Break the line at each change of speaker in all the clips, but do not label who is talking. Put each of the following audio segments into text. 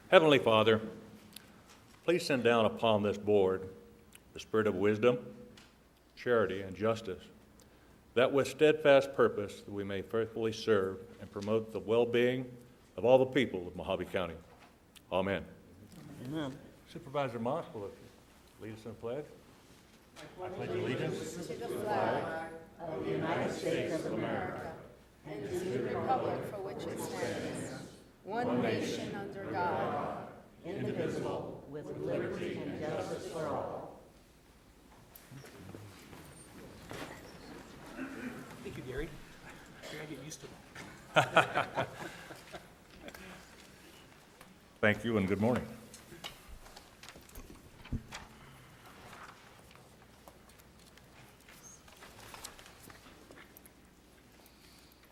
Heavenly Father, please send down upon this board the spirit of wisdom, charity, and justice, that with steadfast purpose we may faithfully serve and promote the well-being of all the people of Mohave County. Amen.
Amen.
Supervisor Moss will lead us in the pledge. I pledge allegiance
To the flag of the United States of America and to the republic for which it stands, one nation under God, indivisible, with liberty and justice for all.
Thank you, Gary. I get used to it.
Thank you and good morning.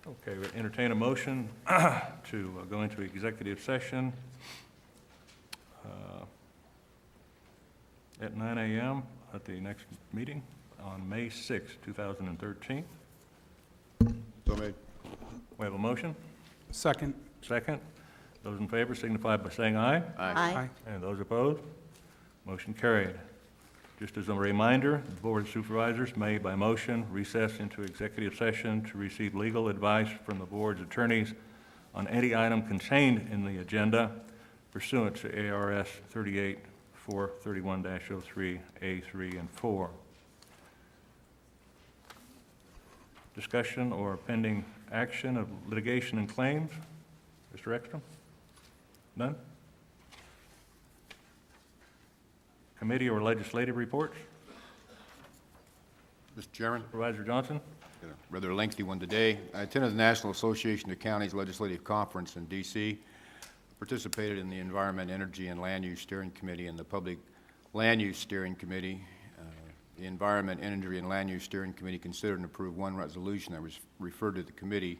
Okay, we entertain a motion to go into executive session at 9 a.m. at the next meeting on May 6, 2013.
So made.
We have a motion?
Second.
Second. Those in favor signify by saying aye.
Aye.
And those opposed? Motion carried. Just as a reminder, the Board of Supervisors may, by motion, recess into executive session to receive legal advice from the board's attorneys on any item contained in the agenda pursuant to ARS 38-431-03, A3 and 4. Discussion or pending action of litigation and claims. Mr. Ekstrom? None? Committee or legislative reports?
Mr. Chairman,
Supervisor Johnson?
got a rather lengthy one today. I attended the National Association of Counties Legislative Conference in D.C., participated in the Environment, Energy, and Land Use Steering Committee and the Public Land Use Steering Committee. The Environment, Energy, and Land Use Steering Committee considered and approved one resolution that was referred to the committee,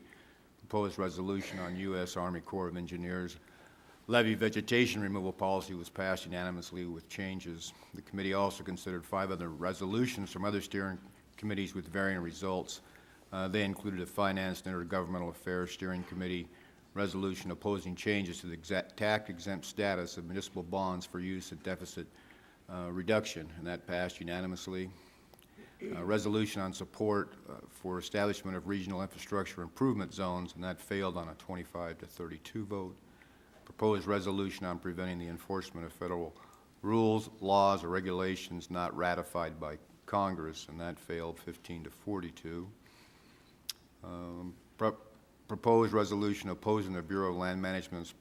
proposed resolution on U.S. Army Corps of Engineers levee vegetation removal policy was passed unanimously with changes. The committee also considered 5 other resolutions from other steering committees with varying results. They included a Finance and Intergovernmental Affairs Steering Committee resolution opposing changes to the tax-exempt status of municipal bonds for use at deficit reduction, and that passed unanimously. A resolution on support for establishment of regional infrastructure improvement zones, and that failed on a 25-32 vote. Proposed resolution on preventing the enforcement of federal rules, laws, or regulations not ratified by Congress, and that failed 15-42. Proposed resolution opposing the Bureau of Land Management's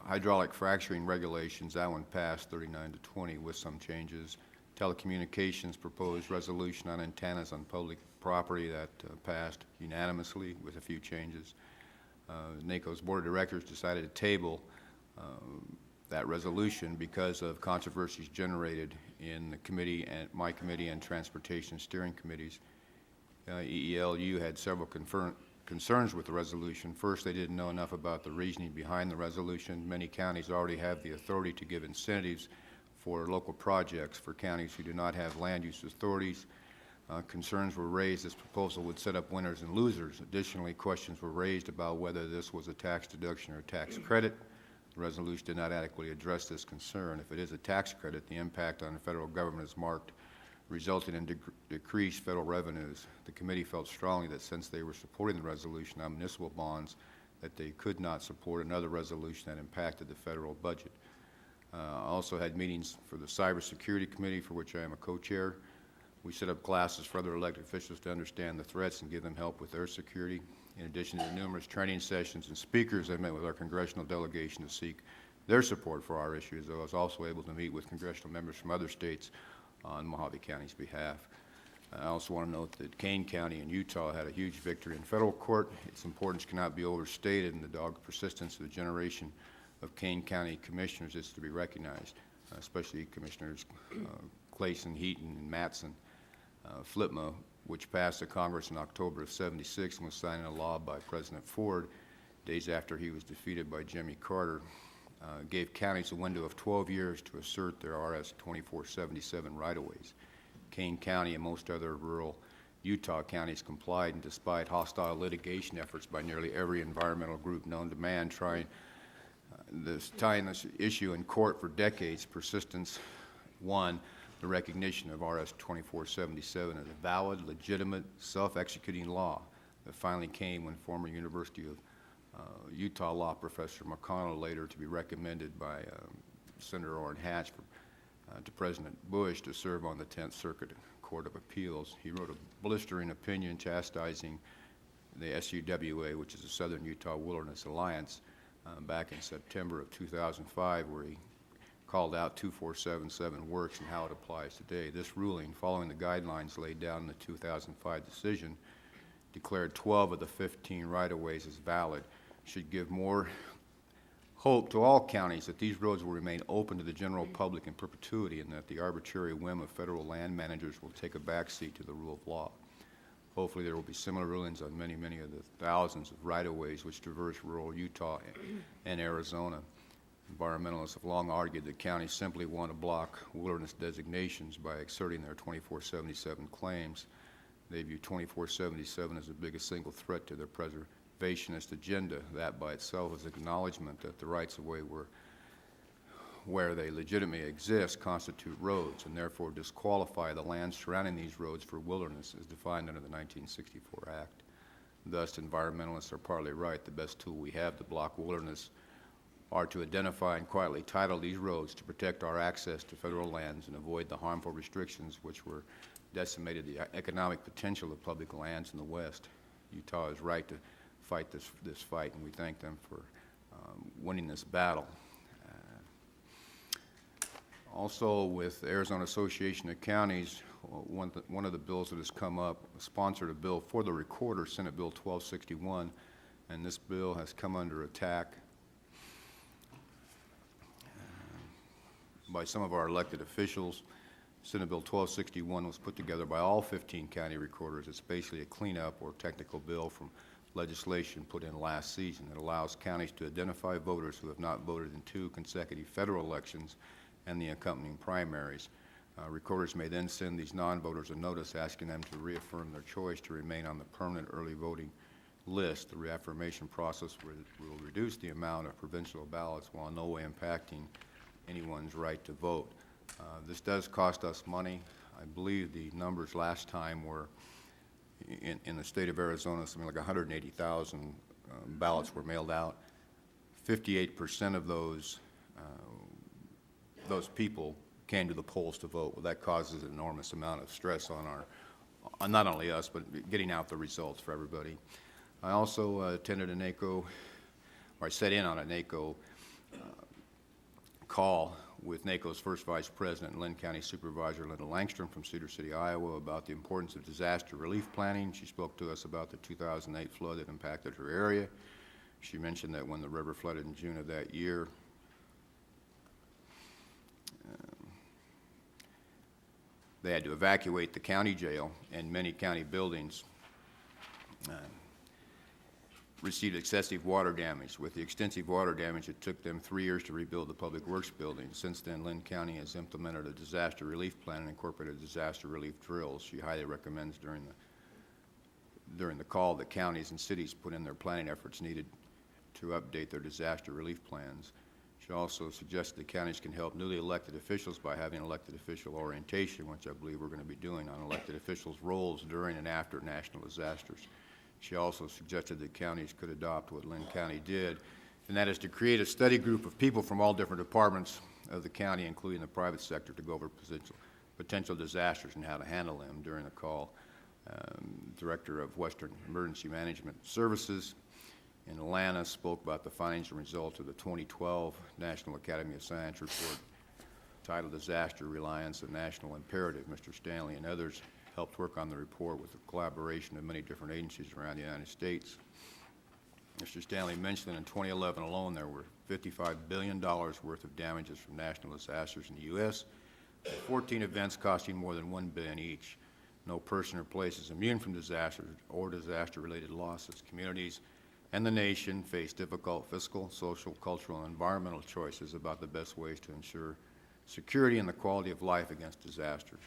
hydraulic fracturing regulations, that one passed 39-20 with some changes. Telecommunications proposed resolution on antennas on public property, that passed unanimously with a few changes. NACO's Board of Directors decided to table that resolution because of controversies generated in the committee and my committee and transportation steering committees. EELU had several concerns with the resolution. First, they didn't know enough about the reasoning behind the resolution. Many counties already have the authority to give incentives for local projects for counties who do not have land use authorities. Concerns were raised this proposal would set up winners and losers. Additionally, questions were raised about whether this was a tax deduction or a tax credit. The resolution did not adequately address this concern. If it is a tax credit, the impact on the federal government is marked, resulting in decreased federal revenues. The committee felt strongly that since they were supporting the resolution on municipal bonds, that they could not support another resolution that impacted the federal budget. I also had meetings for the Cybersecurity Committee, for which I am a co-chair. We set up classes for other elected officials to understand the threats and give them help with their security. In addition to the numerous training sessions and speakers, I met with our congressional delegation to seek their support for our issues. I was also able to meet with congressional members from other states on Mohave County's behalf. I also want to note that Kane County in Utah had a huge victory in federal court. Its importance cannot be overstated, and the dogged persistence of the generation of Kane County commissioners is to be recognized, especially Commissioners Clayson, Heaton, and Mattson. FLIPMA, which passed the Congress in October of '76 and was signed into law by President Ford days after he was defeated by Jimmy Carter, gave counties a window of 12 years to assert their RS 2477 right-of-ways. Kane County and most other rural Utah counties complied, and despite hostile litigation efforts by nearly every environmental group known to man trying tying this issue in court for decades, persistence won the recognition of RS 2477 as a valid, legitimate, self-executing law that finally came when former University of Utah law professor McConnell, later to be recommended by Senator Orrin Hatch to President Bush to serve on the 10th Circuit Court of Appeals. He wrote a blistering opinion chastising the SUWA, which is the Southern Utah Wilderness Alliance, back in September of 2005, where he called out 2477 works and how it applies today. This ruling, following the guidelines laid down in the 2005 decision, declared 12 of the 15 right-of-ways as valid, should give more hope to all counties that these roads will remain open to the general public in perpetuity, and that the arbitrary whim of federal land managers will take a backseat to the rule of law. Hopefully there will be similar rulings on many, many of the thousands of right-of-ways which traverse rural Utah and Arizona. Environmentalists have long argued that counties simply want to block wilderness designations by asserting their 2477 claims. They view 2477 as the biggest single threat to their preservationist agenda. That by itself is acknowledgement that the rights-of-way where they legitimately exist constitute roads, and therefore disqualify the land surrounding these roads for wilderness as defined under the 1964 Act. Thus, environmentalists are partly right. The best tool we have to block wilderness are to identify and quietly title these roads to protect our access to federal lands and avoid the harmful restrictions which were decimated the economic potential of public lands in the West. Utah is right to fight this fight, and we thank them for winning this battle. Also, with the Arizona Association of Counties, one of the bills that has come up sponsored a bill for the recorder, Senate Bill 1261, and this bill has come under attack by some of our elected officials. Senate Bill 1261 was put together by all 15 county recorders. It's basically a cleanup or technical bill from legislation put in last season. It allows counties to identify voters who have not voted in 2 consecutive federal elections and the accompanying primaries. Recorders may then send these non-voters a notice asking them to reaffirm their choice to remain on the permanent early voting list. The reaffirmation process will reduce the amount of provincial ballots while in no way impacting anyone's right to vote. This does cost us money. I believe the numbers last time were in the state of Arizona, something like 180,000 ballots were mailed out. 58% of those people came to the polls to vote. Well, that causes an enormous amount of stress on on not only us, but getting out the results for everybody. I also attended a NACO, or I sat in on a NACO call with NACO's first vice president and Lynn County Supervisor Linda Langstrom from Cedar City, Iowa, about the importance of disaster relief planning. She spoke to us about the 2008 flood that impacted her area. She mentioned that when the river flooded in June of that year, they had to evacuate the county jail, and many county buildings received excessive water damage. With the extensive water damage, it took them 3 years to rebuild the public works building. Since then, Lynn County has implemented a disaster relief plan and incorporated disaster relief drills. She highly recommends during the call that counties and cities put in their planning efforts needed to update their disaster relief plans. She also suggested that counties can help newly elected officials by having elected official orientation, which I believe we're going to be doing on elected officials' roles during and after national disasters. She also suggested that counties could adopt what Lynn County did, and that is to create a study group of people from all different departments of the county, including the private sector, to go over potential disasters and how to handle them. During the call, Director of Western Emergency Management Services in Atlanta spoke about the findings and results of the 2012 National Academy of Science report titled Disaster Reliance, a National Imperative. Mr. Stanley and others helped work on the report with the collaboration of many different agencies around the United States. Mr. Stanley mentioned that in 2011 alone there were $55 billion worth of damages from national disasters in the U.S., with 14 events costing more than $1 billion each. No person or place is immune from disasters or disaster-related losses. Communities and the nation face difficult fiscal, social, cultural, and environmental choices about the best ways to ensure security and the quality of life against disasters.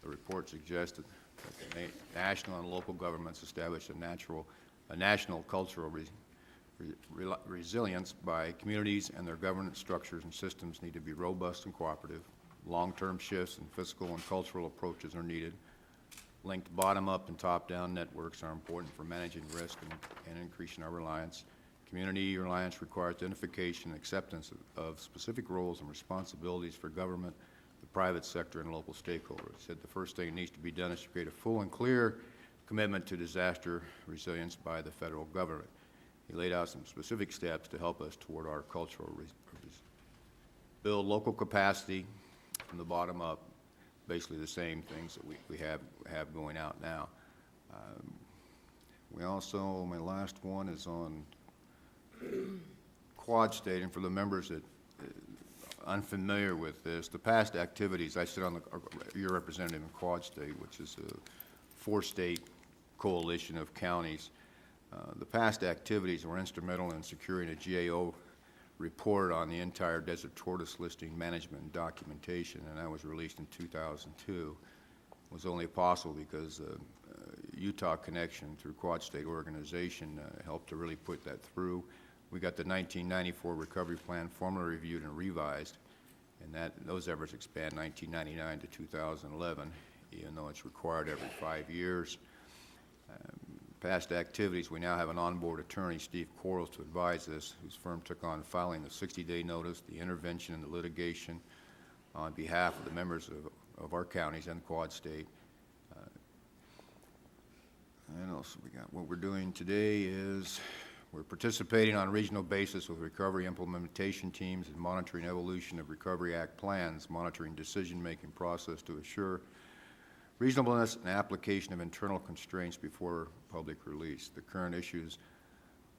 The report suggested that the national and local governments establish a national cultural resilience by communities and their governance structures and systems need to be robust and cooperative. Long-term shifts in fiscal and cultural approaches are needed. Linked bottom-up and top-down networks are important for managing risk and increasing our reliance. Community reliance requires identification and acceptance of specific roles and responsibilities for government, the private sector, and local stakeholders. He said the first thing that needs to be done is to create a full and clear commitment to disaster resilience by the federal government. He laid out some specific steps to help us toward our cultural build local capacity from the bottom up, basically the same things that we have going out now. We also, my last one is on Quad State, and for the members that unfamiliar with this, the past activities, I sit on your representative in Quad State, which is a four-state coalition of counties. The past activities were instrumental in securing a GAO report on the entire desert tortoise listing management and documentation, and that was released in 2002. It was only possible because Utah connection through Quad State organization helped to really put that through. We got the 1994 recovery plan formally reviewed and revised, and those efforts expand 1999 to 2011, even though it's required every 5 years. Past activities, we now have an onboard attorney, Steve Quarles, to advise us, whose firm took on filing the 60-day notice, the intervention, and the litigation on behalf of the members of our counties and Quad State. And also we got what we're doing today is we're participating on a regional basis with recovery implementation teams and monitoring evolution of Recovery Act plans, monitoring decision-making process to assure reasonableness and application of internal constraints before public release. The current issues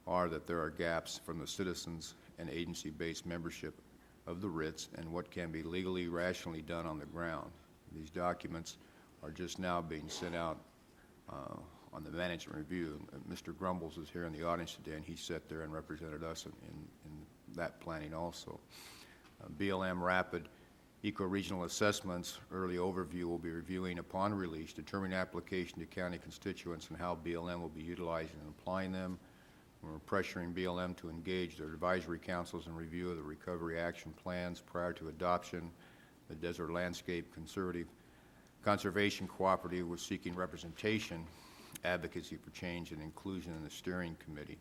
are that there are gaps from the citizens and agency-based membership of the RITs and what can be legally, rationally done on the ground. These documents are just now being sent out on the management review. Mr. Grumbles is here in the audience today, and he sat there and represented us in that planning also. BLM Rapid Eco-Regional Assessments Early Overview will be reviewing upon release, determining application to county constituents and how BLM will be utilizing and applying them. We're pressuring BLM to engage their advisory councils in review of the recovery action plans prior to adoption. The Desert Landscape Conservation Cooperative was seeking representation, advocacy for change, and inclusion in the steering committee.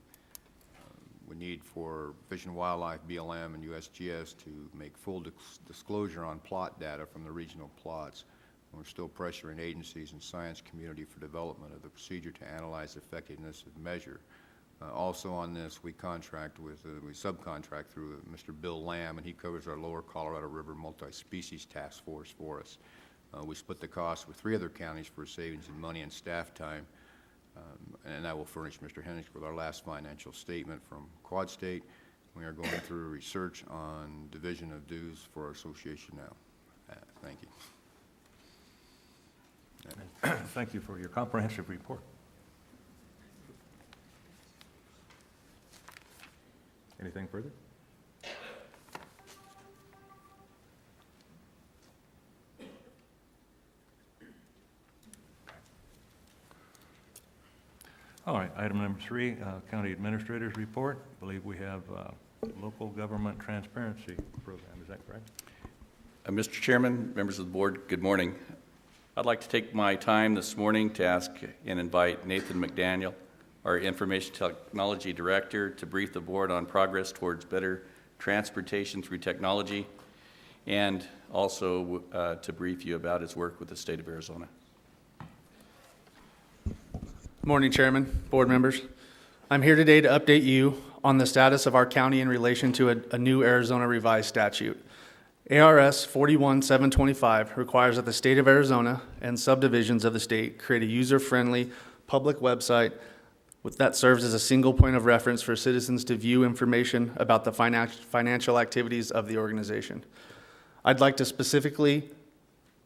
We need for Fish and Wildlife, BLM, and USGS to make full disclosure on plot data from the regional plots. And we're still pressuring agencies and science community for development of the procedure to analyze the effectiveness of measure. Also on this, we subcontract through Mr. Bill Lamb, and he covers our Lower Colorado River Multi-Species Task Force for us. We split the cost with 3 other counties for savings in money and staff time. And I will furnish Mr. Hennigs with our last financial statement from Quad State. We are going through research on division of dues for our association now. Thank you.
Thank you for your comprehensive report. Anything further? All right, item number 3, County Administrator's Report. I believe we have Local Government Transparency Program. Is that correct?
Mr. Chairman, members of the board, good morning. I'd like to take my time this morning to ask and invite Nathan McDaniel, our Information Technology Director, to brief the board on progress towards better transportation through technology, and also to brief you about his work with the state of Arizona.
Morning, Chairman, board members. I'm here today to update you on the status of our county in relation to a new Arizona revised statute. ARS 41725 requires that the state of Arizona and subdivisions of the state create a user-friendly public website that serves as a single point of reference for citizens to view information about the financial activities of the organization. I'd like to specifically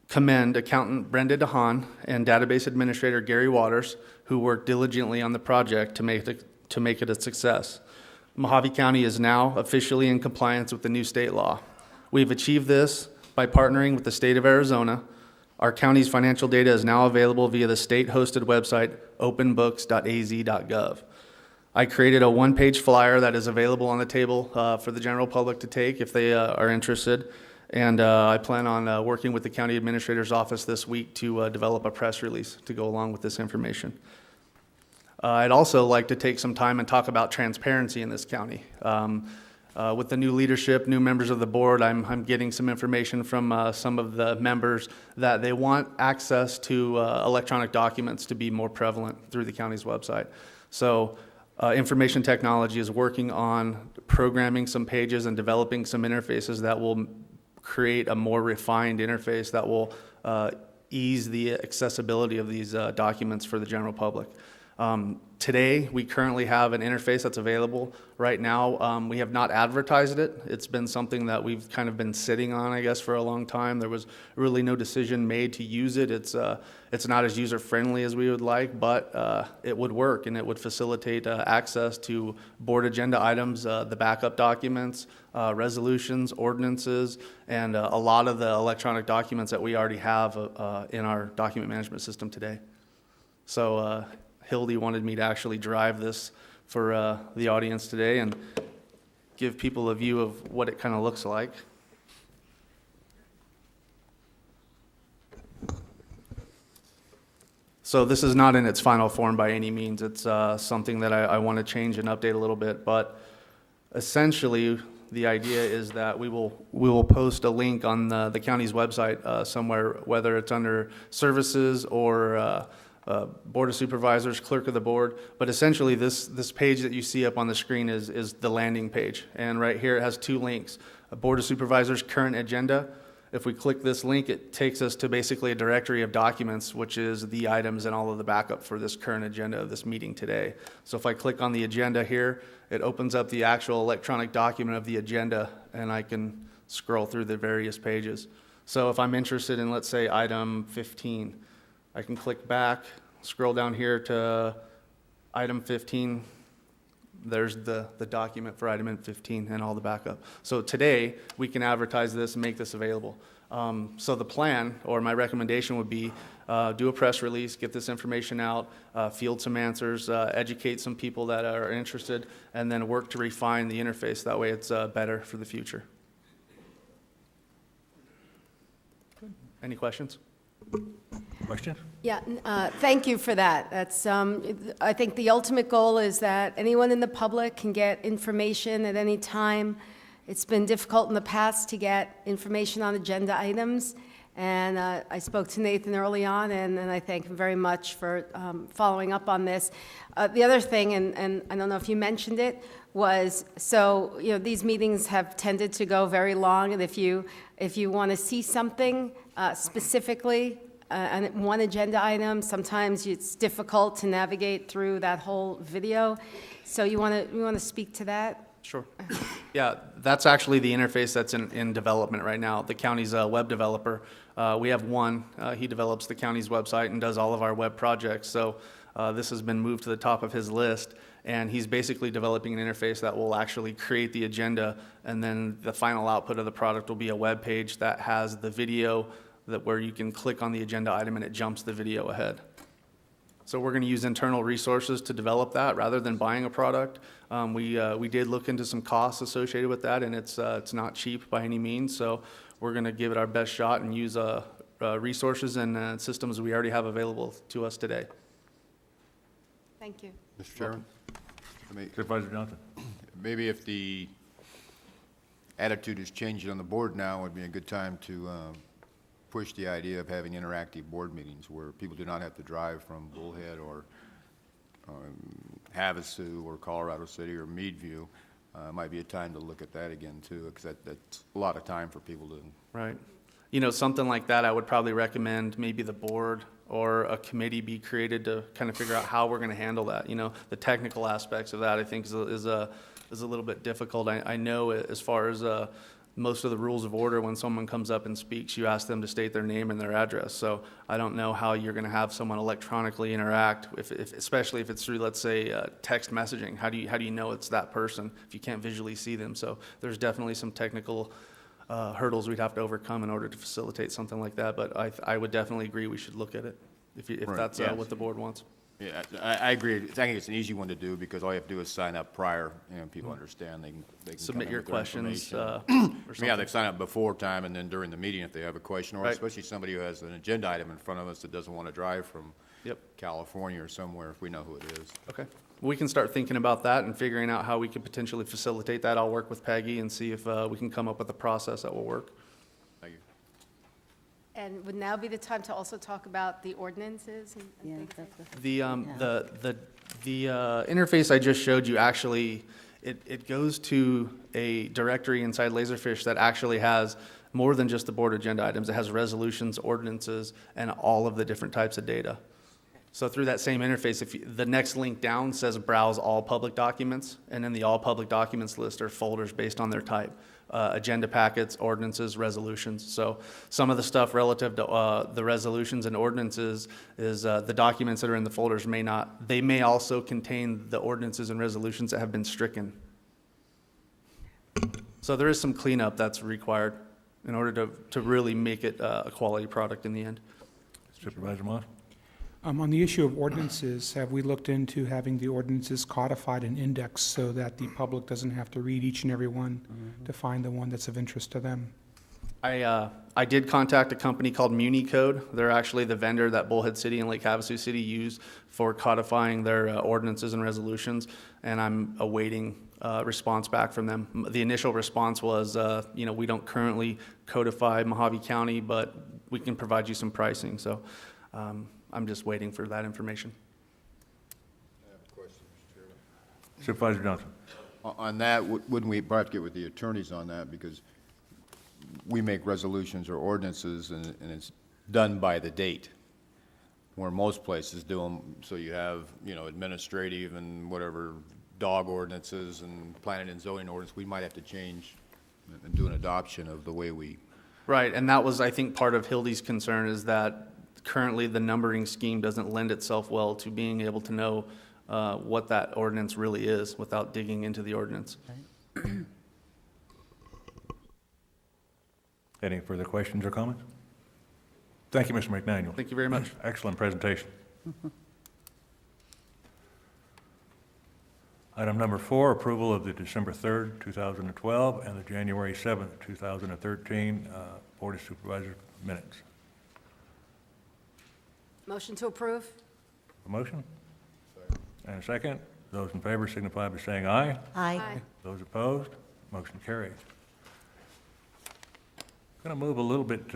commend accountant Brenda DeHaan and database administrator Gary Waters, who worked diligently on the project to make it a success. Mohave County is now officially in compliance with the new state law. We've achieved this by partnering with the state of Arizona. Our county's financial data is now available via the state-hosted website, openbooks.az.gov. I created a one-page flyer that is available on the table for the general public to take if they are interested. And I plan on working with the county administrator's office this week to develop a press release to go along with this information. I'd also like to take some time and talk about transparency in this county. With the new leadership, new members of the board, I'm getting some information from some of the members that they want access to electronic documents to be more prevalent through the county's website. So information technology is working on programming some pages and developing some interfaces that will create a more refined interface that will ease the accessibility of these documents for the general public. Today, we currently have an interface that's available. Right now, we have not advertised it. It's been something that we've kind of been sitting on, I guess, for a long time. There was really no decision made to use it. It's not as user-friendly as we would like, but it would work, and it would facilitate access to board agenda items, the backup documents, resolutions, ordinances, and a lot of the electronic documents that we already have in our document management system today. So Hildy wanted me to actually drive this for the audience today and give people a view of what it kind of looks like. So this is not in its final form by any means. It's something that I want to change and update a little bit, but essentially the idea is that we will post a link on the county's website somewhere, whether it's under services or Board of Supervisors, Clerk of the Board, but essentially this page that you see up on the screen is the landing page. And right here it has two links, a Board of Supervisors current agenda. If we click this link, it takes us to basically a directory of documents, which is the items and all of the backup for this current agenda of this meeting today. So if I click on the agenda here, it opens up the actual electronic document of the agenda, and I can scroll through the various pages. So if I'm interested in, let's say, item 15, I can click back, scroll down here to item 15. There's the document for item 15 and all the backup. So today, we can advertise this and make this available. So the plan, or my recommendation would be, do a press release, get this information out, field some answers, educate some people that are interested, and then work to refine the interface. That way it's better for the future. Any questions?
Questions?
Yeah, thank you for that. That's, I think the ultimate goal is that anyone in the public can get information at any time. It's been difficult in the past to get information on agenda items, and I spoke to Nathan early on, and I thank him very much for following up on this. The other thing, and I don't know if you mentioned it, was, so, these meetings have tended to go very long, and if you want to see something specifically, on one agenda item, sometimes it's difficult to navigate through that whole video. So you want to speak to that?
Sure. Yeah, that's actually the interface that's in development right now. The county's web developer, we have one. He develops the county's website and does all of our web projects. So this has been moved to the top of his list, and he's basically developing an interface that will actually create the agenda, and then the final output of the product will be a web page that has the video where you can click on the agenda item and it jumps the video ahead. So we're going to use internal resources to develop that rather than buying a product. We did look into some costs associated with that, and it's not cheap by any means. So we're going to give it our best shot and use resources and systems we already have available to us today.
Thank you.
Mr. Chairman?
Supervisor Johnson?
Maybe if the attitude is changing on the board now, would be a good time to push the idea of having interactive board meetings where people do not have to drive from Bullhead or Havasu or Colorado City or Meadview. Might be a time to look at that again too, because that's a lot of time for people to.
Right. Something like that, I would probably recommend maybe the board or a committee be created to kind of figure out how we're going to handle that. The technical aspects of that, I think, is a little bit difficult. I know as far as most of the rules of order, when someone comes up and speaks, you ask them to state their name and their address. So I don't know how you're going to have someone electronically interact, especially if it's through, let's say, text messaging. How do you know it's that person if you can't visually see them? So there's definitely some technical hurdles we'd have to overcome in order to facilitate something like that. But I would definitely agree we should look at it if
Right.
that's
Yes.
what the board wants.
Yeah, I agree. I think it's an easy one to do because all you have to do is sign up prior, people understand, they can come
Submit
in
your
with their
questions,
information.
or
Yeah,
something.
they've signed up before time and then during the meeting if they have a question, or
Right.
especially somebody who has an agenda item in front of us that doesn't want to drive from
Yep.
California or somewhere, if we know who it is.
Okay. We can start thinking about that and figuring out how we could potentially facilitate that. I'll work with Peggy and see if we can come up with a process that will work.
Thank you.
And would now be the time to also talk about the ordinances and
Yeah,
things like
that's
that?
The interface I just showed you, actually, it goes to a directory inside Laserfish that actually has more than just the board agenda items. It has resolutions, ordinances, and all of the different types of data. So through that same interface, the next link down says browse all public documents, and in the all public documents list are folders based on their type. Agenda packets, ordinances, resolutions. So some of the stuff relative to the resolutions and ordinances is the documents that are in the folders they may also contain the ordinances and resolutions that have been stricken. So there is some cleanup that's required in order to really make it a quality product in the end.
Supervisor Moss?
On the issue of ordinances, have we looked into having the ordinances codified and indexed so that the public doesn't have to read each and every one to find the one that's of interest to them?
I did contact a company called MuniCode. They're actually the vendor that Bullhead City and Lake Havasu City use for codifying their ordinances and resolutions, and I'm awaiting response back from them. The initial response was, we don't currently codify Mohave County, but we can provide you some pricing. So I'm just waiting for that information.
I have a question, Mr. Chairman.
Supervisor Johnson?
On that, wouldn't we probably have to get with the attorneys on that, because we make resolutions or ordinances, and it's done by the date, where most places do them, so you have, administrative and whatever dog ordinances and planning and zoning ordinance, we might have to change and do an adoption of the way we.
Right, and that was, I think, part of Hildy's concern is that currently the numbering scheme doesn't lend itself well to being able to know what that ordinance really is without digging into the ordinance.
Any further questions or comments? Thank you, Mr. McDaniel.
Thank you very much.
Excellent presentation. Item number 4, approval of the December 3rd, 2012, and the January 7th, 2013 Board of Supervisors minutes.
Motion to approve?
A motion? And a second. Those in favor signify by saying aye.
Aye.
Those opposed, motion carries. Going to move a little bit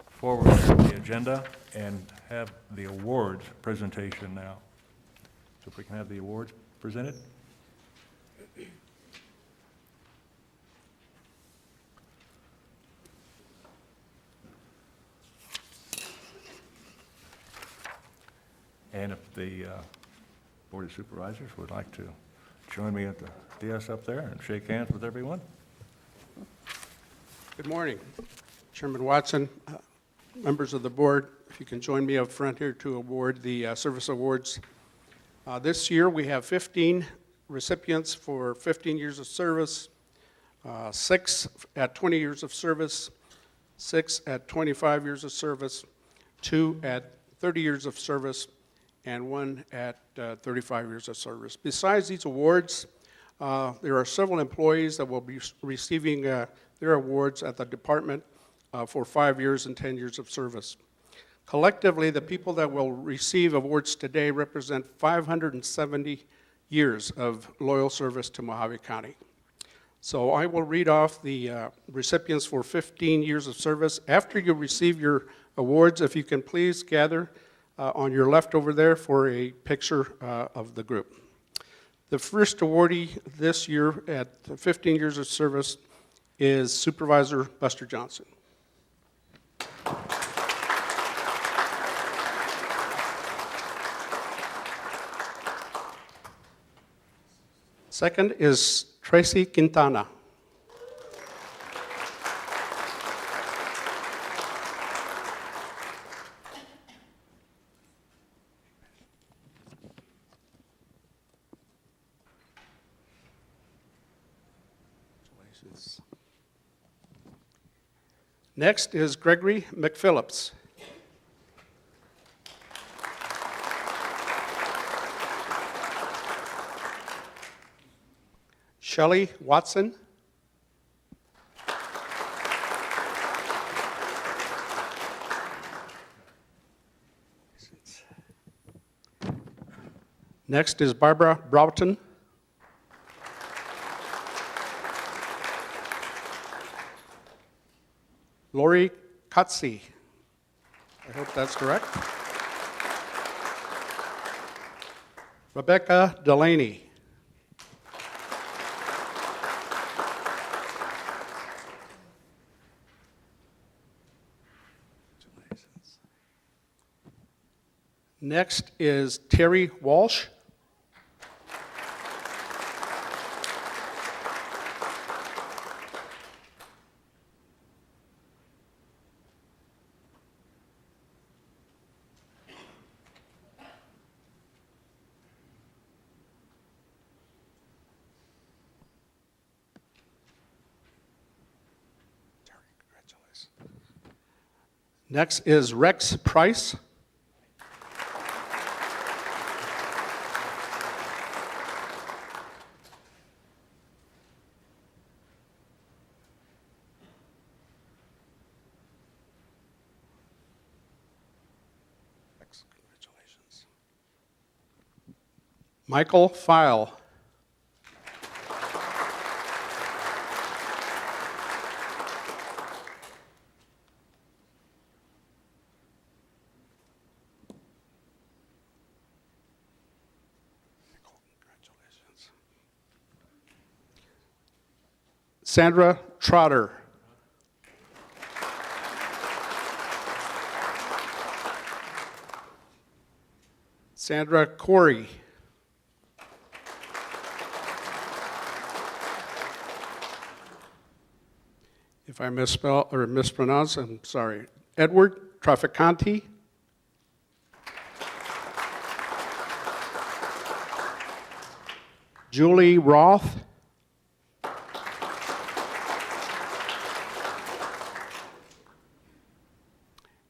forward in the agenda and have the awards presentation now. So if we can have the awards presented. And if the Board of Supervisors would like to join me at the dais up there and shake hands with everyone.
Good morning, Chairman Watson, members of the board. If you can join me up front here to award the service awards. This year, we have 15 recipients for 15 years of service, 6 at 20 years of service, 6 at 25 years of service, 2 at 30 years of service, and 1 at 35 years of service. Besides these awards, there are several employees that will be receiving their awards at the department for 5 years and 10 years of service. Collectively, the people that will receive awards today represent 570 years of loyal service to Mohave County. So I will read off the recipients for 15 years of service. After you receive your awards, if you can please gather on your left over there for a picture of the group. The first awardee this year at 15 years of service is Supervisor Buster Johnson. Second is Tracy Quintana. Next is Gregory McPhillips. Shelley Watson. Next is Barbara Broughton. Lori Kotze. I hope that's correct. Rebecca Delaney. Next is Terry Walsh. Next is Rex Price. Congratulations. Michael File. Congratulations. Sandra Trotter. Sandra Corey. If I misspell or mispronounce, I'm sorry. Edward Traficante. Julie Roth.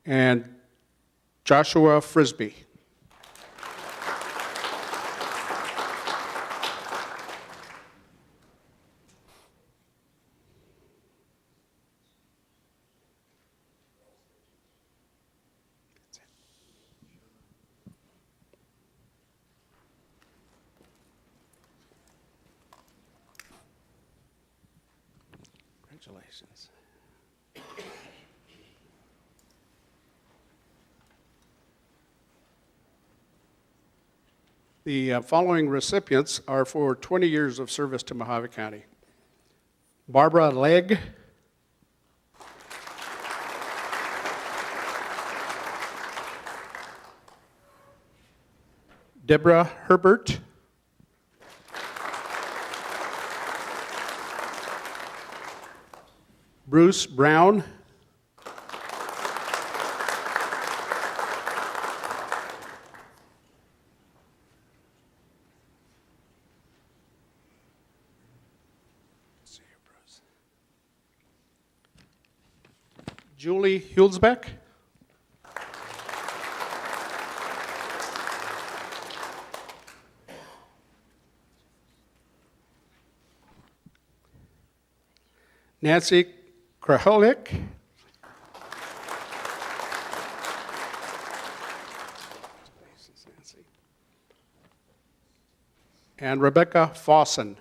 And Joshua Frisbee. Congratulations. The following recipients are for 20 years of service to Mohave County. Barbara Legg. Deborah Herbert. Bruce Brown. Julie Hulsbeck. Nancy Kraholik. And Rebecca Fossen.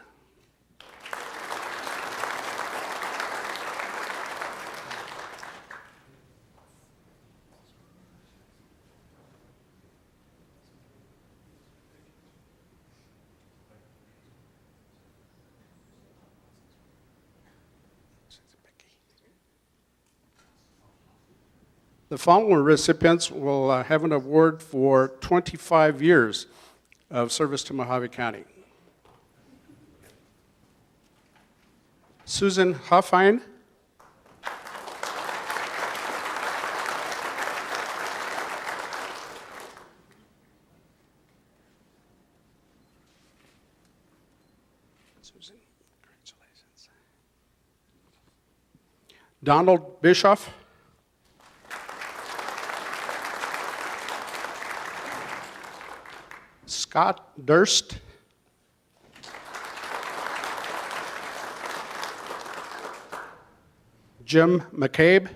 The following recipients will have an award for 25 years of service to Mohave County. Susan Huffine. Susan, congratulations. Donald Bischoff. Scott Durst. Jim McCabe.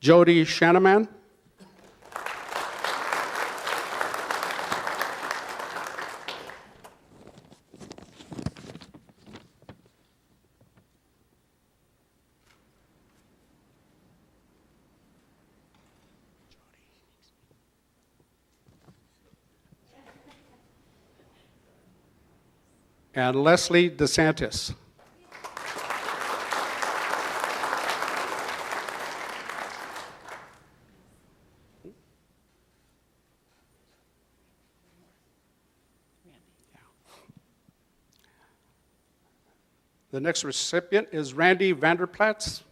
Jody Shanaman. And Leslie DeSantis. The next recipient is Randy Vanderplatz.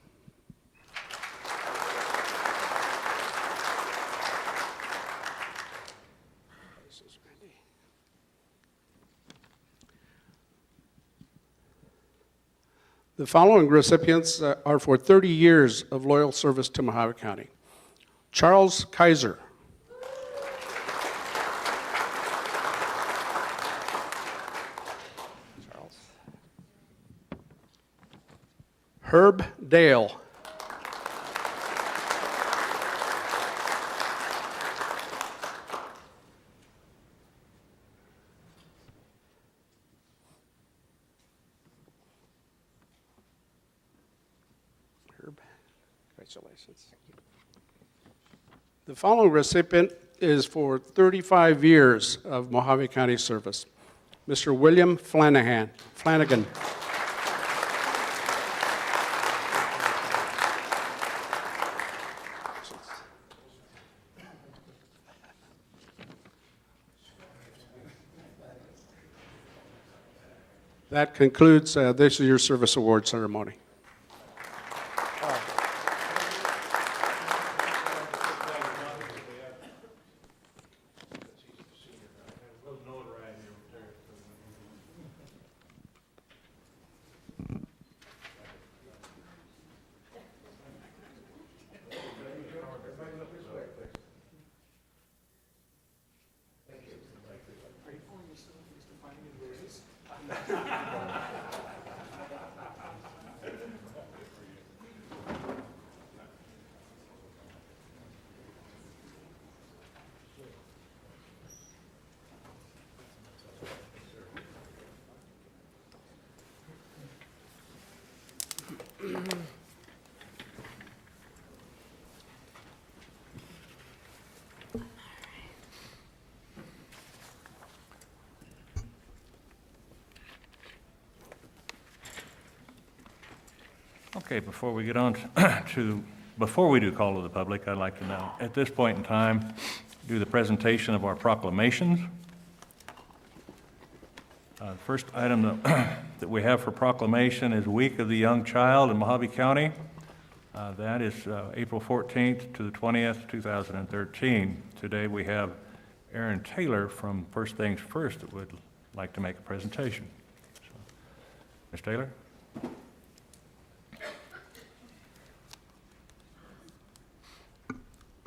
This is Randy. The following recipients are for 30 years of loyal service to Mohave County. Charles Kaiser. Herb Dale. Herb, congratulations. The following recipient is for 35 years of Mohave County service, Mr. William Flanagan. That concludes this year's service award ceremony.
Okay, before we get on before we do call to the public, I'd like to now, at this point in time, do the presentation of our proclamations. First item that we have for proclamation is Week of the Young Child in Mohave County. That is April 14th to the 20th, 2013. Today we have Aaron Taylor from First Things First that would like to make a presentation. So, Ms. Taylor?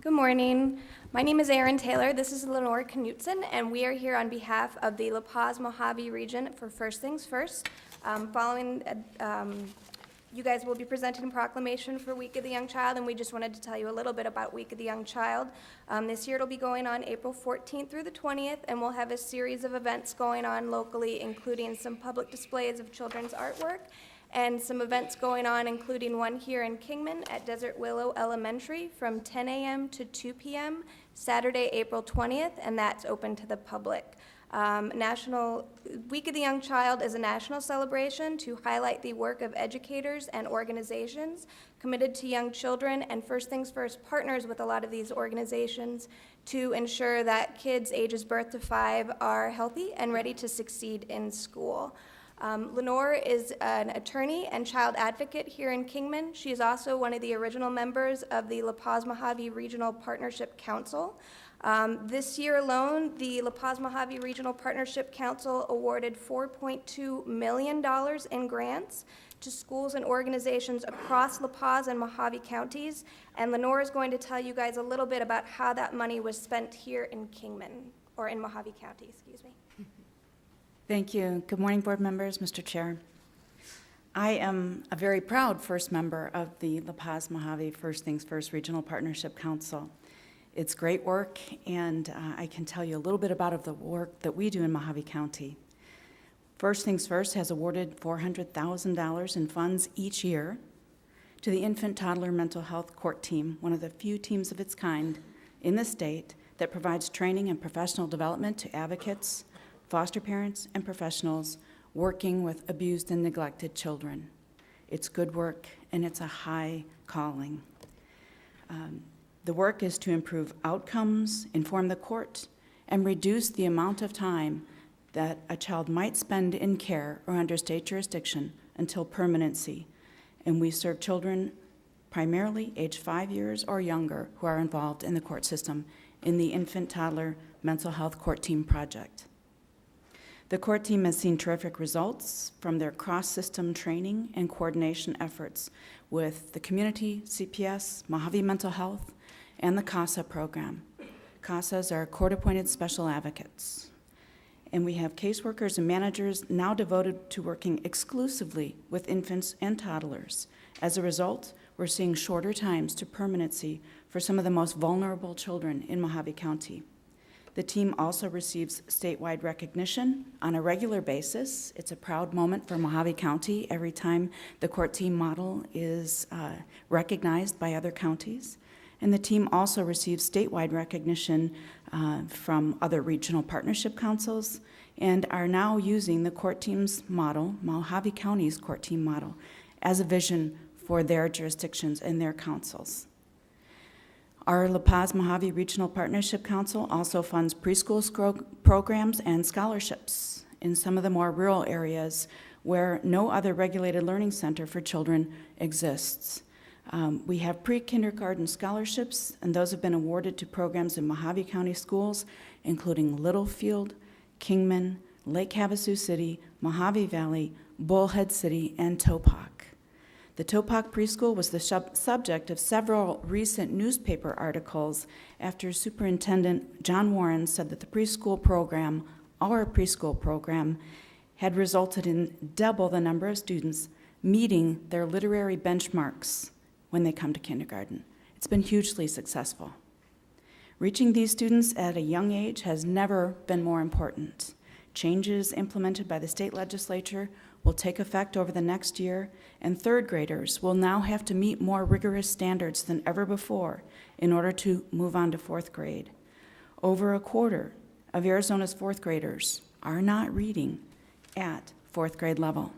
Good morning. My name is Erin Taylor. This is Lenore Knutson, and we are here on behalf of the La Paz Mohave region for First Things First. You guys will be presenting a proclamation for Week of the Young Child, and we just wanted to tell you a little bit about Week of the Young Child. This year it'll be going on April 14th through the 20th, and we'll have a series of events going on locally, including some public displays of children's artwork, and some events going on, including one here in Kingman at Desert Willow Elementary from 10 a.m. to 2 p.m. Saturday, April 20th, and that's open to the public. National Week of the Young Child is a national celebration to highlight the work of educators and organizations committed to young children, and First Things First partners with a lot of these organizations to ensure that kids ages birth to 5 are healthy and ready to succeed in school. Lenore is an attorney and child advocate here in Kingman. She is also one of the original members of the La Paz Mohave Regional Partnership Council. This year alone, the La Paz Mohave Regional Partnership Council awarded $4.2 million in grants to schools and organizations across La Paz and Mohave counties. And Lenore is going to tell you guys a little bit about how that money was spent here in Kingman, or in Mohave County, excuse me.
Thank you. Good morning, board members, Mr. Chair. I am a very proud first member of the La Paz Mohave First Things First Regional Partnership Council. It's great work, and I can tell you a little bit about the work that we do in Mohave County. First Things First has awarded $400,000 in funds each year to the Infant Toddler Mental Health Court Team, one of the few teams of its kind in the state that provides training and professional development to advocates, foster parents, and professionals working with abused and neglected children. It's good work, and it's a high calling. The work is to improve outcomes, inform the court, and reduce the amount of time that a child might spend in care or under state jurisdiction until permanency. And we serve children primarily age 5 years or younger who are involved in the court system in the Infant Toddler Mental Health Court Team project. The court team has seen terrific results from their cross-system training and coordination efforts with the community, CPS, Mohave Mental Health, and the CASA program. CASAs are court-appointed special advocates. And we have caseworkers and managers now devoted to working exclusively with infants and toddlers. As a result, we're seeing shorter times to permanency for some of the most vulnerable children in Mohave County. The team also receives statewide recognition on a regular basis. It's a proud moment for Mohave County every time the court team model is recognized by other counties. And the team also receives statewide recognition from other regional partnership councils and are now using the court team's model, Mohave County's court team model, as a vision for their jurisdictions and their councils. Our La Paz Mohave Regional Partnership Council also funds preschool programs and scholarships in some of the more rural areas where no other regulated learning center for children exists. We have pre-kindergarten scholarships, and those have been awarded to programs in Mohave County schools, including Littlefield, Kingman, Lake Havasu City, Mohave Valley, Bullhead City, and Topak. The Topak preschool was the subject of several recent newspaper articles after Superintendent John Warren said that the preschool program, our preschool program, had resulted in double the number of students meeting their literary benchmarks when they come to kindergarten. It's been hugely successful. Reaching these students at a young age has never been more important. Changes implemented by the state legislature will take effect over the next year, and third graders will now have to meet more rigorous standards than ever before in order to move on to fourth grade. Over a quarter of Arizona's fourth graders are not reading at fourth grade level.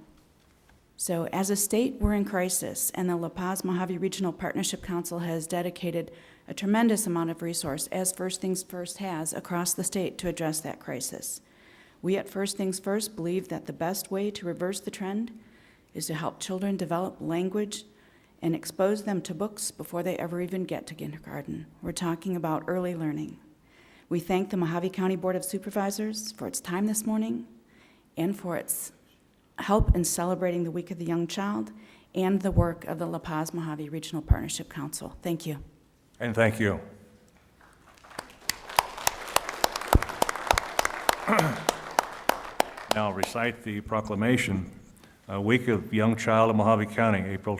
So as a state, we're in crisis, and the La Paz Mohave Regional Partnership Council has dedicated a tremendous amount of resource, as First Things First has, across the state to address that crisis. We at First Things First believe that the best way to reverse the trend is to help children develop language and expose them to books before they ever even get to kindergarten. We're talking about early learning. We thank the Mohave County Board of Supervisors for its time this morning and for its help in celebrating the Week of the Young Child and the work of the La Paz Mohave Regional Partnership Council. Thank you.
And thank you. Now recite the proclamation, Week of Young Child in Mohave County, April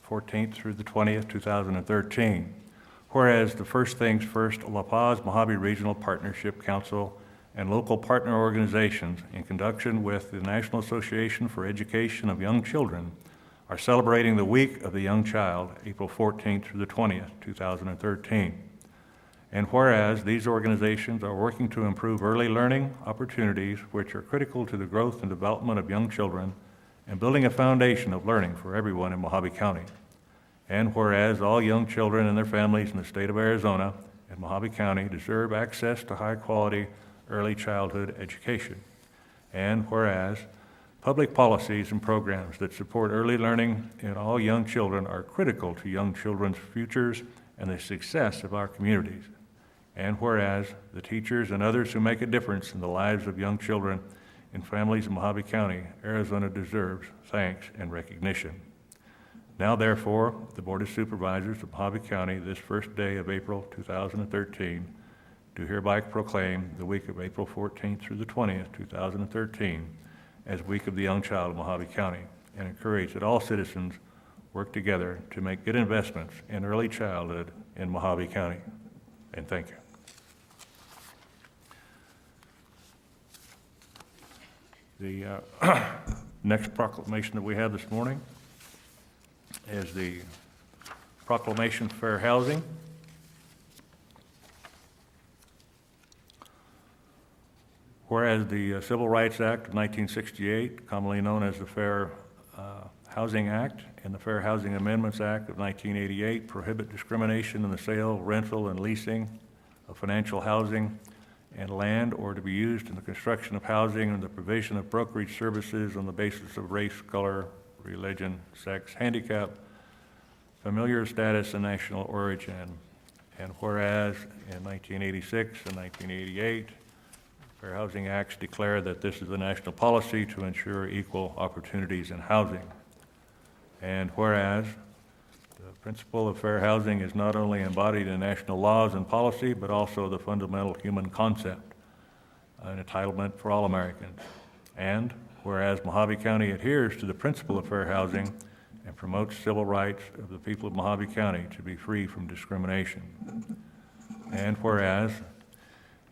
14th through the 20th, 2013. Whereas the First Things First La Paz Mohave Regional Partnership Council and local partner organizations, in conjunction with the National Association for Education of Young Children, are celebrating the Week of the Young Child, April 14th through the 20th, 2013. And whereas these organizations are working to improve early learning opportunities which are critical to the growth and development of young children and building a foundation of learning for everyone in Mohave County. And whereas all young children and their families in the state of Arizona and Mohave County deserve access to high-quality early childhood education. And whereas public policies and programs that support early learning in all young children are critical to young children's futures and the success of our communities. And whereas the teachers and others who make a difference in the lives of young children and families in Mohave County, Arizona deserves thanks and recognition. Now therefore, the Board of Supervisors of Mohave County, this first day of April 2013, do hereby proclaim the week of April 14th through the 20th, 2013, as Week of the Young Child of Mohave County, and encourage that all citizens work together to make good investments in early childhood in Mohave County. And thank you. The next proclamation that we have this morning is the proclamation for fair housing. Whereas the Civil Rights Act of 1968, commonly known as the Fair Housing Act, and the Fair Housing Amendments Act of 1988 prohibit discrimination in the sale, rental, and leasing of financial housing and land, or to be used in the construction of housing and the provision of brokerage services on the basis of race, color, religion, sex, handicap, familiar status, and national origin. And whereas in 1986 and 1988, Fair Housing Acts declare that this is the national policy to ensure equal opportunities in housing. And whereas the principle of fair housing is not only embodied in national laws and policy, but also the fundamental human concept, an entitlement for all Americans. And whereas Mohave County adheres to the principle of fair housing and promotes civil rights of the people of Mohave County to be free from discrimination. And whereas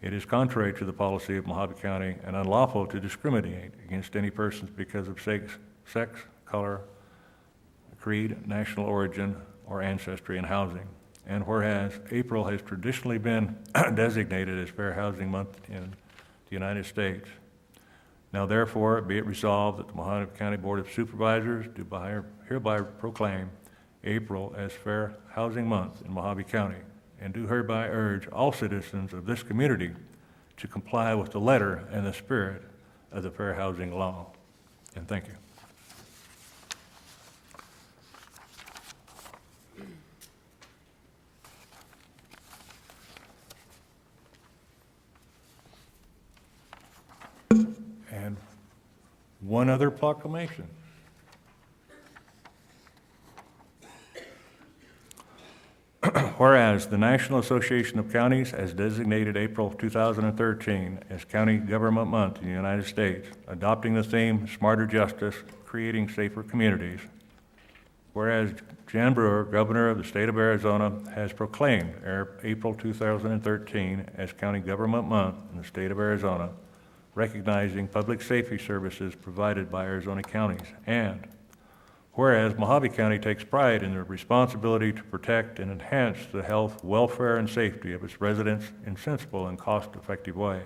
it is contrary to the policy of Mohave County and unlawful to discriminate against any persons because of sex, color, creed, national origin, or ancestry in housing. And whereas April has traditionally been designated as Fair Housing Month in the United States, now therefore be it resolved that the Mohave County Board of Supervisors do hereby proclaim April as Fair Housing Month in Mohave County, and do hereby urge all citizens of this community to comply with the letter and the spirit of the Fair Housing Law. And thank you. And one other proclamation. Whereas the National Association of Counties has designated April 2013 as County Government Month in the United States, adopting the theme Smarter Justice, Creating Safer Communities. Whereas Jan Brewer, Governor of the State of Arizona, has proclaimed April 2013 as County Government Month in the State of Arizona, recognizing public safety services provided by Arizona counties. And whereas Mohave County takes pride in their responsibility to protect and enhance the health, welfare, and safety of its residents in sensible and cost-effective ways.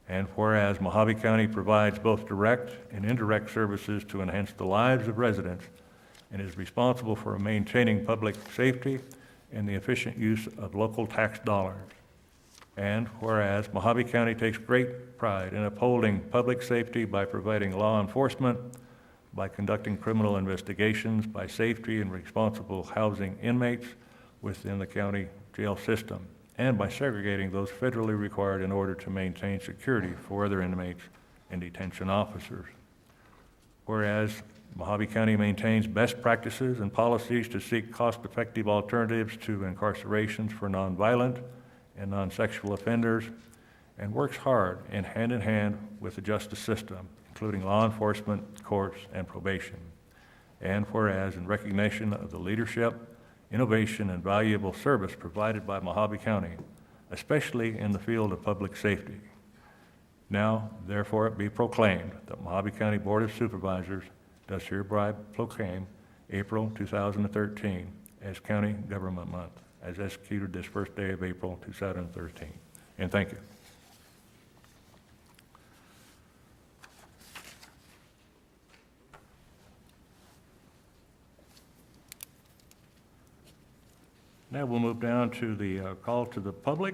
And whereas Mohave County provides both direct and indirect services to enhance the lives of residents and is responsible for maintaining public safety and the efficient use of local tax dollars. And whereas Mohave County takes great pride in upholding public safety by providing law enforcement, by conducting criminal investigations, by safety and responsible housing inmates within the county jail system, and by segregating those federally required in order to maintain security for other inmates and detention officers. Whereas Mohave County maintains best practices and policies to seek cost-effective alternatives to incarcerations for nonviolent and non-sexual offenders, and works hard and hand with the justice system, including law enforcement, courts, and probation. And whereas in recognition of the leadership, innovation, and valuable service provided by Mohave County, especially in the field of public safety, now therefore it be proclaimed that Mohave County Board of Supervisors does hereby proclaim April 2013 as County Government Month, as executed this first day of April 2013. And thank you. Now we'll move down to the call to the public.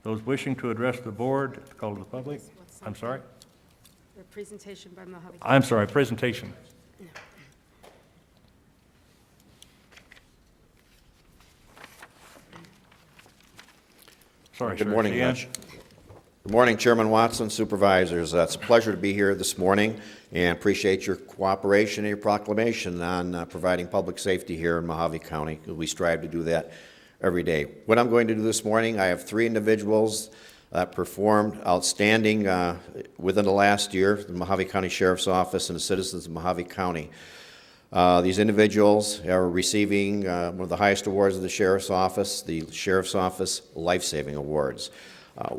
Those wishing to address the board, call to the public. I'm sorry?
The presentation by Mohave.
I'm sorry, presentation. Sorry,
Good
sir.
morning,
Ian?
Good morning, Chairman Watson, Supervisors. It's a pleasure to be here this morning and appreciate your cooperation and your proclamation on providing public safety here in Mohave County. We strive to do that every day. What I'm going to do this morning, I have 3 individuals that performed outstanding within the last year, the Mohave County Sheriff's Office and the citizens of Mohave County. These individuals are receiving one of the highest awards of the Sheriff's Office, the Sheriff's Office Life-Saving Awards.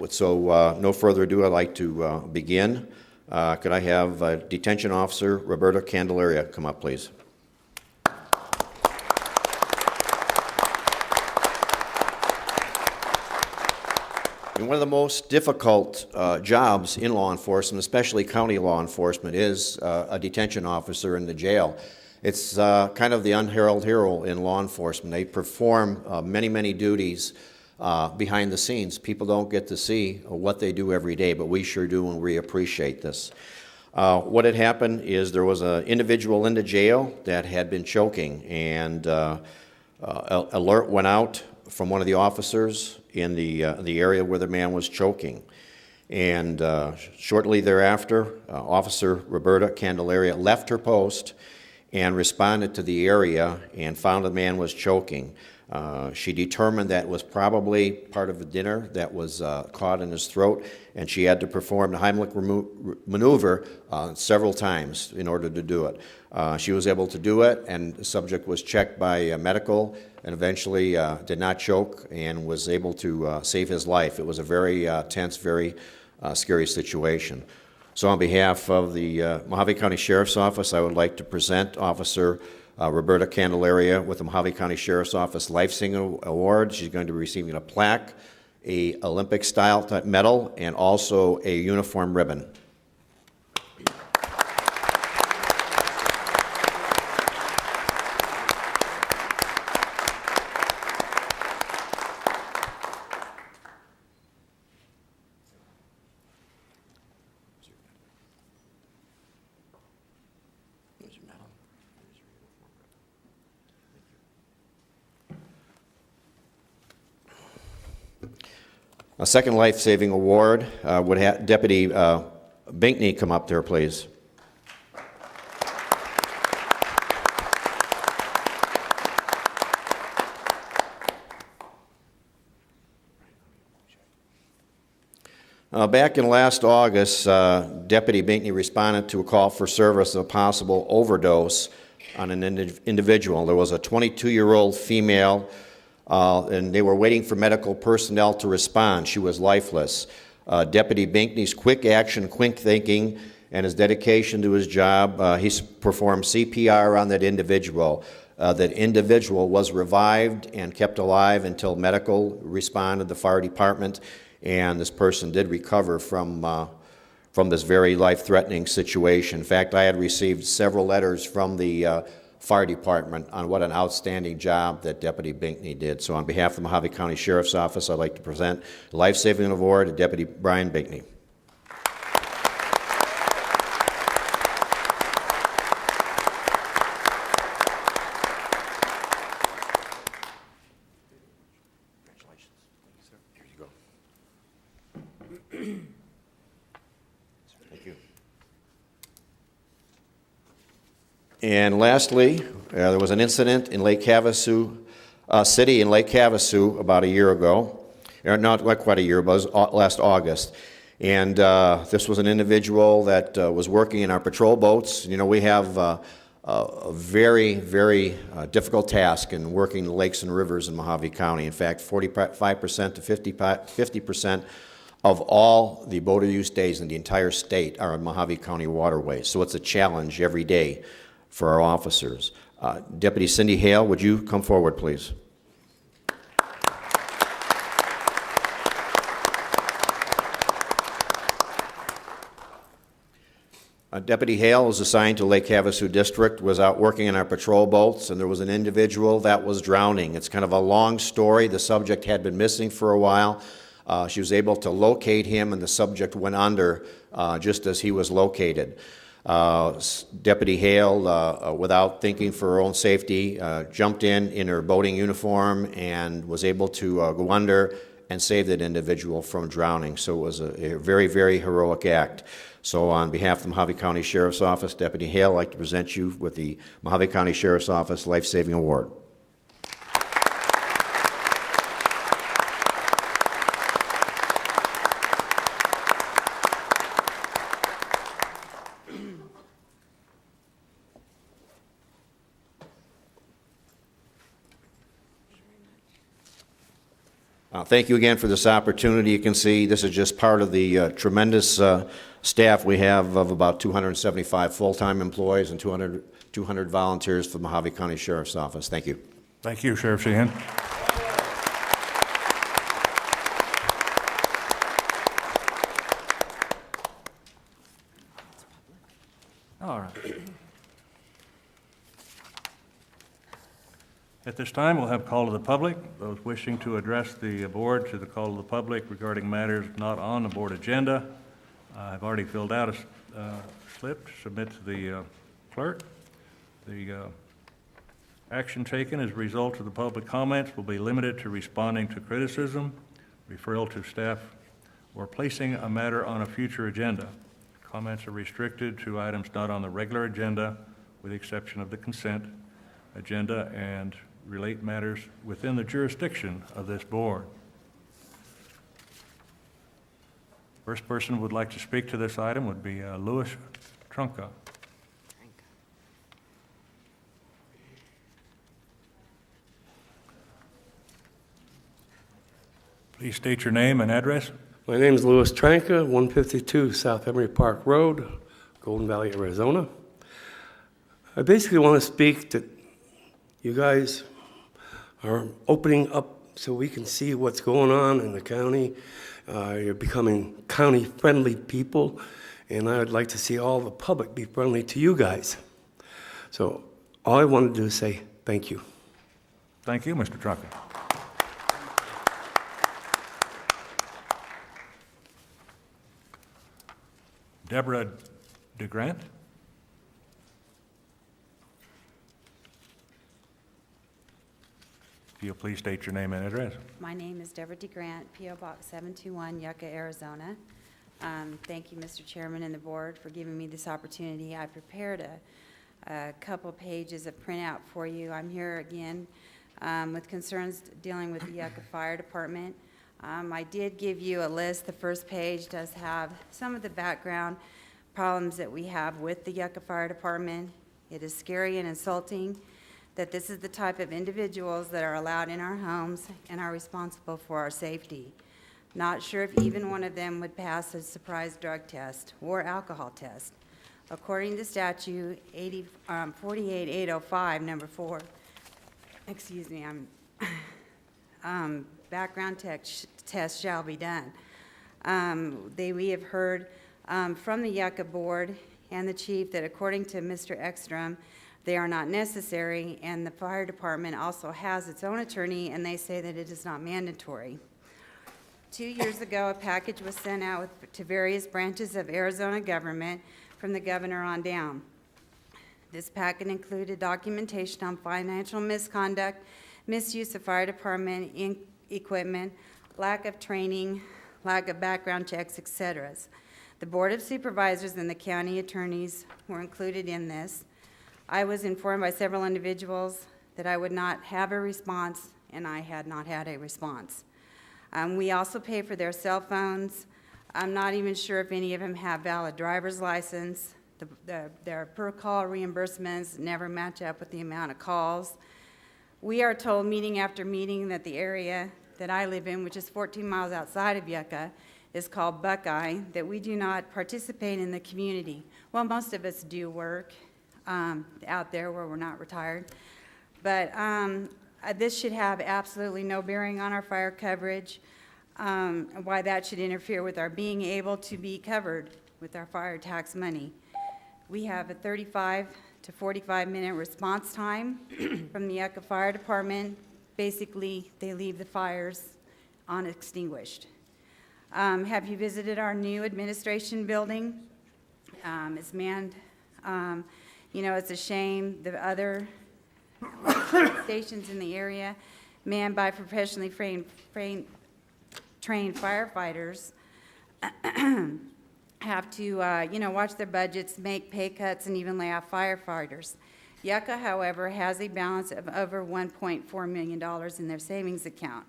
No further ado, I'd like to begin. Could I have Detention Officer Roberta Candelaria come up, please? And one of the most difficult jobs in law enforcement, especially county law enforcement, is a detention officer in the jail. It's kind of the unheralded hero in law enforcement. They perform many, many duties behind the scenes. People don't get to see what they do every day, but we sure do, and we appreciate this. What had happened is there was an individual in the jail that had been choking, and alert went out from one of the officers in the area where the man was choking. And shortly thereafter, Officer Roberta Candelaria left her post and responded to the area and found the man was choking. She determined that it was probably part of a dinner that was caught in his throat, and she had to perform the Heimlich maneuver several times in order to do it. She was able to do it, and the subject was checked by medical and eventually did not choke and was able to save his life. It was a very tense, very scary situation. So on behalf of the Mohave County Sheriff's Office, I would like to present Officer Roberta Candelaria with the Mohave County Sheriff's Office Life-Saving Award. She's going to be receiving a plaque, a Olympic-style type medal, and also a uniform ribbon. A second life-saving award would have Deputy Binkney come up there, please. Back in last August, Deputy Binkney responded to a call for service of a possible overdose on an individual. There was a 22-year-old female and they were waiting for medical personnel to respond. She was lifeless. Deputy Binkney's quick action, quick thinking, and his dedication to his job, he performed CPR on that individual. That individual was revived and kept alive until medical responded, the fire department, and this person did recover from this very life-threatening situation. In fact, I had received several letters from the fire department on what an outstanding job that Deputy Binkney did. So on behalf of the Mohave County Sheriff's Office, I'd like to present the Life-Saving Award to Deputy Brian Binkney. And lastly, there was an incident in Lake Havasu City in Lake Havasu about a year ago, not quite a year, but it was last August. And this was an individual that was working in our patrol boats. You know, we have a very, very difficult task in working the lakes and rivers in Mohave County. In fact, 45% to 50% of all the boater use days in the entire state are in Mohave County waterways. So it's a challenge every day for our officers. Deputy Cindy Hale, would you come forward, please? Deputy Hale was assigned to Lake Havasu District, was out working in our patrol boats, and there was an individual that was drowning. It's kind of a long story. The subject had been missing for a while. She was able to locate him, and the subject went under just as he was located. Deputy Hale, without thinking for her own safety, jumped in her boating uniform and was able to go under and save that individual from drowning. So it was a very, very heroic act. So on behalf of the Mohave County Sheriff's Office, Deputy Hale, I'd like to present you with the Mohave County Sheriff's Office Life Saving Award. Thank you again for this opportunity. You can see this is just part of the tremendous staff we have of about 275 full-time employees and 200 volunteers for the Mohave County Sheriff's Office. Thank you.
Thank you, Sheriff Sheehan. All right. At this time, we'll have call to the public. Those wishing to address the board to the call of the public regarding matters not on the board agenda. I've already filled out a slip to submit to the clerk. The action taken as a result of the public comments will be limited to responding to criticism, referral to staff, or placing a matter on a future agenda. Comments are restricted to items not on the regular agenda, with the exception of the consent agenda, and relate matters within the jurisdiction of this board. First person who would like to speak to this item would be Louis Trunka. Please state your name and address.
My name is Louis Tranca, 152 South Emery Park Road, Golden Valley, Arizona. I basically want to speak that you guys are opening up so we can see what's going on in the county. You're becoming county-friendly people, and I would like to see all the public be friendly to you guys. So all I want to do is say thank you.
Thank you, Mr. Trunka. Deborah DeGrant. If you'll please state your name and address.
My name is Deborah DeGrant, P.O. Box 721, Yucca, Arizona. Thank you, Mr. Chairman and the board, for giving me this opportunity. I prepared a couple pages of printout for you. I'm here again with concerns dealing with the Yucca Fire Department. I did give you a list. The first page does have some of the background problems that we have with the Yucca Fire Department. It is scary and insulting that this is the type of individuals that are allowed in our homes and are responsible for our safety. Not sure if even one of them would pass a surprise drug test or alcohol test. According to statute 48805, number 4, excuse me, background test shall be done. We have heard from the Yucca board and the chief that according to Mr. Ekstrom, they are not necessary, and the fire department also has its own attorney, and they say that it is not mandatory. 2 years ago, a package was sent out to various branches of Arizona government from the governor on down. This packet included documentation on financial misconduct, misuse of fire department equipment, lack of training, lack of background checks, etc. The Board of Supervisors and the county attorneys were included in this. I was informed by several individuals that I would not have a response, and I had not had a response. We also pay for their cell phones. I'm not even sure if any of them have valid driver's license. Their per-call reimbursements never match up with the amount of calls. We are told meeting after meeting that the area that I live in, which is 14 miles outside of Yucca, is called Buckeye, that we do not participate in the community. Well, most of us do work out there where we're not retired. But this should have absolutely no bearing on our fire coverage, why that should interfere with our being able to be covered with our fire tax money. We have a 35 to 45-minute response time from the Yucca Fire Department. Basically, they leave the fires unextinguished. Have you visited our new administration building? It's manned. It's a shame the other stations in the area manned by professionally trained trained firefighters have to, watch their budgets, make pay cuts, and even lay off firefighters. Yucca, however, has a balance of over $1.4 million in their savings account.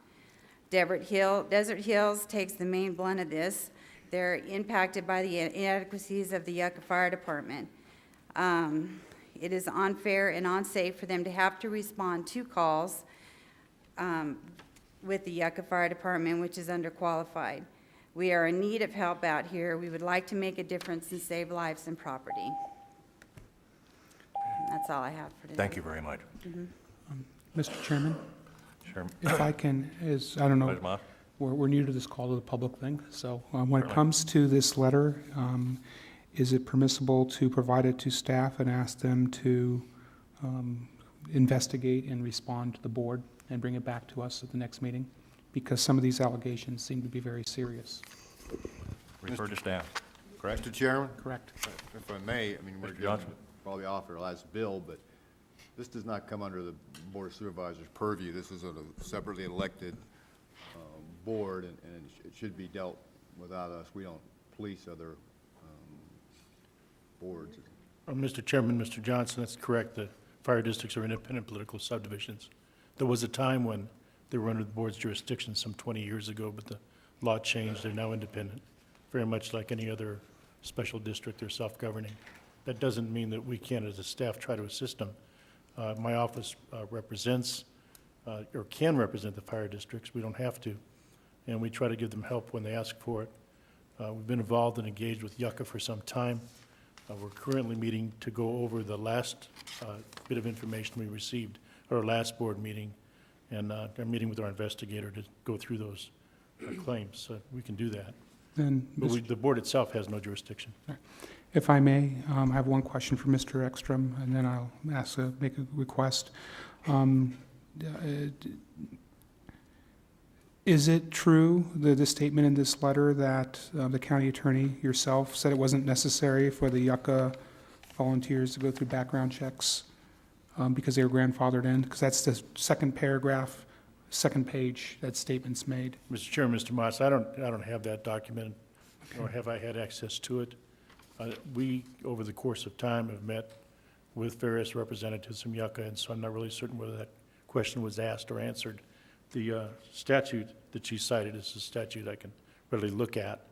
Desert Hills takes the main blunt of this. They're impacted by the inadequacies of the Yucca Fire Department. It is unfair and unsafe for them to have to respond to calls with the Yucca Fire Department, which is underqualified. We are in need of help out here. We would like to make a difference and save lives and property. That's all I have for today.
Thank you very much.
Mr. Chairman,
Chairman.
if I can, I don't know,
Vice Moss?
we're new to this call to the public thing, so when it comes to this letter, is it permissible to provide it to staff and ask them to investigate and respond to the board and bring it back to us at the next meeting? Because some of these allegations seem to be very serious.
Refer to staff, correct?
Mr. Chairman,
Correct.
if I may, I mean, we're
Mr. Johnson.
probably off our last bill, but this does not come under the Board of Supervisors' purview. This is a separately elected board, and it should be dealt without us. We don't police other boards.
Mr. Chairman, Mr. Johnson, that's correct. The fire districts are independent political subdivisions. There was a time when they were under the board's jurisdiction some 20 years ago, but the law changed. They're now independent, very much like any other special district or self-governing. That doesn't mean that we can't, as a staff, try to assist them. My office represents or can represent the fire districts. We don't have to, and we try to give them help when they ask for it. We've been involved and engaged with Yucca for some time. We're currently meeting to go over the last bit of information we received at our last board meeting, and are meeting with our investigator to go through those claims. So we can do that.
Then,
But the board itself has no jurisdiction.
if I may, I have one question for Mr. Ekstrom, and then I'll make a request. Is it true, the statement in this letter, that the county attorney yourself said it wasn't necessary for the Yucca volunteers to go through background checks because they were grandfathered in? Because that's the second paragraph, second page, that statement's made.
Mr. Chairman, Mr. Moss, I don't have that document, nor have I had access to it. We, over the course of time, have met with various representatives from Yucca, and so I'm not really certain whether that question was asked or answered. The statute that she cited is a statute I can readily look at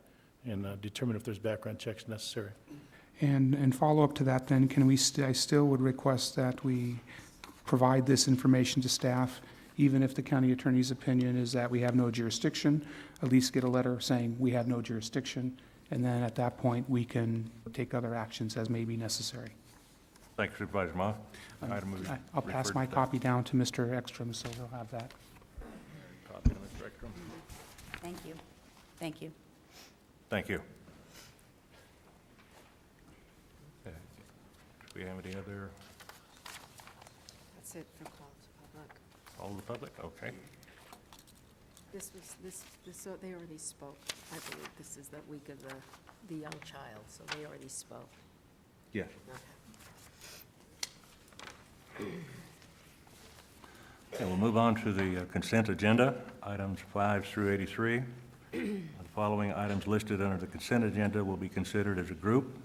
and determine if there's background checks necessary.
And follow up to that then, can we, I still would request that we provide this information to staff, even if the county attorney's opinion is that we have no jurisdiction, at least get a letter saying we have no jurisdiction, and then at that point, we can take other actions as may be necessary.
Thank you, Supervisor Moss. Item will be
I'll pass
referred
my
to
copy down to Mr. Ekstrom, so he'll have that.
copy to Mr. Ekstrom.
Thank you. Thank you.
Thank you. Okay. Do we have any other,
That's it for call to public.
all the public? Okay.
So they already spoke. I believe this is the week of the young child, so they already spoke.
Yes. Okay, we'll move on to the consent agenda, items 5 through 83. The following items listed under the consent agenda will be considered as a group,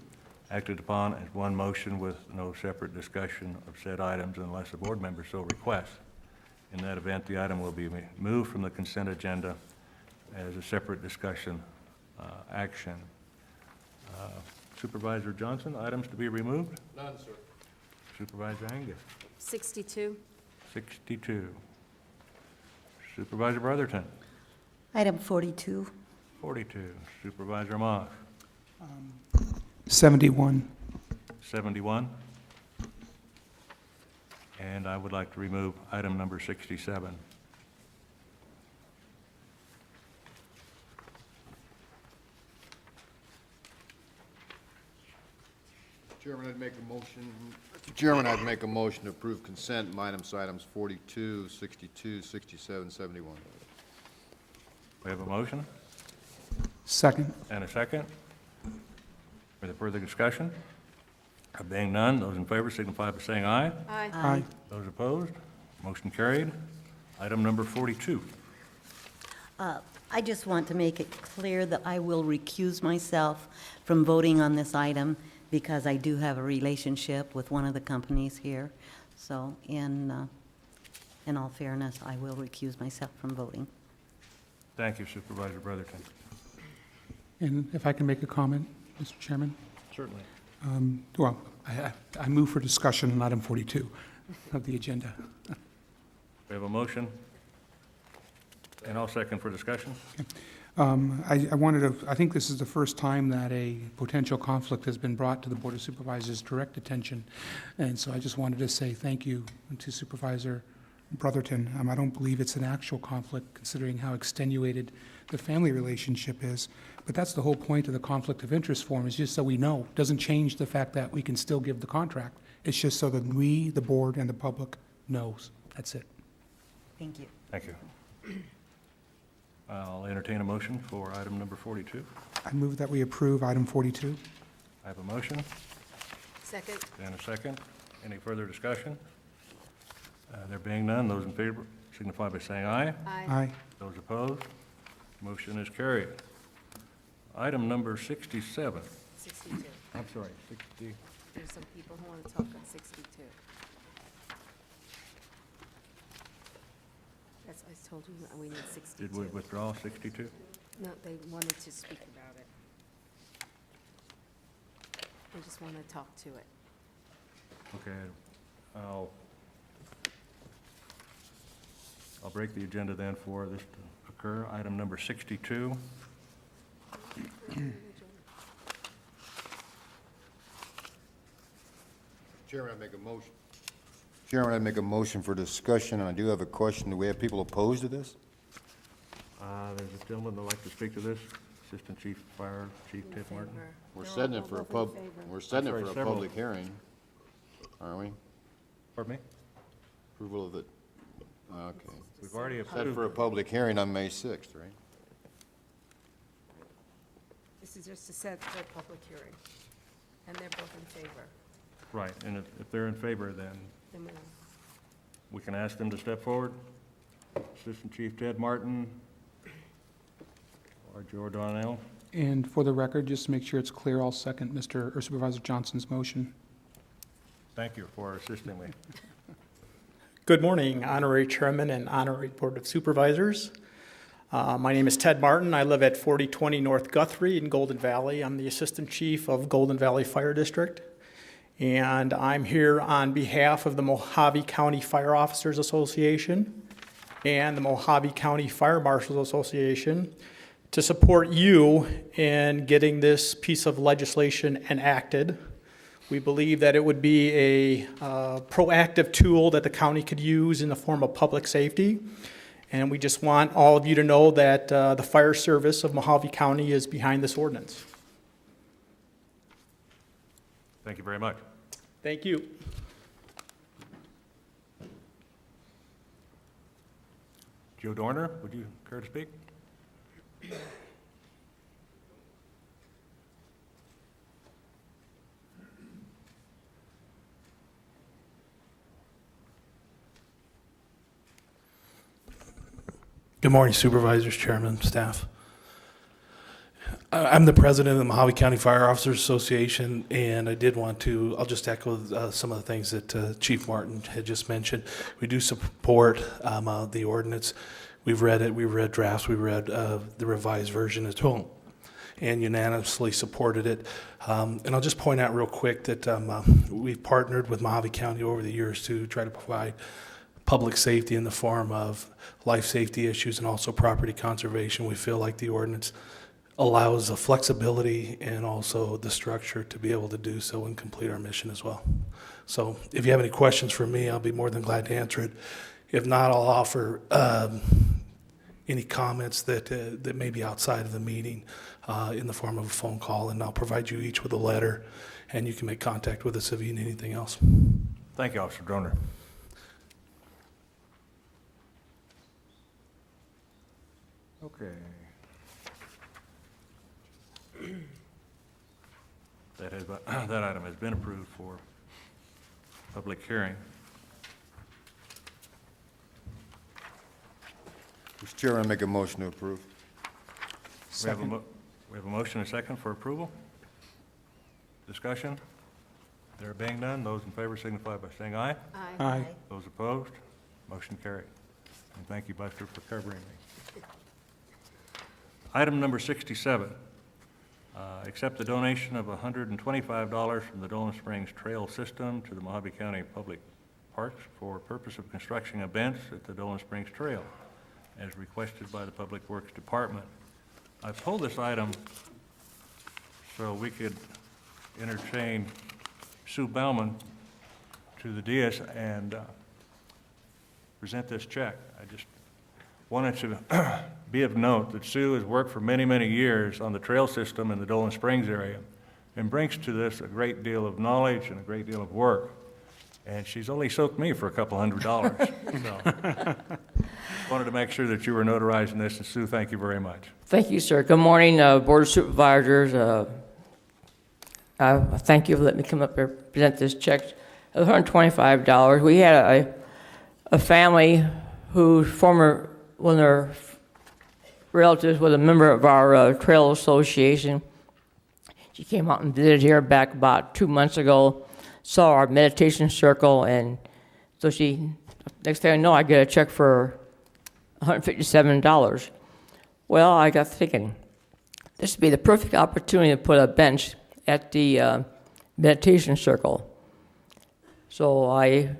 acted upon as one motion with no separate discussion of said items unless a board member so requests. In that event, the item will be moved from the consent agenda as a separate discussion action. Supervisor Johnson, items to be removed?
None, sir.
Supervisor Angus?
62.
62. Supervisor Brotherton?
Item 42.
42. Supervisor Moss?
71.
71. And I would like to remove item number 67.
Chairman, I'd make a motion. Mr. Chairman, I'd make a motion to approve consent items 42, 62, 67, 71.
We have a motion
Second.
and a second. Further discussion? There being none, those in favor signify by saying aye.
Aye.
Aye.
Those opposed, motion carried. Item number 42.
I just want to make it clear that I will recuse myself from voting on this item because I do have a relationship with one of the companies here. So in all fairness, I will recuse myself from voting.
Thank you, Supervisor Brotherton.
And if I can make a comment, Mr. Chairman?
Certainly.
Well, I move for discussion on item 42 of the agenda.
We have a motion, and I'll second for discussion.
I think this is the first time that a potential conflict has been brought to the Board of Supervisors' direct attention. And so I just wanted to say thank you to Supervisor Brotherton. I don't believe it's an actual conflict, considering how extenuated the family relationship is. But that's the whole point of the conflict of interest form, is just so we know. It doesn't change the fact that we can still give the contract. It's just so that we, the board, and the public knows. That's it.
Thank you.
Thank you. I'll entertain a motion for item number 42.
I move that we approve item 42.
I have a motion
Second.
and a second. Any further discussion? There being none, those in favor signify by saying aye.
Aye.
Those opposed, motion is carried. Item number 67.
62.
I'm sorry, 60.
There's some people who want to talk on 62. That's, I told you, we need 62.
Did we withdraw 62?
No, they wanted to speak about it. They just want to talk to it.
Okay, I'll break the agenda then for this to occur. Item number 62.
Chairman, I make a motion. Chairman, I make a motion for discussion, and I do have a question. Do we have people opposed to this?
There's a gentleman that'd like to speak to this, Assistant Chief Fire Chief Ted Martin.
We're setting it for a
several.
public hearing, aren't we?
Pardon me?
Approval of it, okay.
We've already
Set
approved.
for a public hearing on May 6th, right?
This is just to set for a public hearing, and they're both in favor.
Right, and if they're in favor, then
Then
we can ask them to step forward. Assistant Chief Ted Martin or Joe Donnell.
And for the record, just to make sure it's clear, I'll second Supervisor Johnson's motion.
Thank you for assisting me.
Good morning, Honorary Chairman and Honorary Board of Supervisors. My name is Ted Martin. I live at 4020 North Guthrie in Golden Valley. I'm the Assistant Chief of Golden Valley Fire District. And I'm here on behalf of the Mohave County Fire Officers Association and the Mohave County Fire Marshals Association to support you in getting this piece of legislation enacted. We believe that it would be a proactive tool that the county could use in the form of public safety. And we just want all of you to know that the fire service of Mohave County is behind this ordinance.
Thank you very much.
Thank you.
Joe Dorner, would you care to speak?
Good morning, Supervisors, Chairman, staff. I'm the president of the Mohave County Fire Officers Association, and I'll just echo some of the things that Chief Martin had just mentioned. We do support the ordinance. We've read it, we've read drafts, we've read the revised version as well, and unanimously supported it. And I'll just point out real quick that we've partnered with Mohave County over the years to try to provide public safety in the form of life safety issues and also property conservation. We feel like the ordinance allows the flexibility and also the structure to be able to do so and complete our mission as well. So if you have any questions for me, I'll be more than glad to answer it. If not, I'll offer any comments that may be outside of the meeting in the form of a phone call, and I'll provide you each with a letter, and you can make contact with us if you need anything else.
Thank you, Officer Dorner. Okay. That item has been approved for public hearing.
Mr. Chairman, I make a motion to approve.
Second.
We have a motion and a second for approval. Discussion? There being none, those in favor signify by saying aye.
Aye.
Those opposed, motion carried. And thank you, Buster, for covering me. Item number 67, accept the donation of $125 from the Dolan Springs Trail System to the Mohave County Public Parks for purpose of constructing a bench at the Dolan Springs Trail, as requested by the Public Works Department. I pulled this item so we could entertain Sue Bauman to the dais and present this check. I just wanted to be of note that Sue has worked for many, many years on the trail system in the Dolan Springs area and brings to this a great deal of knowledge and a great deal of work. And she's only soaked me for a couple $100. So wanted to make sure that you were notarizing this, and Sue, thank you very much.
Thank you, sir. Good morning, Board of Supervisors. Thank you for letting me come up here and present this check of $125. We had a family whose one of their relatives was a member of our trail association. She came out and visited here back about 2 months ago, saw our meditation circle, and so next thing I know, I get a check for $157. Well, I got thinking, this would be the perfect opportunity to put a bench at the meditation circle. So I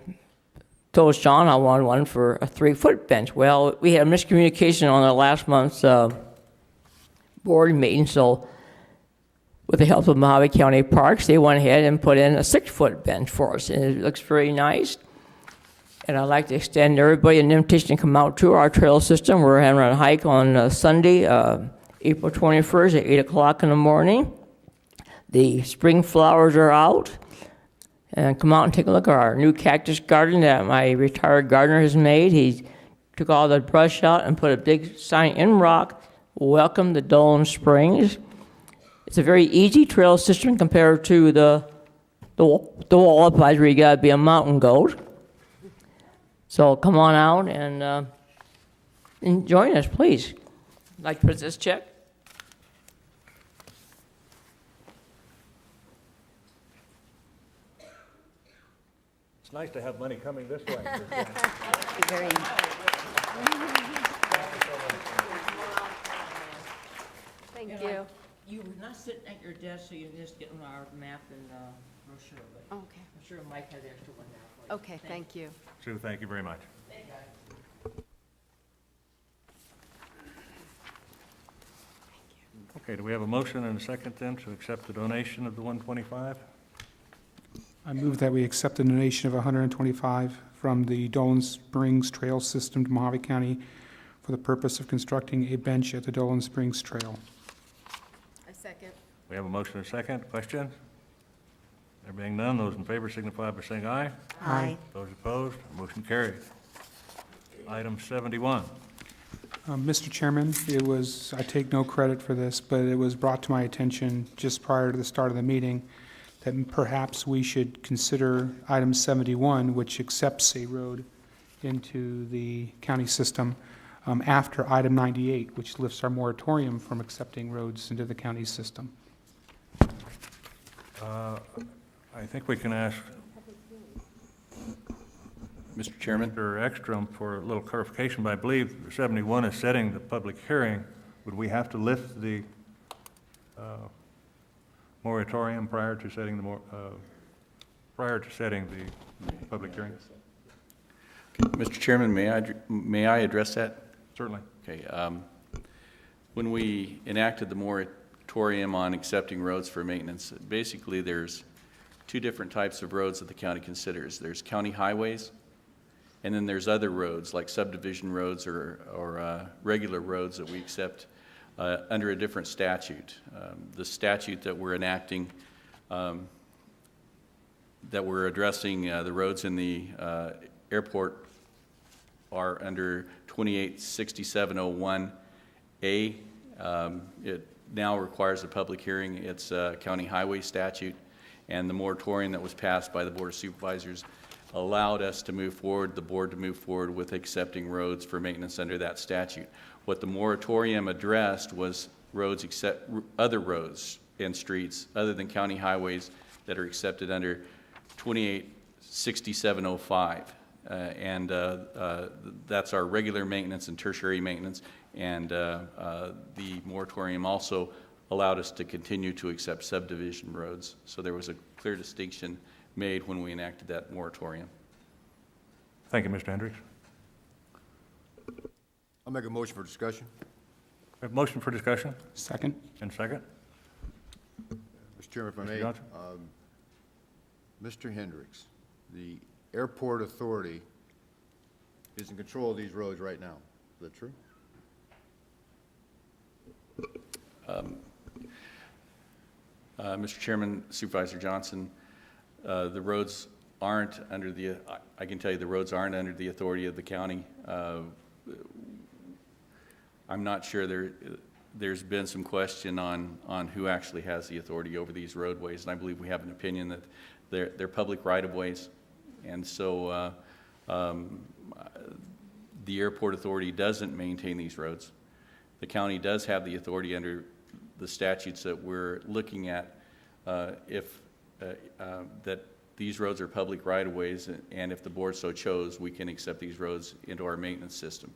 told Sean I wanted one for a 3-foot bench. Well, we had a miscommunication on the last month's board meeting, so with the help of Mohave County Parks, they went ahead and put in a 6-foot bench for us, and it looks very nice. And I'd like to extend everybody an invitation to come out to our trail system. We're having a hike on Sunday, April 21st at 8 o'clock in the morning. The spring flowers are out. And come out and take a look at our new cactus garden that my retired gardener has made. He took all the brush out and put a big sign in rock, welcome to Dolan Springs. It's a very easy trail system compared to the wall applies where you gotta be a mountain goat. So come on out and join us, please. I'd like to put this check.
It's nice to have money coming this way.
Very.
Thank you.
You were not sitting at your desk, so you're just getting our map and brochure, but
Okay.
I'm sure Mike has extra one now for you.
Okay, thank you.
Sue, thank you very much. Okay, do we have a motion and a second then to accept the donation of the $125?
I move that we accept a donation of $125 from the Dolan Springs Trail System to Mohave County for the purpose of constructing a bench at the Dolan Springs Trail.
A second.
We have a motion and a second. Questions? There being none, those in favor signify by saying aye.
Aye.
Those opposed, motion carried. Item 71.
Mr. Chairman, I take no credit for this, but it was brought to my attention just prior to the start of the meeting that perhaps we should consider item 71, which accepts a road into the county system, after item 98, which lifts our moratorium from accepting roads into the county system.
I think we can ask
Mr. Chairman?
Mr. Ekstrom for a little clarification, but I believe 71 is setting the public hearing. Would we have to lift the moratorium prior to setting the public hearing?
Mr. Chairman, may I address that?
Certainly.
Okay. When we enacted the moratorium on accepting roads for maintenance, basically there's 2 different types of roads that the county considers. There's county highways, and then there's other roads like subdivision roads or regular roads that we accept under a different statute. The statute that we're enacting, that we're addressing the roads in the airport are under 286701A. It now requires a public hearing. It's a county highway statute, and the moratorium that was passed by the Board of Supervisors allowed us to move forward, the board to move forward with accepting roads for maintenance under that statute. What the moratorium addressed was roads except other roads and streets other than county highways that are accepted under 286705. That's our regular maintenance and tertiary maintenance, and the moratorium also allowed us to continue to accept subdivision roads. So there was a clear distinction made when we enacted that moratorium.
Thank you, Mr. Hendricks.
I'll make a motion for discussion.
We have a motion for discussion
Second?
and second.
Mr. Chairman, if I
Mr.
may.
Johnson?
Mr. Hendricks, the airport authority is in control of these roads right now. Is that true?
Mr. Chairman, Supervisor Johnson, the roads aren't under the, I can tell you the roads aren't under the authority of the county. I'm not sure there's been some question on who actually has the authority over these roadways, and I believe we have an opinion that they're public right-of-ways. And so the airport authority doesn't maintain these roads. The county does have the authority under the statutes that we're looking at that these roads are public right-of-ways, and if the board so chose, we can accept these roads into our maintenance system.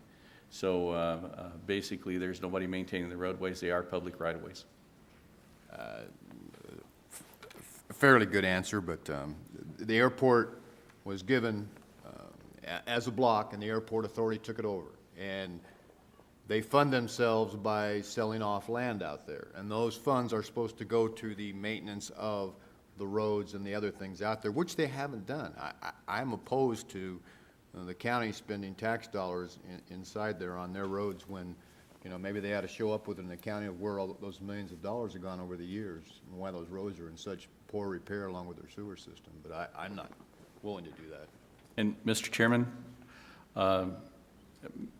So basically, there's nobody maintaining the roadways. They are public right-of-ways.
A fairly good answer, but the airport was given as a block, and the airport authority took it over. And they fund themselves by selling off land out there. And those funds are supposed to go to the maintenance of the roads and the other things out there, which they haven't done. I'm opposed to the county spending tax dollars inside there on their roads when, you know, maybe they had to show up with an accounting of where all those millions of dollars have gone over the years and why those roads are in such poor repair along with their sewer system. But I'm not willing to do that.
And Mr. Chairman,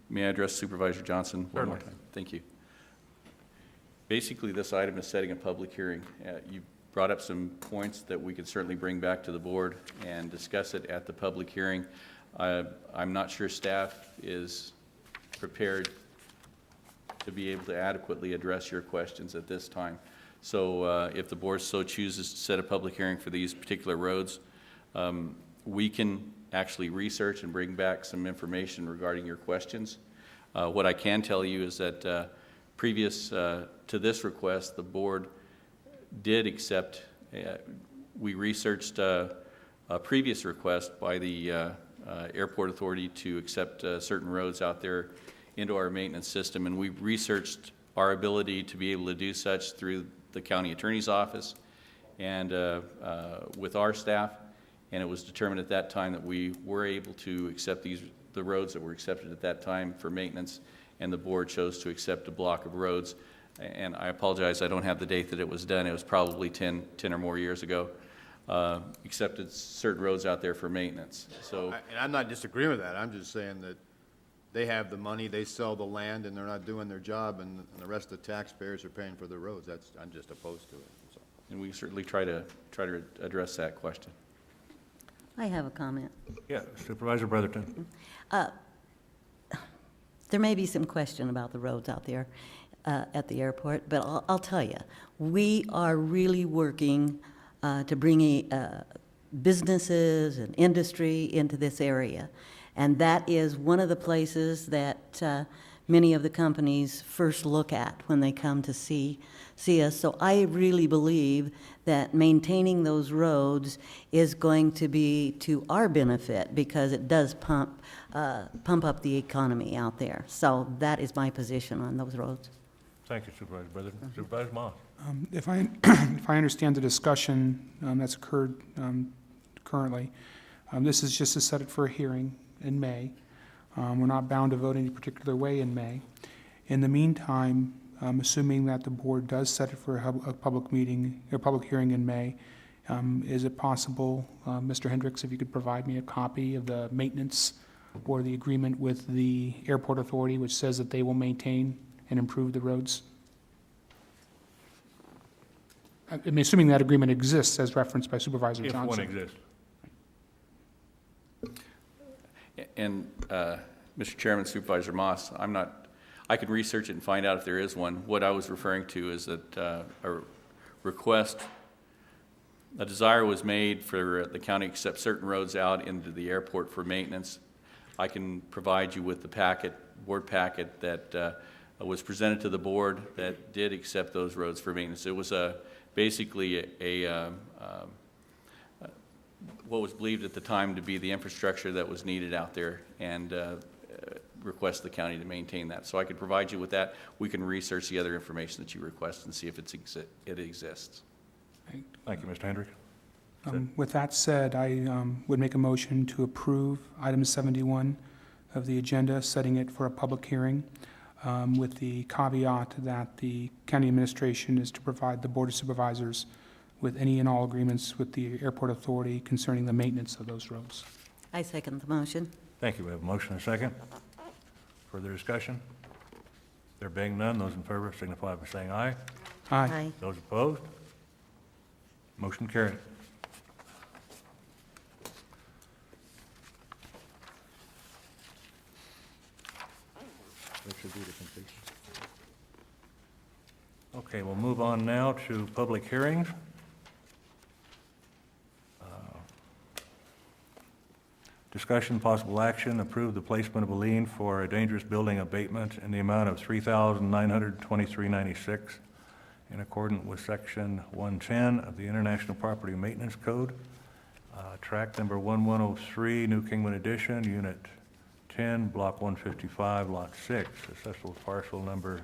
may I address Supervisor Johnson one more time? Thank you. Basically, this item is setting a public hearing. You brought up some points that we could certainly bring back to the board and discuss it at the public hearing. I'm not sure staff is prepared to be able to adequately address your questions at this time. So if the board so chooses to set a public hearing for these particular roads, we can actually research and bring back some information regarding your questions. What I can tell you is that previous to this request, the board did accept, we researched a previous request by the airport authority to accept certain roads out there into our maintenance system, and we researched our ability to be able to do such through the county attorney's office and with our staff, and it was determined at that time that we were able to accept the roads that were accepted at that time for maintenance, and the board chose to accept a block of roads. And I apologize, I don't have the date that it was done. It was probably 10 or more years ago. Accepted certain roads out there for maintenance. So,
And I'm not disagreeing with that. I'm just saying that they have the money, they sell the land, and they're not doing their job, and the rest of the taxpayers are paying for the roads. I'm just opposed to it. So.
and we certainly try to address that question.
I have a comment.
Yeah, Supervisor Brotherton.
There may be some question about the roads out there at the airport, but I'll tell you, we are really working to bring businesses and industry into this area. And that is one of the places that many of the companies first look at when they come to see us. So I really believe that maintaining those roads is going to be to our benefit because it does pump up the economy out there. So that is my position on those roads.
Thank you, Supervisor Brotherton. Supervisor Moss.
If I understand the discussion that's occurred currently, this is just to set it for a hearing in May. We're not bound to vote any particular way in May. In the meantime, assuming that the board does set it for a public meeting, a public hearing in May, is it possible, Mr. Hendricks, if you could provide me a copy of the maintenance or the agreement with the airport authority, which says that they will maintain and improve the roads? I mean, assuming that agreement exists as referenced by Supervisor Johnson.
If one exists.
Mr. Chairman, Supervisor Moss, I can research it and find out if there is one. What I was referring to is that a desire was made for the county to accept certain roads out into the airport for maintenance. I can provide you with the board packet that was presented to the board that did accept those roads for maintenance. It was basically what was believed at the time to be the infrastructure that was needed out there, and request the county to maintain that. So I could provide you with that. We can research the other information that you request and see if it exists.
Thank you, Mr. Hendrick.
With that said, I would make a motion to approve item 71 of the agenda, setting it for a public hearing, with the caveat that the county administration is to provide the Board of Supervisors with any and all agreements with the airport authority concerning the maintenance of those roads.
I second the motion.
Thank you. We have a motion and a second. Further discussion? There being none, those in favor signify by saying aye.
Aye.
Those opposed? Motion carried. That should be the completion. Okay, we'll move on now to public hearings. Discussion, possible action, approve the placement of a lien for a dangerous building abatement in the amount of $3,923.96 in accordance with Section 110 of the International Property Maintenance Code. Tract number 1103, New Kingman Edition, Unit 10, Block 155, Lot 6, assessable parcel number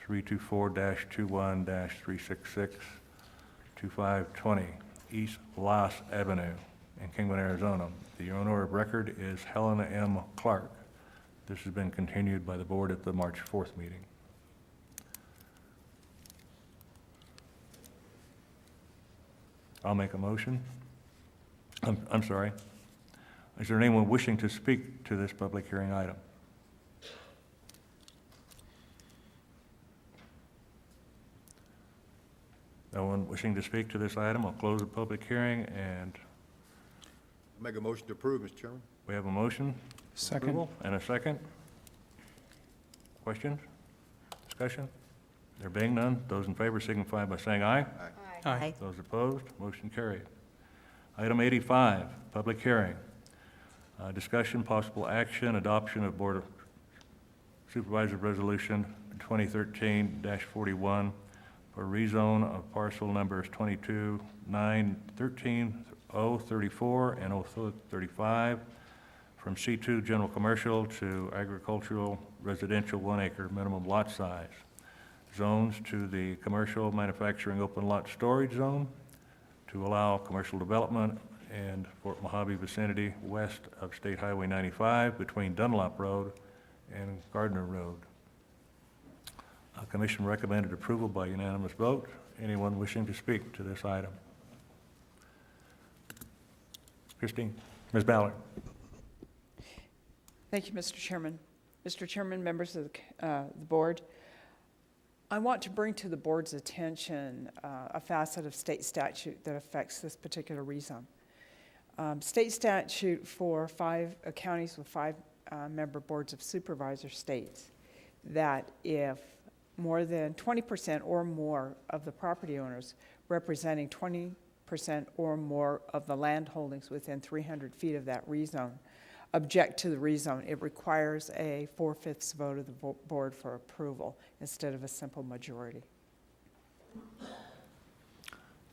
324-21-366-2520, East Las Avenue in Kingman, Arizona. The owner of record is Helena M. Clark. This has been continued by the board at the March 4th meeting. I'll make a motion. I'm sorry. Is there anyone wishing to speak to this public hearing item? No one wishing to speak to this item. I'll close the public hearing, and
Make a motion to approve, Mr. Chairman.
we have a motion.
Second.
Approval, and a second. Questions? Discussion? There being none, those in favor signify by saying aye.
Aye.
Those opposed, motion carried. Item 85, public hearing. Discussion, possible action, adoption of Board of Supervisors Resolution 2013-41 for rezone of parcel numbers 22, 9, 13, 034 and 035 from C2 General Commercial to Agricultural Residential 1 acre minimum lot size. Zones to the Commercial Manufacturing Open Lot Storage Zone to allow commercial development and Fort Mohave vicinity west of State Highway 95 between Dunlop Road and Gardner Road. Commission recommended approval by unanimous vote. Anyone wishing to speak to this item? Christine? Ms. Ballard?
Thank you, Mr. Chairman. Mr. Chairman, members of the board, I want to bring to the board's attention a facet of state statute that affects this particular rezone. State statute for 5 counties with 5 member boards of supervisors states that if more than 20% or more of the property owners representing 20% or more of the land holdings within 300 feet of that rezone object to the rezone, it requires a 4/5 vote of the board for approval instead of a simple majority.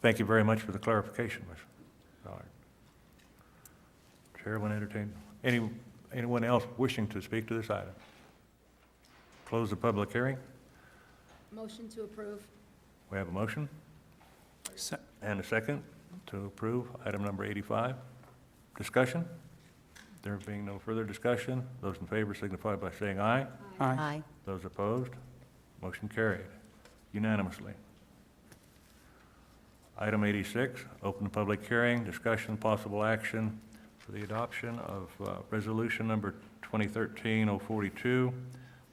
Thank you very much for the clarification, Ms. Ballard. Chair will entertain anyone else wishing to speak to this item. Close the public hearing.
Motion to approve.
We have a motion and a second to approve item number 85. Discussion? There being no further discussion, those in favor signify by saying aye.
Aye.
Those opposed, motion carried unanimously. Item 86, open the public hearing, discussion, possible action for the adoption of resolution number 2013-042,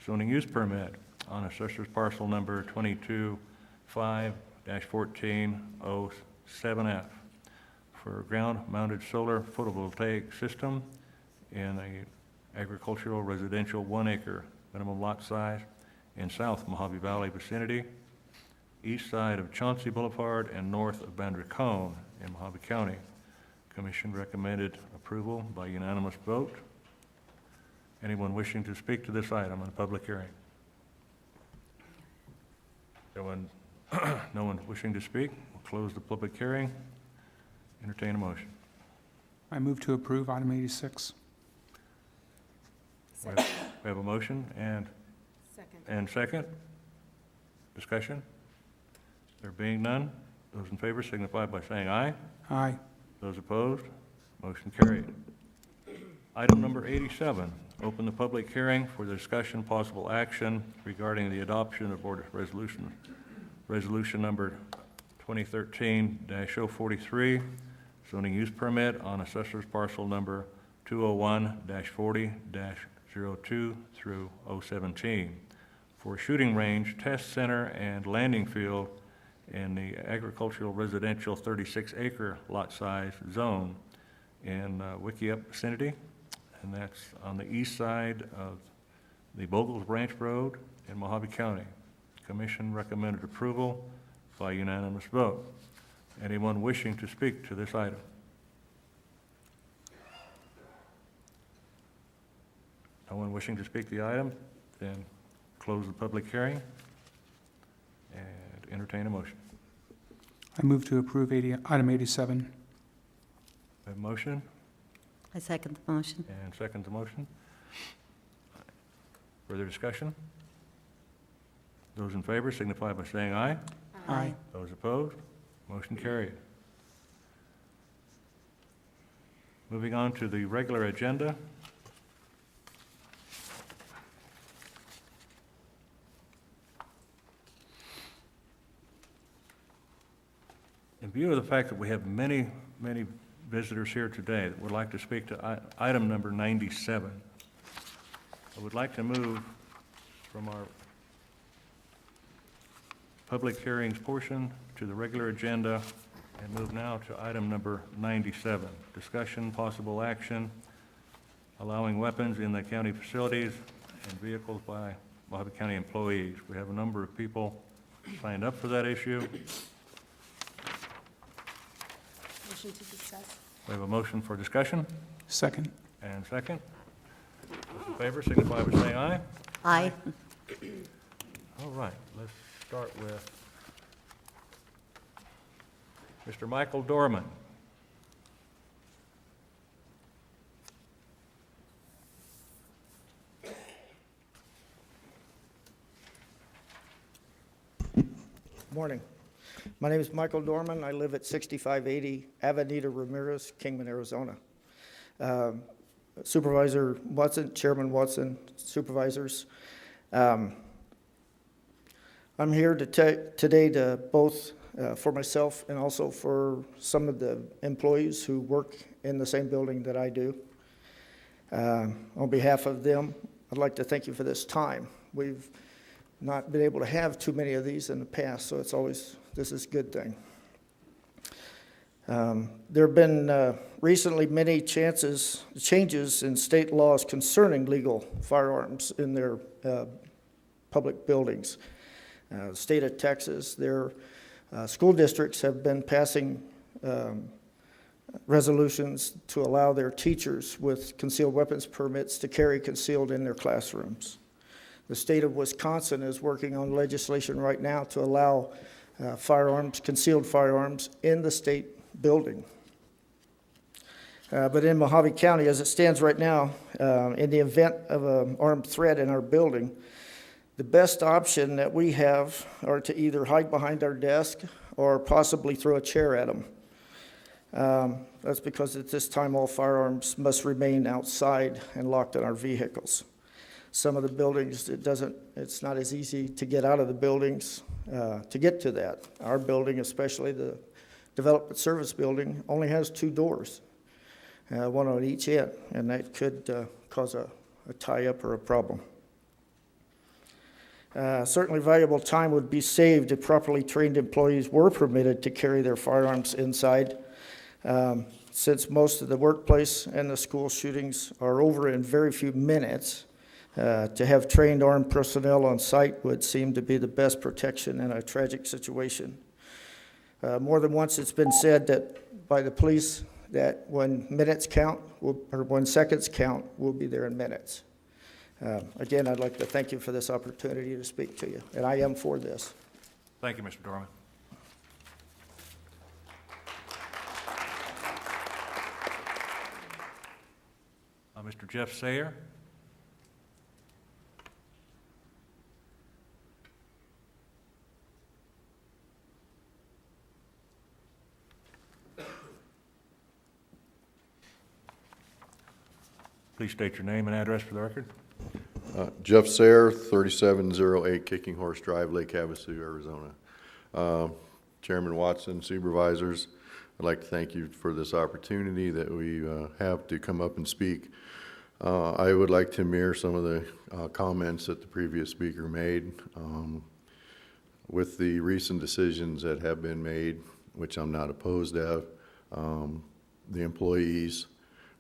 zoning use permit on assessor's parcel number 22-5-1407F for ground-mounted solar photovoltaic system in a agricultural residential 1 acre minimum lot size in South Mohave Valley vicinity, east side of Chauncey Boulevard and north of Boundary Cone in Mohave County. Commission recommended approval by unanimous vote. Anyone wishing to speak to this item in a public hearing? No one wishing to speak? We'll close the public hearing. Entertain a motion.
I move to approve item 86.
We have a motion and second. Discussion? There being none, those in favor signify by saying aye.
Aye.
Those opposed, motion carried. Item number 87, open the public hearing for the discussion possible action regarding the adoption of board resolution number 2013-043, zoning use permit on assessor's parcel number 201-40-02 through 017 for shooting range, test center, and landing field in the agricultural residential 36-acre lot size zone in Wickiup vicinity, and that's on the east side of the Bogles Branch Road in Mohave County. Commission recommended approval by unanimous vote. Anyone wishing to speak to this item? No one wishing to speak the item? Then close the public hearing and entertain a motion.
I move to approve item 87.
We have a motion
I second the motion.
and second the motion. Further discussion? Those in favor signify by saying aye.
Aye.
Those opposed, motion carried. Moving on to the regular agenda. In view of the fact that we have many visitors here today that would like to speak to item number 97, I would like to move from our public hearings portion to the regular agenda and move now to item number 97, discussion, possible action, allowing weapons in the county facilities and vehicles by Mohave County employees. We have a number of people signed up for that issue.
Motion to discuss.
We have a motion for discussion
Second.
and second. Those in favor signify by saying aye.
Aye.
All right, let's start with Mr. Michael Dorman.
Morning. My name is Michael Dorman. I live at 6580 Avenida Ramirez, Kingman, Arizona. Supervisor Watson, Chairman Watson, Supervisors. I'm here today to both for myself and also for some of the employees who work in the same building that I do. On behalf of them, I'd like to thank you for this time. We've not been able to have too many of these in the past, so this is a good thing. There have been recently many changes in state laws concerning legal firearms in their public buildings. The state of Texas, their school districts have been passing resolutions to allow their teachers with concealed weapons permits to carry concealed in their classrooms. The state of Wisconsin is working on legislation right now to allow concealed firearms in the state building. But in Mohave County, as it stands right now, in the event of an armed threat in our building, the best option that we have are to either hide behind our desk or possibly throw a chair at them. That's because at this time all firearms must remain outside and locked in our vehicles. Some of the buildings, it's not as easy to get out of the buildings to get to that. Our building, especially the Development Service Building, only has 2 doors, one on each end, and that could cause a tie-up or a problem. Certainly valuable time would be saved if properly trained employees were permitted to carry their firearms inside. since most of the workplace and the school shootings are over in very few minutes, to have trained armed personnel on site would seem to be the best protection in a tragic situation. More than once, it's been said that by the police that when minutes count, or when seconds count, we'll be there in minutes. Again, I'd like to thank you for this opportunity to speak to you, and I am for this.
Thank you, Mr. Dorman. Mr. Jeff Sayer. Please state your name and address for the record.
Jeff Sayer, 3708 Kicking Horse Drive, Lake Havasu, Arizona. Chairman Watson, Supervisors, I'd like to thank you for this opportunity that we have to come up and speak. I would like to mirror some of the comments that the previous speaker made. With the recent decisions that have been made, which I'm not opposed of, the employees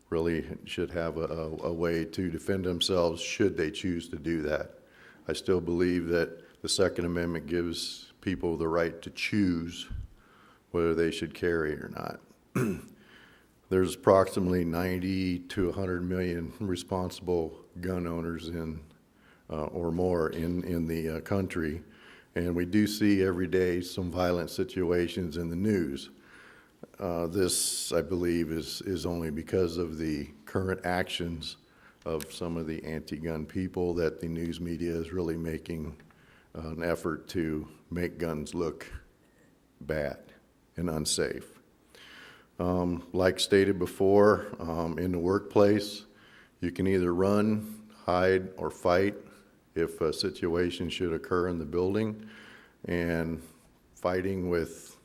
really should have a way to defend themselves should they choose to do that. I still believe that the Second Amendment gives people the right to choose whether they should carry or not. There's approximately 90 to 100 million responsible gun owners in or more in the country, and we do see every day some violent situations in the news. This, I believe, is only because of the current actions of some of the anti-gun people that the news media is really making an effort to make guns look bad and unsafe. Like stated before, in the workplace, you can either run, hide, or fight if a situation should occur in the building, and fighting with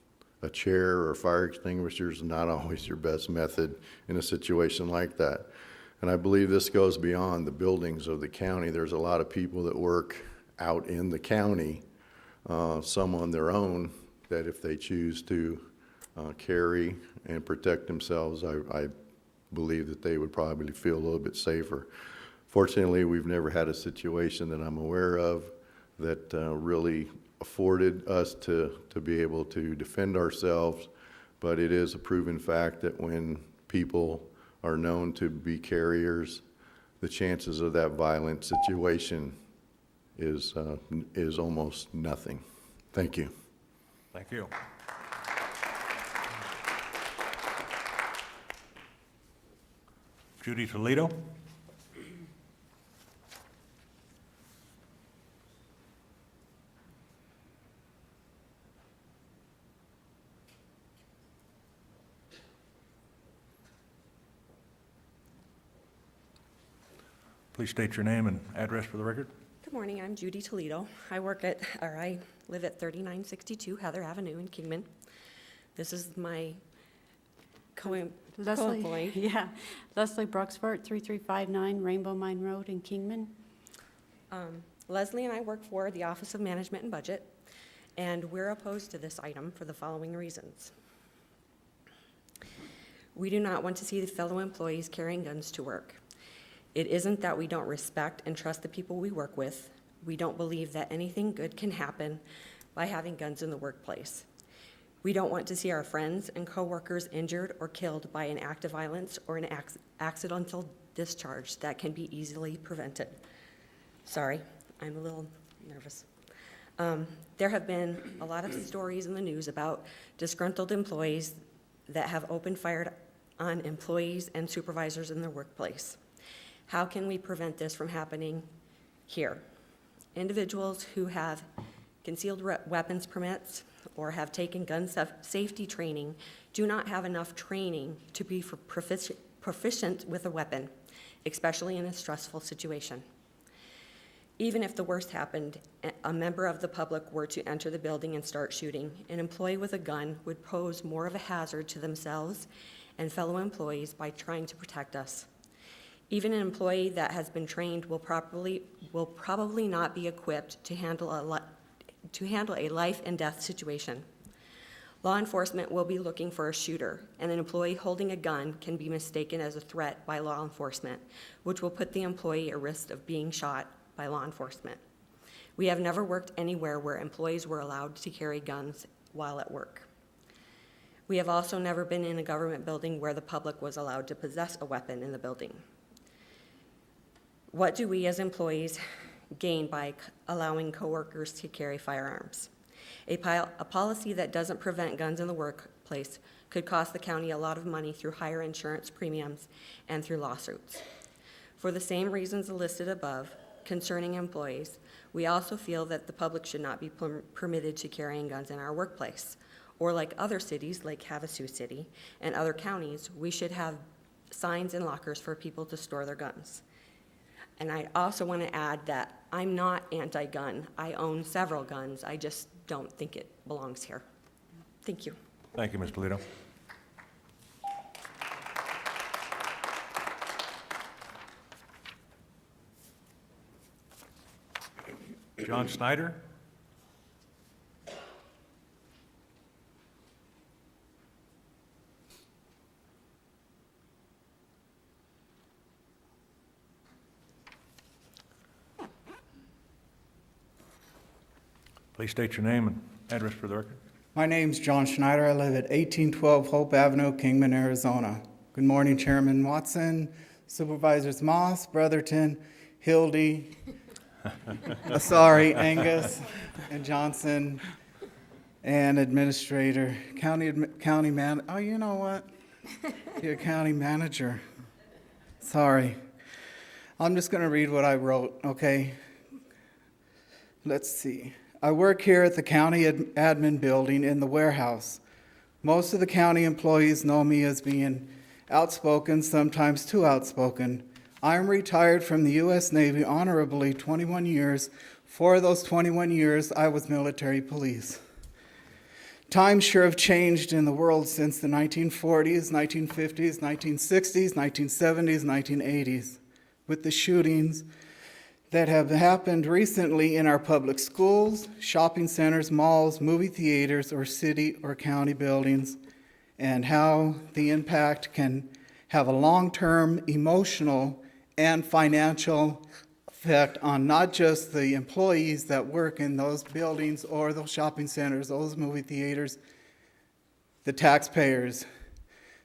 a chair or fire extinguisher is not always your best method in a situation like that. And I believe this goes beyond the buildings of the county. There's a lot of people that work out in the county, some on their own, that if they choose to carry and protect themselves, I believe that they would probably feel a little bit safer. Fortunately, we've never had a situation that I'm aware of that really afforded us to be able to defend ourselves, but it is a proven fact that when people are known to be carriers, the chances of that violent situation is almost nothing. Thank you.
Thank you. Judy Toledo. Please state your name and address for the record.
Good morning, I'm Judy Toledo. I live at 3962 Heather Avenue in Kingman. This is my co-employee.
Yeah, Leslie Bruxford, 3359 Rainbow Mine Road in Kingman.
Leslie and I work for the Office of Management and Budget, and we're opposed to this item for the following reasons. We do not want to see the fellow employees carrying guns to work. It isn't that we don't respect and trust the people we work with. We don't believe that anything good can happen by having guns in the workplace. We don't want to see our friends and coworkers injured or killed by an act of violence or an accidental discharge that can be easily prevented. Sorry, I'm a little nervous. There have been a lot of stories in the news about disgruntled employees that have opened fire on employees and supervisors in their workplace. How can we prevent this from happening here? Individuals who have concealed weapons permits or have taken gun safety training do not have enough training to be proficient with a weapon, especially in a stressful situation. Even if the worst happened, a member of the public were to enter the building and start shooting, an employee with a gun would pose more of a hazard to themselves and fellow employees by trying to protect us. Even an employee that has been trained will probably not be equipped to handle a life and death situation. Law enforcement will be looking for a shooter, and an employee holding a gun can be mistaken as a threat by law enforcement, which will put the employee at risk of being shot by law enforcement. We have never worked anywhere where employees were allowed to carry guns while at work. We have also never been in a government building where the public was allowed to possess a weapon in the building. What do we as employees gain by allowing coworkers to carry firearms? A policy that doesn't prevent guns in the workplace could cost the county a lot of money through higher insurance premiums and through lawsuits. For the same reasons listed above concerning employees, we also feel that the public should not be permitted to carrying guns in our workplace. Or like other cities, like Havasu City and other counties, we should have signs in lockers for people to store their guns. And I also want to add that I'm not anti-gun. I own several guns. I just don't think it belongs here. Thank you.
Thank you, Ms. Toledo. John Snyder? Please state your name and address for the record.
My name's John Schneider. I live at 1812 Hope Avenue, Kingman, Arizona. Good morning, Chairman Watson, Supervisors Moss, Brotherton, Hildy, Angus, and Johnson, and Administrator, County Man. Oh, you know what? Your County Manager. Sorry. I'm just going to read what I wrote, okay? Let's see. I work here at the county admin building in the warehouse. Most of the county employees know me as being outspoken, sometimes too outspoken. I am retired from the U.S. Navy honorably 21 years. For those 21 years, I was military police. Times sure have changed in the world since the 1940s, 1950s, 1960s, 1970s, 1980s, with the shootings that have happened recently in our public schools, shopping centers, malls, movie theaters, or city or county buildings, and how the impact can have a long-term emotional and financial effect on not just the employees that work in those buildings or those shopping centers, those movie theaters, the taxpayers.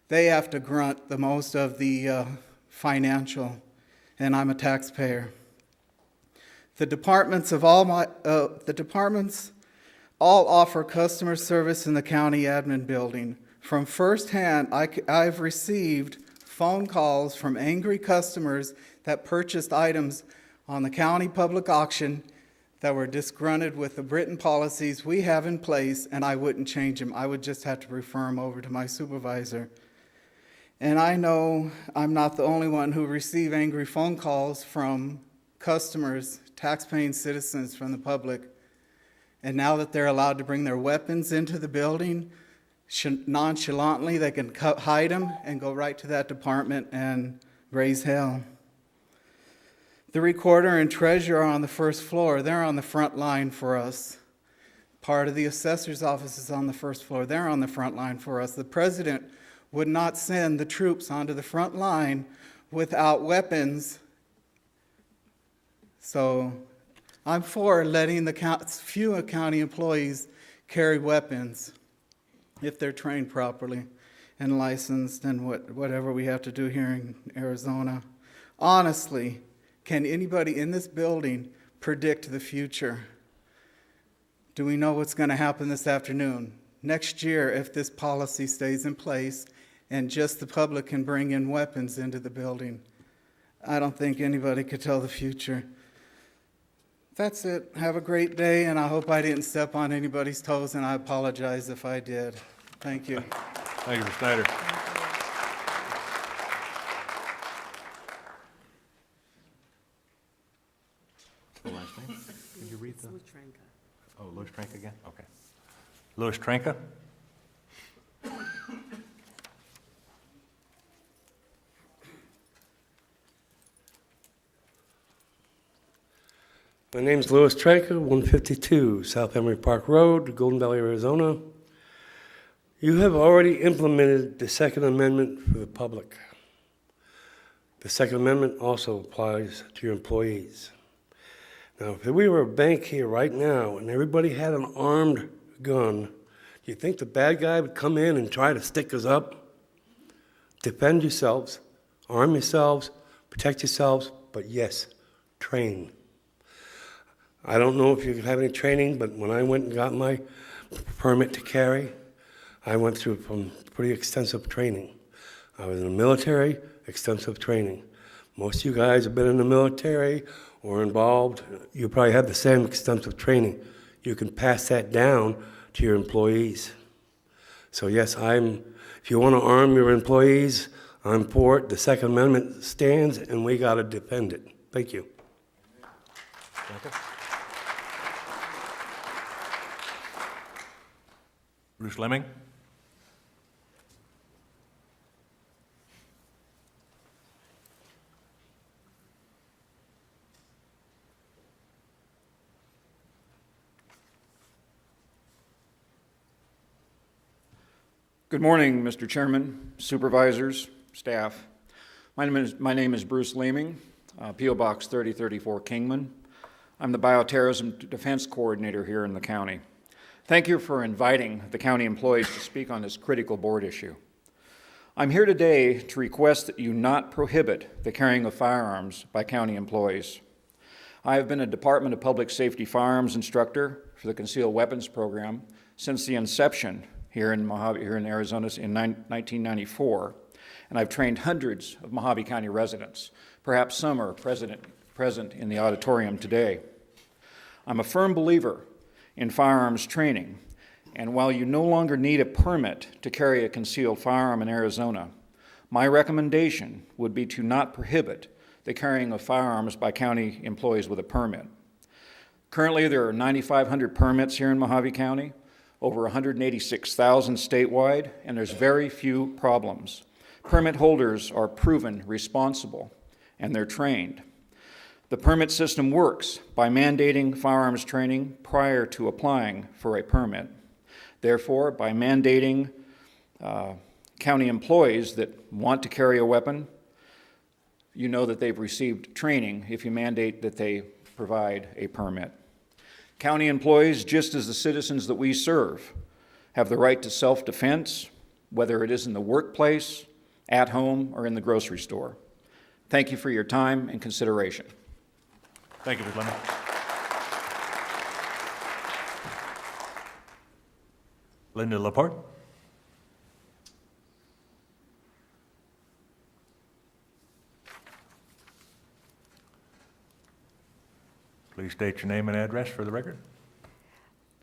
They have to grunt the most of the financial, and I'm a taxpayer. The departments all offer customer service in the county admin building. From firsthand, I've received phone calls from angry customers that purchased items on the county public auction that were disgruntled with the written policies we have in place, and I wouldn't change them. I would just have to refer them over to my supervisor. And I know I'm not the only one who received angry phone calls from customers, taxpaying citizens from the public. And now that they're allowed to bring their weapons into the building, nonchalantly, they can hide them and go right to that department and raise hell. The recorder and treasurer are on the first floor. They're on the front line for us. Part of the assessor's office is on the first floor. They're on the front line for us. The president would not send the troops onto the front line without weapons. So I'm for letting the few county employees carry weapons if they're trained properly and licensed and whatever we have to do here in Arizona. Honestly, can anybody in this building predict the future? Do we know what's going to happen this afternoon? Next year, if this policy stays in place and just the public can bring in weapons into the building, I don't think anybody could tell the future. That's it. Have a great day, and I hope I didn't step on anybody's toes, and I apologize if I did. Thank you.
Thank you, Mr. Snyder. The last name? Could you read the? Oh, Louis Tranka again? Okay. Louis Tranka?
My name's Louis Tranka, 152 South Emery Park Road, Golden Valley, Arizona. You have already implemented the Second Amendment for the public. The Second Amendment also applies to your employees. Now, if we were a bank here right now and everybody had an armed gun, do you think the bad guy would come in and try to stick us up? Defend yourselves, arm yourselves, protect yourselves, but yes, train. I don't know if you have any training, but when I went and got my permit to carry, I went through some pretty extensive training. I was in the military, extensive training. Most of you guys have been in the military or involved. You probably have the same extensive training. You can pass that down to your employees. So yes, if you want to arm your employees, I'm for it. The Second Amendment stands, and we got to defend it. Thank you.
Bruce Lemming.
Good morning, Mr. Chairman, supervisors, staff. My name is Bruce Leeming, P.O. Box 3034 Kingman. I'm the Bioterrorism Defense Coordinator here in the county. Thank you for inviting the county employees to speak on this critical board issue. I'm here today to request that you not prohibit the carrying of firearms by county employees. I have been a Department of Public Safety firearms instructor for the Concealed Weapons Program since the inception here in Mohave, here in Arizona in 1994, and I've trained hundreds of Mohave County residents. Perhaps some are present in the auditorium today. I'm a firm believer in firearms training, and while you no longer need a permit to carry a concealed firearm in Arizona, my recommendation would be to not prohibit the carrying of firearms by county employees with a permit. Currently, there are 9,500 permits here in Mohave County, over 186,000 statewide, and there's very few problems. Permit holders are proven responsible, and they're trained. The permit system works by mandating firearms training prior to applying for a permit. Therefore, by mandating county employees that want to carry a weapon, you know that they've received training if you mandate that they provide a permit. County employees, just as the citizens that we serve, have the right to self-defense, whether it is in the workplace, at home, or in the grocery store. Thank you for your time and consideration.
Thank you, Mr. Lemon. Linda Laporte. Please state your name and address for the record.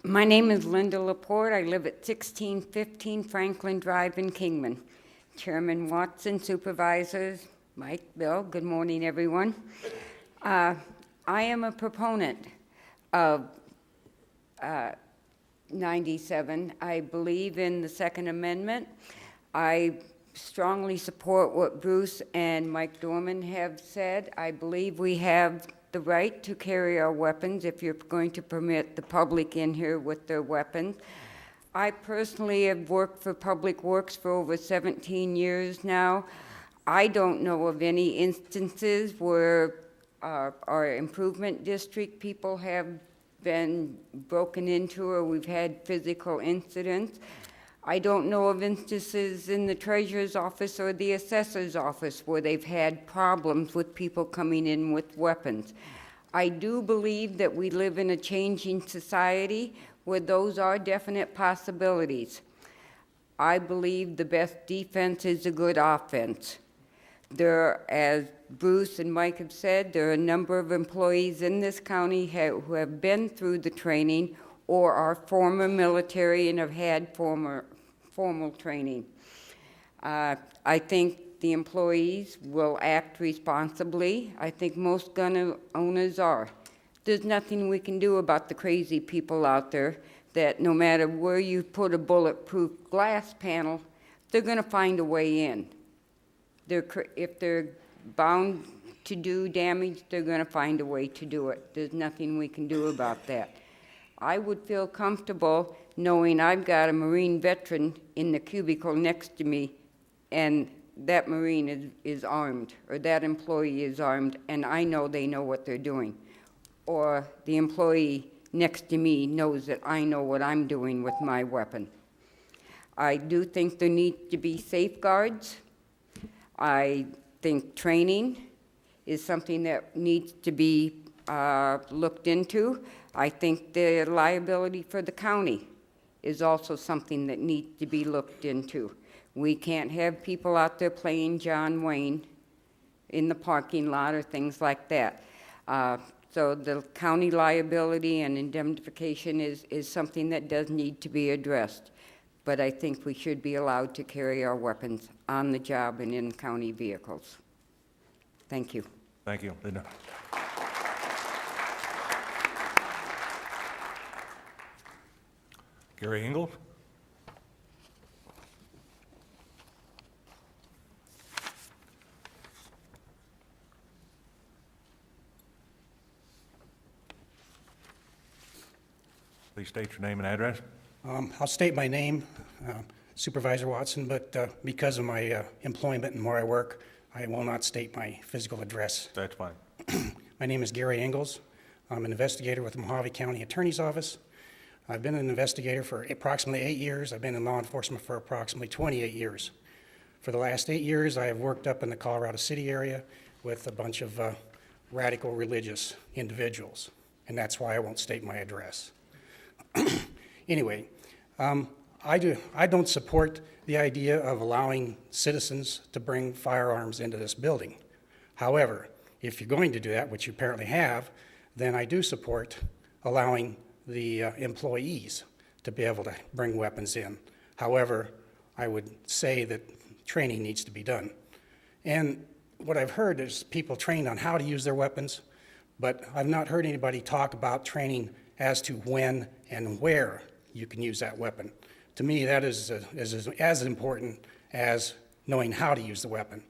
My name is Linda Laporte. I live at 1615 Franklin Drive in Kingman. Chairman Watson, supervisors, Mike, Bill, good morning, everyone. I am a proponent of 97. I believe in the Second Amendment. I strongly support what Bruce and Mike Dorman have said. I believe we have the right to carry our weapons if you're going to permit the public in here with their weapons. I personally have worked for Public Works for over 17 years now. I don't know of any instances where our improvement district people have been broken into or we've had physical incidents. I don't know of instances in the treasurer's office or the assessor's office where they've had problems with people coming in with weapons. I do believe that we live in a changing society where those are definite possibilities. I believe the best defense is a good offense. There, as Bruce and Mike have said, there are a number of employees in this county who have been through the training or are former military and have had formal training. I think the employees will act responsibly. I think most gun owners are. There's nothing we can do about the crazy people out there that no matter where you put a bulletproof glass panel, they're going to find a way in. If they're bound to do damage, they're going to find a way to do it. There's nothing we can do about that. I would feel comfortable knowing I've got a Marine veteran in the cubicle next to me, and that Marine is armed, or that employee is armed, and I know they know what they're doing. Or the employee next to me knows that I know what I'm doing with my weapon. I do think there need to be safeguards. I think training is something that needs to be looked into. I think the liability for the county is also something that needs to be looked into. We can't have people out there playing John Wayne in the parking lot or things like that. So the county liability and indemnification is something that does need to be addressed. But I think we should be allowed to carry our weapons on the job and in county vehicles. Thank you.
Thank you, Linda. Gary Ingalls? Please state your name and address.
I'll state my name, Supervisor Watson, but because of my employment and where I work, I will not state my physical address.
That's fine.
My name is Gary Ingalls. I'm an investigator with the Mohave County Attorney's Office. I've been an investigator for approximately 8 years. I've been in law enforcement for approximately 28 years. For the last 8 years, I have worked up in the Colorado City area with a bunch of radical religious individuals, and that's why I won't state my address. Anyway, I don't support the idea of allowing citizens to bring firearms into this building. However, if you're going to do that, which you apparently have, then I do support allowing the employees to be able to bring weapons in. However, I would say that training needs to be done. And what I've heard is people trained on how to use their weapons, but I've not heard anybody talk about training as to when and where you can use that weapon. To me, that is as important as knowing how to use the weapon.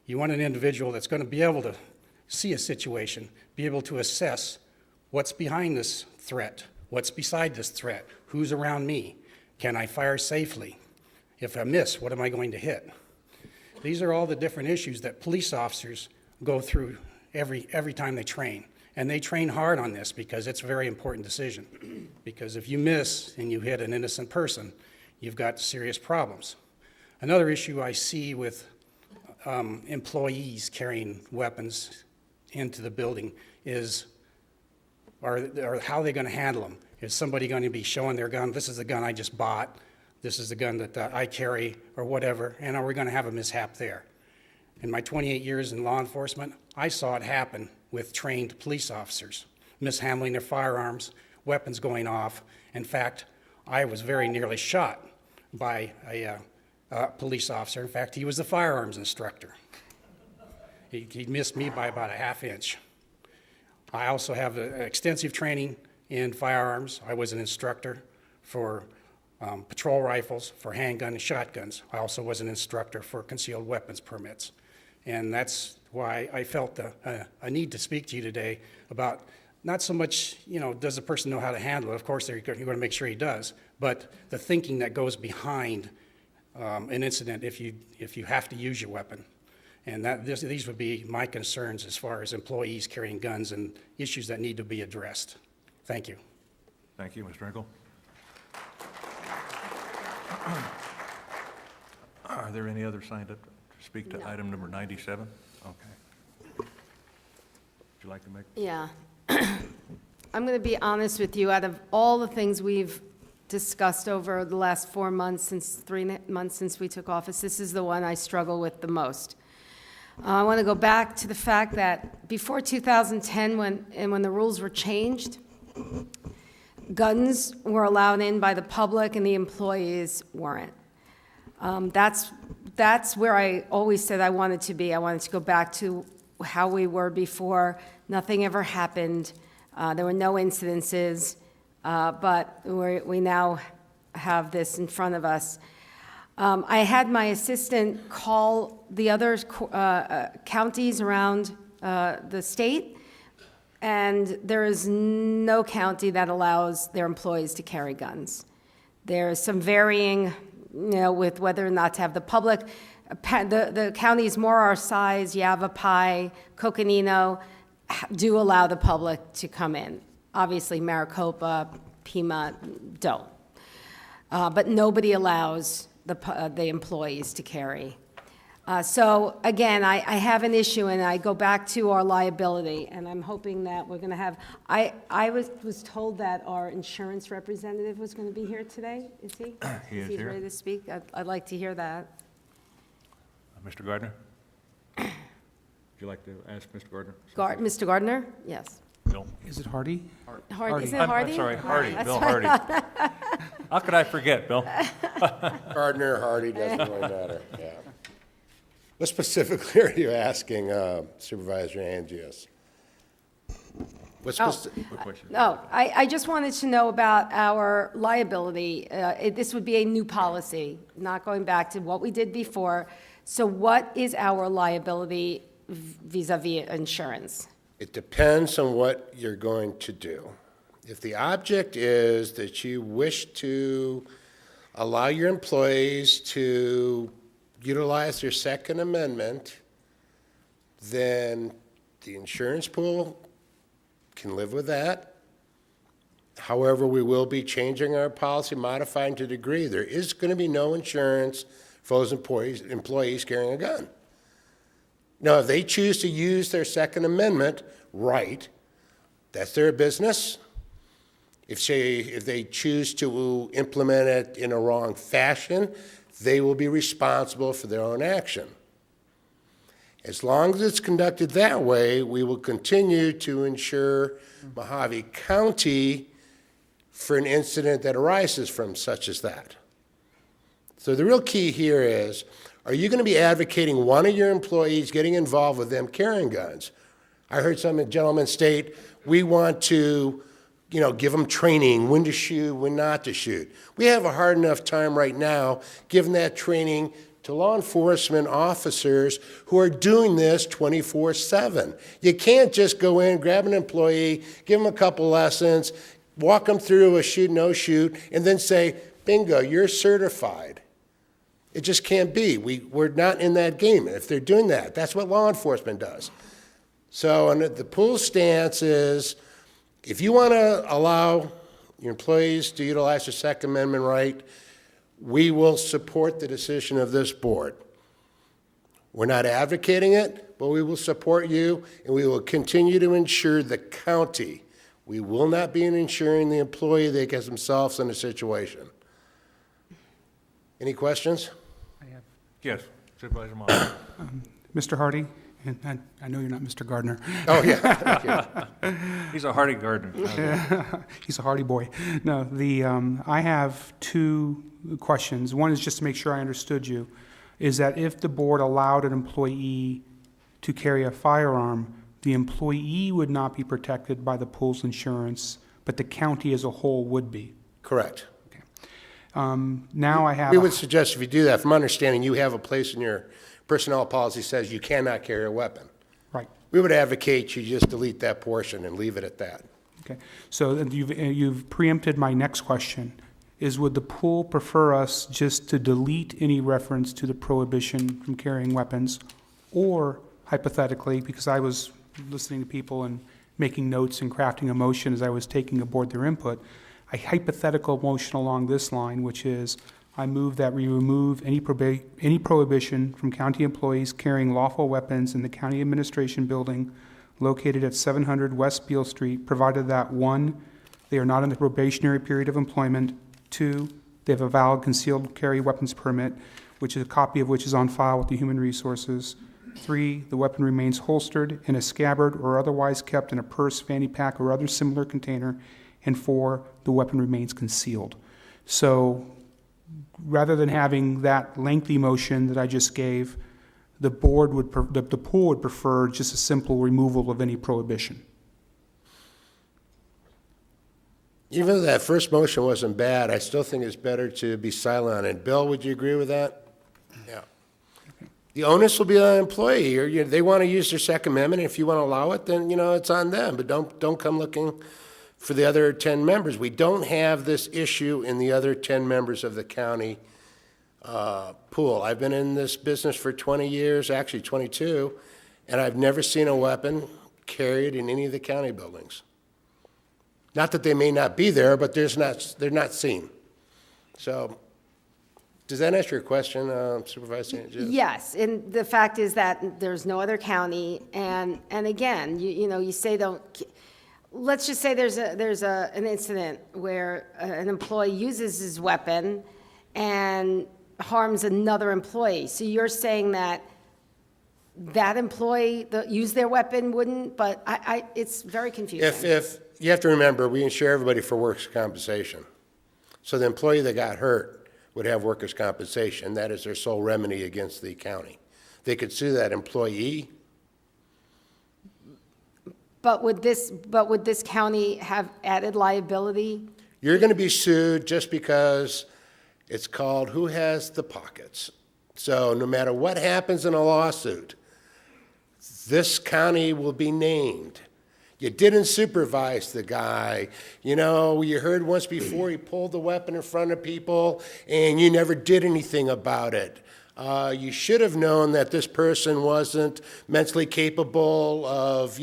You want an individual that's going to be able to see a situation, be able to assess what's behind this threat, what's beside this threat, who's around me, can I fire safely? If I miss, what am I going to hit? These are all the different issues that police officers go through every time they train. And they train hard on this because it's a very important decision. Because if you miss and you hit an innocent person, you've got serious problems. Another issue I see with employees carrying weapons into the building is how are they going to handle them? Is somebody going to be showing their gun, this is the gun I just bought, this is the gun that I carry, or whatever, and are we going to have a mishap there? In my 28 years in law enforcement, I saw it happen with trained police officers, mishandling their firearms, weapons going off. In fact, I was very nearly shot by a police officer. In fact, he was the firearms instructor. He missed me by about a half inch. I also have extensive training in firearms. I was an instructor for patrol rifles, for handgun and shotguns. I also was an instructor for concealed weapons permits. And that's why I felt a need to speak to you today about not so much, does the person know how to handle it? Of course, you're going to make sure he does, but the thinking that goes behind an incident if you have to use your weapon. And these would be my concerns as far as employees carrying guns and issues that need to be addressed. Thank you.
Thank you, Mr. Engel. Are there any others signed up to speak to item number 97? Okay. Would you like to make?
Yeah. I'm going to be honest with you. Out of all the things we've discussed over the last 4 months, 3 months since we took office, this is the one I struggle with the most. I want to go back to the fact that before 2010, when the rules were changed, guns were allowed in by the public and the employees weren't. That's where I always said I wanted to be. I wanted to go back to how we were before. Nothing ever happened. There were no incidences, but we now have this in front of us. I had my assistant call the other counties around the state And there is no county that allows their employees to carry guns. There's some varying, with whether or not to have the public. The counties more our size, Yavapai, Coconino, do allow the public to come in. Obviously, Maricopa, Pima don't. But nobody allows the employees to carry. So again, I have an issue, and I go back to our liability, and I'm hoping that we're going to have, I was told that our insurance representative was going to be here today. Is he?
He is
He's
here.
ready to speak? I'd like to hear that.
Mr. Gardner? Would you like to ask Mr. Gardner?
Mr. Gardner? Yes.
Bill?
Is it Hardy?
Hardy. Isn't it Hardy?
I'm sorry, Hardy,
That's
Bill
what I
Hardy.
thought.
How could I forget, Bill?
Gardner, Hardy, doesn't really matter, yeah. What specifically are you asking Supervisor Angios? What question?
No, I just wanted to know about our liability. This would be a new policy, not going back to what we did before. So what is our liability vis-à-vis insurance?
It depends on what you're going to do. If the object is that you wish to allow your employees to utilize their Second Amendment, then the insurance pool can live with that. However, we will be changing our policy, modifying to a degree. There is going to be no insurance for those employees carrying a gun. Now, if they choose to use their Second Amendment right, that's their business. If they choose to implement it in a wrong fashion, they will be responsible for their own action. As long as it's conducted that way, we will continue to insure Mohave County for an incident that arises from such as that. So the real key here is, are you going to be advocating one of your employees getting involved with them carrying guns? I heard some gentlemen state, we want to, give them training, when to shoot, when not to shoot. We have a hard enough time right now giving that training to law enforcement officers who are doing this 24/7. You can't just go in, grab an employee, give them a couple lessons, walk them through a shoot, no shoot, and then say, bingo, you're certified. It just can't be. We're not in that game. If they're doing that, that's what law enforcement does. So and the pool stance is, if you want to allow your employees to utilize their Second Amendment right, we will support the decision of this board. We're not advocating it, but we will support you, and we will continue to insure the county. We will not be insuring the employee that gets themselves in a situation. Any questions?
Yes, Supervisor Mohave.
Mr. Hardy, and I know you're not Mr. Gardner.
Oh, yeah. Thank you.
He's a Hardy Gardner.
He's a hardy boy. No, I have two questions. One is just to make sure I understood you, is that if the board allowed an employee to carry a firearm, the employee would not be protected by the pool's insurance, but the county as a whole would be.
Correct.
Now I have...
We would suggest if you do that, from understanding, you have a place in your personnel policy says you cannot carry a weapon.
Right.
We would advocate you just delete that portion and leave it at that.
Okay. So you've preempted my next question, is would the pool prefer us just to delete any reference to the prohibition from carrying weapons, or hypothetically, because I was listening to people and making notes and crafting a motion as I was taking aboard their input, a hypothetical motion along this line, which is, I move that we remove any prohibition from county employees carrying lawful weapons in the county administration building located at 700 West Beale Street, provided that 1, they are not in the probationary period of employment, 2, they have a valid concealed carry weapons permit, which is a copy of which is on file with the Human Resources, 3, the weapon remains holstered in a scabbard or otherwise kept in a purse, fanny pack, or other similar container, and 4, the weapon remains concealed. So rather than having that lengthy motion that I just gave, the board would, the pool would prefer just a simple removal of any prohibition.
Even though that first motion wasn't bad, I still think it's better to be silent on it. Bill, would you agree with that? Yeah. The onus will be on the employee, or they want to use their Second Amendment. If you want to allow it, then, it's on them, but don't come looking for the other 10 members. We don't have this issue in the other 10 members of the county pool. I've been in this business for 20 years, actually 22, and I've never seen a weapon carried in any of the county buildings. Not that they may not be there, but they're not seen. So, does that answer your question, Supervisor St. Jude?
Yes, and the fact is that there's no other county, and again, you say don't, let's just say there's an incident where an employee uses his weapon and harms another employee. So you're saying that employee that used their weapon wouldn't, but it's very confusing.
If you have to remember, we insure everybody for workers' compensation. So the employee that got hurt would have workers' compensation. That is their sole remedy against the county. They could sue that employee.
But would this county have added liability?
You're going to be sued just because it's called who has the pockets. So no matter what happens in a lawsuit, this county will be named. You didn't supervise the guy. You heard once before he pulled the weapon in front of people and you never did anything about it. You should have known that this person wasn't mentally capable of,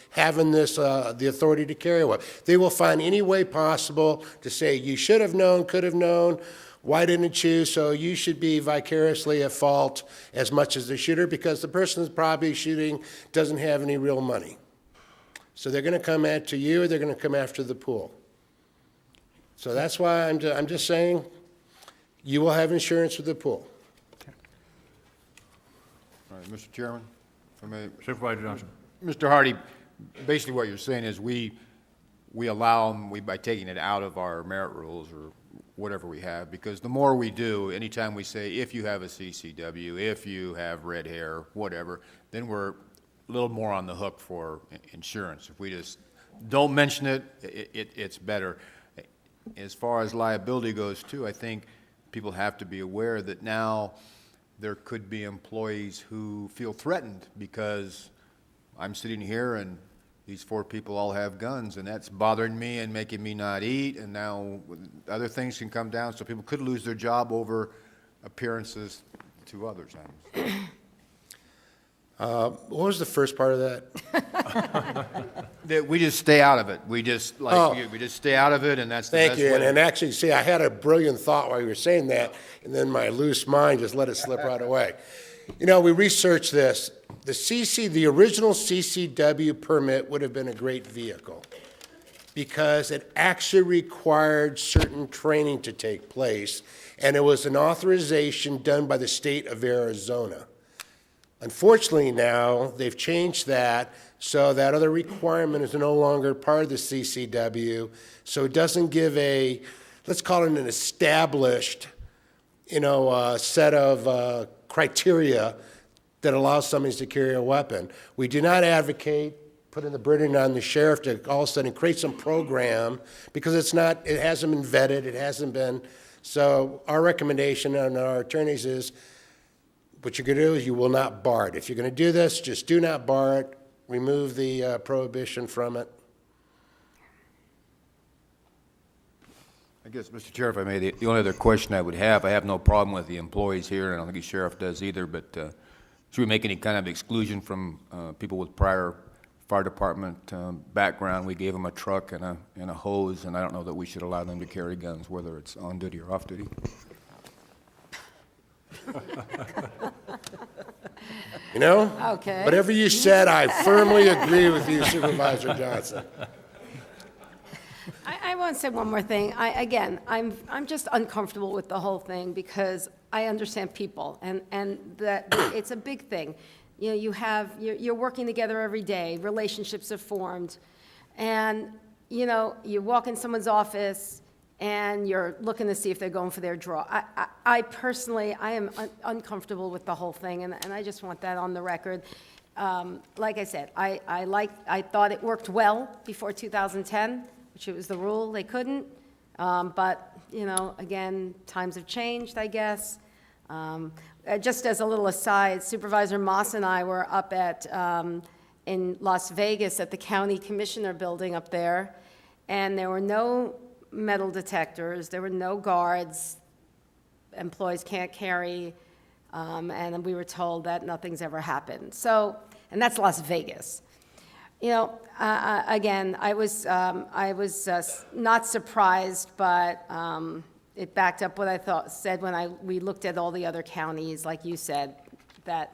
having the authority to carry a weapon. They will find any way possible to say you should have known, could have known, why didn't you? So you should be vicariously at fault as much as the shooter because the person that's probably shooting doesn't have any real money. So they're going to come after you, or they're going to come after the pool. So that's why I'm just saying you will have insurance with the pool.
All right, Mr. Chairman, if I may.
Supervisor Johnson.
Mr. Hardy, basically what you're saying is we allow them, by taking it out of our merit rules or whatever we have, because the more we do, anytime we say if you have a CCW, if you have red hair, whatever, then we're a little more on the hook for insurance. If we just don't mention it, it's better. As far as liability goes too, I think people have to be aware that now there could be employees who feel threatened because I'm sitting here and these 4 people all have guns and that's bothering me and making me not eat, and now other things can come down, so people could lose their job over appearances to others.
What was the first part of that?
That we just stay out of it. We just we just stay out of it, and that's the
Thank
best
you.
way.
And actually, see, I had a brilliant thought while you were saying that, and then my loose mind just let it slip right away. We researched this. The original CCW permit would have been a great vehicle because it actually required certain training to take place, and it was an authorization done by the state of Arizona. Unfortunately now, they've changed that so that other requirement is no longer part of the CCW, so it doesn't give let's call it an established, set of criteria that allows somebody to carry a weapon. We do not advocate putting the burden on the sheriff to all of a sudden create some program because it hasn't been vetted, it hasn't been. So our recommendation on our attorneys is what you're going to do is you will not bar it. If you're going to do this, just do not bar it. Remove the prohibition from it.
I guess, Mr. Chair, if I may, the only other question I would have, I have no problem with the employees here, and I don't think the sheriff does either, but should we make any kind of exclusion from people with prior fire department background? We gave them a truck and a hose, and I don't know that we should allow them to carry guns, whether it's on duty or off duty.
Okay.
Whatever you said, I firmly agree with you, Supervisor Johnson.
I want to say one more thing. I'm just uncomfortable with the whole thing because I understand people and that it's a big thing. You're working together every day, relationships are formed, and you walk in someone's office and you're looking to see if they're going for their draw. I personally am uncomfortable with the whole thing, and I just want that on the record. Like I said, I thought it worked well before 2010, which it was the rule, they couldn't. But, again, times have changed, I guess. Just as a little aside, Supervisor Moss and I were up at, in Las Vegas at the county commissioner building up there, and there were no metal detectors, there were no guards, employees can't carry, and we were told that nothing's ever happened. So, and that's Las Vegas. You know, again, I was not surprised, but it backed up what I said when we looked at all the other counties, like you said,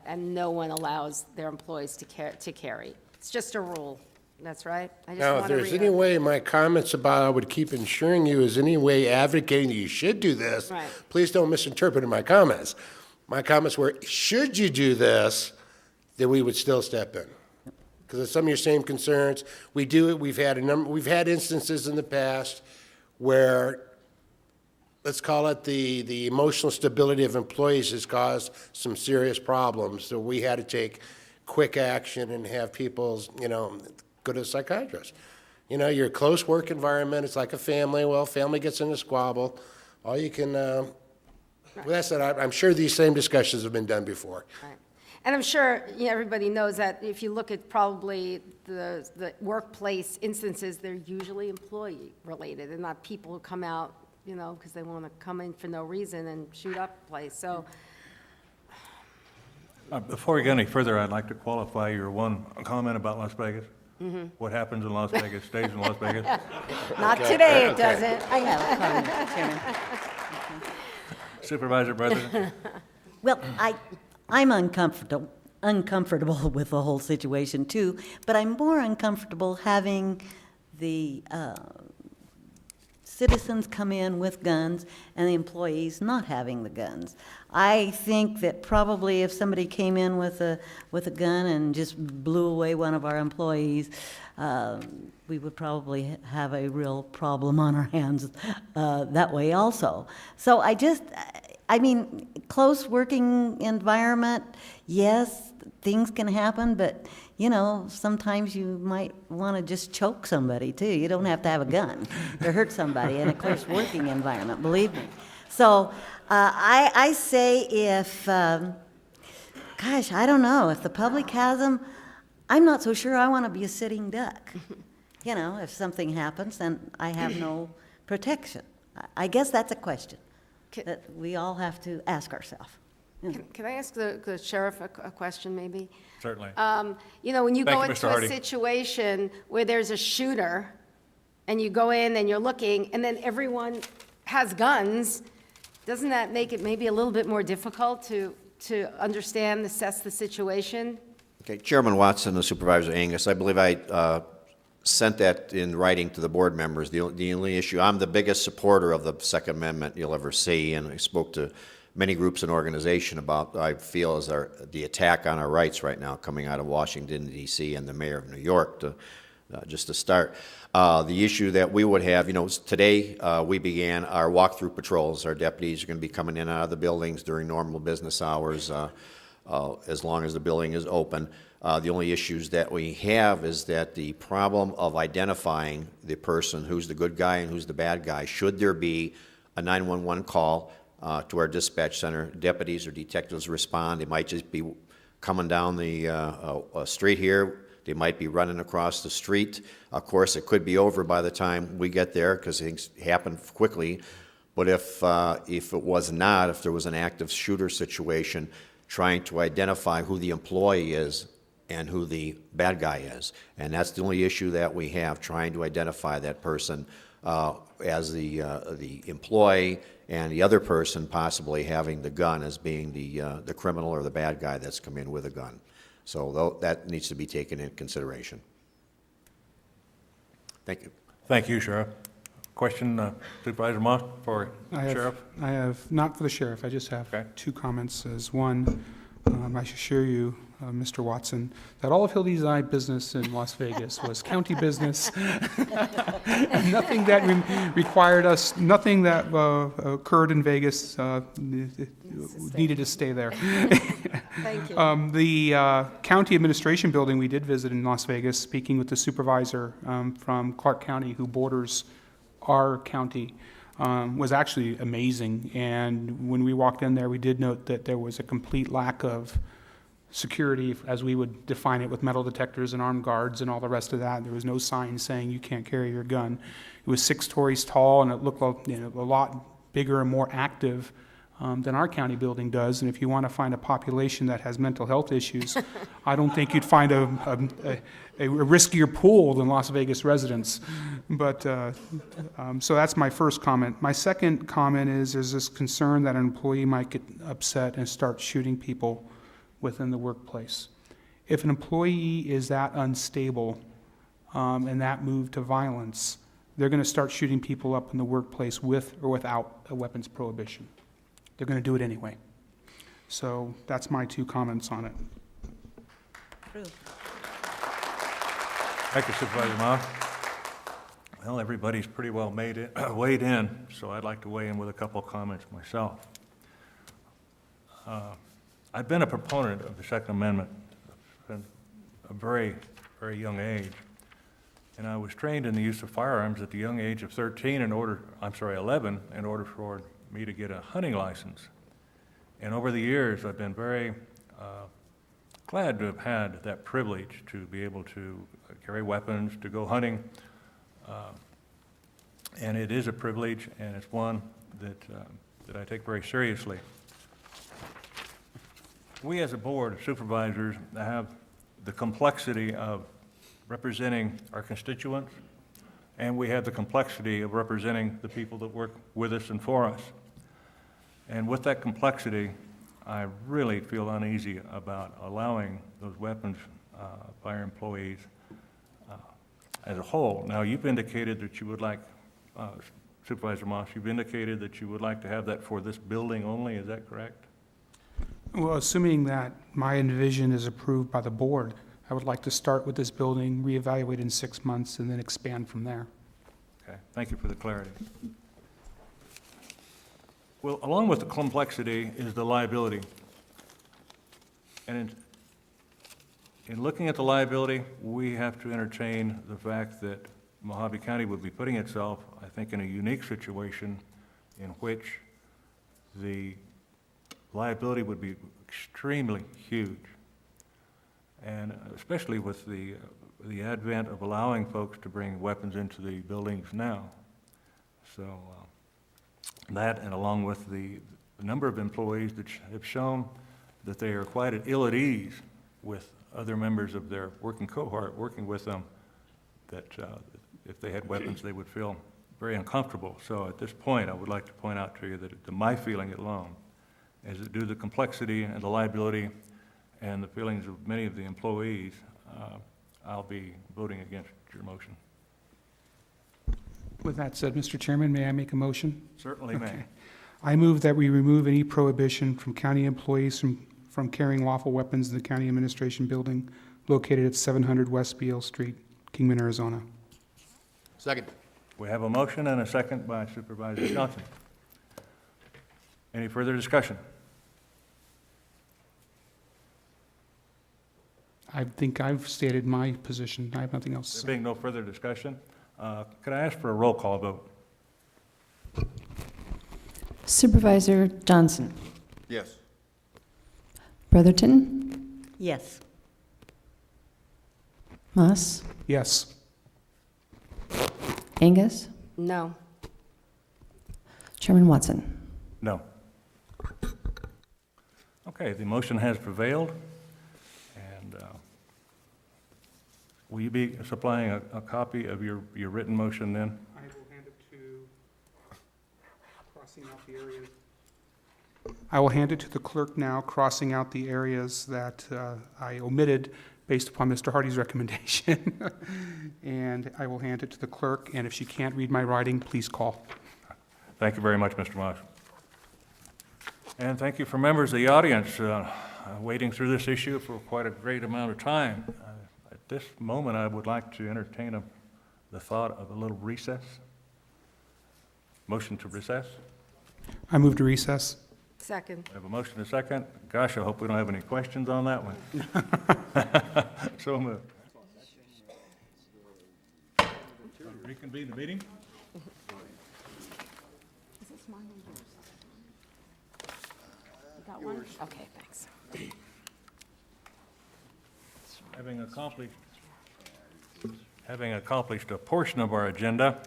and no one allows their employees to carry. It's just a rule. That's right. I just
Now, if
want to
there's any way my comments about I would keep insuring you is any way advocating that you should do this,
Right.
please don't misinterpret my comments. My comments were, should you do this, then we would still step in. Because of some of your same concerns, we do it. We've had instances in the past where, let's call it the emotional stability of employees has caused some serious problems. So we had to take quick action and have people, go to a psychiatrist. Your close work environment, it's like a family. Well, family gets in a squabble. All you can, well, that's it. I'm sure these same discussions have been done before.
Right. And I'm sure everybody knows that if you look at probably the workplace instances, they're usually employee-related and not people who come out, because they want to come in for no reason and shoot up the place. So,
Before we get any further, I'd like to qualify your one comment about Las Vegas. What happens in Las Vegas stays in Las Vegas.
not today, it doesn't.
I have a comment, Chairman.
Supervisor President.
Well, I'm uncomfortable with the whole situation too, but I'm more uncomfortable having the citizens come in with guns and the employees not having the guns. I think that probably if somebody came in with a gun and just blew away one of our employees, we would probably have a real problem on our hands that way also. So I mean, close working environment, yes, things can happen, but, sometimes you might want to just choke somebody, too. You don't have to have a gun to hurt somebody in a close working environment, believe me. So I say if, I don't know, if the public has them, I'm not so sure I want to be a sitting duck. If something happens, then I have no protection. I guess that's a question that we all have to ask ourselves.
Can I ask the sheriff a question, maybe?
Certainly.
When you go
Thank you, Mr.
into a
Hardy.
situation where there's a shooter, and you go in and you're looking, and then everyone has guns, doesn't that make it maybe a little bit more difficult to understand, assess the situation?
Okay, Chairman Watson and Supervisor Angus, I believe I sent that in writing to the board members. The only issue, I'm the biggest supporter of the Second Amendment you'll ever see, and I spoke to many groups and organizations about, I feel, is the attack on our rights right now coming out of Washington, D.C. and the mayor of New York, just to start. The issue that we would have, today we began our walk-through patrols. Our deputies are going to be coming in and out of the buildings during normal business hours as long as the building is open. The only issues that we have is that the problem of identifying the person who's the good guy and who's the bad guy, should there be a 911 call to our dispatch center, deputies or detectives respond. They might just be coming down the street here. They might be running across the street. Of course, it could be over by the time we get there because things happen quickly. But if it was not, if there was an active shooter situation, trying to identify who the employee is and who the bad guy is. And that's the only issue that we have, trying to identify that person as the employee, and the other person possibly having the gun as being the criminal or the bad guy that's come in with a gun. So that needs to be taken into consideration. Thank you.
Thank you, Sheriff. Question, Supervisor Moss for Sheriff?
I have, not for the sheriff, I just have two comments. As one, I should assure you, Mr. Watson, that all of Hildy's eye business in Las Vegas was county business. Nothing that required us, nothing that occurred in Vegas needed to stay there.
Thank you.
The county administration building we did visit in Las Vegas, speaking with the supervisor from Clark County who borders our county, was actually amazing. And when we walked in there, we did note that there was a complete lack of security, as we would define it, with metal detectors and armed guards and all the rest of that. There was no sign saying you can't carry your gun. It was 6 stories tall, and it looked a lot bigger and more active than our county building does. And if you want to find a population that has mental health issues, I don't think you'd find a riskier pool than Las Vegas residents. But so that's my first comment. My second comment is there's this concern that an employee might get upset and start shooting people within the workplace. If an employee is that unstable and that move to violence, they're going to start shooting people up in the workplace with or without a weapons prohibition. They're going to do it anyway. So that's my 2 comments on it.
Thank you, Supervisor Ma. Well, everybody's pretty well weighed in, so I'd like to weigh in with a couple of comments myself. I've been a proponent of the Second Amendment from a very, very young age. And I was trained in the use of firearms at the young age of 11, in order for me to get a hunting license. And over the years, I've been very glad to have had that privilege to be able to carry weapons, to go hunting. And it is a privilege, and it's one that I take very seriously. We as a board of supervisors have the complexity of representing our constituents, and we have the complexity of representing the people that work with us and for us. And with that complexity, I really feel uneasy about allowing those weapons by our employees as a whole. Now, you've indicated that you would like, Supervisor Moss, you've indicated that you would like to have that for this building only, is that correct?
Well, assuming that my envision is approved by the board, I would like to start with this building, reevaluate in 6 months, and then expand from there.
Okay, thank you for the clarity. Well, along with the complexity is the liability. And in looking at the liability, we have to entertain the fact that Mohave County would be putting itself, I think, in a unique situation in which the liability would be extremely huge. And especially with the advent of allowing folks to bring weapons into the buildings now. So that, and along with the number of employees that have shown that they are quite ill at ease with other members of their working cohort working with them, that if they had weapons, they would feel very uncomfortable. So at this point, I would like to point out to you that my feeling alone is that due to the complexity and the liability and the feelings of many of the employees, I'll be voting against your motion.
With that said, Mr. Chairman, may I make a motion?
Certainly may.
I move that we remove any prohibition from county employees from carrying lawful weapons in the county administration building located at 700 West Beale Street, Kingman, Arizona.
Second.
We have a motion and a second by Supervisor Johnson. Any further discussion?
I think I've stated my position. I have nothing else to say.
There being no further discussion, could I ask for a roll call vote?
Supervisor Johnson.
Yes.
Brotherton.
Yes.
Moss.
Yes.
Angus.
No.
Chairman Watson.
No. Okay, the motion has prevailed. And will you be supplying a copy of your written motion then?
I will hand it to crossing out the areas. I will hand it to the clerk now, crossing out the areas that I omitted based upon Mr. Hardy's recommendation. And I will hand it to the clerk, and if she can't read my writing, please call.
Thank you very much, Mr. Moss. And thank you for members of the audience waiting through this issue for quite a great amount of time. At this moment, I would like to entertain the thought of a little recess. Motion to recess?
I move to recess.
Second.
I have a motion and a second. Gosh, I hope we don't have any questions on that one. So moved. Reconvene the meeting.
mine and yours? You got one? Okay, thanks.
Having accomplished a portion of our agenda,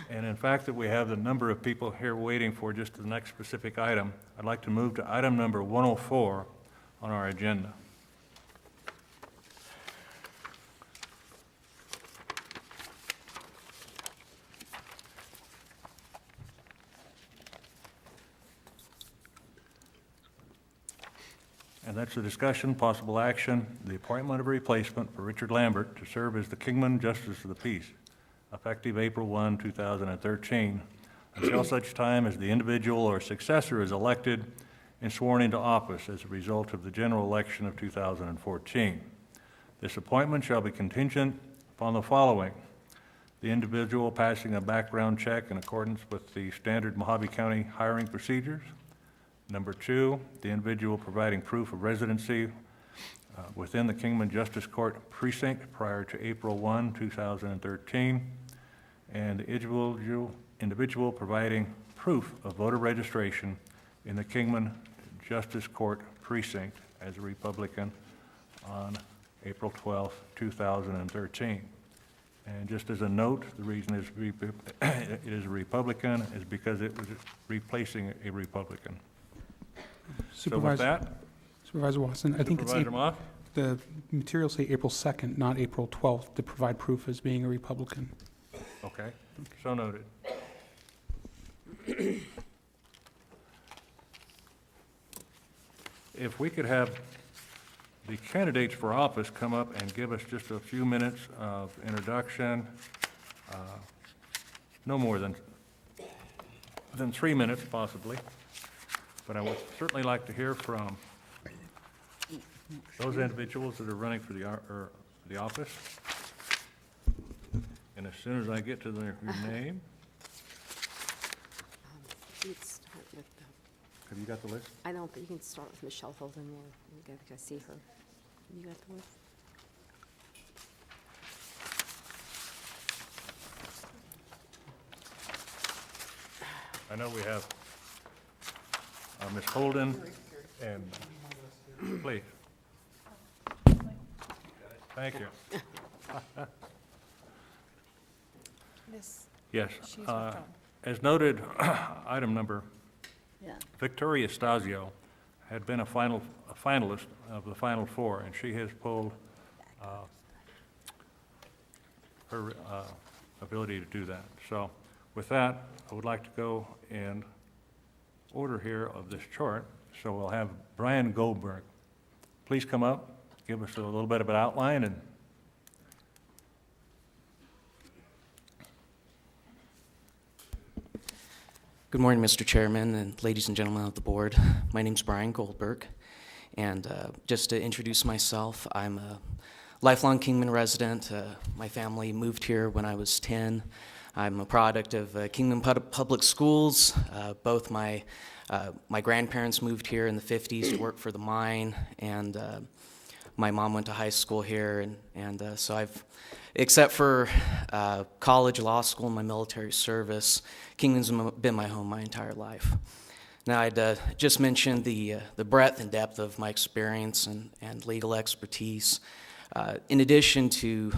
and in fact that we have the number of people here waiting for just the next specific item, I'd like to move to item number 104 on our agenda. And that's a discussion, possible action, the appointment of a replacement for Richard Lambert to serve as the Kingman Justice of the Peace, effective April 1, 2013, until such time as the individual or successor is elected and sworn into office as a result of the general election of 2014. This appointment shall be contingent upon the following: the individual passing a background check in accordance with the standard Mohave County hiring procedures. Number 2, the individual providing proof of residency within the Kingman Justice Court precinct prior to April 1, 2013. And the individual providing proof of voter registration in the Kingman Justice Court precinct as a Republican on April 12, 2013. And just as a note, the reason it is a Republican is because it was replacing a Republican. So with that,
Supervisor Watson, I think it's
Supervisor Moff?
the materials say April 2nd, not April 12th, to provide proof as being a Republican.
Okay, so noted. If we could have the candidates for office come up and give us just a few minutes of introduction, no more than 3 minutes possibly, but I would certainly like to hear from those individuals that are running for the office. And as soon as I get to your name.
Let's start with
Have you got the list?
I don't, but you can start with Michelle Holden there. I see her. You got the list?
I know we have Ms. Holden and, please. Thank you. Yes. As noted, item number, Victoria Stasio had been a finalist of the Final Four, and she has pulled her ability to do that. So with that, I would like to go in order here of this chart. So we'll have Brian Goldberg. Please come up, give us a little bit of an outline. And
good morning, Mr. Chairman and ladies and gentlemen of the board. My name's Brian Goldberg, and just to introduce myself, I'm a lifelong Kingman resident. My family moved here when I was 10. I'm a product of Kingman Public Schools. Both my grandparents moved here in the 50s to work for the mine, and my mom went to high school here, and so I've, except for college, law school, and my military service, Kingman's been my home my entire life. Now, I'd just mentioned the breadth and depth of my experience and legal expertise, in addition to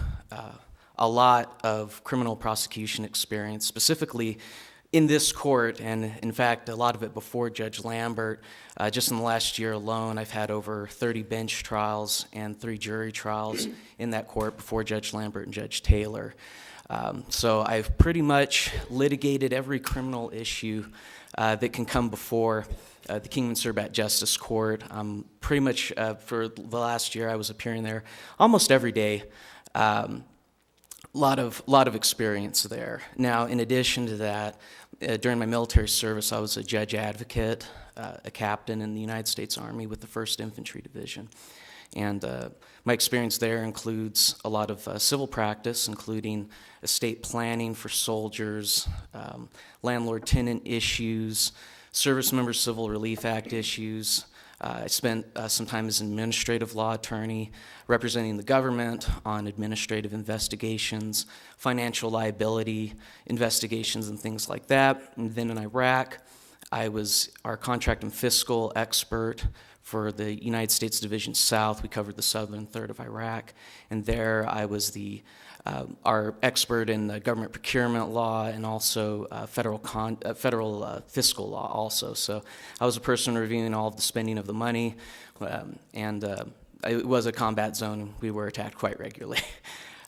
a lot of criminal prosecution experience, specifically in this court, and in fact, a lot of it before Judge Lambert. Just in the last year alone, I've had over 30 bench trials and 3 jury trials in that court before Judge Lambert and Judge Taylor. So I've pretty much litigated every criminal issue that can come before the Kingman-Surbat Justice Court. Pretty much for the last year, I was appearing there almost every day. Lot of experience there. Now, in addition to that, during my military service, I was a judge advocate, a captain in the United States Army with the 1st Infantry Division. And my experience there includes a lot of civil practice, including estate planning for soldiers, landlord-tenant issues, Service Member Civil Relief Act issues, I spent some time as an administrative law attorney representing the government on administrative investigations, financial liability investigations, and things like that. And then in Iraq, I was our contract and fiscal expert for the United States Division South. We covered the southern third of Iraq. And there I was our expert in the government procurement law and also federal fiscal law also. So I was a person reviewing all of the spending of the money, and it was a combat zone. We were attacked quite regularly.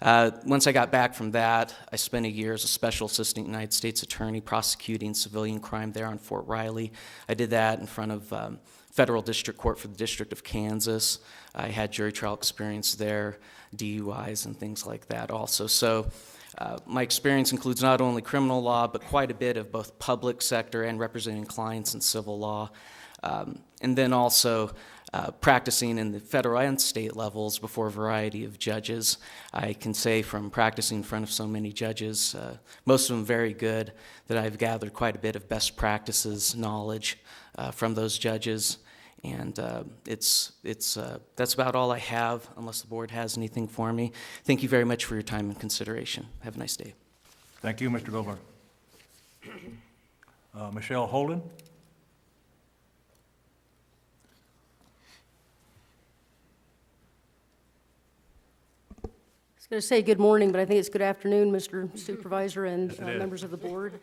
Once I got back from that, I spent a year as a special assistant United States attorney prosecuting civilian crime there on Fort Riley. I did that in front of federal district court for the District of Kansas. I had jury trial experience there, DUIs and things like that also. So my experience includes not only criminal law, but quite a bit of both public sector and representing clients in civil law. And then also practicing in the federal and state levels before a variety of judges. I can say from practicing in front of so many judges, most of them very good, that I've gathered quite a bit of best practices knowledge from those judges. And that's about all I have, unless the board has anything for me. Thank you very much for your time and consideration. Have a nice day.
Thank you, Mr. Goldberg. Michelle Holden?
I was going to say good morning, but I think it's good afternoon, Mr. Supervisor and
Yes, it is.
members of the board.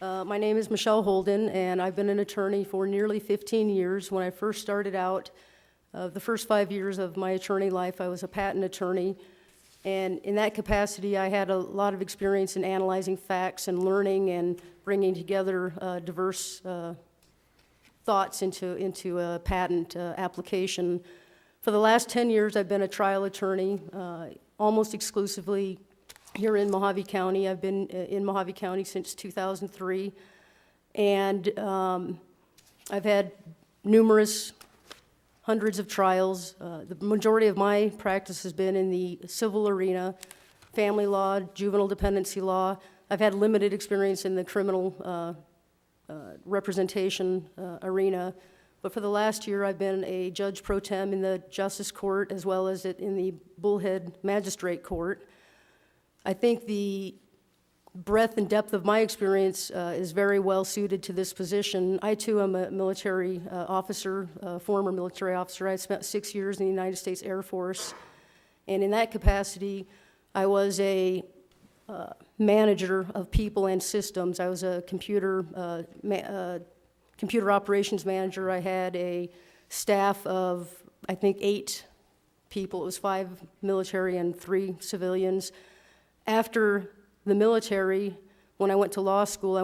My name is Michelle Holden, and I've been an attorney for nearly 15 years. When I first started out, the first 5 years of my attorney life, I was a patent attorney. And in that capacity, I had a lot of experience in analyzing facts and learning and bringing together diverse thoughts into a patent application. For the last 10 years, I've been a trial attorney, almost exclusively here in Mohave County. I've been in Mohave County since 2003, and I've had numerous hundreds of trials. The majority of my practice has been in the civil arena, family law, juvenile dependency law. I've had limited experience in the criminal representation arena, but for the last year I've been a judge pro tem in the Justice Court as well as in the Bullhead Magistrate Court. I think the breadth and depth of my experience is very well suited to this position. I too am a military officer, former military officer. I spent 6 years in the United States Air Force, and in that capacity I was a manager of people and systems. I was a computer operations manager. I had a staff of, I think, 8 people. It was 5 military and 3 civilians. After the military, when I went to law school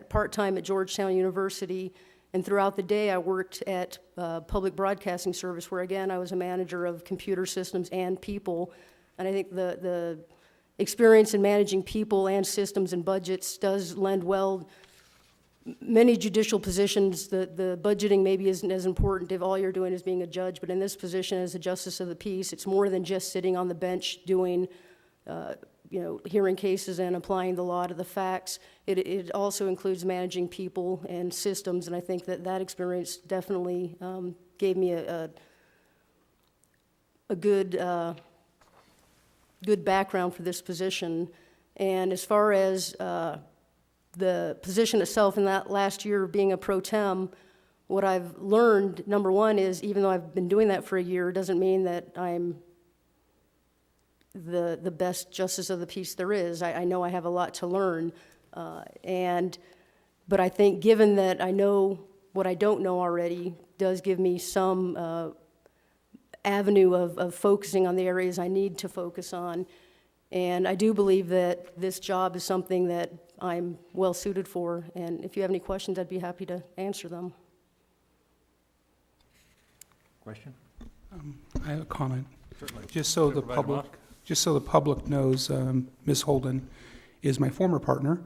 part-time at Georgetown University, and throughout the day I worked at Public Broadcasting Service, where again I was a manager of computer systems and people. And I think the experience in managing people and systems and budgets does lend well. Many judicial positions, the budgeting maybe isn't as important if all you're doing is being a judge, but in this position as a justice of the peace, it's more than just sitting on the bench doing, hearing cases and applying the law to the facts. It also includes managing people and systems, and I think that experience definitely gave me a good background for this position. And as far as the position itself in that last year of being a pro tem, what I've learned, number one, is even though I've been doing that for a year, doesn't mean that I'm the best justice of the peace there is. I know I have a lot to learn, but I think given that I know what I don't know already does give me some avenue of focusing on the areas I need to focus on. And I do believe that this job is something that I'm well suited for, and if you have any questions, I'd be happy to answer them.
Question?
I have a comment.
Certainly.
Just so the public knows, Ms. Holden is my former partner,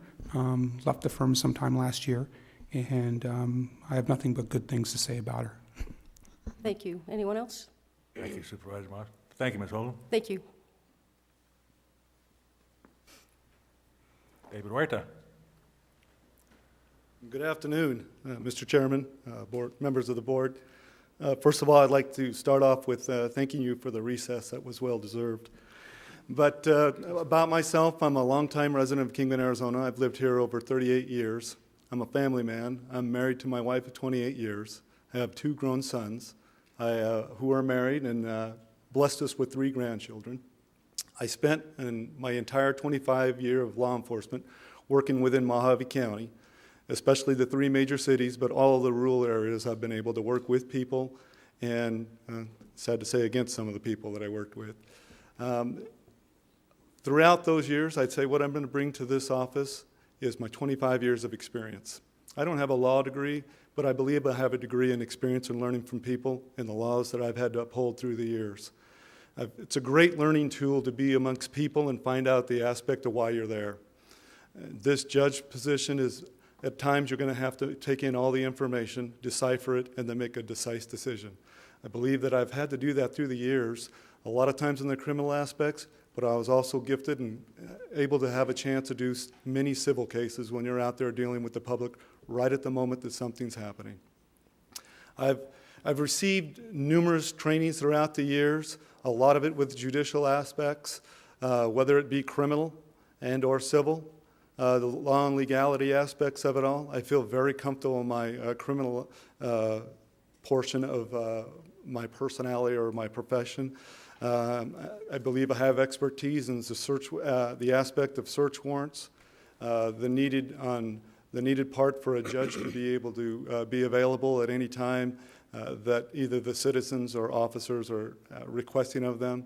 left the firm sometime last year, and I have nothing but good things to say about her.
Thank you. Anyone else?
Thank you, Supervisor Moss. Thank you, Ms. Holden.
Thank you.
David Huerta.
Good afternoon, Mr. Chairman, board, members of the board. First of all, I'd like to start off with thanking you for the recess. That was well-deserved. But about myself, I'm a longtime resident of Kingman, Arizona. I've lived here over 38 years. I'm a family man. I'm married to my wife of 28 years. I have 2 grown sons who are married and blessed us with 3 grandchildren. I spent my entire 25 year of law enforcement working within Mohave County, especially the 3 major cities, but all of the rural areas. I've been able to work with people and, sad to say, against some of the people that I worked with. Throughout those years, I'd say what I'm going to bring to this office is my 25 years of experience. I don't have a law degree, but I believe I have a degree in experience and learning from people and the laws that I've had to uphold through the years. It's a great learning tool to be amongst people and find out the aspect of why you're there. This judge position is, at times, you're going to have to take in all the information, decipher it, and then make a decisive decision. I believe that I've had to do that through the years, a lot of times in the criminal aspects, but I was also gifted and able to have a chance to do many civil cases when you're out there dealing with the public right at the moment that something's happening. I've received numerous trainings throughout the years, a lot of it with judicial aspects, whether it be criminal and or civil, the law and legality aspects of it all. I feel very comfortable in my criminal portion of my personality or my profession. I believe I have expertise in the aspect of search warrants, the needed part for a judge to be able to be available at any time that either the citizens or officers are requesting of them.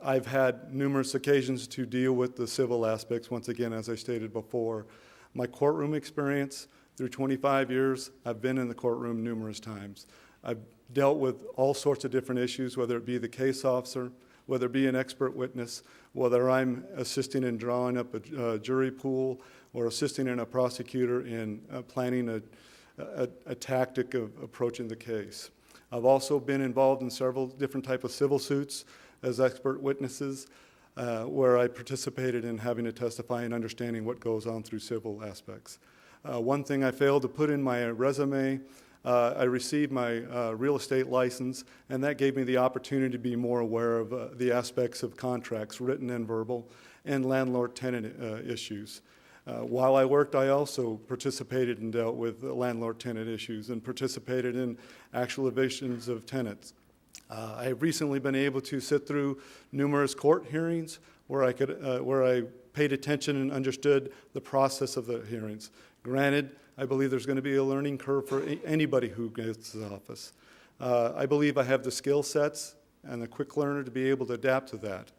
I've had numerous occasions to deal with the civil aspects, once again, as I stated before. My courtroom experience, through 25 years, I've been in the courtroom numerous times. I've dealt with all sorts of different issues, whether it be the case officer, whether it be an expert witness, whether I'm assisting in drawing up a jury pool or assisting in a prosecutor in planning a tactic of approaching the case. I've also been involved in several different types of civil suits as expert witnesses, where I participated in having to testify and understanding what goes on through civil aspects. One thing I failed to put in my resume, I received my real estate license, and that gave me the opportunity to be more aware of the aspects of contracts, written and verbal, and landlord-tenant issues. While I worked, I also participated and dealt with landlord-tenant issues and participated in actual evictions of tenants. I've recently been able to sit through numerous court hearings where I paid attention and understood the process of the hearings. Granted, I believe there's going to be a learning curve for anybody who gets to the office. I believe I have the skill sets and the quick learner to be able to adapt to that.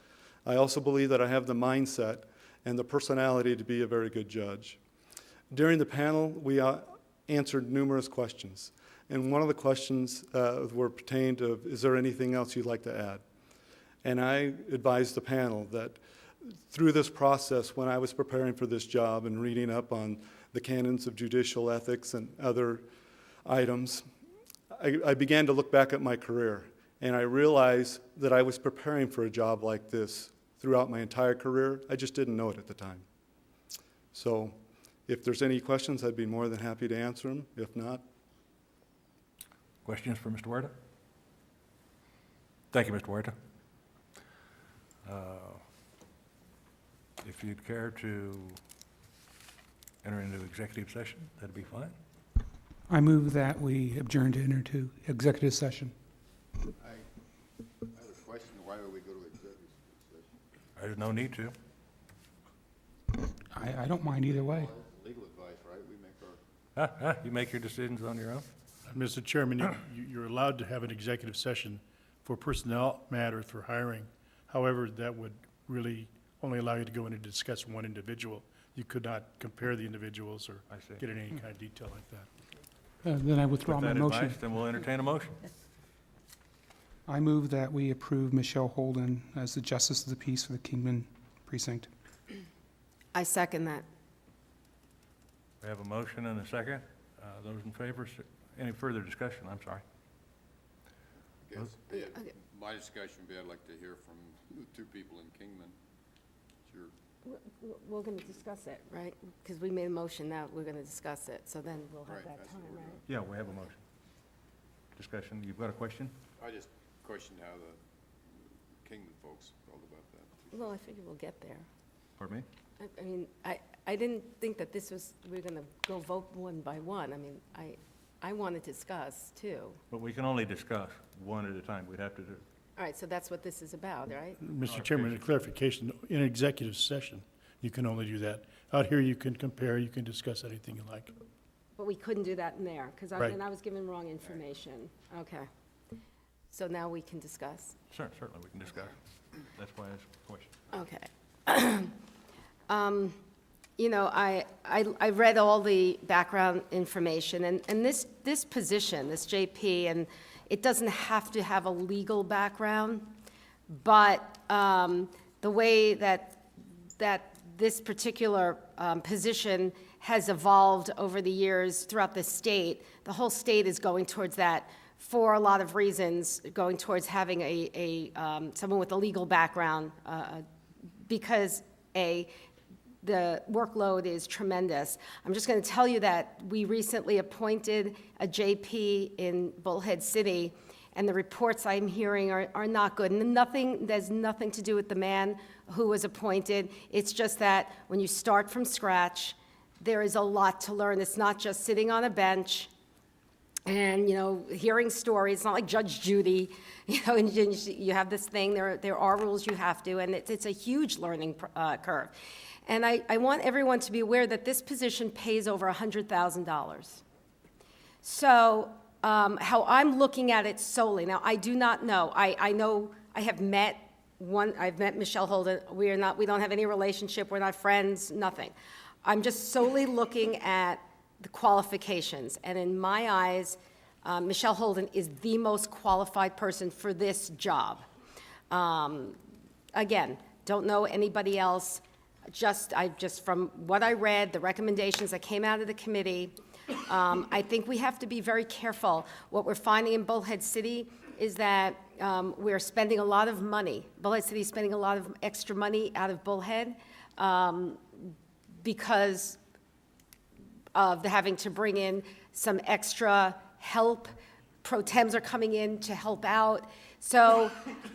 I also believe that I have the mindset and the personality to be a very good judge. During the panel, we answered numerous questions. And one of the questions were pertained to, is there anything else you'd like to add? And I advised the panel that through this process, when I was preparing for this job and reading up on the canons of judicial ethics and other items, I began to look back at my career. And I realized that I was preparing for a job like this throughout my entire career. I just didn't know it at the time. So if there's any questions, I'd be more than happy to answer them. If not.
Questions for Mr. Huerta? Thank you, Mr. Huerta. If you'd care to enter into executive session, that'd be fine.
I move that we adjourn to enter to executive session.
I have a question. Why would we go to executive session?
There's no need to.
I don't mind either way.
Legal advice, right? We make our...
You make your decisions on your own?
Mr. Chairman, you're allowed to have an executive session for personnel matters for hiring. However, that would really only allow you to go in and discuss one individual. You could not compare the individuals or get in any kind of detail like that.
Then I withdraw my
With that
motion.
advice, then we'll entertain a motion.
I move that we approve Michelle Holden as the Justice of the Peace for the Kingman Precinct.
I second that.
We have a motion and a second. Those in favor, any further discussion? I'm sorry.
Yes. My discussion would be, I'd like to hear from the 2 people in Kingman. It's your
We're going to discuss it, right? Because we made a motion, now we're going to discuss it, so then we'll have that time, right?
Yeah, we have a motion. Discussion, you've got a question?
I just questioned how the Kingman folks felt about that.
Well, I figure we'll get there.
Pardon me?
I mean, I didn't think that this was, we're going to go vote one by one. I mean, I want to discuss, too.
But we can only discuss one at a time. We'd have to do.
All right, so that's what this is about, right?
Mr. Chairman, a clarification, in executive session, you can only do that. Out here, you can compare, you can discuss anything you like.
But we couldn't do that in there, because
Right.
I was given wrong information. Okay. So now we can discuss.
Certainly, we can discuss. That's why I asked the question.
Okay. You know, I read all the background information, and this position, this JP, and it doesn't have to have a legal background, but the way that this particular position has evolved over the years throughout the state, the whole state is going towards that for a lot of reasons, going towards having someone with a legal background, because the workload is tremendous. I'm just going to tell you that we recently appointed a JP in Bullhead City, and the reports I'm hearing are not good. And there's nothing to do with the man who was appointed. It's just that when you start from scratch, there is a lot to learn. It's not just sitting on a bench and, you know, hearing stories. It's not like Judge Judy, you know, and you have this thing, there are rules you have to, and it's a huge learning curve. And I want everyone to be aware that this position pays over $100,000. So how I'm looking at it solely, now I do not know, I know I have met I've met Michelle Holden. We don't have any relationship, we're not friends, nothing. I'm just solely looking at the qualifications, and in my eyes, Michelle Holden is the most qualified person for this job. Again, don't know anybody else. Just from what I read, the recommendations that came out of the committee, I think we have to be very careful. What we're finding in Bullhead City is that we're spending a lot of money. Bullhead City is spending a lot of extra money out of Bullhead because of having to bring in some extra help. Pro tems are coming in to help out. So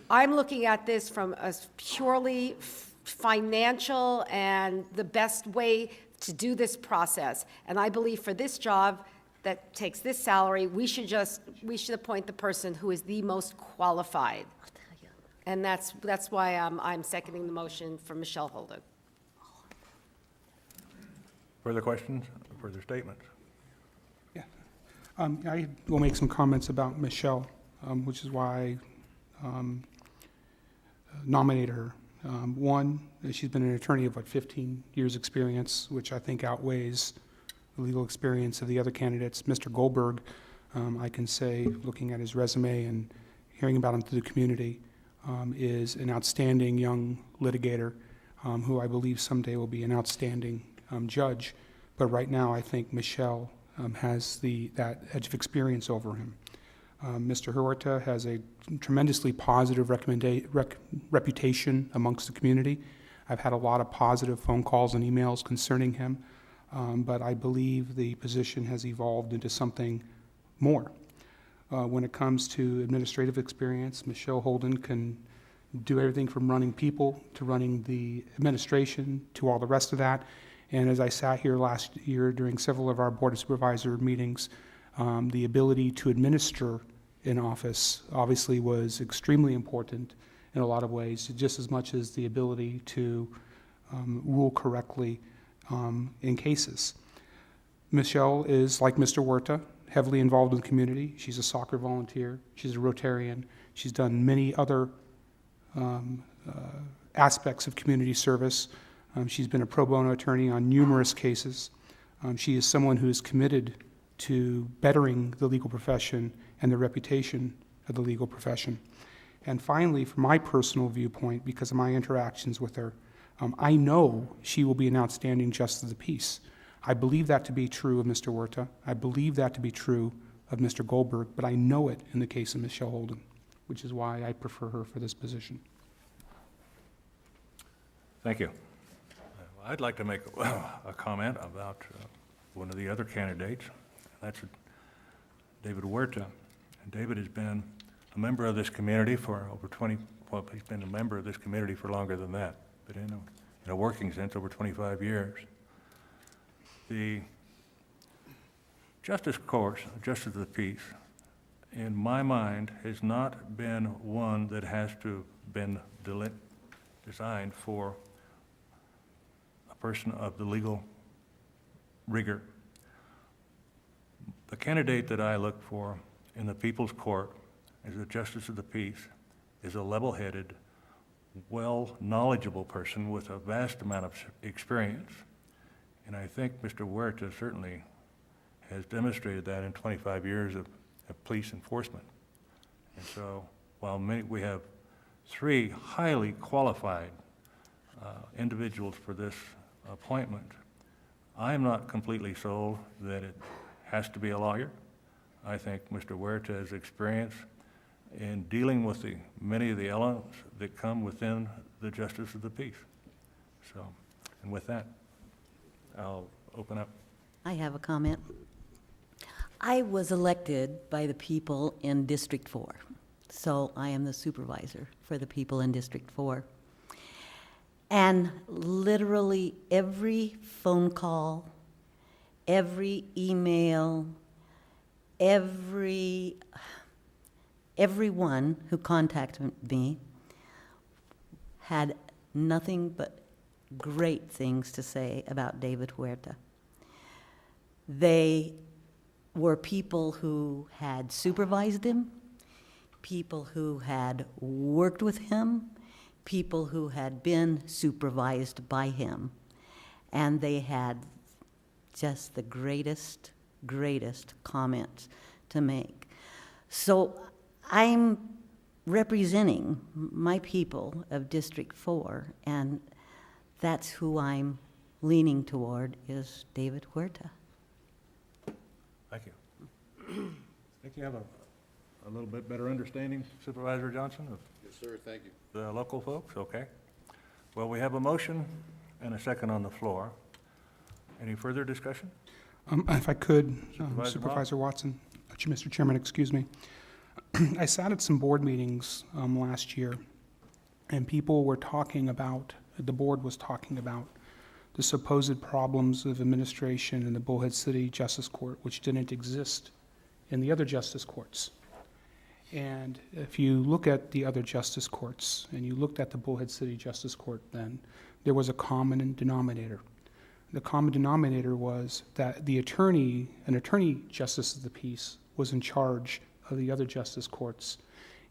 I'm looking at this from a purely financial and the best way to do this process. And I believe for this job that takes this salary, we should appoint the person who is the most qualified. And that's why I'm seconding the motion for Michelle Holden.
Further questions, further statements?
Yeah. I will make some comments about Michelle, which is why I nominated her. One, she's been an attorney of 15 years' experience, which I think outweighs the legal experience of the other candidates. Mr. Goldberg, I can say, looking at his resume and hearing about him through the community, is an outstanding young litigator who I believe someday will be an outstanding judge. But right now, I think Michelle has that edge of experience over him. Mr. Huerta has a tremendously positive reputation amongst the community. I've had a lot of positive phone calls and emails concerning him, but I believe the position has evolved into something more. When it comes to administrative experience, Michelle Holden can do everything from running people to running the administration to all the rest of that. And as I sat here last year during several of our Board of Supervisor meetings, the ability to administer in office obviously was extremely important in a lot of ways, just as much as the ability to rule correctly in cases. Michelle is, like Mr. Huerta, heavily involved in the community. She's a soccer volunteer. She's a Rotarian. She's done many other aspects of community service. She's been a pro bono attorney on numerous cases. She is someone who is committed to bettering the legal profession and the reputation of the legal profession. And finally, from my personal viewpoint, because of my interactions with her, I know she will be an outstanding justice of the peace. I believe that to be true of Mr. Huerta. I believe that to be true of Mr. Goldberg, but I know it in the case of Michelle Holden, which is why I prefer her for this position.
Thank you. I'd like to make a comment about one of the other candidates. That's David Huerta. And David has been a member of this community for over 20, well, he's been a member of this community for longer than that, but working since over 25 years. The justice course, justice of the peace, in my mind, has not been one that has to been designed for a person of the legal rigor. The candidate that I look for in the People's Court as a justice of the peace is a level-headed, knowledgeable person with a vast amount of experience. And I think Mr. Huerta certainly has demonstrated that in 25 years of police enforcement. And so while we have 3 highly qualified individuals for this appointment, I am not completely sold that it has to be a lawyer. I think Mr. Huerta's experience in dealing with many of the elements that come within the justice of the peace. So, and with that, I'll open up.
I have a comment. I was elected by the people in District 4, so I am the supervisor for the people in District 4. And literally every phone call, every email, everyone who contacted me had nothing but great things to say about David Huerta. They were people who had supervised him, people who had worked with him, people who had been supervised by him. And they had just the greatest comments to make. So I'm representing my people of District 4, and that's who I'm leaning toward, is David Huerta.
Thank you. I think you have a little bit better understanding, Supervisor Johnson, of
Yes, sir, thank you.
the local folks, okay? Well, we have a motion and a second on the floor. Any further discussion?
If I could,
Supervisor
Supervisor Watson, Mr. Chairman, excuse me. I sat at some board meetings last year, and people were talking about, the board was talking about the supposed problems of administration in the Bullhead City Justice Court, which didn't exist in the other justice courts. And if you look at the other justice courts, and you looked at the Bullhead City Justice Court then, there was a common denominator. The common denominator was that an attorney justice of the peace was in charge of the other justice courts,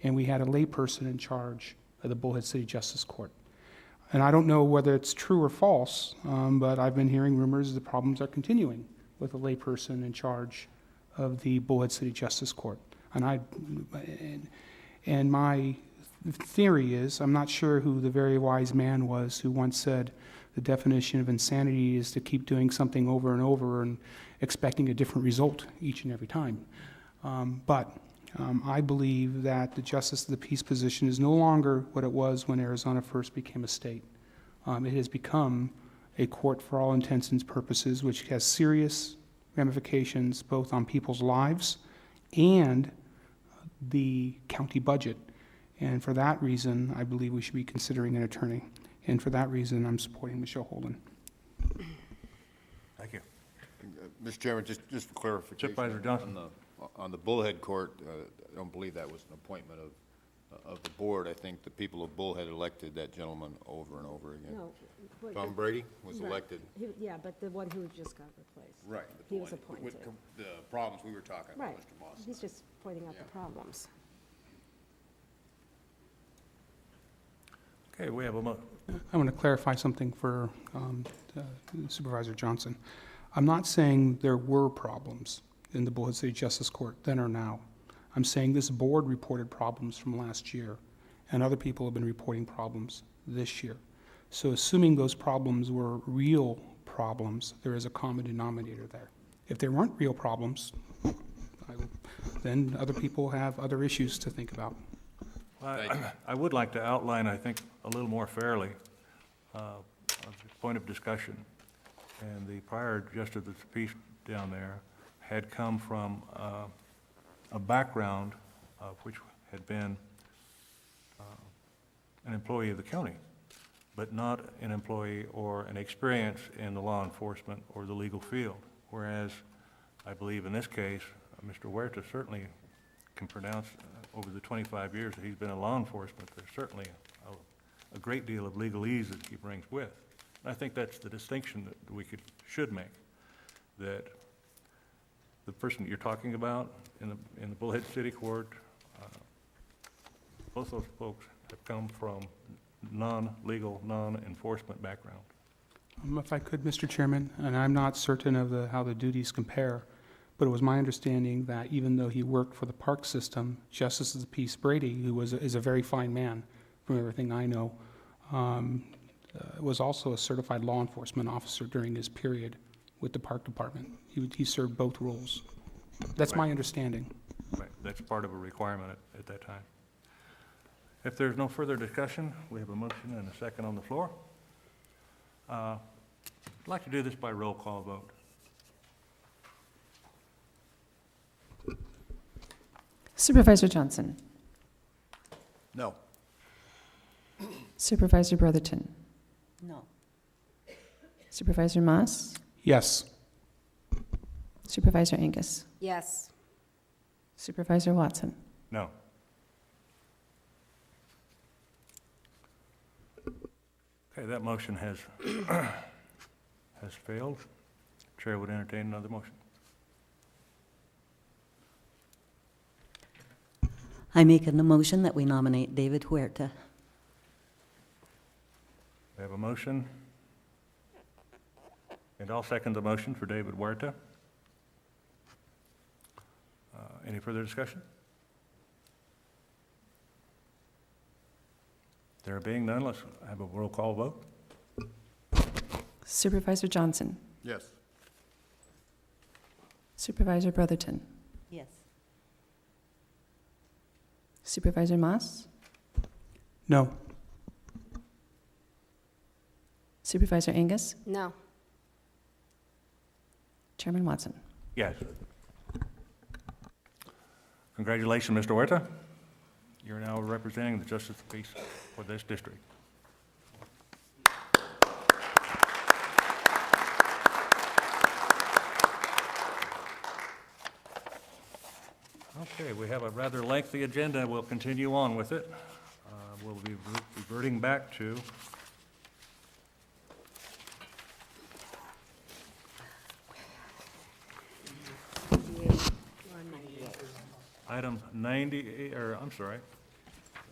and we had a layperson in charge of the Bullhead City Justice Court. And I don't know whether it's true or false, but I've been hearing rumors the problems are continuing with a layperson in charge of the Bullhead City Justice Court. And my theory is, I'm not sure who the very wise man was who once said the definition of insanity is to keep doing something over and over and expecting a different result each and every time. But I believe that the justice of the peace position is no longer what it was when Arizona first became a state. It has become a court for all intents and purposes, which has serious ramifications both on people's lives and the county budget. And for that reason, I believe we should be considering an attorney. And for that reason, I'm supporting Michelle Holden.
Thank you.
Mr. Chairman, just for clarification.
Supervisor Johnson.
On the Bullhead Court, I don't believe that was an appointment of the board. I think the people of Bullhead elected that gentleman over and over again.
No.
Tom Brady was
Right.
elected.
Yeah, but the one who just got replaced.
Right. but
He
the
was
one
appointed.
With the problems we were talking about,
Right.
Mr. Moss.
He's just pointing out the problems.
Okay, we have a
I want to clarify something for Supervisor Johnson. I'm not saying there were problems in the Bullhead City Justice Court then or now. I'm saying this board reported problems from last year, and other people have been reporting problems this year. So assuming those problems were real problems, there is a common denominator there. If there weren't real problems, then other people have other issues to think about.
I would like to outline, I think, a little more fairly point of discussion, and the prior justice of the peace down there had come from a background which had been an employee of the county, but not an employee or an experience in the law enforcement or the legal field. Whereas I believe in this case, Mr. Huerta certainly can pronounce over the 25 years that he's been in law enforcement, there's certainly a great deal of legalese that he brings with. And I think that's the distinction that we should make, that the person that you're talking about in the Bullhead City Court, both those folks have come from non-legal, non-enforcement background.
If I could, Mr. Chairman, and I'm not certain of how the duties compare, but it was my understanding that even though he worked for the park system, Justice of the Peace Brady, who is a very fine man from everything I know, was also a certified law enforcement officer during his period with the park department. He served both roles. That's my understanding.
Right, that's part of a requirement at that time. If there's no further discussion, we have a motion and a second on the floor. I'd like to do this by roll call vote.
Supervisor Johnson.
No.
Supervisor Brotherton.
No.
Supervisor Moss.
Yes.
Supervisor Angus.
Yes.
Supervisor Watson.
No. Okay, that motion has failed. Chair would entertain another motion.
I make a motion that we nominate David Huerta.
We have a motion, and I'll second the motion for David Huerta. Any further discussion? There being none, let's have a roll call vote.
Supervisor Johnson.
Yes.
Supervisor Brotherton.
Yes.
Supervisor Moss.
No.
Supervisor Angus.
No.
Chairman Watson.
Yes. Congratulations, Mr. Huerta. You're now representing the Justice of the Peace for this district. Okay, we have a rather lengthy agenda. We'll continue on with it. We'll be reverting back to item 98, or I'm sorry,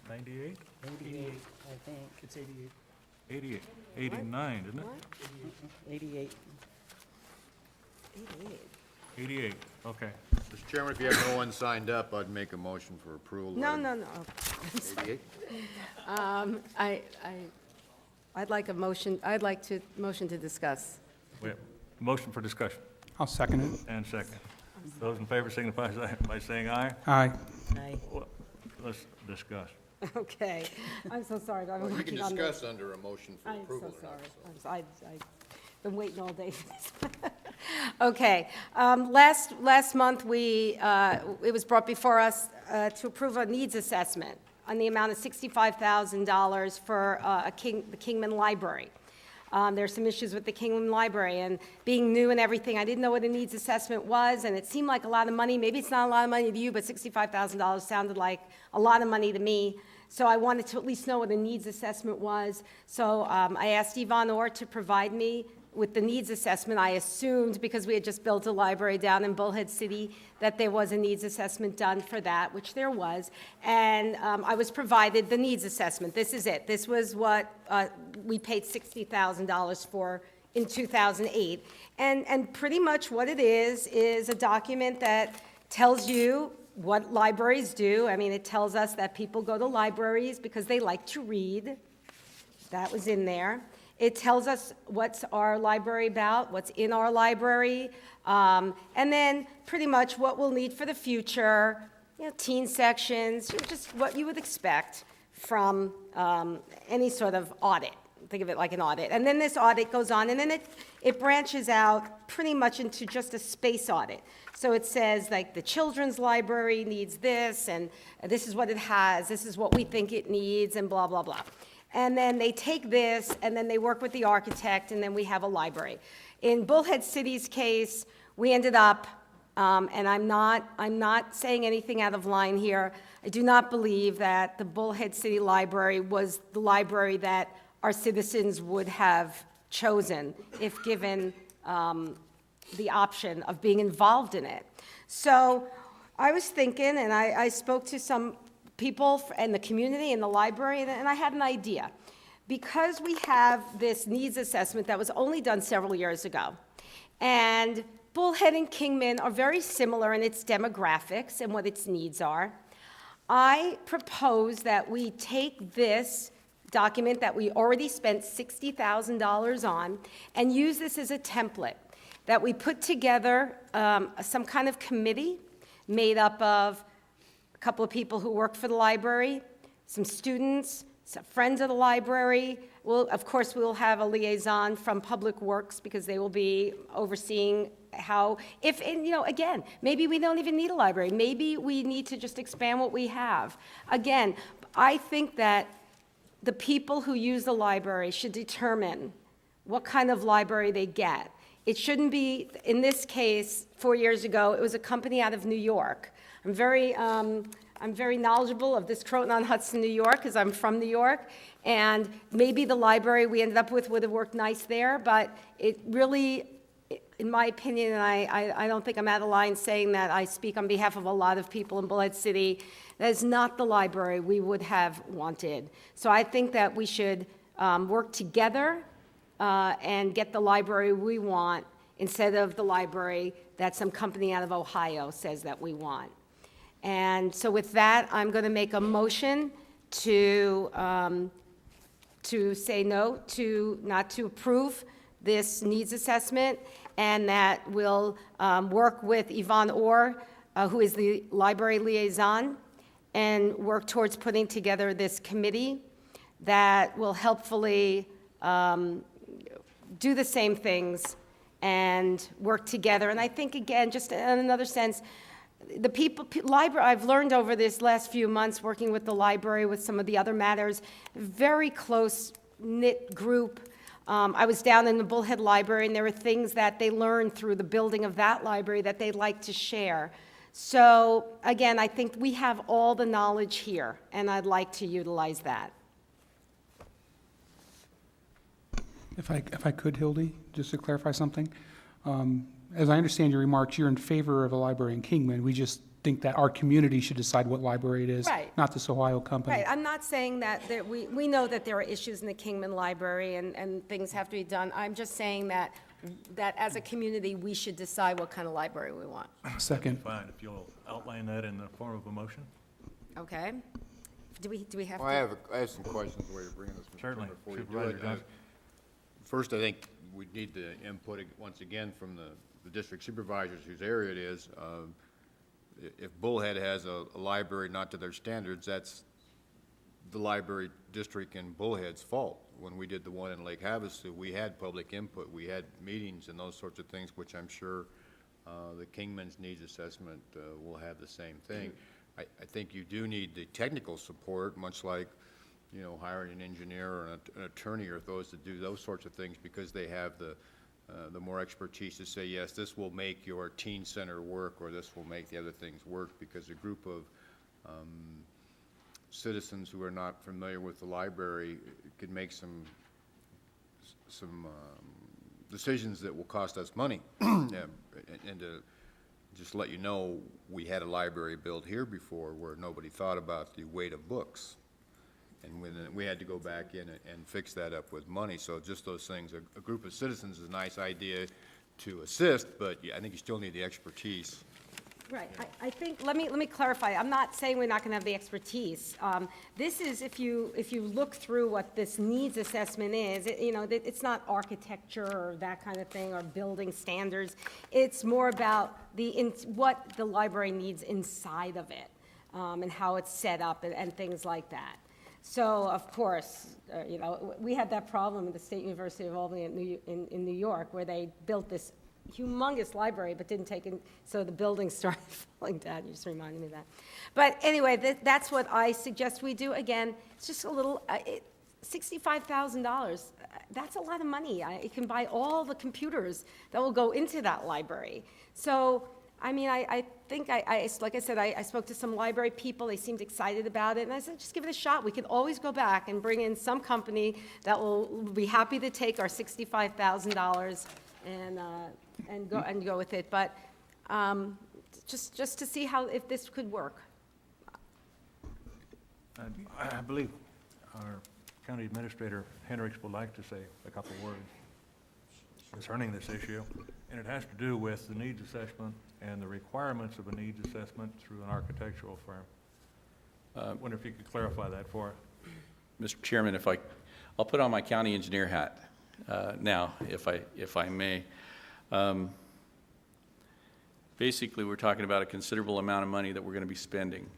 98?
88, I think.
It's 88.
88, 89, isn't it?
88.
88, okay.
Mr. Chairman, if you have no one signed up, I'd make a motion for approval.
No,
of
no, no.
88?
I'd like to motion to discuss.
We have a motion for discussion
I'll second it.
and second. Those in favor signify by saying aye.
Aye.
Aye.
Well, let's discuss.
Okay, I'm so sorry, but I'm
Well, you can
working on this.
discuss under a motion for
I'm
approval
so
or not.
sorry. I've been waiting all day for this. Okay, last month, it was brought before us to approve a needs assessment on the amount of $65,000 for the Kingman Library. There's some issues with the Kingman Library, and being new and everything, I didn't know what a needs assessment was, and it seemed like a lot of money. Maybe it's not a lot of money to you, but $65,000 sounded like a lot of money to me. So I wanted to at least know what a needs assessment was. So I asked Yvonne Orr to provide me with the needs assessment. I assumed, because we had just built a library down in Bullhead City, that there was a needs assessment done for that, which there was. And I was provided the needs assessment. This is it. This was what we paid $60,000 for in 2008. And pretty much what it is a document that tells you what libraries do. I mean, it tells us that people go to libraries because they like to read. That was in there. It tells us what's our library about, what's in our library, and then pretty much what we'll need for the future, teen sections, just what you would expect from any sort of audit think of it like an audit. And then this audit goes on, and then it branches out pretty much into just a space audit. So it says, like, the children's library needs this, and this is what it has, this is what we think it needs, and blah, blah, blah. And then they take this, and then they work with the architect, and then we have a library. In Bullhead City's case, we ended up, and I'm not saying anything out of line here, I do not believe that the Bullhead City Library was the library that our citizens would have chosen if given the option of being involved in it. So I was thinking, and I spoke to some people in the community, in the library, and I had an idea. Because we have this needs assessment that was only done several years ago, and Bullhead and Kingman are very similar in its demographics and what its needs are, I propose that we take this document that we already spent $60,000 on and use this as a template, that we put together some kind of committee made up of a couple of people who work for the library, some students, some friends of the library. Of course, we'll have a liaison from Public Works because they will be overseeing how, again, maybe we don't even need a library. Maybe we need to just expand what we have. Again, I think that the people who use the library should determine what kind of library they get. It shouldn't be, in this case, 4 years ago, it was a company out of New York. I'm very knowledgeable of this Croton-on-Hudson, New York, because I'm from New York, and maybe the library we ended up with would have worked nice there, but it really, in my opinion, and I don't think I'm out of line saying that I speak on behalf of a lot of people in Bullhead City, that is not the library we would have wanted. So I think that we should work together and get the library we want instead of the library that some company out of Ohio says that we want. And so with that, I'm going to make a motion to say no, not to approve this needs assessment, and that we'll work with Yvonne Orr, who is the library liaison, and work towards putting together this committee that will helpfully do the same things and work together. And I think, again, just in another sense, library, I've learned over this last few months working with the library, with some of the other matters, very close-knit group. I was down in the Bullhead Library, and there were things that they learned through the building of that library that they'd like to share. So, again, I think we have all the knowledge here, and I'd like to utilize that.
If I could, Hildy, just to clarify something. As I understand your remarks, you're in favor of a library in Kingman. We just think that our community should decide what library it is,
Right.
not this Ohio company.
Right, I'm not saying that we know that there are issues in the Kingman Library and things have to be done. I'm just saying that as a community, we should decide what kind of library we want.
Second.
Fine, if you'll outline that in the form of a motion.
Okay? Do we have to?
Well, I have some questions while you're bringing this, Mr.
Certainly.
Chairman, before you do
Supervisor
it.
Johnson.
First, I think we need the input once again from the district supervisors whose area it is. If Bullhead has a library not to their standards, that's the library district in Bullhead's fault. When we did the one in Lake Havasu, we had public input, we had meetings and those sorts of things, which I'm sure the Kingman's needs assessment will have the same thing. I think you do need the technical support, much like, hiring an engineer or an attorney or those that do those sorts of things, because they have the more expertise to say, yes, this will make your teen center work, or this will make the other things work, because a group of citizens who are not familiar with the library could make some decisions that will cost us money. And to just let you know, we had a library built here before where nobody thought about the weight of books. And when we had to go back in and fix that up with money. So just those things, a group of citizens is a nice idea to assist, but I think you still need the expertise.
Right, I think, let me clarify, I'm not saying we're not going to have the expertise. This is, if you look through what this needs assessment is, it's not architecture or that kind of thing, or building standards. It's more about what the library needs inside of it, and how it's set up and things like that.
So, of course, we had that problem at the State University of Albany in New York, where they built this humongous library, but didn't take in, so the buildings started falling down. You just reminded me of that. But anyway, that's what I suggest we do. Again, it's just a little, $65,000. That's a lot of money. It can buy all the computers that will go into that library. So, I mean, I think, like I said, I spoke to some library people. They seemed excited about it. And I said, just give it a shot. We can always go back and bring in some company that will be happy to take our $65,000 and go with it. But just to see if this could work.
I believe our County Administrator Hendricks would like to say a couple of words concerning this issue, and it has to do with the needs assessment and the requirements of a needs assessment through an architectural firm. I wonder if you could clarify that for us.
Mr. Chairman, I'll put on my county engineer hat now, if I may. Basically, we're talking about a considerable amount of money that we're going to be spending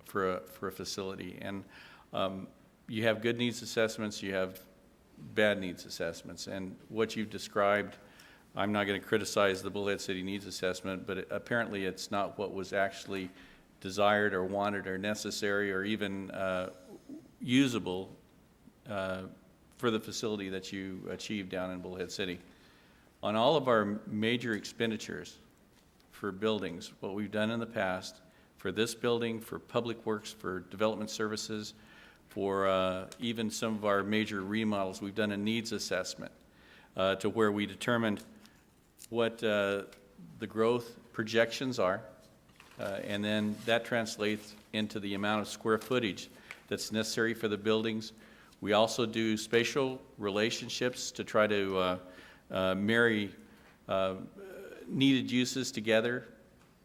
for a facility, and you have good needs assessments, you have bad needs assessments, and what you've described, I'm not going to criticize the Bullhead City needs assessment, but apparently it's not what was actually desired or wanted or necessary or even usable for the facility that you achieved down in Bullhead City. On all of our major expenditures for buildings, what we've done in the past, for this building, for public works, for development services, for even some of our major remodels, we've done a needs assessment to where we determined what the growth projections are, and then that translates into the amount of square footage that's necessary for the buildings. We also do spatial relationships to try to marry needed uses together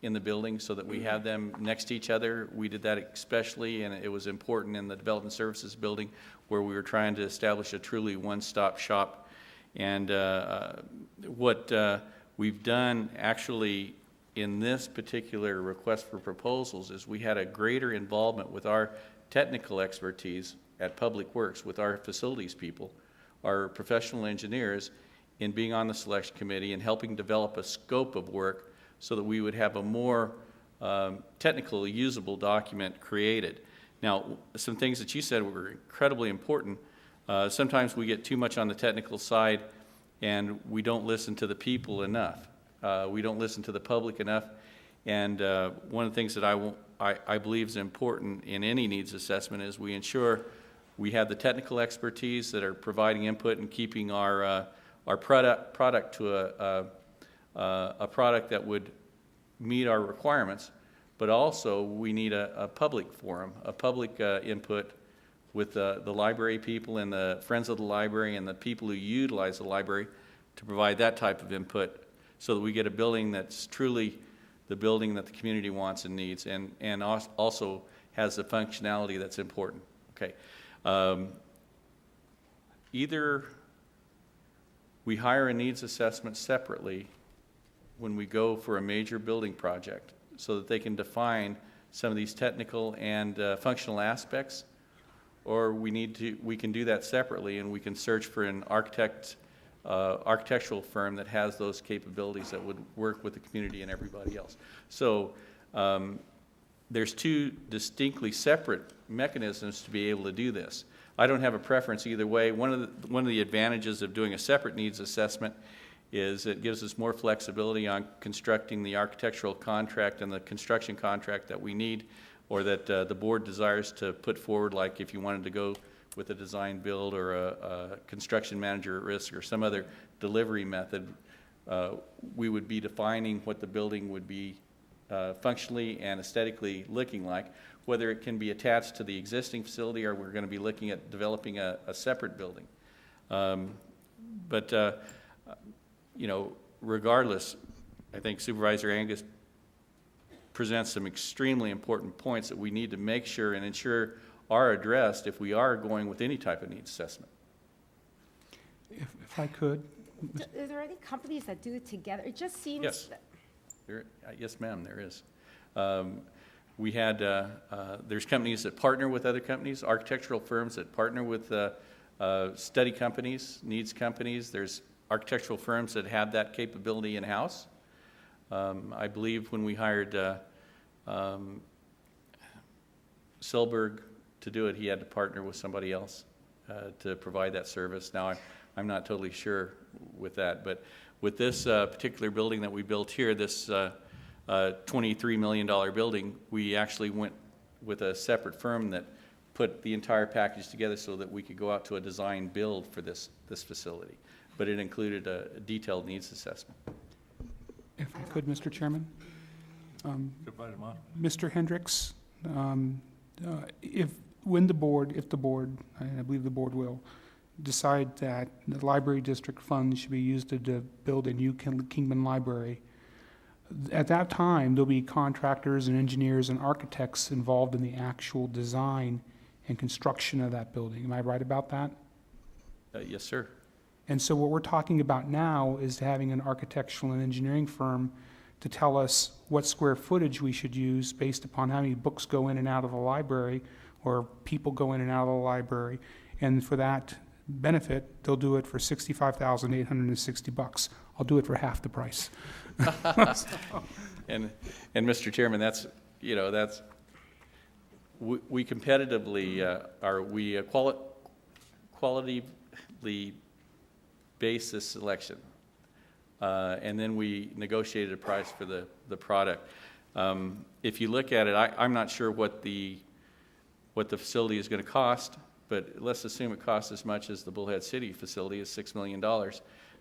in the building so that we have them next to each other. We did that especially, and it was important in the development services building where we were trying to establish a truly one-stop shop. And what we've done actually in this particular request for proposals is we had a greater involvement with our technical expertise at Public Works, with our facilities people, our professional engineers, in being on the selection committee and helping develop a scope of work so that we would have a more technically usable document created. Now, some things that you said were incredibly important. Sometimes we get too much on the technical side and we don't listen to the people enough. We don't listen to the public enough. And one of the things that I believe is important in any needs assessment is we ensure we have the technical expertise that are providing input and keeping our product to a product that would meet our requirements, but also we need a public forum, a public input with the library people and the friends of the library and the people who utilize the library to provide that type of input so that we get a building that's truly the building that the community wants and needs, and also has the functionality that's important. Okay. Either we hire a needs assessment separately when we go for a major building project so that they can define some of these technical and functional aspects, or we can do that separately and we can search for an architectural firm that has those capabilities that would work with the community and everybody else. So there's two distinctly separate mechanisms to be able to do this. I don't have a preference either way. One of the advantages of doing a separate needs assessment is it gives us more flexibility on constructing the architectural contract and the construction contract that we need, or that the board desires to put forward, like if you wanted to go with a design build or a construction manager at risk or some other delivery method. We would be defining what the building would be functionally and aesthetically looking like, whether it can be attached to the existing facility or we're going to be looking at developing a separate building. You know, regardless, I think Supervisor Angus presents some extremely important points that we need to make sure and ensure are addressed if we are going with any type of needs assessment.
If I could.
Are there any companies that do it together? It just seems
Yes. Yes, ma'am, there is. We had, there's companies that partner with other companies, architectural firms that partner with study companies, needs companies. There's architectural firms that have that capability in-house. I believe when we hired Silberg to do it, he had to partner with somebody else to provide that service. Now, I'm not totally sure with that, but with this particular building that we built here, this $23 million building, we actually went with a separate firm that put the entire package together so that we could go out to a design build for this facility. But it included a detailed needs assessment.
If I could, Mr. Chairman.
Supervisor Moss.
Mr. Hendricks, if the board, and I believe the board will, decide that the library district funds should be used to build a new Kingman Library, at that time, there'll be contractors and engineers and architects involved in the actual design and construction of that building. Am I right about that?
Yes, sir.
And so what we're talking about now is having an architectural and engineering firm to tell us what square footage we should use based upon how many books go in and out of the library or people go in and out of the library. And for that benefit, they'll do it for $65,860. I'll do it for half the price.
And Mr. Chairman, that's we competitively qualitatively base this selection, and then we negotiated a price for the product. If you look at it, I'm not sure what the facility is going to cost, but let's assume it costs as much as the Bullhead City facility is $6 million.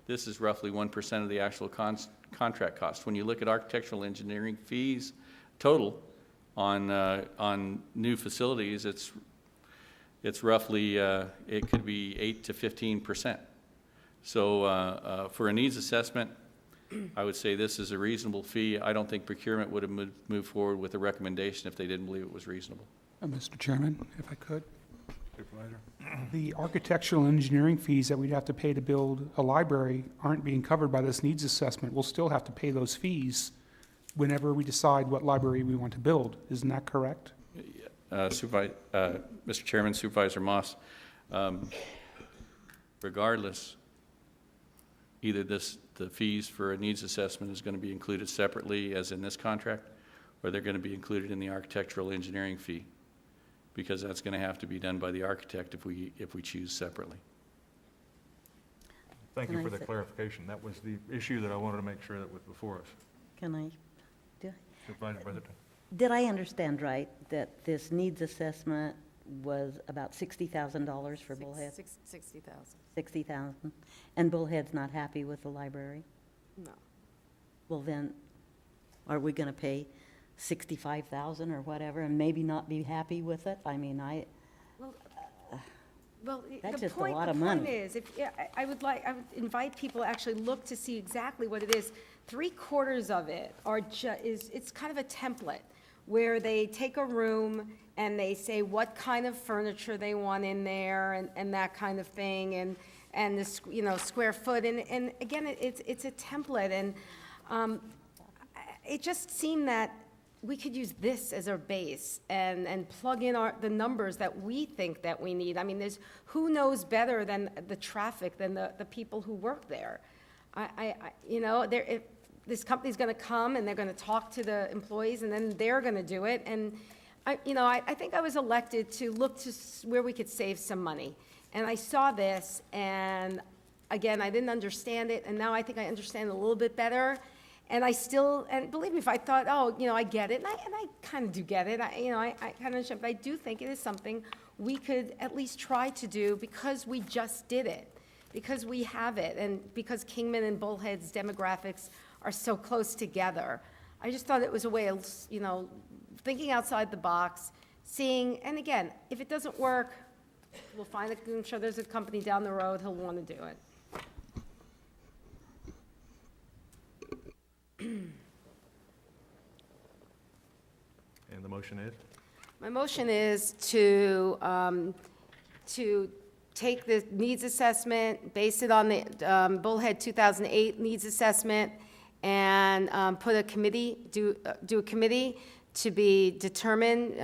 This is roughly 1% of the actual contract cost. When you look at architectural engineering fees total on new facilities, it's roughly it could be 8 to 15%. So for a needs assessment, I would say this is a reasonable fee. I don't think procurement would have moved forward with a recommendation if they didn't believe it was reasonable.
Mr. Chairman, if I could. The architectural and engineering fees that we'd have to pay to build a library aren't being covered by this needs assessment. We'll still have to pay those fees whenever we decide what library we want to build. Isn't that correct?
Mr. Chairman, Supervisor Moss, regardless, either the fees for a needs assessment is going to be included separately as in this contract, or they're going to be included in the architectural engineering fee, because that's going to have to be done by the architect if we choose separately.
Thank you for the clarification. That was the issue that I wanted to make sure that was before us.
Can I?
Supervisor Brotherton.
Did I understand right that this needs assessment was about $60,000 for Bullhead?
60,000.
60,000. And Bullhead's not happy with the library?
No.
Well, then, are we going to pay $65,000 or whatever and maybe not be happy with it? I mean,
Well,
that's
the
just
point,
a lot of
the point
money.
is, I would invite people to actually look to see exactly what it is. 3/4 of it it's kind of a template where they take a room and they say what kind of furniture they want in there and that kind of thing and the square foot and again it's a template and it just seemed that we could use this as our base and plug in the numbers that we think that we need. I mean, who knows better than the traffic, than the people who work there? This company's going to come and they're going to talk to the employees and then they're going to do it. And I think I was elected to look to where we could save some money. And I saw this, and again, I didn't understand it, and now I think I understand it a little bit better. And and believe me, if I thought, I get it, and I kind of do get it, I kind of understand, but I do think it is something we could at least try to do because we just did it, because we have it, and because Kingman and Bullhead's demographics are so close together. I just thought it was a way of, thinking outside the box, seeing, and again, if it doesn't work, we'll find I'm sure there's a company down the road who'll want to do it.
And the motion is?
My motion is to take the needs assessment, base it on the Bullhead 2008 needs assessment, and put a committee, do a committee to be determined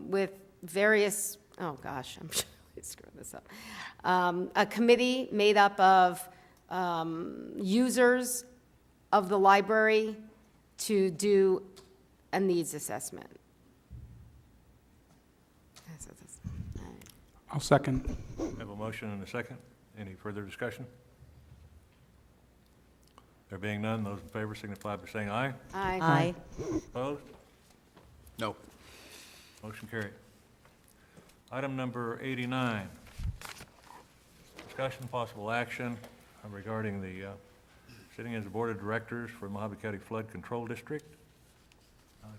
with various, oh gosh, I'm really screwing this up. A committee made up of users of the library to do a needs assessment.
I'll second.
Have a motion and a second. Any further discussion? There being none, those in favor signify by saying aye.
Aye.
Aye.
Opposed?
No.
Motion carried. Item number 89, discussion possible action regarding the sitting as the Board of Directors for Mohave County Flood Control District.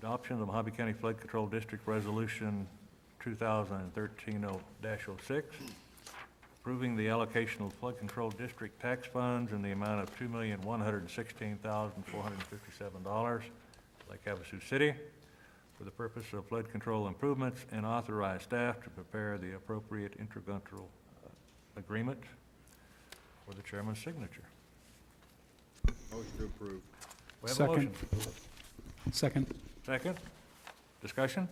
Adoption of the Mohave County Flood Control District Resolution 2013-06, approving the allocation of flood control district tax funds in the amount of $2,116,457 Lake Havasu City for the purpose of flood control improvements, and authorize staff to prepare the appropriate intergovernmental agreement for the chairman's signature.
Motion to approve.
We have a
Second.
motion.
Second.
Second. Discussion?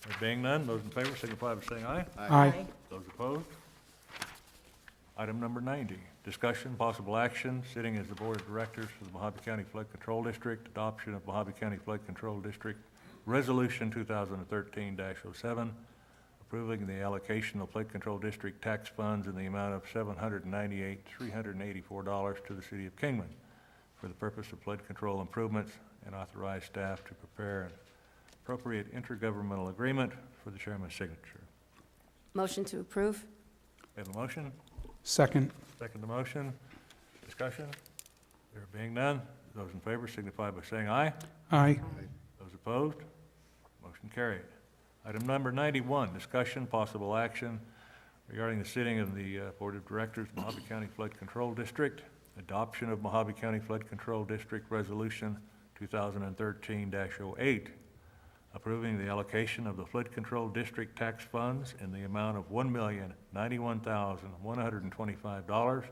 There being none, those in favor signify by saying aye.
Aye.
Those opposed? Item number 90, discussion, possible action, sitting as the Board of Directors for the Mohave County Flood Control District, adoption of Mohave County Flood Control District Resolution 2013-07, approving the allocation of flood control district tax funds in the amount of $798,384 to the City of Kingman for the purpose of flood control improvements, and authorize staff to prepare an appropriate intergovernmental agreement for the chairman's signature.
Motion to approve?
We have a motion.
Second.
Second the motion. Discussion? There being none, those in favor signify by saying aye.
Aye.
Those opposed? Motion carried. Item number 91, discussion, possible action regarding the sitting of the Board of Directors, Mohave County Flood Control District, adoption of Mohave County Flood Control District Resolution 2013-08, approving the allocation of the flood control district tax funds in the amount of $1,091,125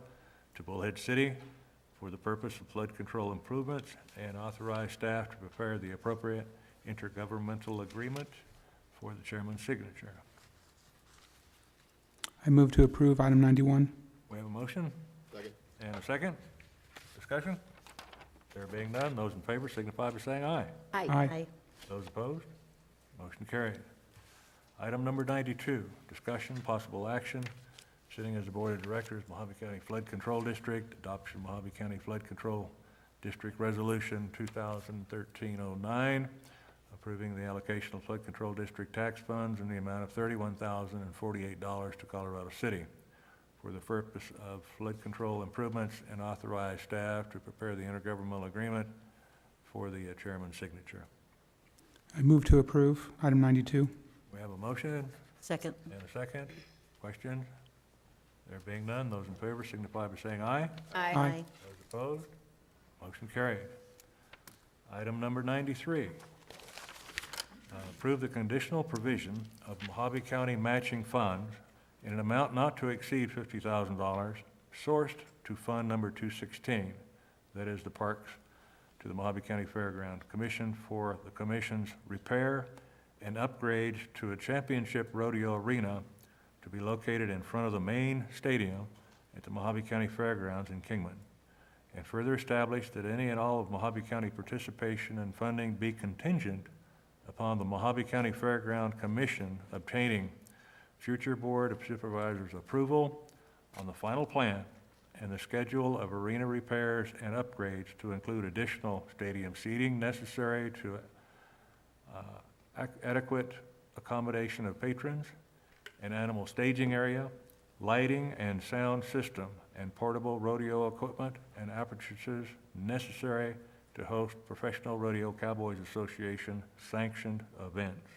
to Bullhead City for the purpose of flood control improvements, and authorize staff to prepare the appropriate intergovernmental agreement for the chairman's signature.
I move to approve item 91.
We have a motion
Second.
and a second. Discussion? There being none, those in favor signify by saying aye.
Aye.
Those opposed? Motion carried. Item number 92, discussion, possible action, sitting as the Board of Directors, Mohave County Flood Control District, adoption of Mohave County Flood Control District Resolution 2013-09, approving the allocation of flood control district tax funds in the amount of $31,048 to Colorado City for the purpose of flood control improvements, and authorize staff to prepare the intergovernmental agreement for the chairman's signature.
I move to approve item 92.
We have a motion
Second.
and a second. Questions? There being none, those in favor signify by saying aye.
Aye.
Those opposed? Motion carried. Item number 93. Approve the conditional provision of Mohave County matching funds in an amount not to exceed $50,000 sourced to Fund Number 216, that is the Parks to the Mohave County Fairground Commission, for the Commission's repair and upgrades to a championship rodeo arena to be located in front of the main stadium at the Mohave County Fairgrounds in Kingman, and further establish that any and all of Mohave County participation and funding be contingent upon the Mohave County Fairground Commission obtaining future Board of Supervisors approval on the final plan and the schedule of arena repairs and upgrades to include additional stadium seating necessary to adequate accommodation of patrons, an animal staging area, lighting and sound system, and portable rodeo equipment and apparatus necessary to host Professional Rodeo Cowboys Association sanctioned events.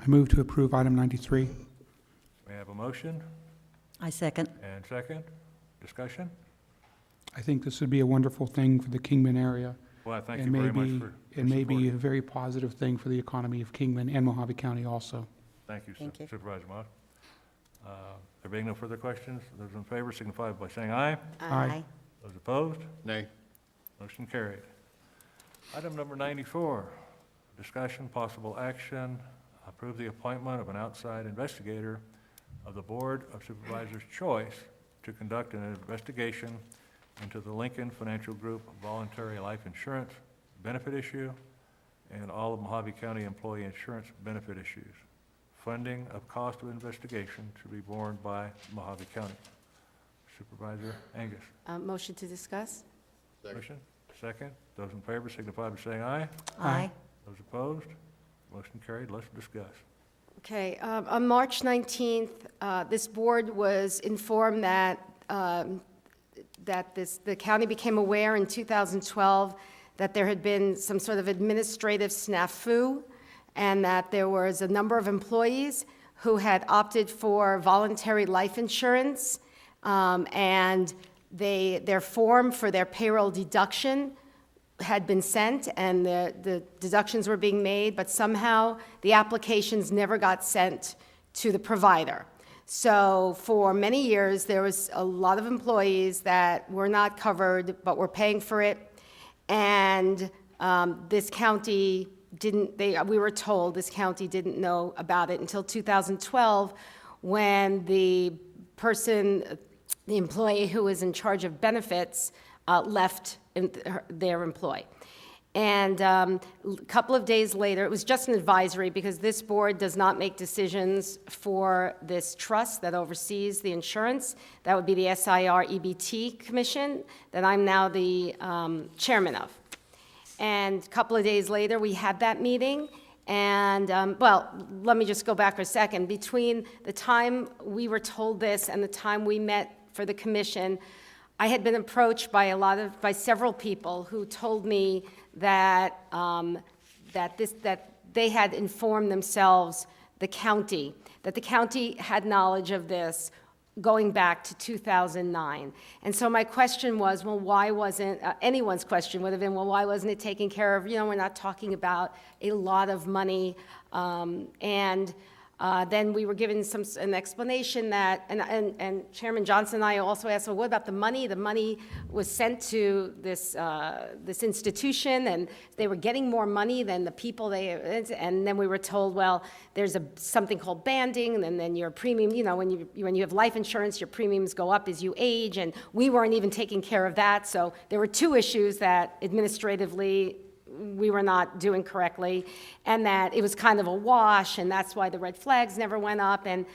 I move to approve item 93.
We have a motion
I second.
and second. Discussion?
I think this would be a wonderful thing for the Kingman area.
Well, I thank
and
you very
maybe-
much for
It may be a
supporting.
very positive thing for the economy of Kingman and Mohave County also.
Thank you,
Thank you.
Supervisor Mott. There being no further questions, those in favor signify by saying aye.
Aye.
Those opposed?
Nay.
Motion carried. Item number 94, discussion, possible action, approve the appointment of an outside investigator of the Board of Supervisors' choice to conduct an investigation into the Lincoln Financial Group voluntary life insurance benefit issue and all of Mohave County employee insurance benefit issues. Funding of cost of investigation to be borne by Mohave County. Supervisor Angus.
Motion to discuss?
Motion, second. Those in favor signify by saying aye.
Aye.
Those opposed, motion carried. Let's discuss.
Okay, on March 19th, this board was informed that, the county became aware in 2012 that there had been some sort of administrative snafu, and that there was a number of employees who had opted for voluntary life insurance, and their form for their payroll deduction had been sent, and the deductions were being made, but somehow the applications never got sent to the provider. So for many years, there was a lot of employees that were not covered, but were paying for it. And this county we were told this county didn't know about it until 2012, when the employee who was in charge of benefits left their employ. And a couple of days later, it was just an advisory because this board does not make decisions for this trust that oversees the insurance. That would be the SIR-EBT Commission that I'm now the chairman of. And a couple of days later, we had that meeting. And, well, let me just go back for a second. Between the time we were told this and the time we met for the commission, I had been approached by several people who told me that that they had informed themselves, the county, that the county had knowledge of this going back to 2009. And so my question was, well, why wasn't, anyone's question would have been, well, why wasn't it taken care of? You know, we're not talking about a lot of money. Then we were given an explanation that, and Chairman Johnson and I also asked, well, what about the money? The money was sent to this institution, and they were getting more money than the people and then we were told, well, there's something called banding, and then your premium, you know, when you have life insurance, your premiums go up as you age, and we weren't even taking care of that. So there were two issues that administratively we were not doing correctly, and that it was kind of a wash, and that's why the red flags never went up. And,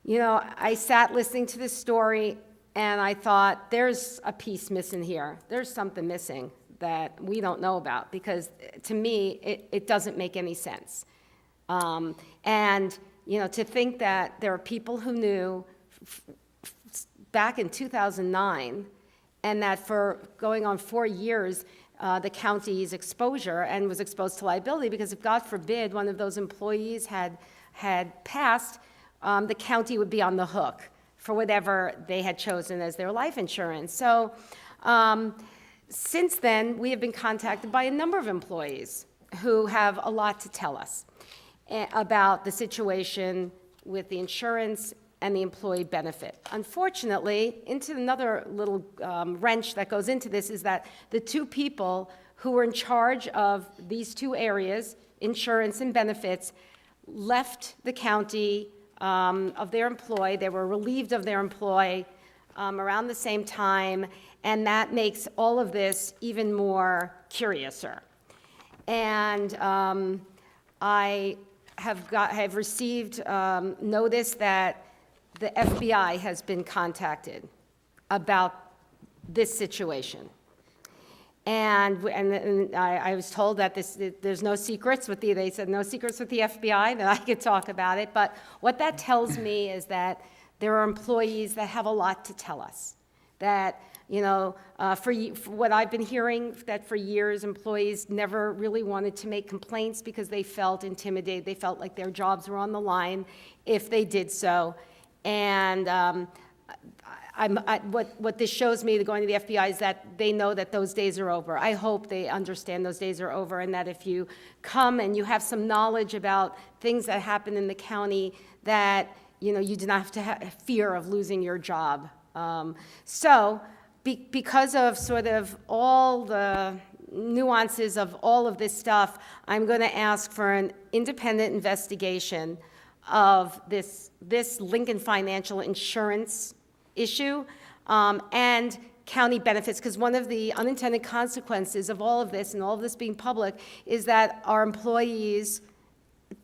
you know, I sat listening to this story, and I thought, there's a piece missing here. There's something missing that we don't know about, because to me, it doesn't make any sense. And, you know, to think that there are people who knew back in 2009, and that for going on 4 years, the county's exposure and was exposed to liability, because if, God forbid, one of those employees had passed, the county would be on the hook for whatever they had chosen as their life insurance. So since then, we have been contacted by a number of employees who have a lot to tell us about the situation with the insurance and the employee benefit. Unfortunately, into another little wrench that goes into this is that the two people who were in charge of these two areas, insurance and benefits, left the county of their employ. They were relieved of their employ around the same time, and that makes all of this even more curiouser. And I have received notice that the FBI has been contacted about this situation. And I was told that there's no secrets with they said no secrets with the FBI, that I could talk about it. But what that tells me is that there are employees that have a lot to tell us. That, you know, for what I've been hearing, that for years employees never really wanted to make complaints because they felt intimidated. They felt like their jobs were on the line if they did so. And what this shows me, going to the FBI, is that they know that those days are over. I hope they understand those days are over, and that if you come and you have some knowledge about things that happen in the county, that, you know, you do not have to have fear of losing your job. Because of sort of all the
nuances of all of this stuff, I'm going to ask for an independent investigation of this Lincoln Financial Insurance issue and county benefits, because one of the unintended consequences of all of this and all of this being public is that our employees,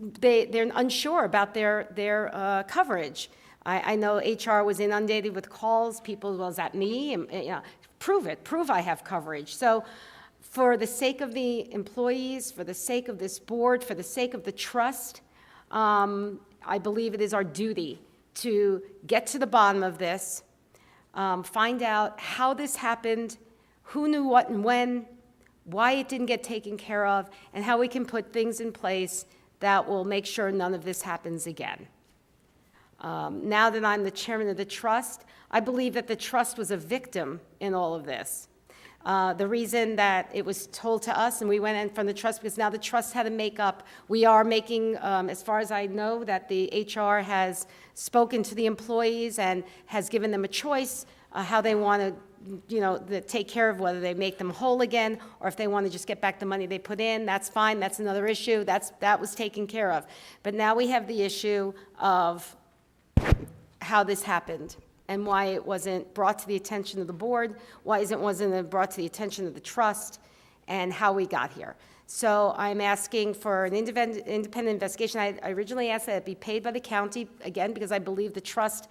they're unsure about their coverage. I know HR was inundated with calls, people, well, is that me? And, you know, prove it, prove I have coverage. So for the sake of the employees, for the sake of this board, for the sake of the trust, I believe it is our duty to get to the bottom of this, find out how this happened, who knew what and when, why it didn't get taken care of, and how we can put things in place that will make sure none of this happens again. Now that I'm the chairman of the trust, I believe that the trust was a victim in all of this. The reason that it was told to us, and we went in from the trust, because now the trust had to make up. We are making, as far as I know, that the HR has spoken to the employees and has given them a choice how they want to, take care of whether they make them whole again, or if they want to just get back the money they put in. That's fine. That's another issue. That was taken care of. But now we have the issue of how this happened and why it wasn't brought to the attention of the board, why it wasn't brought to the attention of the trust, and how we got here. So I'm asking for an independent investigation. I originally asked that it be paid by the county, again, because I believe the trust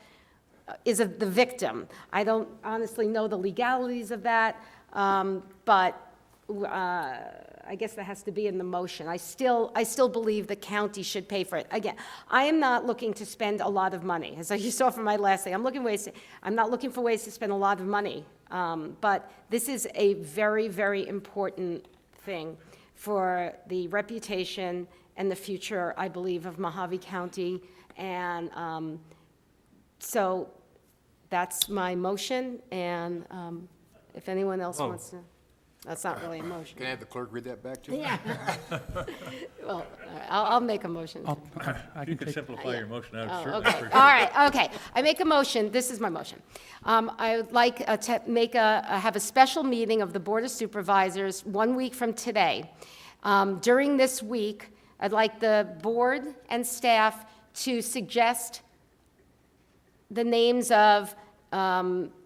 is the victim. I don't honestly know the legalities of that, but I guess that has to be in the motion. I still believe the county should pay for it. Again, I am not looking to spend a lot of money. As you saw from my last thing, I'm not looking for ways to spend a lot of money. But this is a very, very important thing for the reputation and the future, I believe, of Mohave County. And so that's my motion. And if anyone else wants to. That's not really a motion.
Can I have the clerk read that back to me?
Yeah. Well, I'll make a motion.
You can simplify your motion. I would certainly
Okay,
appreciate
all right, okay. I make a motion, this is my motion. I would like to have a special meeting of the Board of Supervisors 1 week from today. During this week, I'd like the board and staff to suggest the names of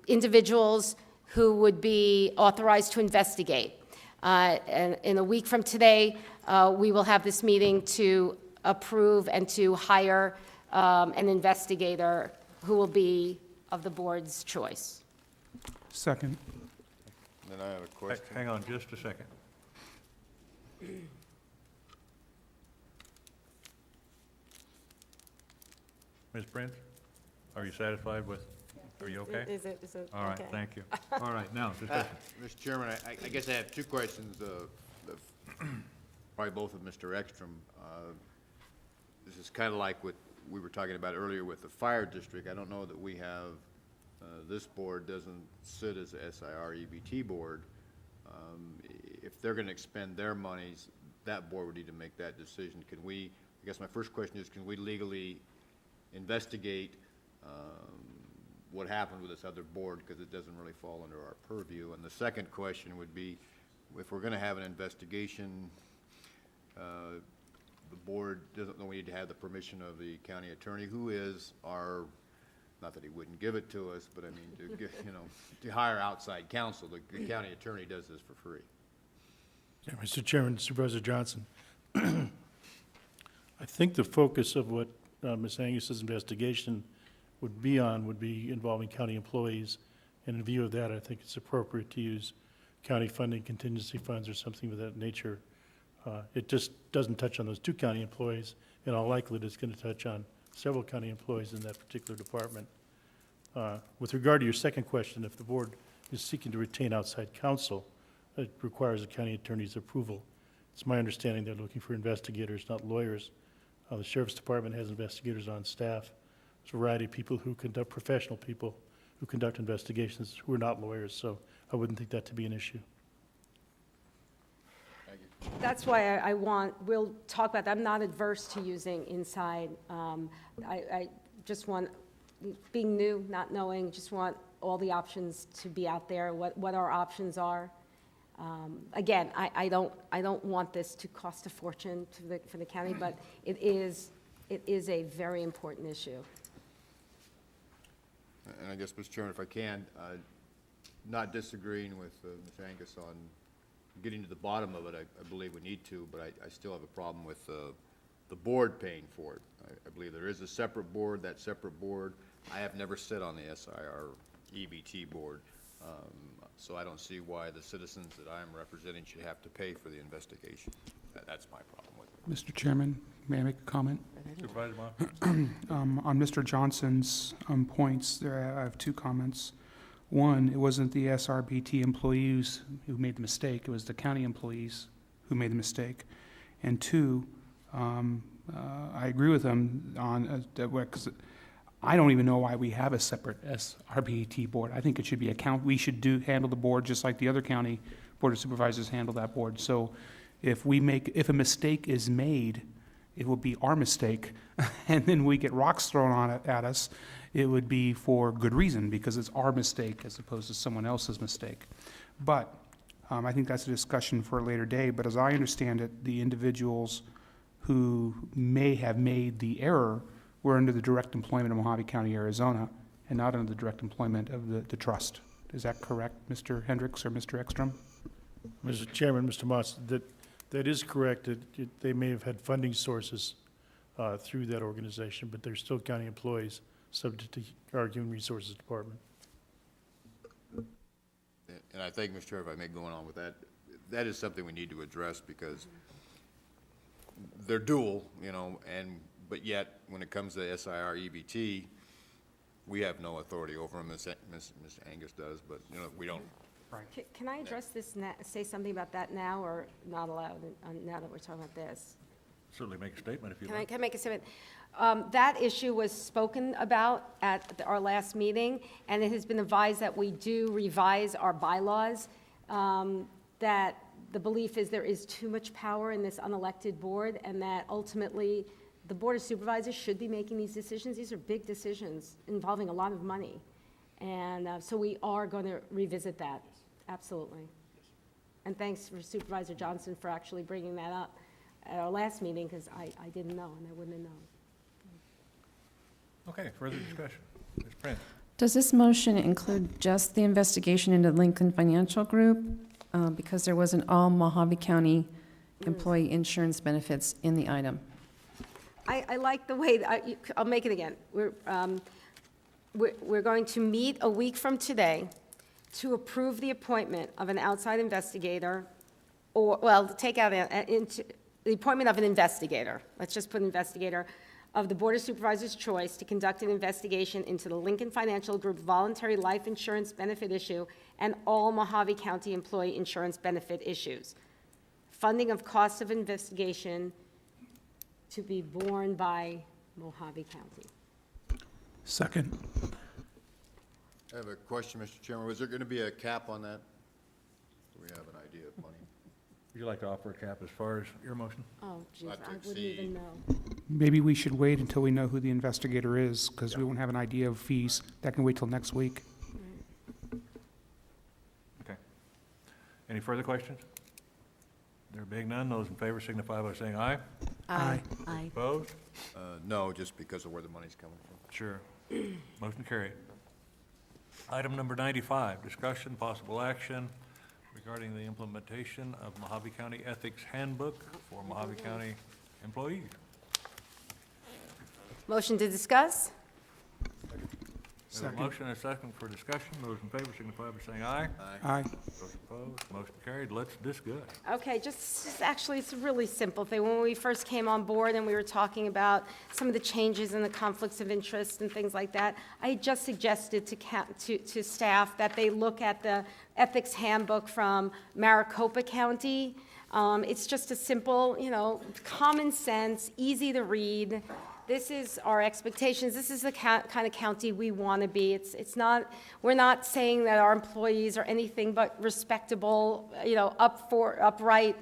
individuals who would be authorized to investigate. And in a week from today, we will have this meeting to approve and to hire an investigator who will be of the board's choice.
Second.
Then I have a question.
Hang on just a second. Ms. Prince, are you satisfied with? Are you okay?
Is it
All right,
okay?
thank you. All right, now, discussion.
Mr. Chairman, I guess I have two questions, probably both of Mr. Ekstrom. This is kind of like what we were talking about earlier with the fire district. I don't know that we have, this board doesn't sit as a SIR EBT board. If they're going to expend their monies, that board would need to make that decision. Can we, I guess my first question is, can we legally investigate what happened with this other board, because it doesn't really fall under our purview? And the second question would be, if we're going to have an investigation, the board doesn't know we need to have the permission of the county attorney, who is our, not that he wouldn't give it to us, but I mean, to hire outside counsel. The county attorney does this for free.
Yeah, Mr. Chairman, Supervisor Johnson, I think the focus of what Ms. Angus's investigation would be involving county employees. And in view of that, I think it's appropriate to use county funding contingency funds or something of that nature. It just doesn't touch on those two county employees. In all likelihood, it's going to touch on several county employees in that particular department. With regard to your second question, if the board is seeking to retain outside counsel, it requires the county attorney's approval. It's my understanding they're looking for investigators, not lawyers. The Sheriff's Department has investigators on staff. There's a variety of people who conduct, professional people who conduct investigations who are not lawyers, so I wouldn't think that to be an issue.
That's why we'll talk about that. I'm not adverse to using inside. I just want, being new, not knowing, just want all the options to be out there, what our options are. Again, I don't want this to cost a fortune for the county, but it is a very important issue.
And I guess, Mr. Chairman, if I can, not disagreeing with Ms. Angus on getting to the bottom of it, I believe we need to, but I still have a problem with the board paying for it. I believe there is a separate board. That separate board, I have never sit on the SIR EBT board, so I don't see why the citizens that I'm representing should have to pay for the investigation. That's my problem with it.
Mr. Chairman, may I make a comment?
Supervisor Moss?
On Mr. Johnson's points, I have two comments. One, it wasn't the SRBT employees who made the mistake, it was the county employees who made the mistake. And two, I agree with him on that, because I don't even know why we have a separate SRBT board. I think it should be we should handle the board just like the other county board of supervisors handle that board. So if a mistake is made, it will be our mistake, and then we get rocks thrown at us. It would be for good reason, because it's our mistake as opposed to someone else's mistake. But I think that's a discussion for a later day. But as I understand it, the individuals who may have made the error were under the direct employment of Mohave County, Arizona, and not under the direct employment of the trust. Is that correct, Mr. Hendricks or Mr. Ekstrom?
Mr. Chairman, Mr. Moss, that is correct. They may have had funding sources through that organization, but they're still county employees subject to our Human Resources Department.
And I think, Mr. Chair, if I may go on with that, that is something we need to address, because they're dual, but yet, when it comes to SIR EBT, we have no authority over them. Ms. Angus does, but, we don't.
Can I address this, say something about that now, or not allowed, now that we're talking about this?
Certainly make a statement if you
Can
like.
I make a statement? That issue was spoken about at our last meeting, and it has been advised that we do revise our bylaws, that the belief is there is too much power in this unelected board, and that ultimately the Board of Supervisors should be making these decisions. These are big decisions involving a lot of money. And so we are going to revisit that, absolutely. And thanks for Supervisor Johnson for actually bringing that up at our last meeting, because I didn't know, and I wouldn't have known.
Okay, further discussion. Ms. Prince?
Does this motion include just the investigation into Lincoln Financial Group? Because there wasn't all Mohave County employee insurance benefits in the item.
I like the way, I'll make it again. We're going to meet a week from today to approve the appointment of an outside investigator, take out the appointment of an investigator. Let's just put investigator of the Board of Supervisors' choice to conduct an investigation into the Lincoln Financial Group voluntary life insurance benefit issue and all Mohave County employee insurance benefit issues. Funding of costs of investigation to be borne by Mohave County.
Second.
I have a question, Mr. Chairman. Was there going to be a cap on that? Do we have an idea of money?
Would you like to offer a cap as far as your motion?
Oh, geez,
Not to
I wouldn't
exceed.
even know.
Maybe we should wait until we know who the investigator is, because we won't have an idea of fees. That can wait till next week.
Okay. Any further questions? There being none, those in favor signify by saying aye.
Aye.
Aye.
Opposed?
No, just because of where the money's coming from.
Sure. Motion carried. Item number 95, discussion, possible action regarding the implementation of Mohave County Ethics Handbook for Mohave County employees.
Motion to discuss?
We have a motion and a second for discussion. Those in favor signify by saying aye.
Aye.
Those opposed, motion carried. Let's discuss.
Okay, actually, it's a really simple thing. When we first came on board and we were talking about some of the changes and the conflicts of interest and things like that, I just suggested to staff that they look at the ethics handbook from Maricopa County. It's just a simple, common sense, easy to read. This is our expectations. This is the kind of county we want to be. We're not saying that our employees are anything but respectable, upright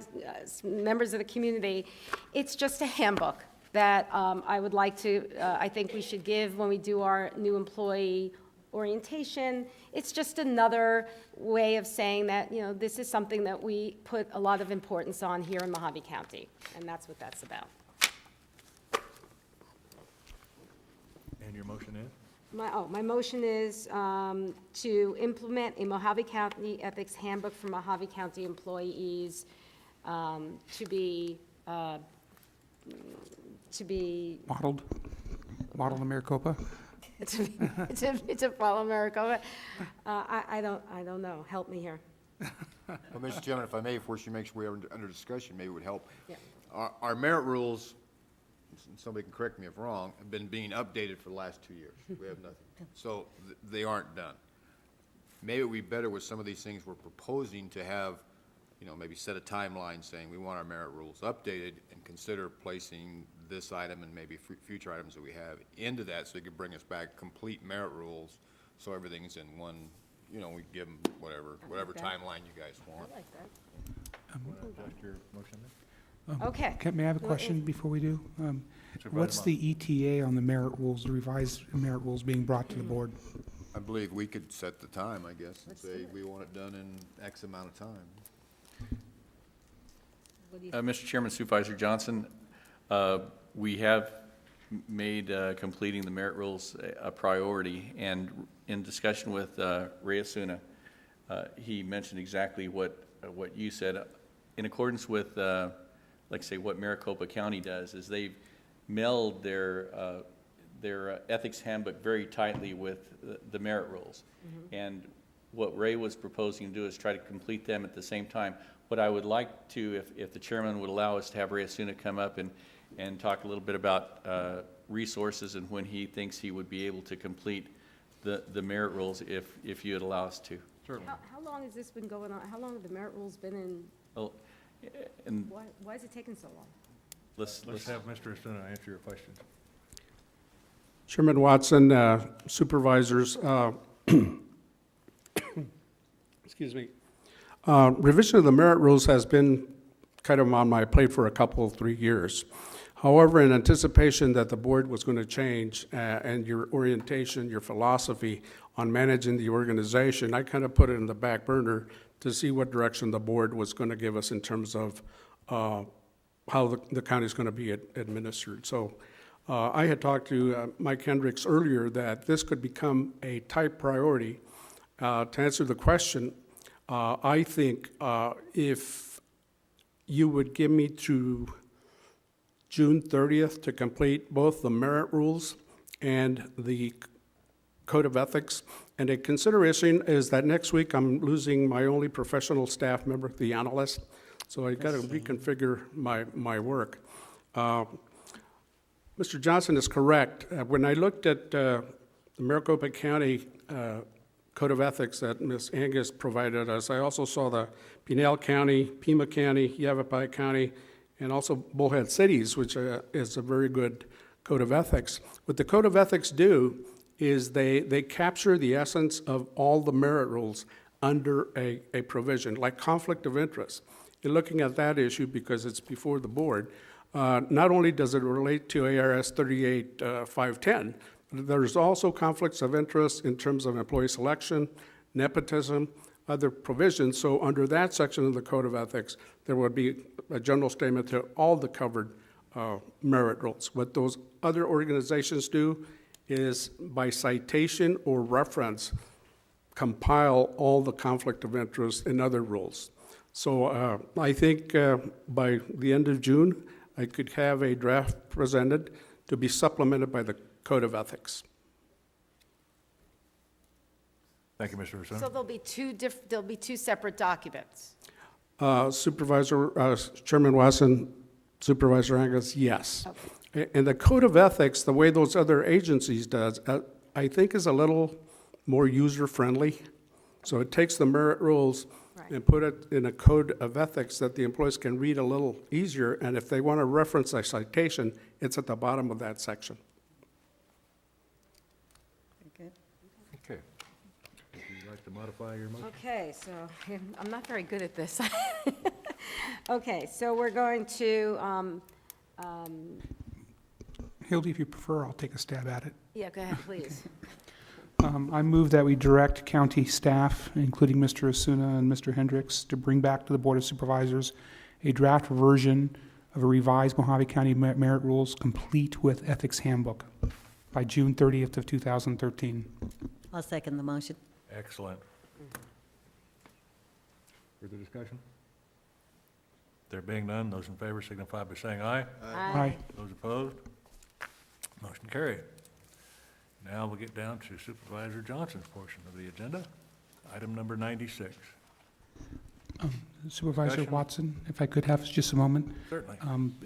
members of the community. It's just a handbook that I think we should give when we do our new employee orientation. It's just another way of saying that, you know, this is something that we put a lot of importance on here in Mohave County, and that's what that's about.
And your motion is?
My motion is to implement a Mohave County Ethics Handbook for Mohave County employees to be
Modeled in Maricopa?
to follow Maricopa. I don't know. Help me here.
Well, Mr. Chairman, if I may, before she makes way under discussion, maybe it would help.
Yeah.
Our merit rules, and somebody can correct me if wrong, have been being updated for the last 2 years. We have nothing. So they aren't done. Maybe it would be better with some of these things we're proposing to have, you know, maybe set a timeline saying we want our merit rules updated and consider placing this item and maybe future items that we have into that, so they could bring us back complete merit rules, so everything's in one, you know, we give them whatever timeline you guys want.
I like that.
Want to adjust your motion then?
Okay.
May I have a question before we do? What's the ETA on the merit rules, the revised merit rules being brought to the board?
I believe we could set the time, I guess, and say we want it done in X amount of time.
Mr. Chairman, Supervisor Johnson, we have made completing the merit rules a priority, and in discussion with Ray Asuna, he mentioned exactly what you said. In accordance with, like say, what Maricopa County does, is they've melded their ethics handbook very tightly with the merit rules.
Mm-hmm.
And what Ray was proposing to do is try to complete them at the same time. What I would like to, if the chairman would allow us to have Ray Asuna come up and talk a little bit about resources and when he thinks he would be able to complete the merit rules, if you would allow us to.
Certainly.
How long has this been going on? How long have the merit rules been in?
Well, and
Why is it taking so long?
Let's have Mr. Asuna answer your questions.
Chairman Watson, supervisors, excuse me. Revision of the merit rules has been kind of on my plate for 3 years. However, in anticipation that the board was going to change and your orientation, your philosophy on managing the organization, I kind of put it in the back burner to see what direction the board was going to give us in terms of how the county is going to be administered. So I had talked to Mike Hendricks earlier that this could become a type priority. To answer the question, I think if you would give me to June 30th to complete both the merit rules and the code of ethics. And a consideration is that next week I'm losing my only professional staff member, the analyst. So I got to reconfigure my work. Mr. Johnson is correct. When I looked at the Maricopa County Code of Ethics that Ms. Angus provided us, I also saw the Pinal County, Pima County, Yavapai County, and also Bullhead Cities, which is a very good code of ethics. What the code of ethics do is they capture the essence of all the merit rules under a provision, like conflict of interest. In looking at that issue, because it's before the board, not only does it relate to ARS 38510, but there's also conflicts of interest in terms of employee selection, nepotism, other provisions. So under that section of the Code of Ethics, there would be a general statement to all the covered merit rules. What those other organizations do is by citation or reference, compile all the conflict of interest and other rules. So I think by the end of June, I could have a draft presented to be supplemented by the Code of Ethics.
Thank you, Mr. Asuna.
So there'll be two separate documents.
Chairman Watson, Supervisor Angus, yes. Okay. And the Code of Ethics, the way those other agencies does, I think is a little more user-friendly. So it takes the merit rules and put it in a Code of Ethics that the employees can read a little easier, and if they want to reference a citation, it's at the bottom of that section.
Good.
Okay. Would you like to modify your motion?
Okay, so I'm not very good at this. Okay, so we're going to,
Hildy, if you prefer, I'll take a stab at it.
yeah, go ahead, please.
I move that we direct county staff, including Mr. Asuna and Mr. Hendricks, to bring back to the Board of Supervisors a draft version of a revised Mohave County merit rules complete with ethics handbook by June 30th of 2013.
I'll second the motion.
Excellent. Further discussion? There being none, those in favor signify by saying aye.
Aye.
Those opposed? Motion carried. Now we'll get down to Supervisor Johnson's portion of the agenda, item number 96.
Supervisor
Discussion?
Watson, if I could have just a moment.
Certainly.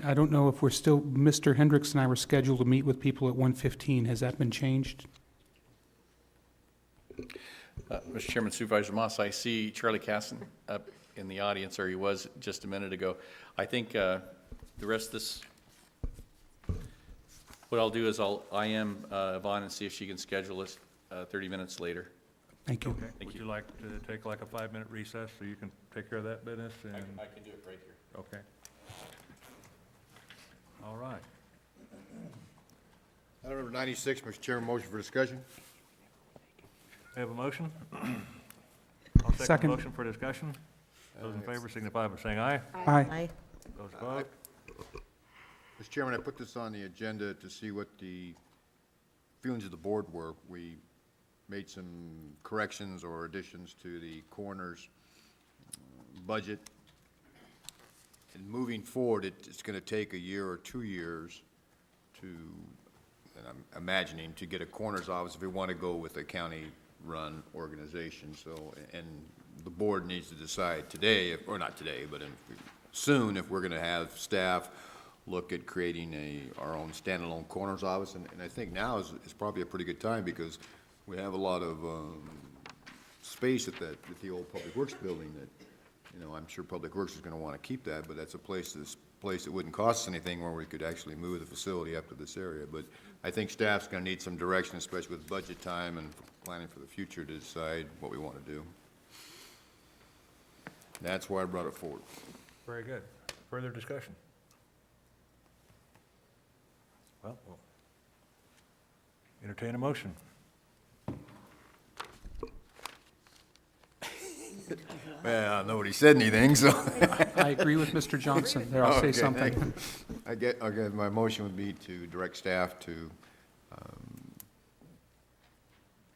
I don't know if we're still, Mr. Hendricks and I were scheduled to meet with people at 1:15. Has that been changed?
Mr. Chairman, Supervisor Moss, I see Charlie Casson up in the audience, or he was just a minute ago. I think the rest of this, what I'll do is I am Yvonne and see if she can schedule us 30 minutes later.
Thank you.
Okay. Would you like to take like a 5-minute recess so you can take care of that business? And
I can do it right here.
okay. All right.
Item number 96, Mr. Chairman, motion for discussion.
We have a motion? I'll second
Second.
the motion for discussion. Those in favor signify by saying aye.
Aye.
Those opposed?
Mr. Chairman, I put this on the agenda to see what the feelings of the board were. We made some corrections or additions to the coroner's budget. And moving forward, it's going to take a year or 2 years to, and I'm imagining, to get a coroner's office if we want to go with a county-run organization. So, and the board needs to decide today, or not today, but soon, if we're going to have staff look at creating our own standalone coroner's office. And I think now is probably a pretty good time because we have a lot of space at the old Public Works building that, you know, I'm sure Public Works is going to want to keep that, but that's a place that wouldn't cost us anything where we could actually move the facility up to this area. But I think staff's going to need some direction, especially with budget time and planning for the future, to decide what we want to do. That's why I brought it forward.
Very good. Further discussion? Well, we'll entertain a motion.
Well, nobody said anything, so.
I agree with Mr. Johnson. There, I'll say
Okay,
something.
Okay, my motion would be to direct staff to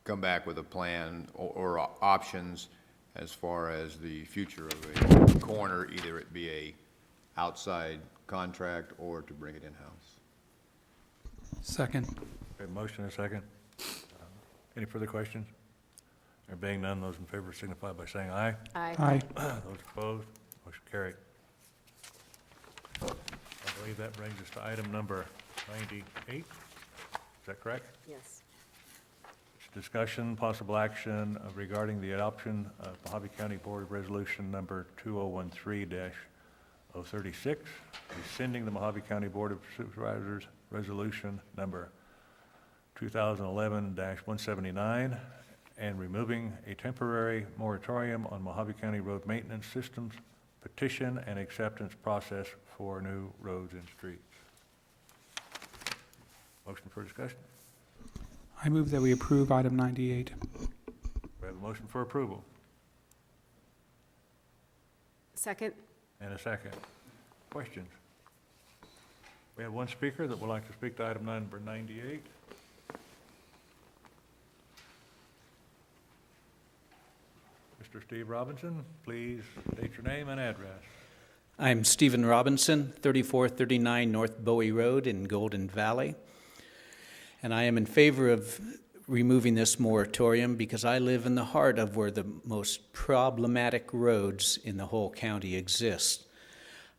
come back with a plan or options as far as the future of a coroner, either it be a outside contract or to bring it in-house.
Second.
We have a motion and a second. Any further questions? There being none, those in favor signify by saying aye.
Aye.
Those opposed, motion carried. I believe that brings us to item number 98. Is that correct?
Yes.
Discussion, possible action regarding the adoption of Mohave County Board of Resolution number 2013-036, rescinding the Mohave County Board of Supervisors Resolution number 2011-179, and removing a temporary moratorium on Mohave County road maintenance systems, petition and acceptance process for new roads and streets. Motion for discussion.
I move that we approve item 98.
We have a motion for approval
Second?
and a second. Questions? We have one speaker that would like to speak to item number 98. Mr. Steve Robinson, please state your name and address.
I'm Stephen Robinson, 3439 North Bowie Road in Golden Valley. And I am in favor of removing this moratorium because I live in the heart of where the most problematic roads in the whole county exist.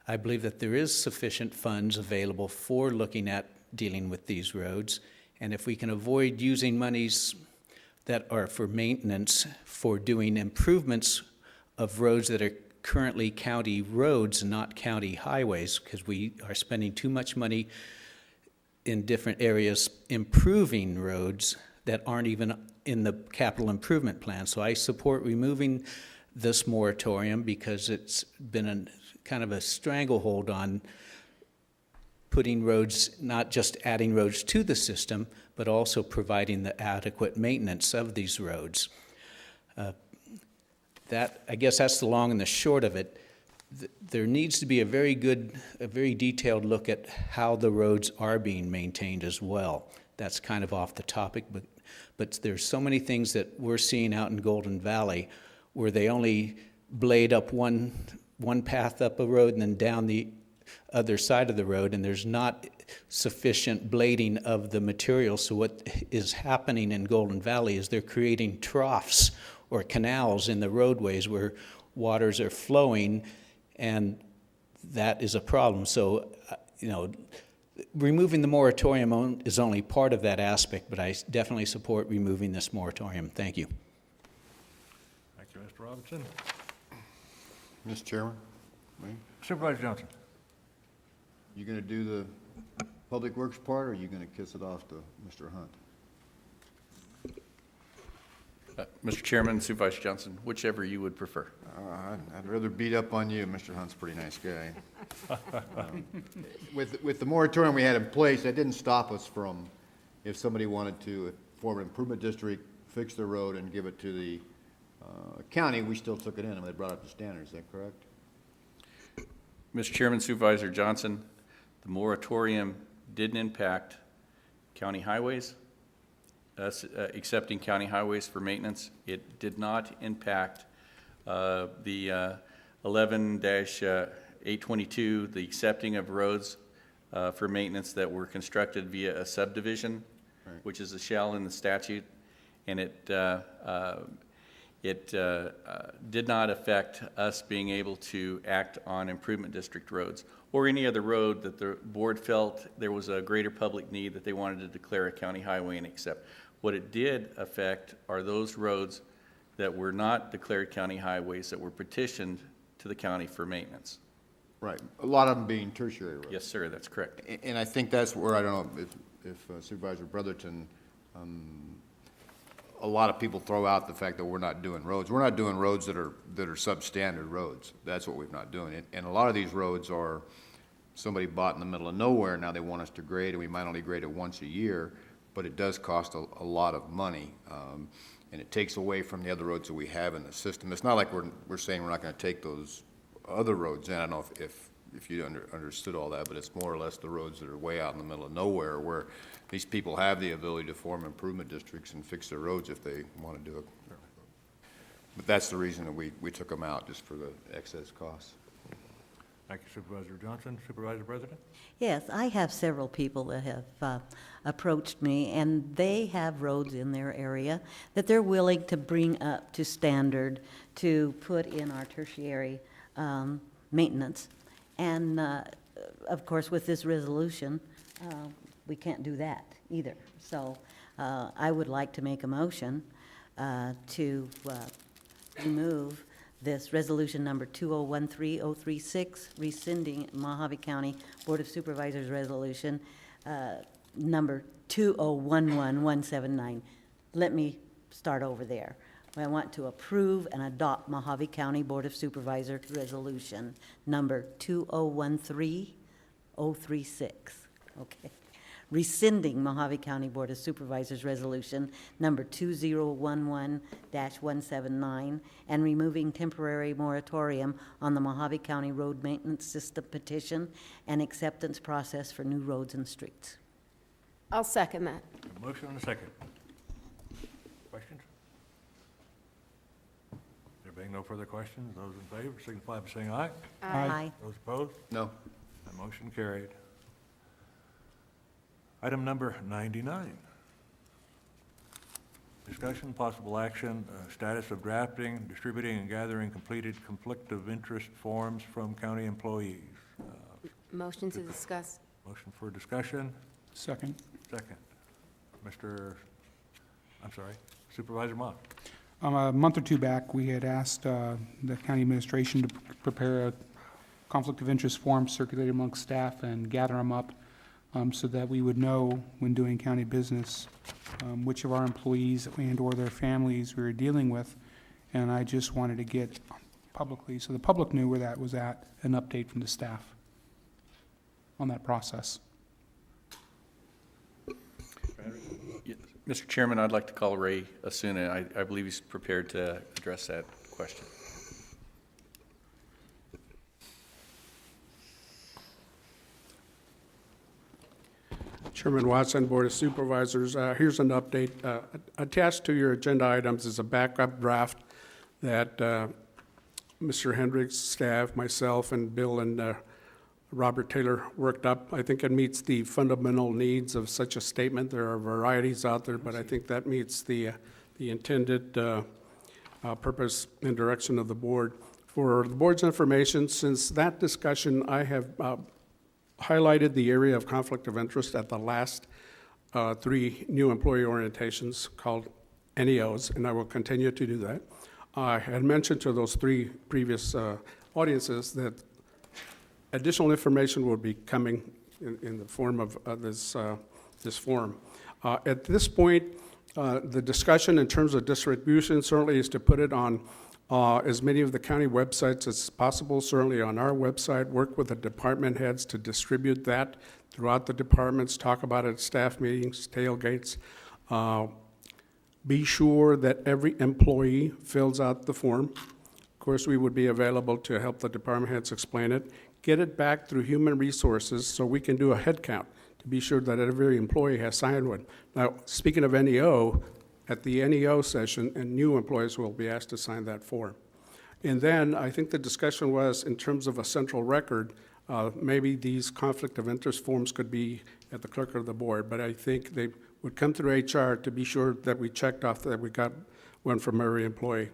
I believe that there is sufficient funds available for looking at dealing with these roads. And if we can avoid using monies that are for maintenance for doing improvements of roads that are currently county roads and not county highways, because we are spending too much money in different areas improving roads that aren't even in the capital improvement plan. So I support removing this moratorium because it's been kind of a stranglehold on putting roads, not just adding roads to the system, but also providing the adequate maintenance of these roads. I guess that's the long and the short of it. There needs to be a very detailed look at how the roads are being maintained as well. That's kind of off the topic, but there's so many things that we're seeing out in Golden Valley where they only blade up one path up a road and then down the other side of the road, and there's not sufficient blading of the material. So what is happening in Golden Valley is they're creating troughs or canals in the roadways where waters are flowing, and that is a problem. So, removing the moratorium is only part of that aspect, but I definitely support removing this moratorium. Thank you.
Thank you, Mr. Robinson.
Mr. Chairman?
Supervisor Johnson.
You going to do the Public Works part, or are you going to kiss it off to Mr. Hunt?
Mr. Chairman, Supervisor Johnson, whichever you would prefer.
I'd rather beat up on you. Mr. Hunt's a pretty nice guy. With the moratorium we had in place, that didn't stop us from, if somebody wanted to form an improvement district, fix their road, and give it to the county, we still took it in, and they brought up the standards. Is that correct?
Mr. Chairman, Supervisor Johnson, the moratorium didn't impact county highways, accepting county highways for maintenance. It did not impact the 11-822, the accepting of roads for maintenance that were constructed via a subdivision, right, which is a shall in the statute, and it did not affect us being able to act on improvement district roads or any other road that the board felt there was a greater public need that they wanted to declare a county highway and accept. What it did affect are those roads that were not declared county highways that were petitioned to the county for maintenance.
Right. A lot of them being tertiary roads.
Yes, sir, that's correct.
And I think that's where, I don't know if Supervisor Brotherton, a lot of people throw out the fact that we're not doing roads. We're not doing roads that are substandard roads. That's what we're not doing. And a lot of these roads are somebody bought in the middle of nowhere. Now they want us to grade, and we might only grade it once a year, but it does cost a lot of money. And it takes away from the other roads that we have in the system. It's not like we're saying we're not going to take those other roads in. I don't know if you understood all that, but it's more or less the roads that are way out in the middle of nowhere where these people have the ability to form improvement districts and fix their roads if they want to do it. But that's the reason that we took them out, just for the excess costs.
Thank you, Supervisor Johnson. Supervisor President?
Yes, I have several people that have approached me, and they have roads in their area that they're willing to bring up to standard to put in our tertiary maintenance. And, of course, with this resolution, we can't do that either. So I would like to make a motion to remove this resolution number 2013-036, rescinding Mohave County Board of Supervisors resolution number 2011-179. Let me start over there. I want to approve and adopt Mohave County Board of Supervisors resolution number 2013-036. Okay. Rescinding Mohave County Board of Supervisors resolution number 2011-179 and removing temporary moratorium on the Mohave County Road Maintenance System petition and acceptance process for new roads and streets.
I'll second that.
A motion and a second. Questions? There being no further questions, those in favor signify by saying aye.
Aye.
Those opposed?
No.
That motion carried. Item number 99. Discussion, possible action, status of drafting, distributing, and gathering completed conflict of interest forms from county employees.
Motion to discuss.
Motion for discussion.
Second.
Second. Supervisor Mott.
A month or two back, we had asked the county administration to prepare a conflict of interest form circulated amongst staff and gather them up so that we would know when doing county business which of our employees and or their families we were dealing with. And I just wanted to get publicly, so the public knew where that was at, an update from the staff on that process.
Mr. Chairman, I'd like to call Ray Asuna. I believe he's prepared to address that question.
Chairman Watson, Board of Supervisors, here's an update. Attached to your agenda items is a backup draft that Mr. Hendricks' staff, myself, and Bill and Robert Taylor worked up. I think it meets the fundamental needs of such a statement. There are varieties out there, but I think that meets the intended purpose and direction of the board. For the board's information, since that discussion, I have highlighted the area of conflict of interest at the last 3 new employee orientations called NEOs, and I will continue to do that. I had mentioned to those 3 previous audiences that additional information will be coming in the form of this form. At this point, the discussion in terms of distribution certainly is to put it on as many of the county websites as possible, certainly on our website, work with the department heads to distribute that throughout the departments, talk about it at staff meetings, tailgates. Be sure that every employee fills out the form. Of course, we would be available to help the department heads explain it. Get it back through human resources so we can do a head count to be sure that every employee has signed one. Now, speaking of NEO, at the NEO session, and new employees will be asked to sign that form. And then I think the discussion was in terms of a central record, maybe these conflict of interest forms could be at the clerk of the board, but I think they would come through HR to be sure that we checked off that we got one from every employee.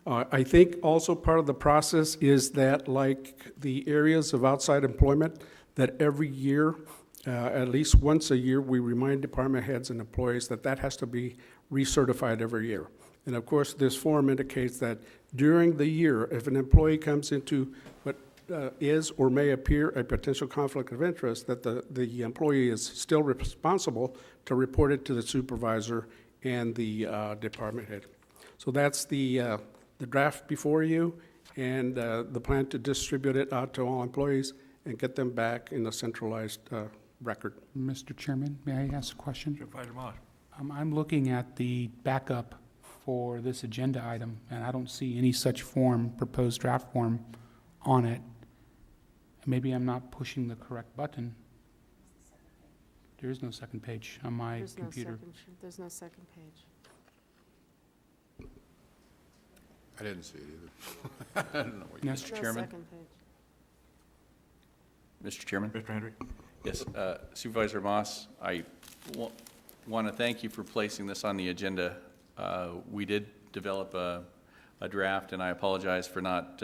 I think also part of the process is that, like the areas of outside employment, that every year, at least once a year, we remind department heads and employees that that has to be recertified every year. And of course, this form indicates that during the year, if an employee comes into what is or may appear a potential conflict of interest, that the employee is still responsible to report it to the supervisor and the department head. So that's the draft before you, and the plan to distribute it out to all employees and get them back in a centralized record.
Mr. Chairman, may I ask a question?
Supervisor Moss.
I'm looking at the backup for this agenda item, and I don't see any such form, proposed draft form, on it. Maybe I'm not pushing the correct button. There is no second page on my computer.
There's no second page.
I didn't see it either. I don't know what you
Yes.
Mr. Chairman?
Second page.
Mr. Chairman?
Mr. Hendrick.
Yes, Supervisor Moss, I want to thank you for placing this on the agenda. We did develop a draft, and I apologize for not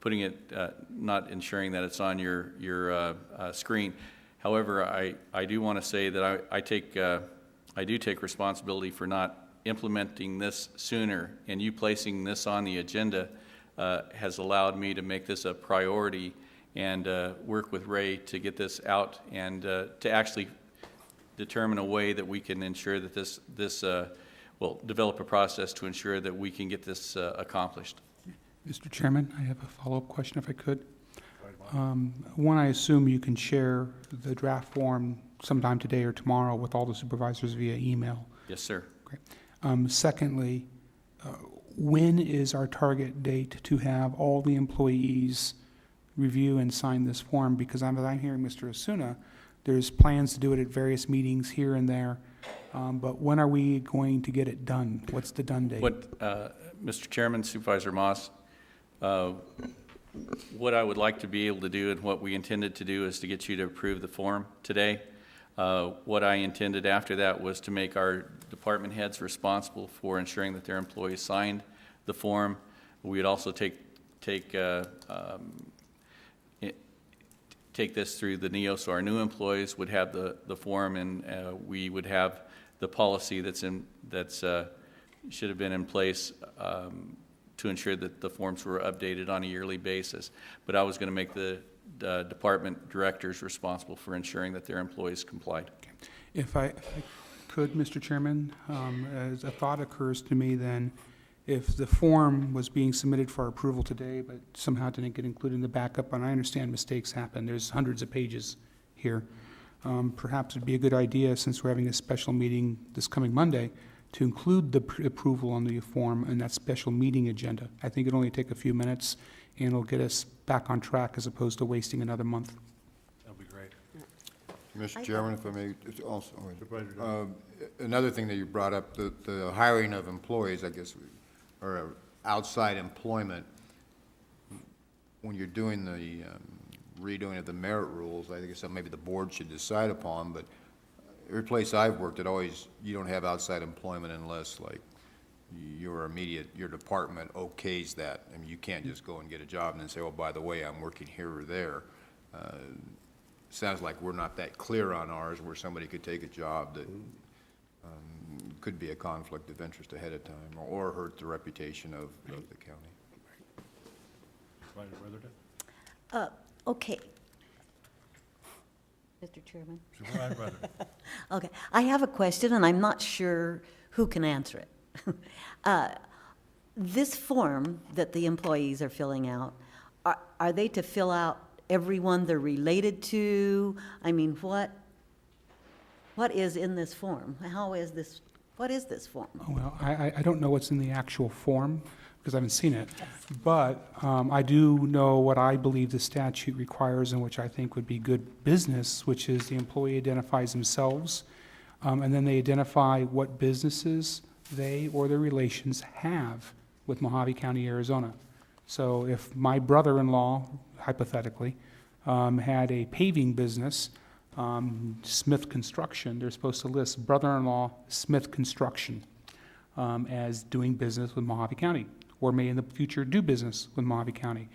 putting it, not ensuring that it's on your screen. However, I do want to say that I do take responsibility for not implementing this sooner, and you placing this on the agenda has allowed me to make this a priority and work with Ray to get this out and to actually determine a way that we can ensure that this develop a process to ensure that we can get this accomplished.
Mr. Chairman, I have a follow-up question if I could. One, I assume you can share the draft form sometime today or tomorrow with all the supervisors via email.
Yes, sir.
Great. Secondly, when is our target date to have all the employees review and sign this form? Because I'm hearing Mr. Asuna, there's plans to do it at various meetings here and there, but when are we going to get it done? What's the done date?
Mr. Chairman, Supervisor Moss, what I would like to be able to do and what we intended to do is to get you to approve the form today. What I intended after that was to make our department heads responsible for ensuring that their employees signed the form. We would also take this through the NEO, so our new employees would have the form, and we would have the policy that's should have been in place to ensure that the forms were updated on a yearly basis. But I was going to make the department directors responsible for ensuring that their employees complied.
If I could, Mr. Chairman, as a thought occurs to me then, if the form was being submitted for approval today, but somehow didn't get included in the backup, and I understand mistakes happen, there's hundreds of pages here, perhaps it'd be a good idea, since we're having a special meeting this coming Monday, to include the approval on the form in that special meeting agenda. I think it'll only take a few minutes, and it'll get us back on track as opposed to wasting another month.
That'd be great.
Mr. Chairman, if I may, it's also, another thing that you brought up, the hiring of employees, I guess, or outside employment, when you're doing the redoing of the merit rules, I think it's something maybe the board should decide upon, but every place I've worked, you don't have outside employment unless, like, your department okays that. I mean, you can't just go and get a job and then say, oh, by the way, I'm working here or there. Sounds like we're not that clear on ours, where somebody could take a job that could be a conflict of interest ahead of time, or hurt the reputation of the county.
Supervisor Weatherden?
Okay. Mr. Chairman?
Supervisor Weatherden.
Okay, I have a question, and I'm not sure who can answer it. This form that the employees are filling out, are they to fill out everyone they're related to? I mean, what is in this form? What is this form?
Well, I don't know what's in the actual form, because I haven't seen it, but I do know what I believe the statute requires, and which I think would be good business, which is the employee identifies themselves, and then they identify what businesses they or their relations have with Mohave County, Arizona. So if my brother-in-law, hypothetically, had a paving business, Smith Construction, they're supposed to list brother-in-law Smith Construction as doing business with Mohave County, or may in the future do business with Mohave County.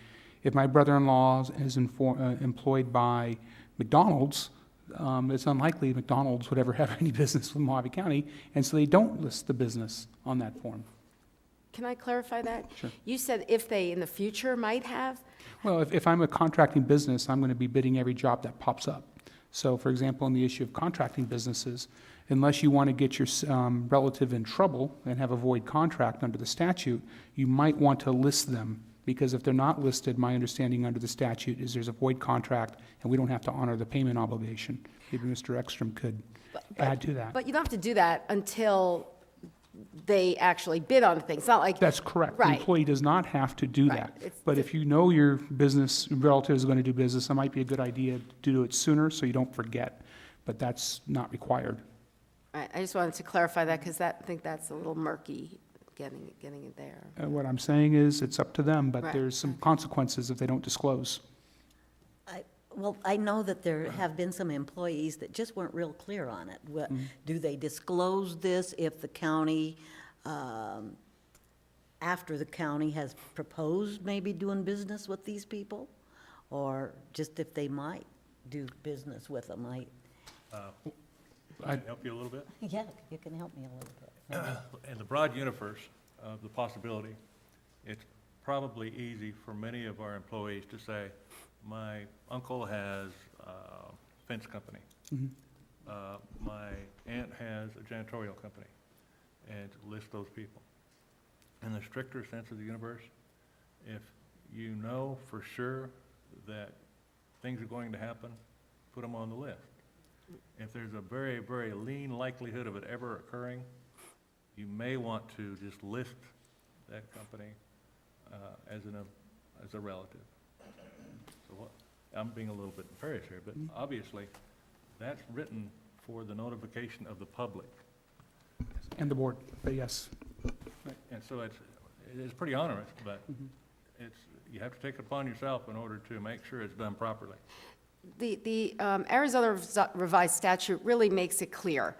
If my brother-in-law is employed by McDonald's, it's unlikely McDonald's would ever have any business with Mohave County, and so they don't list the business on that form.
Can I clarify that?
Sure.
You said if they in the future might have?
Well, if I'm a contracting business, I'm going to be bidding every job that pops up. So, for example, in the issue of contracting businesses, unless you want to get your relative in trouble and have a void contract under the statute, you might want to list them, because if they're not listed, my understanding under the statute is there's a void contract and we don't have to honor the payment obligation. Maybe Mr. Ekstrom could add to that.
But you don't have to do that until they actually bid on the thing. It's not like.
That's correct. The
Right.
employee does not have to do
Right.
that. But if you know your business relative is going to do business, it might be a good idea to do it sooner so you don't forget. But that's not required.
I just wanted to clarify that, because I think that's a little murky, getting it there.
What I'm saying is, it's up to them, but
Right.
there's some consequences if they don't disclose.
Well, I know that there have been some employees that just weren't real clear on it. Do they disclose this if the county, after the county has proposed maybe doing business with these people? Or just if they might do business with them?
Can I help you a little bit?
Yeah, you can help me a little bit.
In the broad universe of the possibility, it's probably easy for many of our employees to say, my uncle has a fence company. My aunt has a janitorial company, and to list those people. In the stricter sense of the universe, if you know for sure that things are going to happen, put them on the list. If there's a very, very lean likelihood of it ever occurring, you may want to just list that company as a relative. So I'm being a little bit nefarious here, but obviously, that's written for the notification of the public.
And the board, but yes.
And so it's pretty onerous, but you have to take it upon yourself in order to make sure it's done properly.
The Arizona revised statute really makes it clear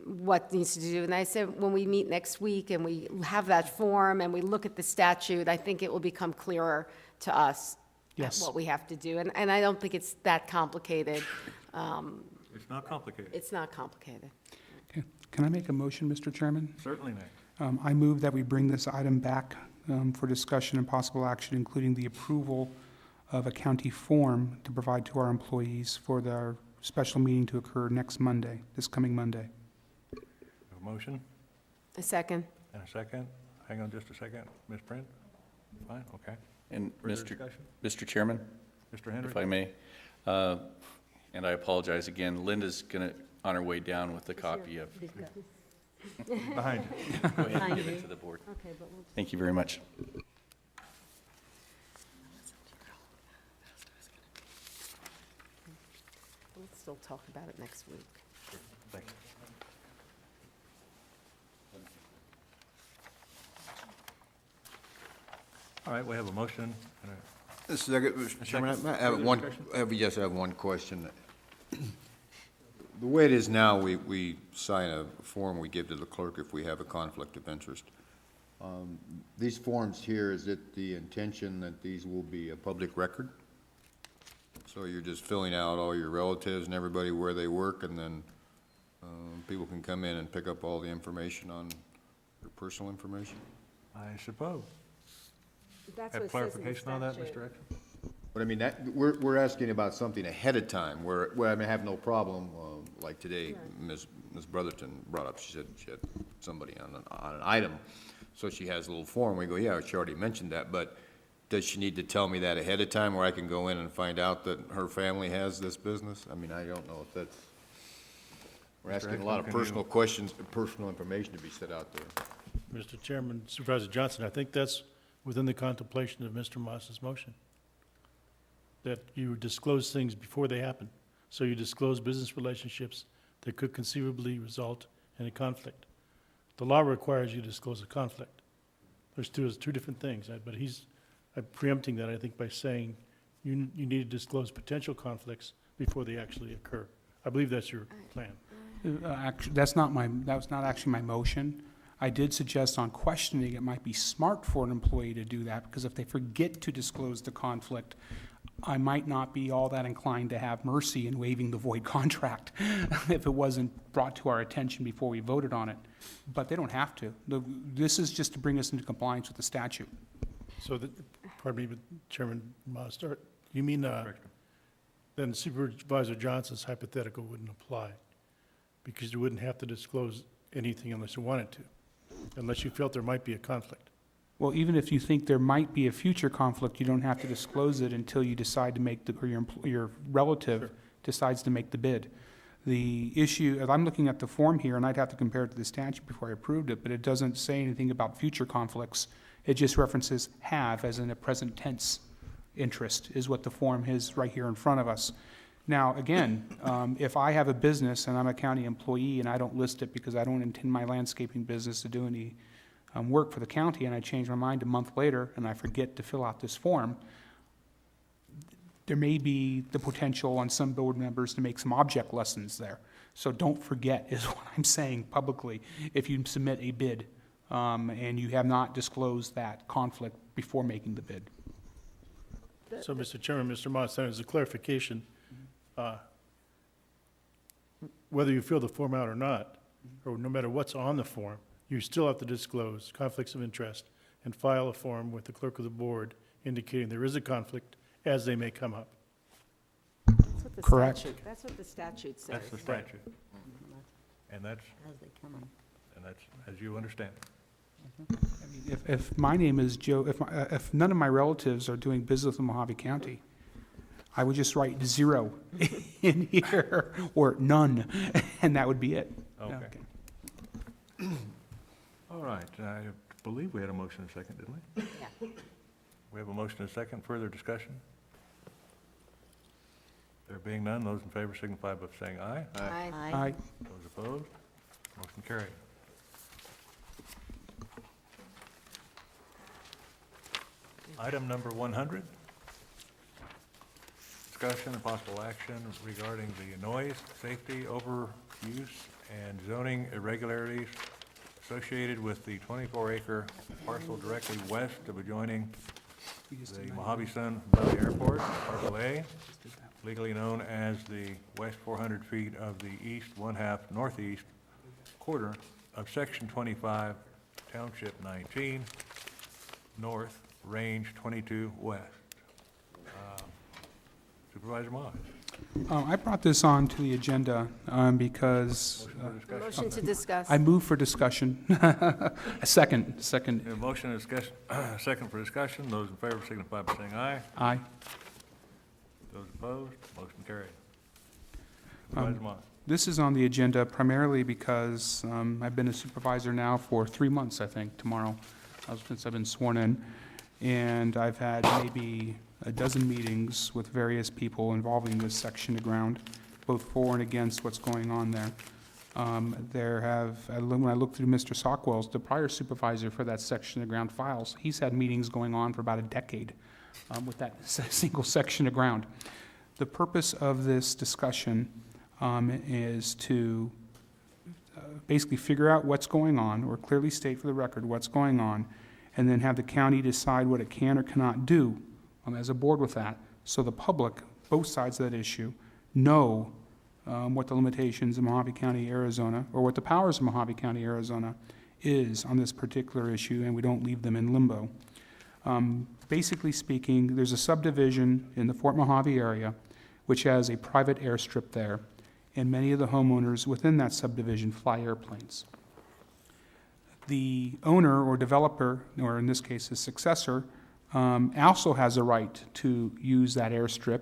what needs to do. And I said, when we meet next week and we have that form and we look at the statute, I think it will become clearer to us what we have to do. And I don't think it's that complicated.
It's not complicated.
It's not complicated.
Okay. Can I make a motion, Mr. Chairman?
Certainly, Nick.
I move that we bring this item back for discussion and possible action, including the approval of a county form to provide to our employees for their special meeting to occur next Monday, this coming Monday.
A motion
A second.
and a second. Hang on just a second. Ms. Brent? Fine, okay.
And
Further
Mr.
discussion?
Mr. Chairman,
Mr. Henry?
if I may, And I apologize again. Linda's going to, on her way down with the copy of.
Behind you.
Go ahead and give it to the board.
Okay, but we'll
Thank you very much.
We'll still talk about it next week.
Thank you. All right, we have a motion. and a-
Mr. Chairman,
second.
I have
Further
one,
discussion?
I have one question. The way it is now, we sign a form we give to the clerk if we have a conflict of interest. These forms here, is it the intention that these will be a public record? So you're just filling out all your relatives and everybody where they work, and then people can come in and pick up all the information on your personal information?
I suppose.
That's
Have
what it says in the
clarification on that,
statute.
Mr. Exton?
But I mean, we're asking about something ahead of time, where I mean, I have no problem, like today, Ms. Brotherton brought up, she said she had somebody on an item, so she has a little form, we go, yeah, she already mentioned that, but does she need to tell me that ahead of time, where I can go in and find out that her family has this business? I mean, I don't know if that's, we're asking a lot of
Exton, can you-
personal questions, personal information to be set out there.
Mr. Chairman, Supervisor Johnson, I think that's within the contemplation of Mr. Moss's motion, that you disclose things before they happen. So you disclose business relationships that could conceivably result in a conflict. The law requires you to disclose a conflict. There's two different things, but he's preempting that, I think, by saying you need to disclose potential conflicts before they actually occur. I believe that's your plan.
Actually, that was not actually my motion. I did suggest on questioning, it might be smart for an employee to do that, because if they forget to disclose the conflict, I might not be all that inclined to have mercy in waiving the void contract if it wasn't brought to our attention before we voted on it. But they don't have to. This is just to bring us into compliance with the statute.
So, pardon me, but Chairman Moss, you mean then Supervisor Johnson's hypothetical wouldn't apply, because you wouldn't have to disclose anything unless you wanted to, unless you felt there might be a conflict.
Well, even if you think there might be a future conflict, you don't have to disclose it until you decide to make or your relative decides to make the bid. The issue, I'm looking at the form here, and I'd have to compare it to the statute before I approved it, but it doesn't say anything about future conflicts. It just references have, as in a present tense interest, is what the form is right here in front of us. Now, again, if I have a business and I'm a county employee and I don't list it because I don't intend my landscaping business to do any work for the county, and I change my mind a month later and I forget to fill out this form, there may be the potential on some board members to make some object lessons there. So don't forget, is what I'm saying publicly, if you submit a bid and you have not disclosed that conflict before making the bid.
So, Mr. Chairman, Mr. Moss, as a clarification, whether you fill the form out or not, or no matter what's on the form, you still have to disclose conflicts of interest and file a form with the clerk of the board indicating there is a conflict as they may come up.
That's what the
Correct.
That's what the statute says.
That's the statute. And that's,
As they come in.
and that's as you understand.
I mean, if my name is Joe, if none of my relatives are doing business in Mohave County, I would just write 0 in here, or none, and that would be it.
Okay. All right, I believe we had a motion and a second, didn't we?
Yeah.
We have a motion and a second. Further discussion? There being none, those in favor signify by saying aye.
Aye.
Aye.
Those opposed? Motion carried. Item number 100. Discussion and possible action regarding the noise, safety, overuse, and zoning irregularities associated with the 24-acre parcel directly west of adjoining the Mohave Sun Valley Airport, Parcel A, legally known as the west 400 feet of the east 1/2 northeast quarter of Section 25, Township 19, north, Range 22 west. Supervisor Mohave.
I brought this on to the agenda because
Motion to discuss.
I move for discussion. A second.
A motion and discussion, second for discussion. Those in favor signify by saying aye.
Aye.
Those opposed, motion carried. Supervisor Moss.
This is on the agenda primarily because I've been a supervisor now for 3 months, I think, tomorrow, since I've been sworn in. And I've had maybe a dozen meetings with various people involving this section of ground, both for and against what's going on there. When I look through Mr. Sockwell's, the prior supervisor for that section of ground files, he's had meetings going on for about a decade with that single section of ground. The purpose of this discussion is to basically figure out what's going on, or clearly state for the record what's going on, and then have the county decide what it can or cannot do as a board with that, so the public, both sides of that issue, know what the limitations of Mohave County, Arizona, or what the powers of Mohave County, Arizona is on this particular issue, and we don't leave them in limbo. Basically speaking, there's a subdivision in the Fort Mohave area which has a private airstrip there, and many of the homeowners within that subdivision fly airplanes. The owner or developer, or in this case his successor, also has a right to use that airstrip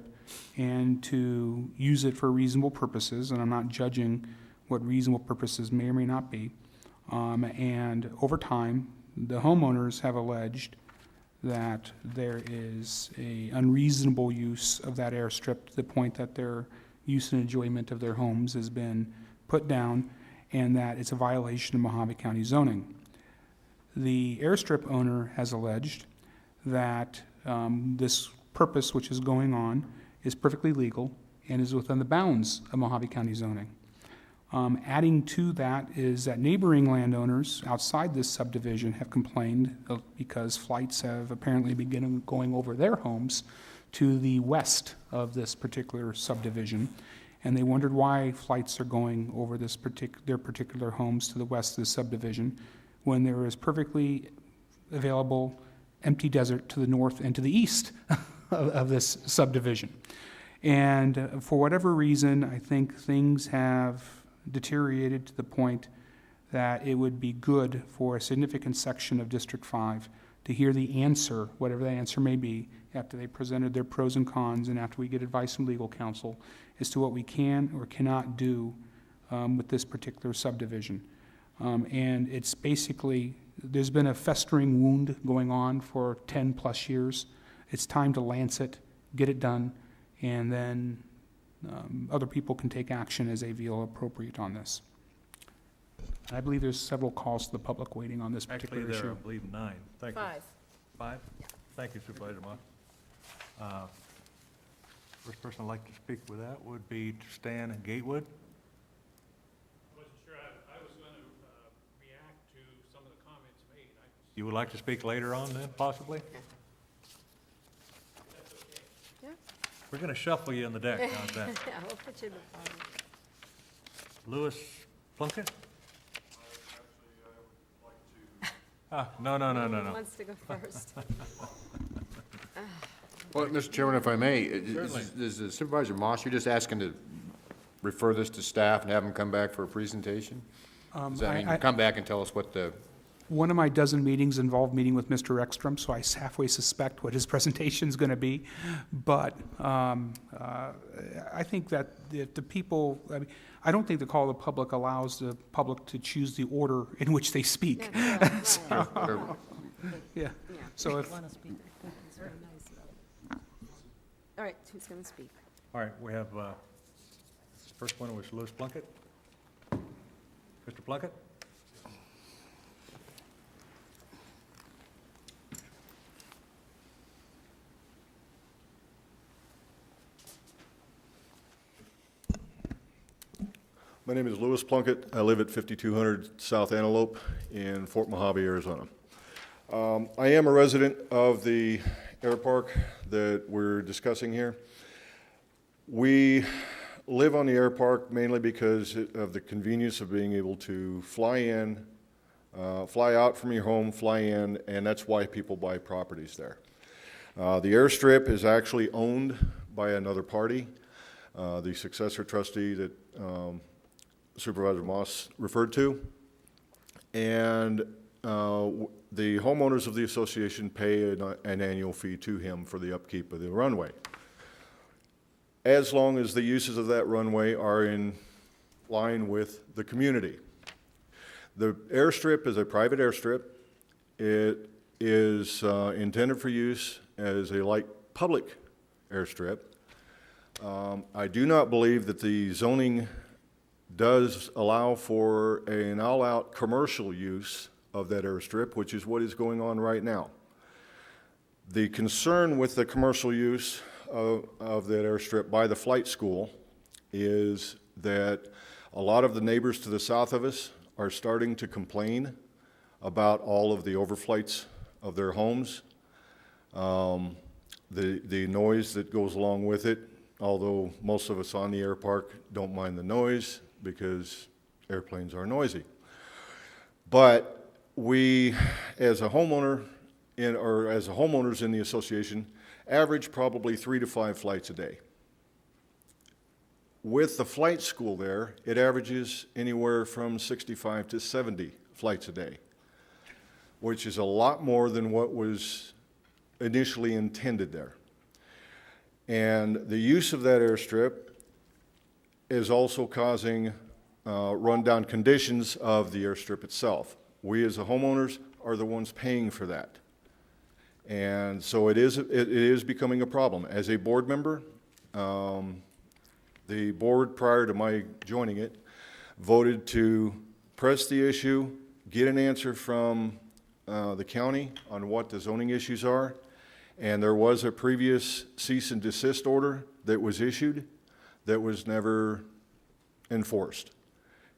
and to use it for reasonable purposes, and I'm not judging what reasonable purposes may or may not be. And over time, the homeowners have alleged that there is a unreasonable use of that airstrip to the point that their use and enjoyment of their homes has been put down, and that it's a violation of Mohave County zoning. The airstrip owner has alleged that this purpose which is going on is perfectly legal and is within the bounds of Mohave County zoning. Adding to that is that neighboring landowners outside this subdivision have complained because flights have apparently begun going over their homes to the west of this particular subdivision, and they wondered why flights are going over their particular homes to the west of the subdivision when there is perfectly available empty desert to the north and to the east of this subdivision. And for whatever reason, I think things have deteriorated to the point that it would be good for a significant section of District 5 to hear the answer, whatever the answer may be, after they presented their pros and cons and after we get advice from legal counsel as to what we can or cannot do with this particular subdivision. And it's basically, there's been a festering wound going on for 10 plus years. It's time to lance it, get it done, and then other people can take action as they feel appropriate on this. I believe there's several calls to the public waiting on this particular
Actually, there
issue.
are, I believe, 9. Thank you.
5.
5? Thank you, Supervisor Moss. First person I'd like to speak with that would be Stan Gatewood.
I wasn't sure. I was going to react to some of the comments made.
You would like to speak later on then, possibly?
That's okay.
Yeah.
We're going to shuffle you in the deck, how's that?
Yeah, we'll put you in the bottom.
Louis Plunkett? No.
Who wants to go first?
Well, Mr. Chairman, if I may,
Certainly.
is Supervisor Moss, you're just asking to refer this to staff and have them come back for a presentation? Does that mean come back and tell us what the...
One of my dozen meetings involved meeting with Mr. Ekstrom, so I halfway suspect what his presentation is going to be. But I think that if the people, I don't think the call of the public allows the public to choose the order in which they speak.
Yeah,
So, yeah. So if,
All right, who's going to speak?
All right, we have, this first one was Louis Plunkett. Mr. Plunkett?
My name is Louis Plunkett. I live at 5200 South Antelope in Fort Mohave, Arizona. I am a resident of the air park that we're discussing here. We live on the air park mainly because of the convenience of being able to fly in, fly out from your home, fly in, and that's why people buy properties there. The airstrip is actually owned by another party, the successor trustee that Supervisor Moss referred to, and the homeowners of the association pay an annual fee to him for the upkeep of the runway. as long as the uses of that runway are in line with the community. The airstrip is a private airstrip. It is intended for use as a light public airstrip. I do not believe that the zoning does allow for an all-out commercial use of that airstrip, which is what is going on right now. The concern with the commercial use of that airstrip by the flight school is that a lot of the neighbors to the south of us are starting to complain about all of the overflights of their homes, the noise that goes along with it, although most of us on the air park don't mind the noise because airplanes are noisy. But we, as a homeowner, as homeowners in the association, average probably 3 to 5 flights a day. With the flight school there, it averages anywhere from 65 to 70 flights a day, which is a lot more than what was initially intended there. And the use of that airstrip is also causing rundown conditions of the airstrip itself. We as the homeowners are the ones paying for that. And so it is becoming a problem. As a board member, the board, prior to my joining it, voted to press the issue, get an answer from the county on what the zoning issues are, and there was a previous cease and desist order that was issued that was never enforced.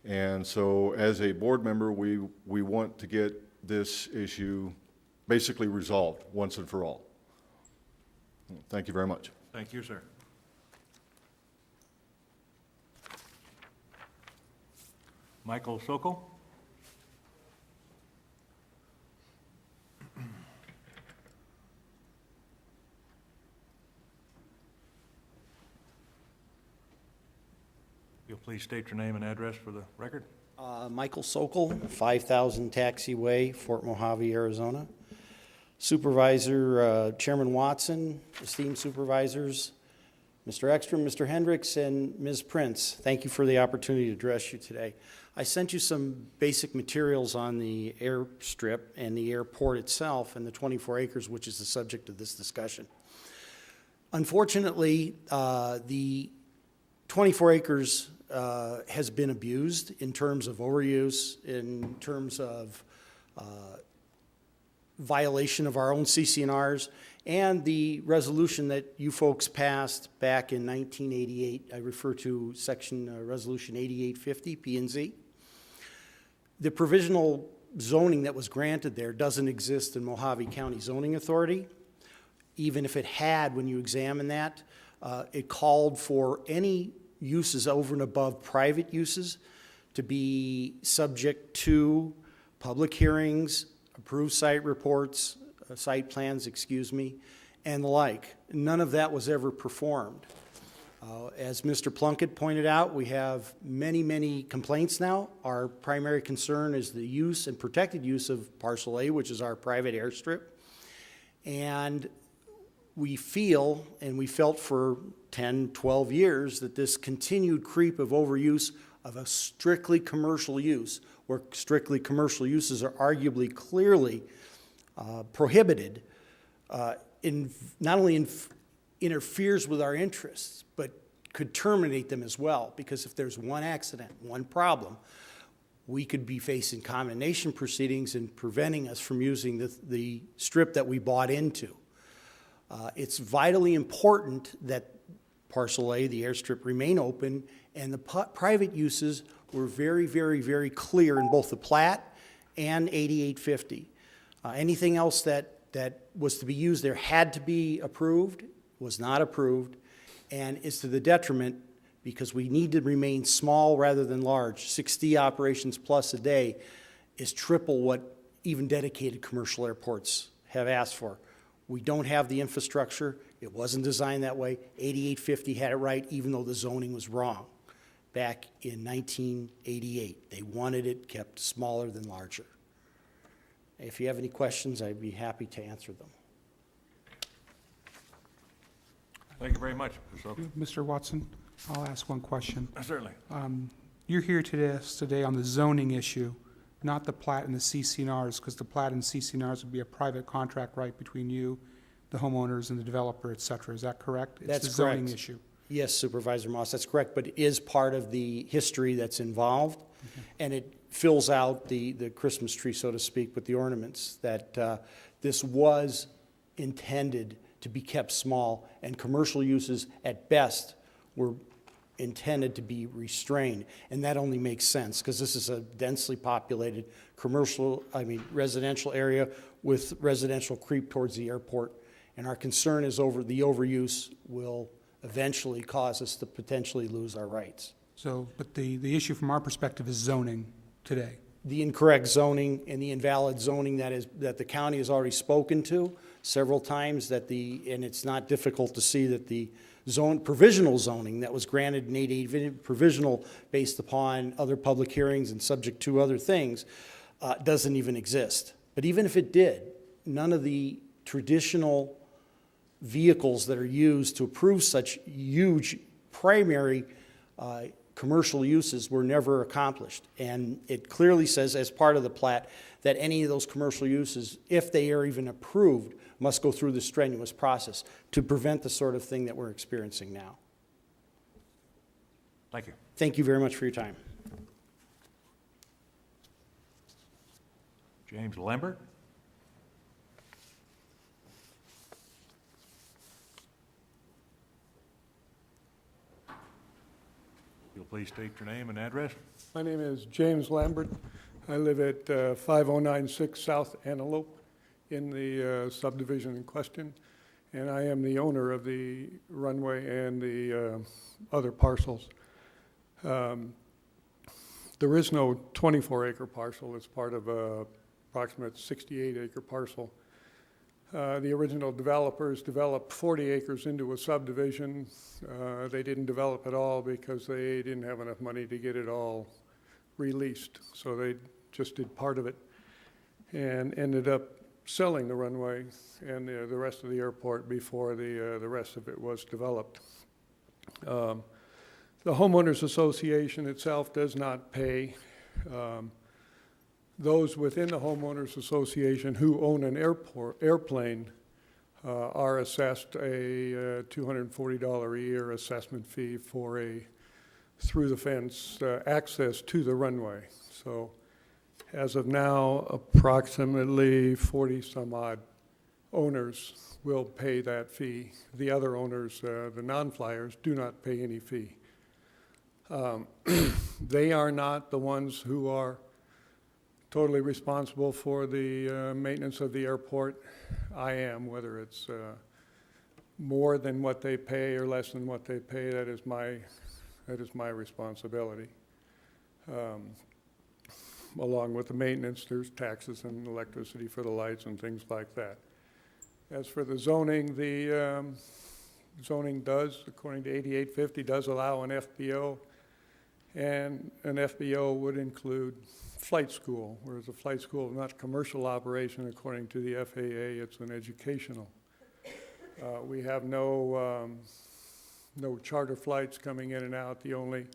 And so as a board member, we want to get this issue basically resolved once and for all. Thank you very much.
Thank you, sir. Michael Sokol? You'll please state your name and address for the record?
Michael Sokol, 5000 Taxiway, Fort Mohave, Arizona. Supervisor, Chairman Watson, esteemed supervisors, Mr. Ekstrom, Mr. Hendricks, and Ms. Prince, thank you for the opportunity to address you today. I sent you some basic materials on the airstrip and the airport itself and the 24 acres, which is the subject of this discussion. Unfortunately, the 24 acres has been abused in terms of overuse, in terms of violation of our own CCNRs, and the resolution that you folks passed back in 1988. I refer to section resolution 8850, P&Z. The provisional zoning that was granted there doesn't exist in Mohave County Zoning Authority. Even if it had, when you examine that, it called for any uses over and above private uses to be subject to public hearings, approved site reports, site plans, and the like. None of that was ever performed. As Mr. Plunkett pointed out, we have many, many complaints now. Our primary concern is the use and protected use of Parcel A, which is our private airstrip. And we feel, and we felt for 10, 12 years, that this continued creep of overuse of a strictly commercial use, where strictly commercial uses are arguably clearly prohibited, not only interferes with our interests, but could terminate them as well. Because if there's one accident, one problem, we could be facing condemnation proceedings and preventing us from using the strip that we bought into. It's vitally important that Parcel A, the airstrip, remain open, and the private uses were very, very, very clear in both the plat and 8850. Anything else that was to be used there had to be approved, was not approved, and is to the detriment because we need to remain small rather than large. 60 operations plus a day is triple what even dedicated commercial airports have asked for. We don't have the infrastructure. It wasn't designed that way. 8850 had it right, even though the zoning was wrong back in 1988. They wanted it kept smaller than larger. If you have any questions, I'd be happy to answer them.
Thank you very much, Mr. Soka.
Mr. Watson, I'll ask one question.
Certainly.
You're here today on the zoning issue, not the plat and the CCNRs, because the plat and CCNRs would be a private contract right between you, the homeowners, and the developer, et cetera. Is that correct?
That's
It's the zoning
correct.
issue.
Yes, Supervisor Moss, that's correct, but it is part of the history that's involved, and it fills out the Christmas tree, so to speak, with the ornaments, that this was intended to be kept small, and commercial uses at best were intended to be restrained, and that only makes sense, because this is a densely populated residential area with residential creep towards the airport, and our concern is over the overuse will eventually cause us to potentially lose our rights.
So, but the issue from our perspective is zoning today.
The incorrect zoning and the invalid zoning that the county has already spoken to several times, and it's not difficult to see that the provisional zoning that was granted in 88, provisional based upon other public hearings and subject to other things, doesn't even exist. But even if it did, none of the traditional vehicles that are used to approve such huge primary commercial uses were never accomplished. And it clearly says, as part of the plat, that any of those commercial uses, if they are even approved, must go through this strenuous process to prevent the sort of thing that we're experiencing now.
Thank you.
Thank you very much for your time.
James Lambert. You'll please state your name and address.
My name is James Lambert. I live at 5096 South Antelope in the subdivision in question, and I am the owner of the runway and the other parcels. There is no 24-acre parcel. It's part of a approximate 68-acre parcel. The original developers developed 40 acres into a subdivision. They didn't develop it all because they didn't have enough money to get it all released. So they just did part of it and ended up selling the runway and the rest of the airport before the rest of it was developed. The homeowners association itself does not pay. Those within the homeowners association who own an airplane are assessed a $240 a year assessment fee for a through the fence access to the runway. So as of now, approximately 40 some odd owners will pay that fee. The other owners, the non-flyers, do not pay any fee. They are not the ones who are totally responsible for the maintenance of the airport. I am, whether it's more than what they pay or less than what they pay, that is my responsibility. Along with the maintenance, there's taxes and electricity for the lights and things like that. As for the zoning does, according to 8850, does allow an FBO, and an FBO would include flight school, whereas a flight school is not a commercial operation according to the FAA, it's an educational. We have no charter flights coming in and out. The only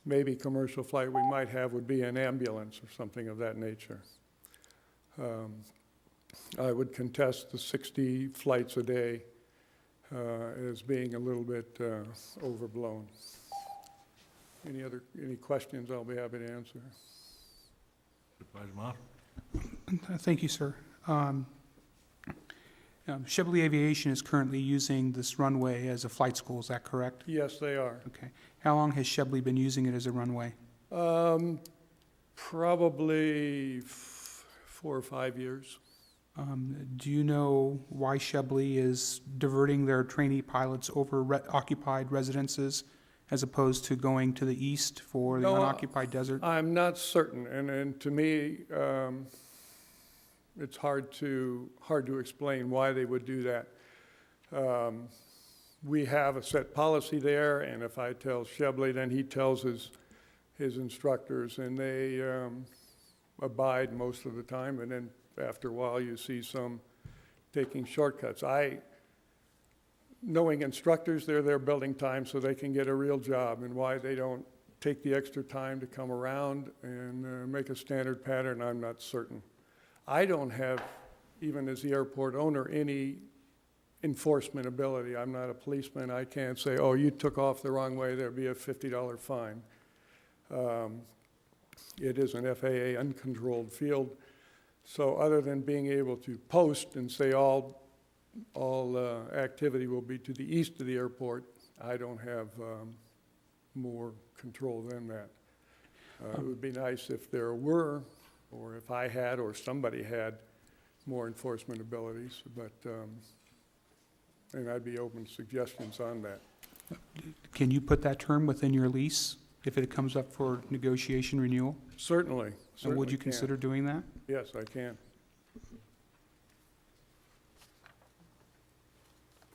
maybe commercial flight we might have would be an ambulance or something of that nature. I would contest the 60 flights a day as being a little bit overblown. Any questions I'll be happy to answer.
Supervisor Moss.
Thank you, sir. Shipley Aviation is currently using this runway as a flight school, is that correct?
Yes, they are.
Okay. How long has Shipley been using it as a runway?
Probably 4 or 5 years.
Do you know why Shipley is diverting their trainee pilots over occupied residences as opposed to going to the east for the unoccupied desert?
I'm not certain, and to me, it's hard to explain why they would do that. We have a set policy there, and if I tell Shipley, then he tells his instructors, and they abide most of the time, and then after a while you see some taking shortcuts. knowing instructors, they're there building time so they can get a real job, and why they don't take the extra time to come around and make a standard pattern, I'm not certain. I don't have, even as the airport owner, any enforcement ability. I'm not a policeman. I can't say, oh, you took off the wrong way, there'll be a $50 fine. It is an FAA uncontrolled field. So other than being able to post and say all activity will be to the east of the airport, I don't have more control than that. It would be nice if there were, or if I had, or somebody had more enforcement abilities, but, and I'd be open to suggestions on that.
Can you put that term within your lease if it comes up for negotiation renewal?
Certainly.
And would you
can.
consider doing that?
Yes, I can.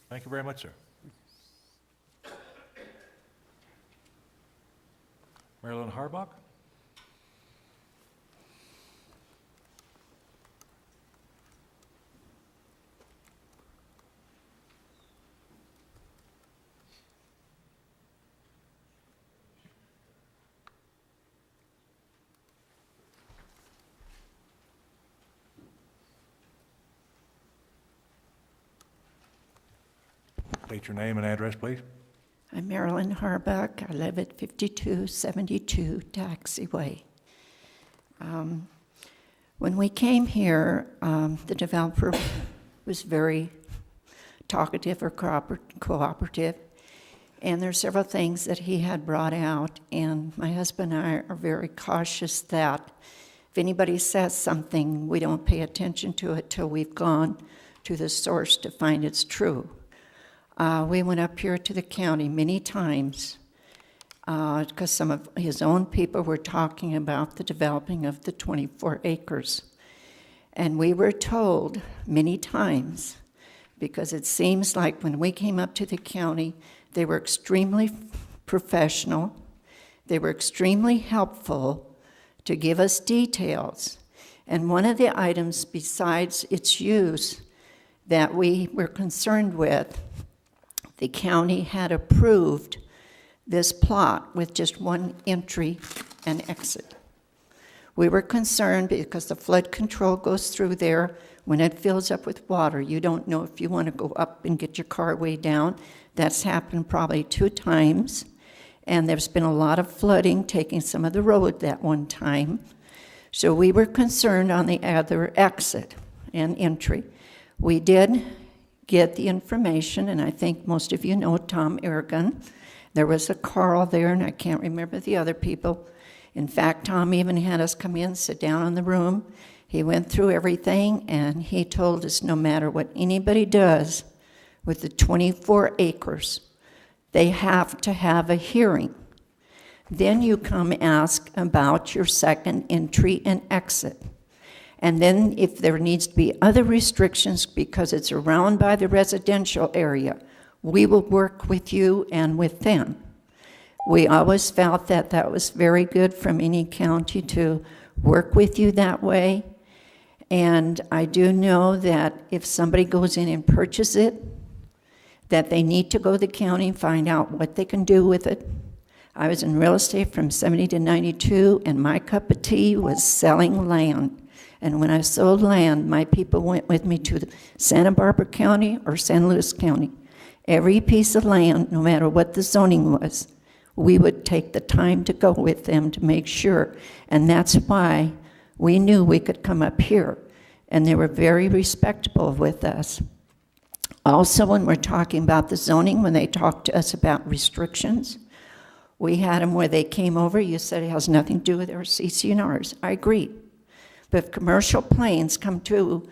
Thank you very much, sir. Marilyn Harbach? State your name and address, please.
I'm Marilyn Harbuck. I live at 5272 Taxiway. When we came here, the developer was very talkative or cooperative, and there are several things that he had brought out, and my husband and I are very cautious that if anybody says something, we don't pay attention to it till we've gone to the source to find it's true. We went up here to the county many times because some of his own people were talking about the developing of the 24 acres. And we were told many times, because it seems like when we came up to the county, they were extremely professional, they were extremely helpful to give us details. And one of the items besides its use that we were concerned with, the county had approved this plot with just one entry and exit. We were concerned because the flood control goes through there. When it fills up with water, you don't know if you want to go up and get your car way down. That's happened probably 2 times. And there's been a lot of flooding taking some of the road that one time. So we were concerned on the other exit and entry. We did get the information, and I think most of you know Tom Aragon. There was a Carl there, and I can't remember the other people. In fact, Tom even had us come in, sit down in the room. He went through everything, and he told us no matter what anybody does with the 24 acres, they have to have a hearing. Then you come ask about your second entry and exit. And then if there needs to be other restrictions because it's around by the residential area, we will work with you and with them. We always felt that that was very good from any county to work with you that way. And I do know that if somebody goes in and purchases it, that they need to go to the county and find out what they can do with it. I was in real estate from 70 to 92, and my cup of tea was selling land. And when I sold land, my people went with me to Santa Barbara County or San Luis County. Every piece of land, no matter what the zoning was, we would take the time to go with them to make sure. And that's why we knew we could come up here. And they were very respectable with us. Also, when we're talking about the zoning, when they talked to us about restrictions, we had them where they came over. You said it has nothing to do with our CC&Rs. I agree. But if commercial planes come to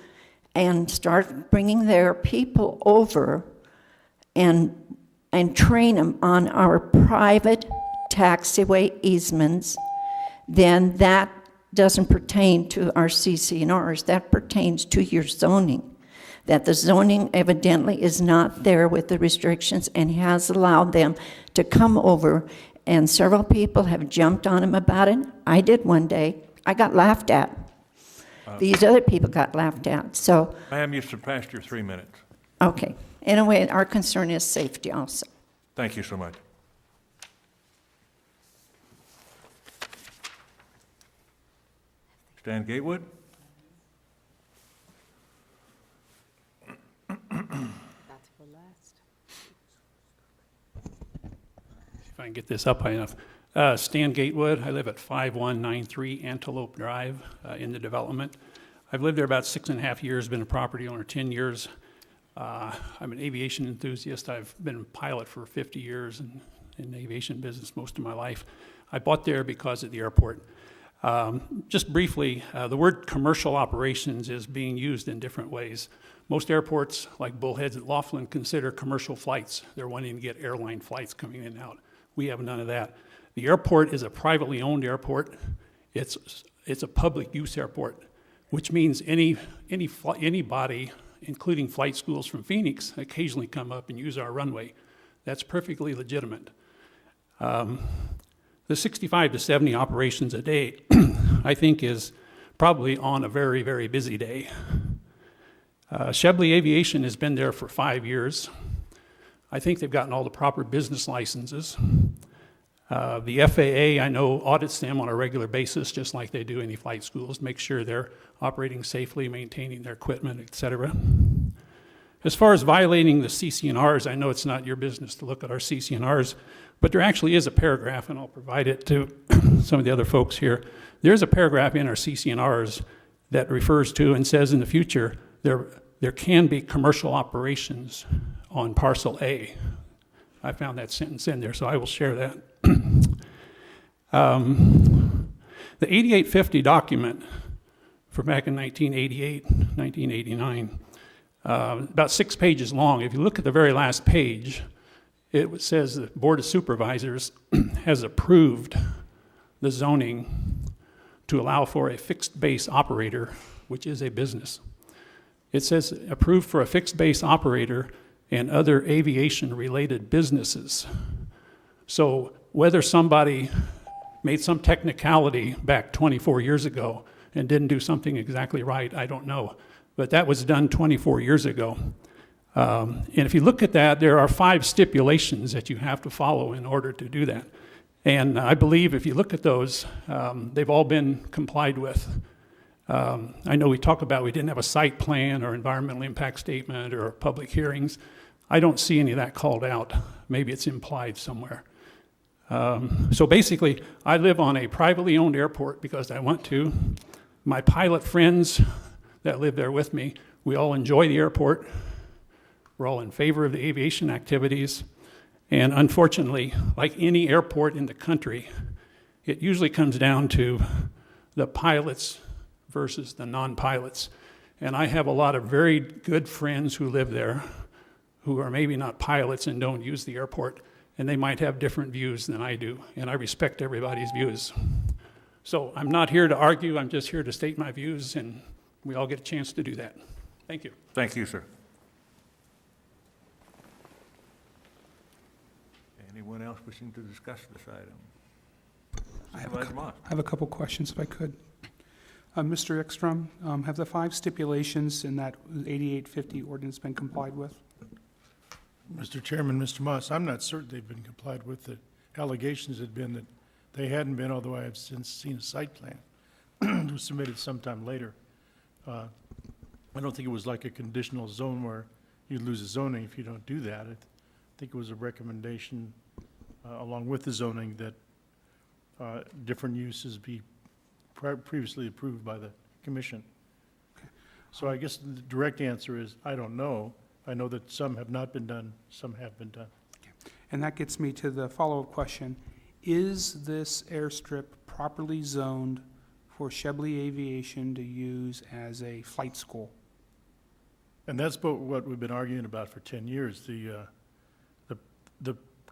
and start bringing their people over and train them on our private taxiway easements, then that doesn't pertain to our CC&Rs. That pertains to your zoning. That the zoning evidently is not there with the restrictions and has allowed them to come over, and several people have jumped on them about it. I did one day. I got laughed at. These other people got laughed at, so.
Ma'am, you've surpassed your 3 minutes.
Okay, Anyway, our concern is safety also.
Thank you so much. Stan Gatewood?
That's for last.
If I can get this up high enough. Stan Gatewood, I live at 5193 Antelope Drive in the development. I've lived there about 6.5 years, been a property owner 10 years. I'm an aviation enthusiast. I've been a pilot for 50 years and in the aviation business most of my life. I bought there because of the airport. Just briefly, the word commercial operations is being used in different ways. Most airports, like Bullheads at Laughlin, consider commercial flights. They're wanting to get airline flights coming in and out. We have none of that. The airport is a privately owned airport. It's a public use airport, which means anybody, including flight schools from Phoenix, occasionally come up and use our runway. That's perfectly legitimate. The 65 to 70 operations a day, I think, is probably on a very, very busy day. Shebley Aviation has been there for 5 years. I think they've gotten all the proper business licenses. The FAA, I know, audits them on a regular basis, just like they do any flight schools, make sure they're operating safely, maintaining their equipment, et cetera. As far as violating the CC&Rs, I know it's not your business to look at our CC&Rs, but there actually is a paragraph, and I'll provide it to some of the other folks here. There's a paragraph in our CC&Rs that refers to and says in the future there can be commercial operations on parcel A. I found that sentence in there, so I will share that. The 8850 document from back in 1988, 1989, about 6 pages long. If you look at the very last page, it says the Board of Supervisors has approved the zoning to allow for a fixed base operator, which is a business. It says approved for a fixed base operator and other aviation-related businesses. So whether somebody made some technicality back 24 years ago and didn't do something exactly right, I don't know. But that was done 24 years ago. And if you look at that, there are 5 stipulations that you have to follow in order to do that. And I believe if you look at those, they've all been complied with. I know we didn't have a site plan or environmental impact statement or public hearings. I don't see any of that called out. Maybe it's implied somewhere. So basically, I live on a privately owned airport because I want to. My pilot friends that live there with me, we all enjoy the airport. We're all in favor of the aviation activities. And unfortunately, like any airport in the country, it usually comes down to the pilots versus the non-pilots. And I have a lot of very good friends who live there who are maybe not pilots and don't use the airport, and they might have different views than I do, and I respect everybody's views. So I'm not here to argue, I'm just here to state my views, and we all get a chance to do that. Thank you.
Thank you, sir. Anyone else wishing to discuss this item?
I have a couple questions, if I could. Mr. Ekstrom, have the 5 stipulations in that 8850 ordinance been complied with?
Mr. Chairman, Mr. Moss, I'm not certain they've been complied with. The allegations had been that they hadn't been, although I have since seen a site plan. It was submitted sometime later. I don't think it was like a conditional zone where you'd lose a zoning if you don't do that. I think it was a recommendation along with the zoning that different uses be previously approved by the commission.
Okay.
So I guess the direct answer is, I don't know. I know that some have not been done, some have been done.
Okay. And that gets me to the follow-up question. Is this airstrip properly zoned for Shebley Aviation to use as a flight school?
And that's what we've been arguing about for 10 years. The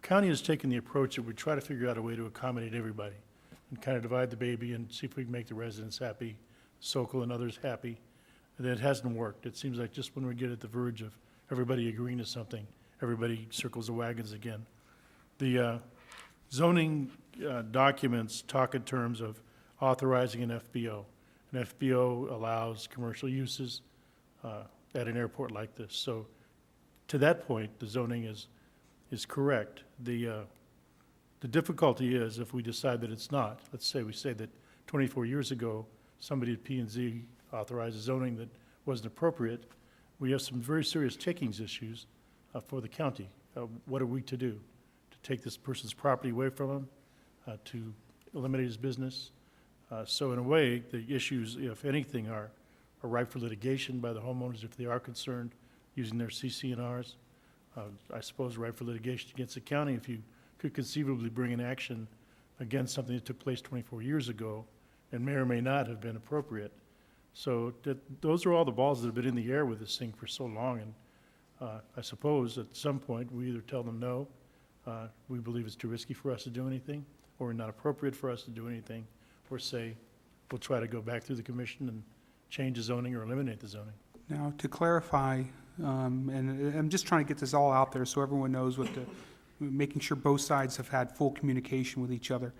county has taken the approach that we try to figure out a way to accommodate everybody and kind of divide the baby and see if we can make the residents happy, Sokol and others happy. And it hasn't worked. It seems like just when we get at the verge of everybody agreeing to something, everybody circles the wagons again. The zoning documents talk in terms of authorizing an FBO. An FBO allows commercial uses at an airport like this. So to that point, the zoning is correct. The difficulty is if we decide that it's not. Let's say we say that 24 years ago, somebody at P&Z authorized zoning that wasn't appropriate. We have some very serious takings issues for the county. What are we to do? To take this person's property away from him? To eliminate his business? So in a way, the issues, if anything, are ripe for litigation by the homeowners if they are concerned using their CC&Rs. I suppose ripe for litigation against the county if you could conceivably bring an action against something that took place 24 years ago and may or may not have been appropriate. So those are all the balls that have been in the air with this thing for so long. And I suppose at some point we either tell them no, we believe it's too risky for us to do anything, or not appropriate for us to do anything, or say we'll try to go back through the commission and change the zoning or eliminate the zoning.
Now, to clarify, and I'm just trying to get this all out there so everyone knows making sure both sides have had full communication with each other,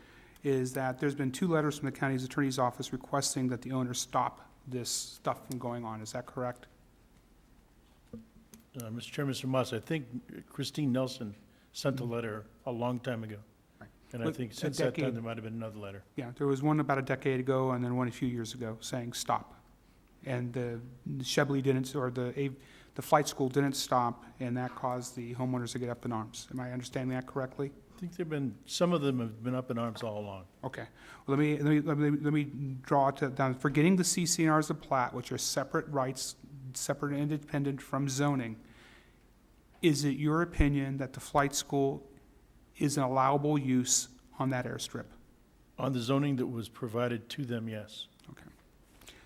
is that there's been 2 letters from the county's attorney's office requesting that the owners stop this stuff from going on. Is that correct?
Mr. Chairman, Mr. Moss, I think Christine Nelson sent a letter a long time ago. And I think since that time, there might have been another letter.
Yeah, there was one about a decade ago and then one a few years ago saying stop. And the Shebley didn't, or the flight school didn't stop, and that caused the homeowners to get up in arms. Am I understanding that correctly?
I think some of them have been up in arms all along.
Okay. Well, let me draw it down. For getting the CC&Rs of plat, which are separate rights, separate and independent from zoning, is it your opinion that the flight school is an allowable use on that airstrip?
On the zoning that was provided to them, yes.
Okay.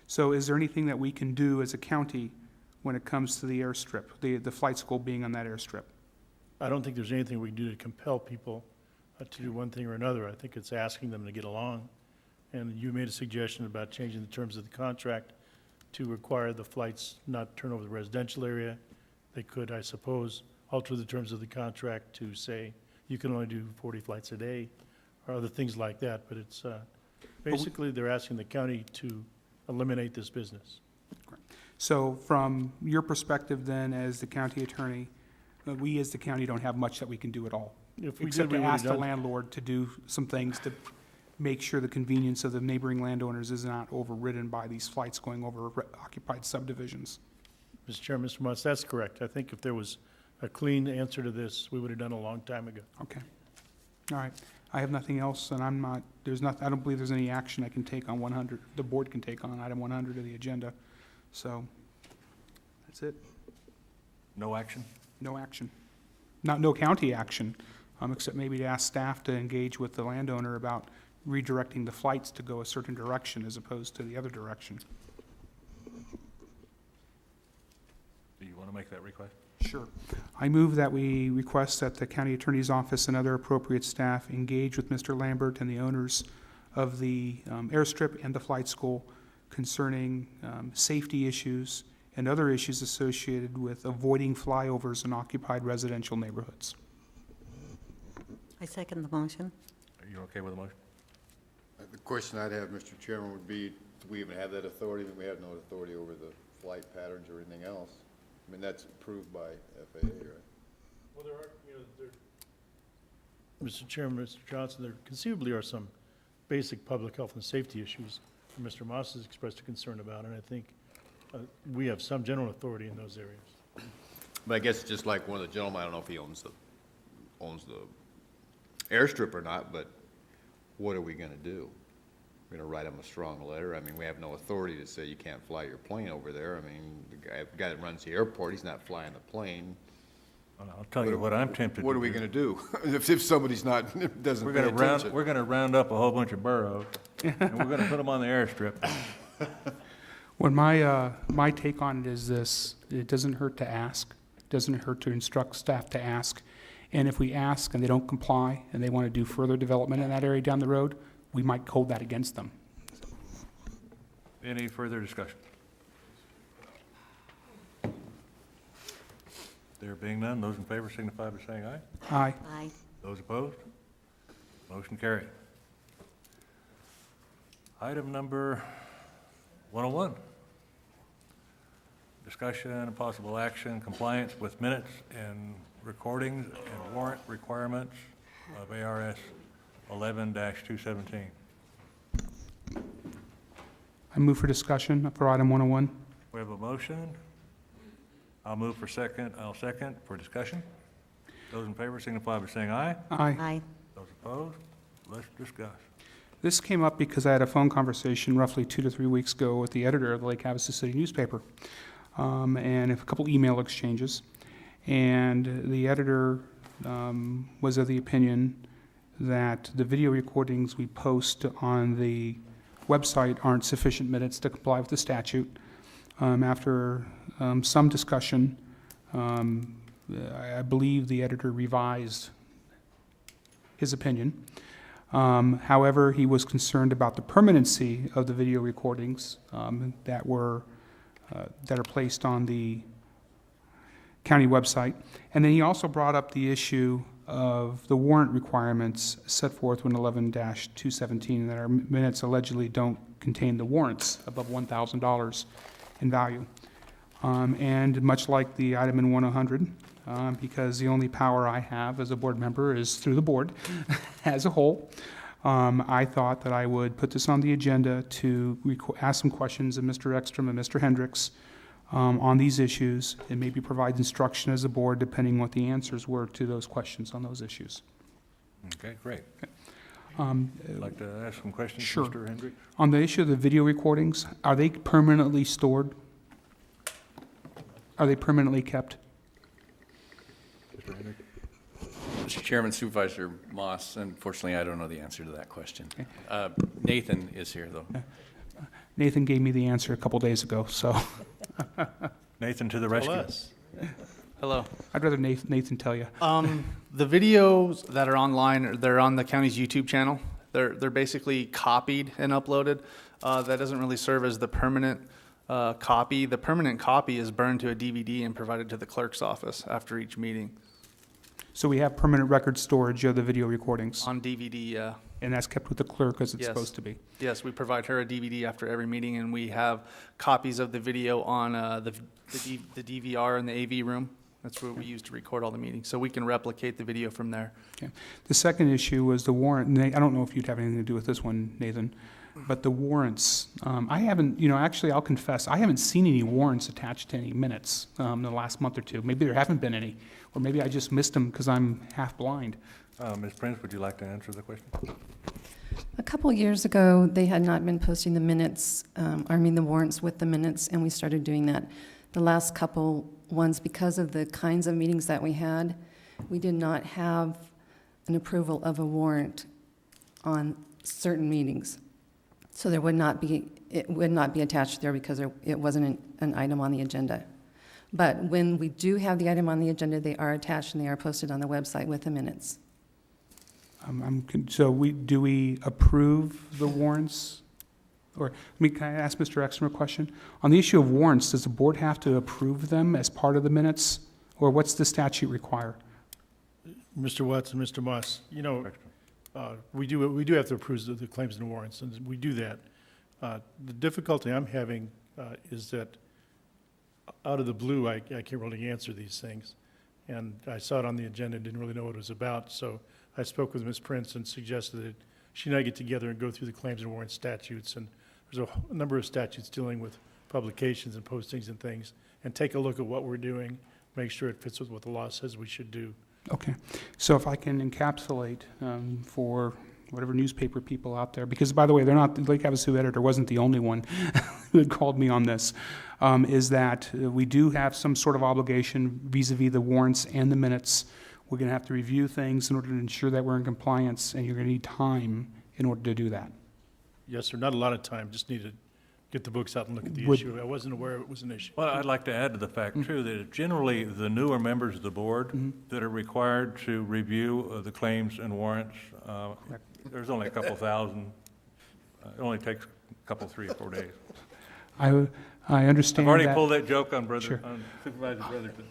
So is there anything that we can do as a county when it comes to the airstrip, the flight school being on that airstrip?
I don't think there's anything we can do to compel people to do one thing or another. I think it's asking them to get along. And you made a suggestion about changing the terms of the contract to require the flights not turn over the residential area. They could, I suppose, alter the terms of the contract to say you can only do 40 flights a day or other things like that. But it's basically they're asking the county to eliminate this business.
So from your perspective then, as the county attorney, we as the county don't have much that we can do at all, except to ask the landlord to do some things to make sure the convenience of the neighboring landowners is not overridden by these flights going over occupied subdivisions.
Mr. Chairman, Mr. Mutz, that's correct. I think if there was a clean answer to this, we would have done a long time ago.
Okay. All right. I have nothing else, and I don't believe there's any action I can take on 100, the board can take on item 100 of the agenda. So, that's it.
No action?
No action. No county action, except maybe to ask staff to engage with the landowner about redirecting the flights to go a certain direction as opposed to the other direction.
Do you want to make that request?
Sure. I move that we request that the county attorney's office and other appropriate staff engage with Mr. Lambert and the owners of the airstrip and the flight school concerning safety issues and other issues associated with avoiding flyovers in occupied residential neighborhoods.
I second the motion.
Are you okay with the motion?
The question I'd have, Mr. Chairman, would be, do we even have that authority? We have no authority over the flight patterns or anything else. I mean, that's approved by FAA, right?
Well, Mr. Chairman, Mr. Johnson, there conceivably are some basic public health and safety issues that Mr. Moss has expressed a concern about, and I think we have some general authority in those areas.
But I guess just like one of the gentlemen, I don't know if he owns the airstrip or not, but what are we going to do? We're going to write him a strong letter? I mean, we have no authority to say you can't fly your plane over there. I mean, the guy that runs the airport, he's not flying the plane.
Well, I'll tell you what I'm tempted to do.
What are we going to do if somebody's not, doesn't pay attention?
We're going to round up a whole bunch of burros, and we're going to put them on the airstrip.
Well, my take on it is this: it doesn't hurt to ask. It doesn't hurt to instruct staff to ask. And if we ask and they don't comply and they want to do further development in that area down the road, we might hold that against them.
Any further discussion? There being none, those in favor signify by saying aye.
Aye.
Aye.
Those opposed? Motion carried. Item number 101. Discussion and possible action, compliance with minutes and recordings and warrant requirements of ARS 11-217.
I move for discussion for item 101.
We have a motion. I'll move for second. I'll second for discussion. Those in favor signify by saying aye.
Aye.
Aye.
Those opposed, let's discuss.
This came up because I had a phone conversation roughly 2 to 3 weeks ago with the editor of the Lake Havasu City newspaper, and a couple email exchanges. And the editor was of the opinion that the video recordings we post on the website aren't sufficient minutes to comply with the statute. After some discussion, I believe the editor revised his opinion. However, he was concerned about the permanency of the video recordings that are placed on the county website. And then he also brought up the issue of the warrant requirements set forth in 11-217, that our minutes allegedly don't contain the warrants above $1,000 in value. And much like the item in 100, because the only power I have as a board member is through the board as a whole, I thought that I would put this on the agenda to ask some questions of Mr. Ekstrom and Mr. Hendricks on these issues, and maybe provide instruction as a board depending what the answers were to those questions on those issues.
Okay, great. I'd like to ask some questions,
Sure.
Mr. Hendricks.
On the issue of the video recordings, are they permanently stored? Are they permanently kept?
Mr. Hendricks.
Mr. Chairman, Supervisor Moss, unfortunately, I don't know the answer to that question. Nathan is here, though.
Nathan gave me the answer a couple days ago, so.
Nathan to the rescue.
Hello.
I'd rather Nathan tell you.
The videos that are online, they're on the county's YouTube channel. They're basically copied and uploaded. That doesn't really serve as the permanent copy. The permanent copy is burned to a DVD and provided to the clerk's office after each meeting.
So we have permanent record storage of the video recordings?
On DVD, yeah.
And that's kept with the clerk as it's
Yes.
supposed to be?
Yes, we provide her a DVD after every meeting, and we have copies of the video on the DVR in the AV room. That's what we use to record all the meetings, so we can replicate the video from there.
Okay. The second issue was the warrant. I don't know if you'd have anything to do with this one, Nathan, but the warrants. I haven't, actually, I'll confess, I haven't seen any warrants attached to any minutes in the last month or two. Maybe there haven't been any, or maybe I just missed them because I'm half blind.
Ms. Prince, would you like to answer the question?
A couple years ago, they had not been posting the minutes, the warrants with the minutes, and we started doing that. The last couple ones, because of the kinds of meetings that we had, we did not have an approval of a warrant on certain meetings. So it would not be attached there because it wasn't an item on the agenda. But when we do have the item on the agenda, they are attached and they are posted on the website with the minutes.
So do we approve the warrants? Or, can I ask Mr. Ekstrom a question? On the issue of warrants, does the board have to approve them as part of the minutes? Or what's the statute require?
Mr. Watson, Mr. Moss, we do have to approve the claims and warrants, and we do that. The difficulty I'm having is that out of the blue, I can't really answer these things. And I saw it on the agenda and didn't really know what it was about, so I spoke with Ms. Prince and suggested that she and I get together and go through the claims and warrant statutes, and there's a number of statutes dealing with publications and postings and things, and take a look at what we're doing, make sure it fits with what the law says we should do.
Okay, so if I can encapsulate for whatever newspaper people out there, because by the way, the Lake Havasu editor wasn't the only one who had called me on this, is that we do have some sort of obligation vis-a-vis the warrants and the minutes. We're going to have to review things in order to ensure that we're in compliance, and you're going to need time in order to do that.
Yes, sir, not a lot of time, just need to get the books out and look at the issue. I wasn't aware it was an issue.
Well, I'd like to add to the fact, too, that it's generally the newer members of the board that are required to review the claims and warrants. There's only a couple thousand. It only takes a couple, 3 or 4 days.
I understand
I've already
that,
pulled that joke on
Sure.
on Supervisor Brotherton.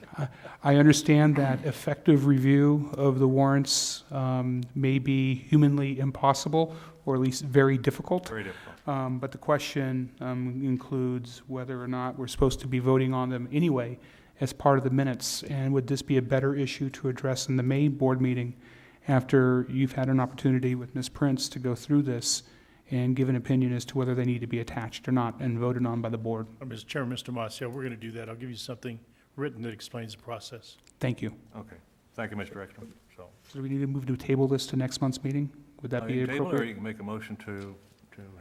I understand that effective review of the warrants may be humanly impossible, or at least very difficult.
Very difficult.
But the question includes whether or not we're supposed to be voting on them anyway as part of the minutes. And would this be a better issue to address in the May board meeting after you've had an opportunity with Ms. Prince to go through this and give an opinion as to whether they need to be attached or not and voted on by the board?
Mr. Chairman, Mr. Moss, yeah, we're going to do that. I'll give you something written that explains the process.
Thank you.
Okay. Thank you, Mr. Ekstrom. So
So do we need to move to table this to next month's meeting? Would that
you
be
can table it, or
appropriate?
you can make a motion to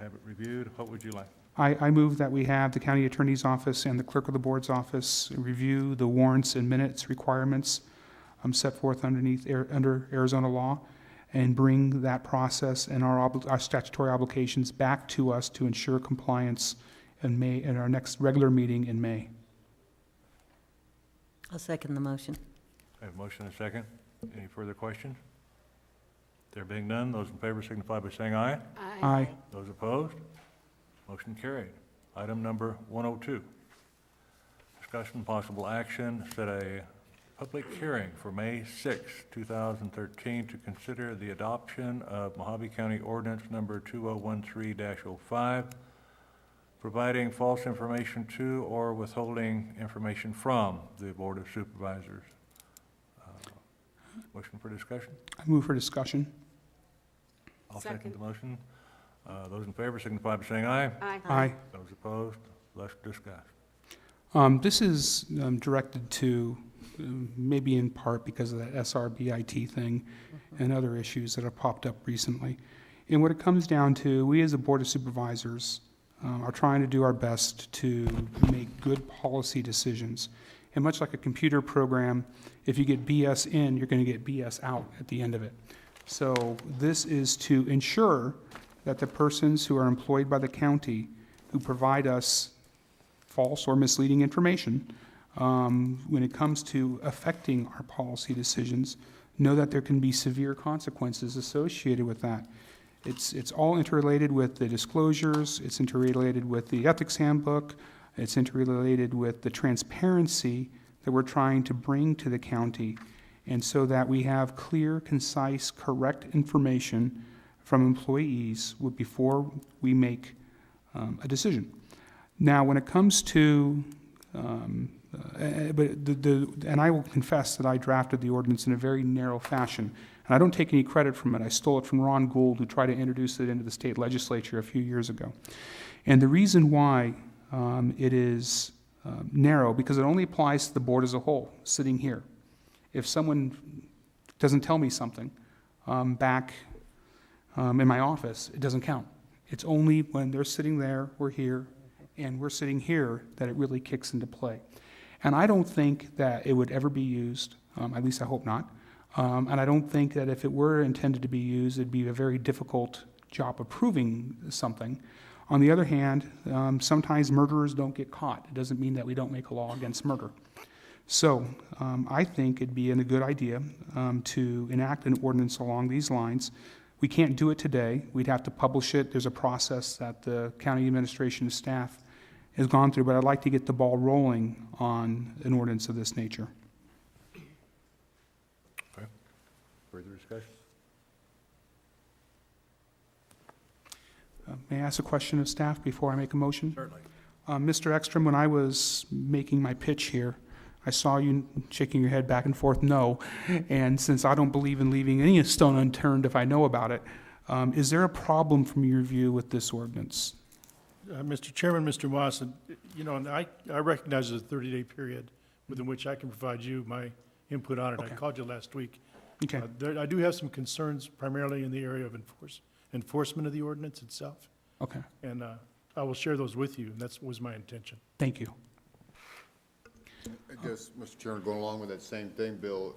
have it reviewed. What would you like?
I move that we have the county attorney's office and the clerk of the board's office review the warrants and minutes requirements set forth under Arizona law, and bring that process and our statutory obligations back to us to ensure compliance in May, at our next regular meeting in May.
I'll second the motion.
I have a motion and a second. Any further questions? There being none, those in favor signify by saying aye.
Aye.
Those opposed? Motion carried. Item number 102. Discussion and possible action, set a public hearing for May 6, 2013 to consider the adoption of Mohave County Ordinance number 2013-05, providing false information to or withholding information from the Board of Supervisors. Motion for discussion?
I move for discussion.
I'll second the motion. Those in favor signify by saying aye.
Aye.
Aye.
Those opposed, let's discuss.
This is directed to, maybe in part because of that SRBIT thing and other issues that have popped up recently. And what it comes down to, we as a Board of Supervisors are trying to do our best to make good policy decisions. And much like a computer program, if you get BS in, you're going to get BS out at the end of it. So this is to ensure that the persons who are employed by the county who provide us false or misleading information, when it comes to affecting our policy decisions, know that there can be severe consequences associated with that. It's all interrelated with the disclosures, it's interrelated with the ethics handbook, it's interrelated with the transparency that we're trying to bring to the county, and so that we have clear, concise, correct information from employees before we make a decision. Now, when it comes to, and I will confess that I drafted the ordinance in a very narrow fashion, and I don't take any credit from it. I stole it from Ron Gould, who tried to introduce it into the state legislature a few years ago. And the reason why it is narrow, because it only applies to the board as a whole, sitting here. If someone doesn't tell me something back in my office, it doesn't count. It's only when they're sitting there, we're here, and we're sitting here that it really kicks into play. And I don't think that it would ever be used, at least I hope not, and I don't think that if it were intended to be used, it'd be a very difficult job of proving something. On the other hand, sometimes murderers don't get caught. It doesn't mean that we don't make a law against murder. So I think it'd be a good idea to enact an ordinance along these lines. We can't do it today. We'd have to publish it. There's a process that the county administration staff has gone through, but I'd like to get the ball rolling on an ordinance of this nature.
Okay. Further discussion?
May I ask a question of staff before I make a motion?
Certainly.
Mr. Ekstrom, when I was making my pitch here, I saw you shaking your head back and forth, no. And since I don't believe in leaving any stone unturned if I know about it, is there a problem from your view with this ordinance?
Mr. Chairman, Mr. Moss, you know, and I recognize there's a 30-day period within which I can provide you my input on it.
Okay.
I called you last week.
Okay.
I do have some concerns primarily in the area of enforcement of the ordinance itself.
Okay.
And I will share those with you, and that was my intention.
Thank you.
I guess, Mr. Chairman, going along with that same thing, Bill,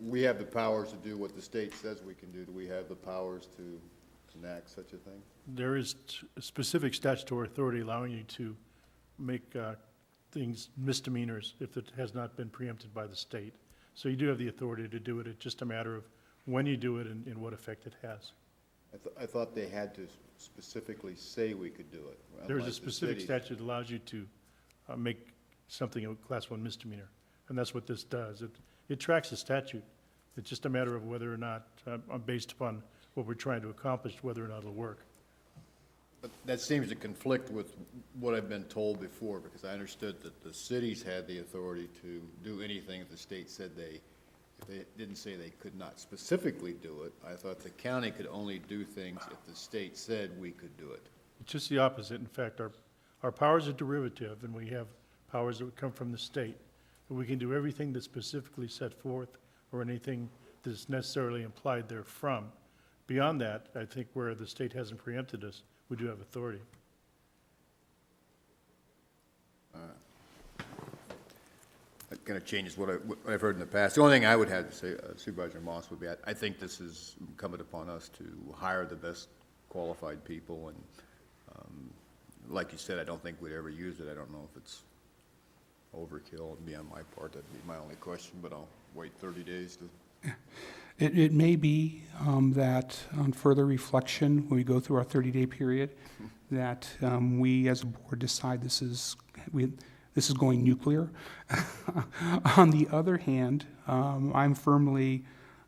we have the powers to do what the state says we can do. Do we have the powers to enact such a thing?
There is specific statutory authority allowing you to make things misdemeanors if it has not been preempted by the state. So you do have the authority to do it. It's just a matter of when you do it and what effect it has.
I thought they had to specifically say we could do it.
There is a
unlike the
specific
cities.
statute that allows you to make something a Class 1 misdemeanor, and that's what this does. It tracks the statute. It's just a matter of whether or not, based upon what we're trying to accomplish, whether or not it'll work.
But that seems to conflict with what I've been told before, because I understood that the cities had the authority to do anything if the state said if they didn't say they could not specifically do it. I thought the county could only do things if the state said we could do it.
It's just the opposite. In fact, our powers are derivative, and we have powers that would come from the state. And we can do everything that's specifically set forth or anything that's necessarily implied therefrom. Beyond that, I think where the state hasn't preempted us, we do have authority.
That kind of changes what I've heard in the past. The only thing I would have to say, Supervisor Moss, would be I think this is incumbent upon us to hire the best qualified people, and like you said, I don't think we'd ever use it. I don't know if it's overkill. It'd be on my part. That'd be my only question, but I'll wait 30 days to...
It may be that on further reflection, when we go through our 30-day period, that we as a board decide this is going nuclear. On the other hand, I'm firmly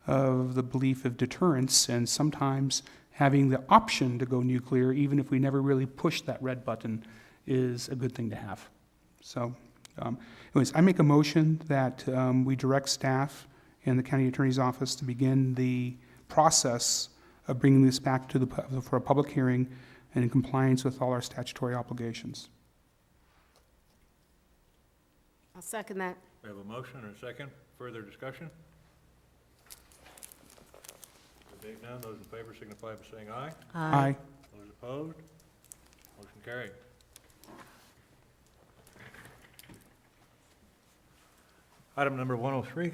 of the belief of deterrence, and sometimes having the option to go nuclear, even if we never really push that red button, is a good thing to have. So, anyways, I make a motion that we direct staff and the county attorney's office to begin the process of bringing this back to for a public hearing and in compliance with all our statutory obligations.
I'll second that.
We have a motion and a second. Further discussion? There being none, those in favor signify by saying aye.
Aye.
Those opposed? Motion carried. Item number 103,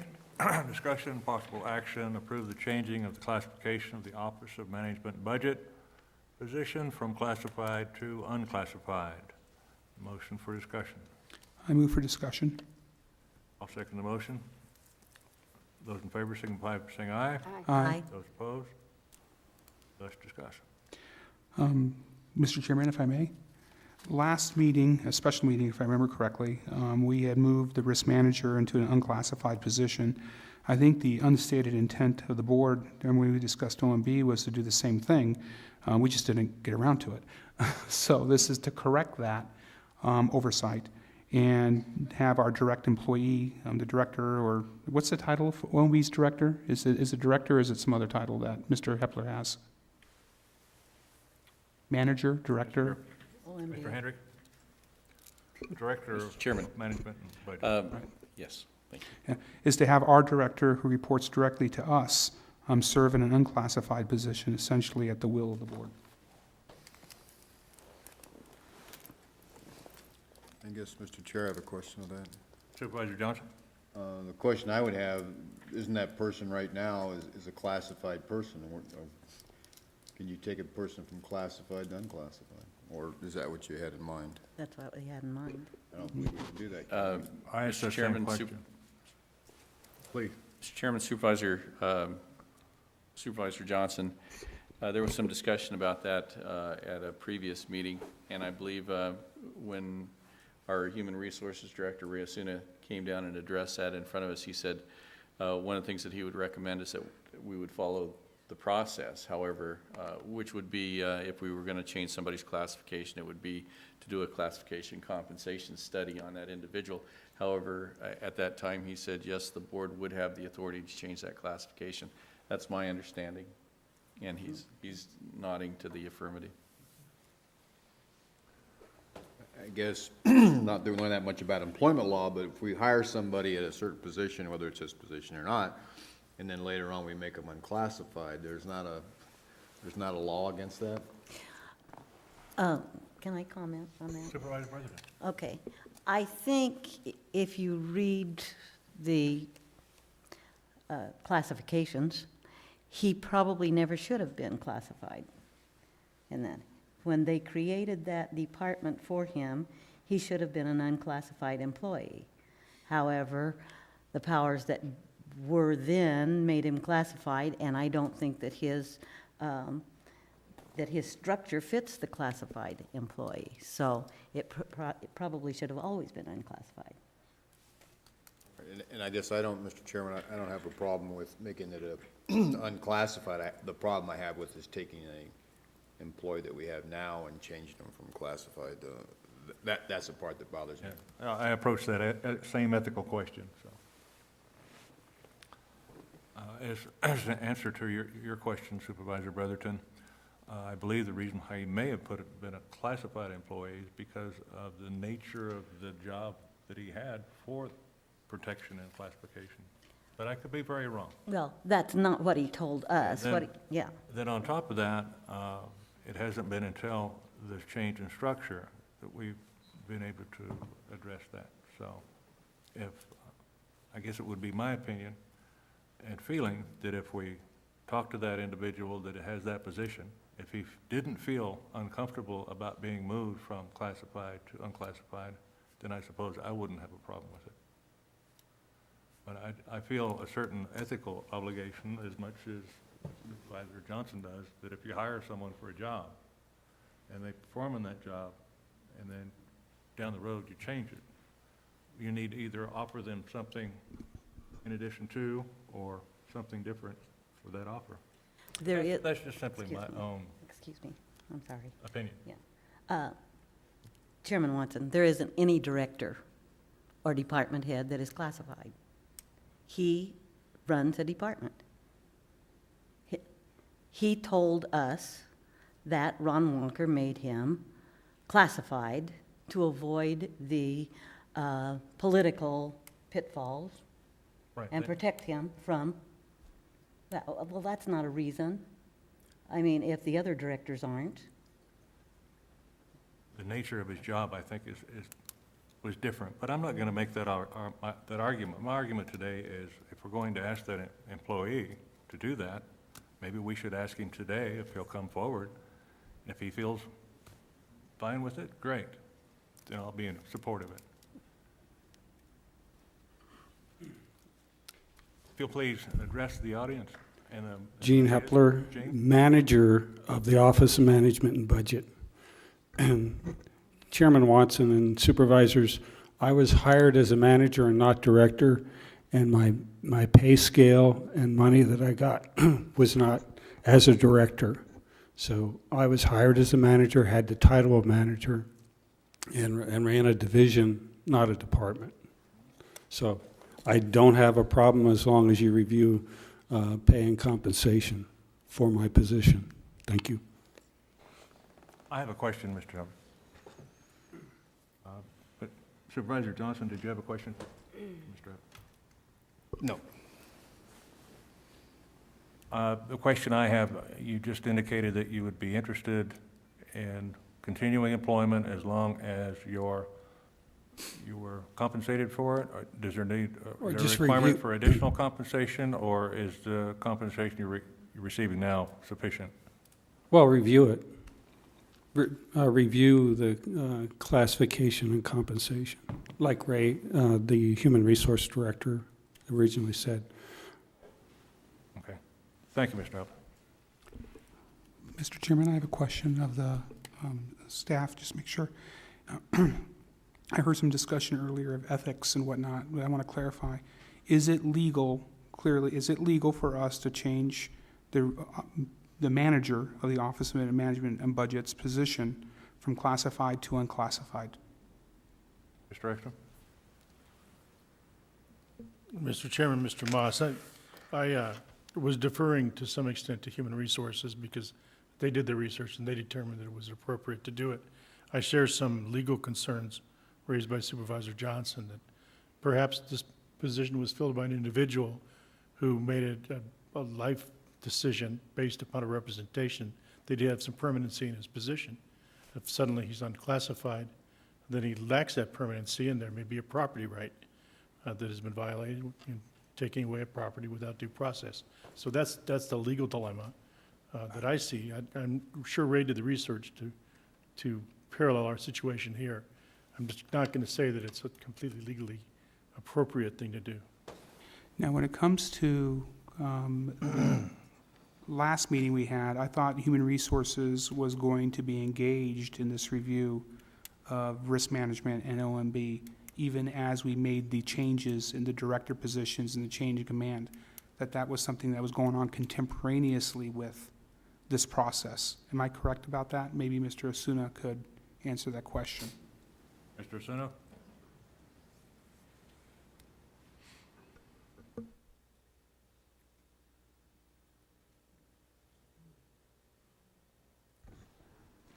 discussion and possible action, approve the changing of the classification of the Office of Management Budget position from classified to unclassified. Motion for discussion.
I move for discussion.
I'll second the motion. Those in favor signify by saying aye.
Aye.
Those opposed? Let's discuss.
Mr. Chairman, if I may, last meeting, a special meeting, if I remember correctly, we had moved the risk manager into an unclassified position. I think the unstated intent of the board, and when we discussed OMB, was to do the same thing. We just didn't get around to it. So this is to correct that oversight and have our direct employee, the director, or what's the title of OMB's director? Is it director, or is it some other title that Mr. Hepler has? Manager, director?
Mr. Hendrick? Director of
Chairman.
Management and Budget.
Yes, thank you.
Is to have our director, who reports directly to us, serve in an unclassified position, essentially at the will of the board.
I guess, Mr. Chair, I have a question on that.
Supervisor Johnson?
The question I would have, isn't that person right now is a classified person? Or can you take a person from classified to unclassified? Or is that what you had in mind?
That's what we had in mind.
I don't believe we can do that.
I asked the
Mr.
same
Chairman,
question.
Please.
Mr. Chairman, Supervisor Johnson, there was some discussion about that at a previous meeting, and I believe when our Human Resources Director, Riasuna, came down and addressed that in front of us, he said one of the things that he would recommend is that we would follow the process. However, which would be, if we were going to change somebody's classification, it would be to do a classification compensation study on that individual. However, at that time, he said, yes, the board would have the authority to change that classification. That's my understanding, and he's nodding to the affirmative.
I guess, not doing that much about employment law, but if we hire somebody at a certain position, whether it's this position or not, and then later on we make them unclassified, there's not a law against that?
Can I comment on that?
Supervisor President.
Okay. I think if you read the classifications, he probably never should have been classified in that. When they created that department for him, he should have been an unclassified employee. However, the powers that were then made him classified, and I don't think that his structure fits the classified employee. So it probably should have always been unclassified.
And I guess I don't, Mr. Chairman, I don't have a problem with making it a unclassified. The problem I have with is taking a employee that we have now and changing them from classified. That's the part that bothers me.
Yeah, I approach that same ethical question, so. As an answer to your question, Supervisor Brotherton, I believe the reason why he may have been a classified employee is because of the nature of the job that he had for protection and classification. But I could be very wrong.
Well, that's not what he told us. Yeah.
Then on top of that, it hasn't been until this change in structure that we've been able to address that. So I guess it would be my opinion and feeling that if we talk to that individual that has that position, if he didn't feel uncomfortable about being moved from classified to unclassified, then I suppose I wouldn't have a problem with it. But I feel a certain ethical obligation as much as Supervisor Johnson does, that if you hire someone for a job and they perform in that job and then down the road you change it, you need to either offer them something in addition to or something different for that offer. That's just simply my own
Excuse me, I'm sorry.
opinion.
Yeah. Chairman Watson, there isn't any director or department head that is classified. He runs a department. He told us that Ron Walker made him classified to avoid the political pitfalls and protect him from that. Well, that's not a reason. I mean, if the other directors aren't.
The nature of his job, I think, was different. But I'm not going to make that that argument. My argument today is if we're going to ask that employee to do that, maybe we should ask him today if he'll come forward. If he feels fine with it, great. Then I'll be in support of it. If you'll please address the audience. And
Gene Hepler, manager of the Office of Management and Budget. And Chairman Watson and supervisors, I was hired as a manager and not director, and my pay scale and money that I got was not as a director. So I was hired as a manager, had the title of manager, and ran a division, not a department. So I don't have a problem as long as you review pay and compensation for my position. Thank you.
I have a question, Mr. Hubbard. But Supervisor Johnson, did you have a question? Mr. Hubbard?
No.
The question I have, you just indicated that you would be interested in continuing employment as long as you were compensated for it? Or does there need
Or
is there
just
a requirement
review-
for additional compensation, or is the compensation you're receiving now sufficient?
Well, review it. Review the classification and compensation, like Ray, the Human Resource Director, originally said.
Okay. Thank you, Mr. Hubbard.
Mr. Chairman, I have a question of the staff, just make sure. I heard some discussion earlier of ethics and whatnot, but I want to clarify. Is it legal, clearly, is it legal for us to change the manager of the Office of Management and Budget's position from classified to unclassified?
Mr. Exton?
Mr. Chairman, Mr. Moss, I was deferring to some extent to Human Resources because they did their research and they determined that it was appropriate to do it. I share some legal concerns raised by Supervisor Johnson that perhaps this position was filled by an individual who made it a life decision based upon a representation. They did have some permanency in his position. If suddenly he's unclassified, then he lacks that permanency and there may be a property right that has been violated, taking away a property without due process. So that's the legal dilemma that I see. I'm sure Ray did the research to parallel our situation here. I'm just not going to say that it's a completely legally appropriate thing to do.
Now, when it comes to last meeting we had, I thought Human Resources was going to be engaged in this review of risk management and OMB, even as we made the changes in the director positions and the change in command, that was something that was going on contemporaneously with this process. Am I correct about that? Maybe Mr. Osuna could answer that question.
Mr. Osuna?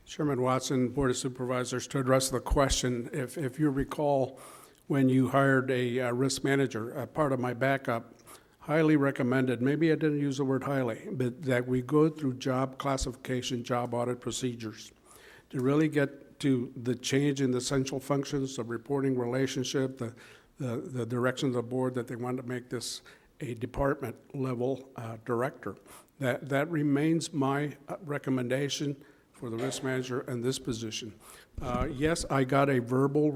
Chairman Watson, Board of Supervisors, to address the question, if you recall, when you hired a risk manager, a part of my backup highly recommended, maybe I didn't use the word highly, but that we go through job classification, job audit procedures to really get to the change in the essential functions, the reporting relationship, the direction of the board that they want to make this a department level director. That remains my recommendation for the risk manager and this position. Yes, I got a verbal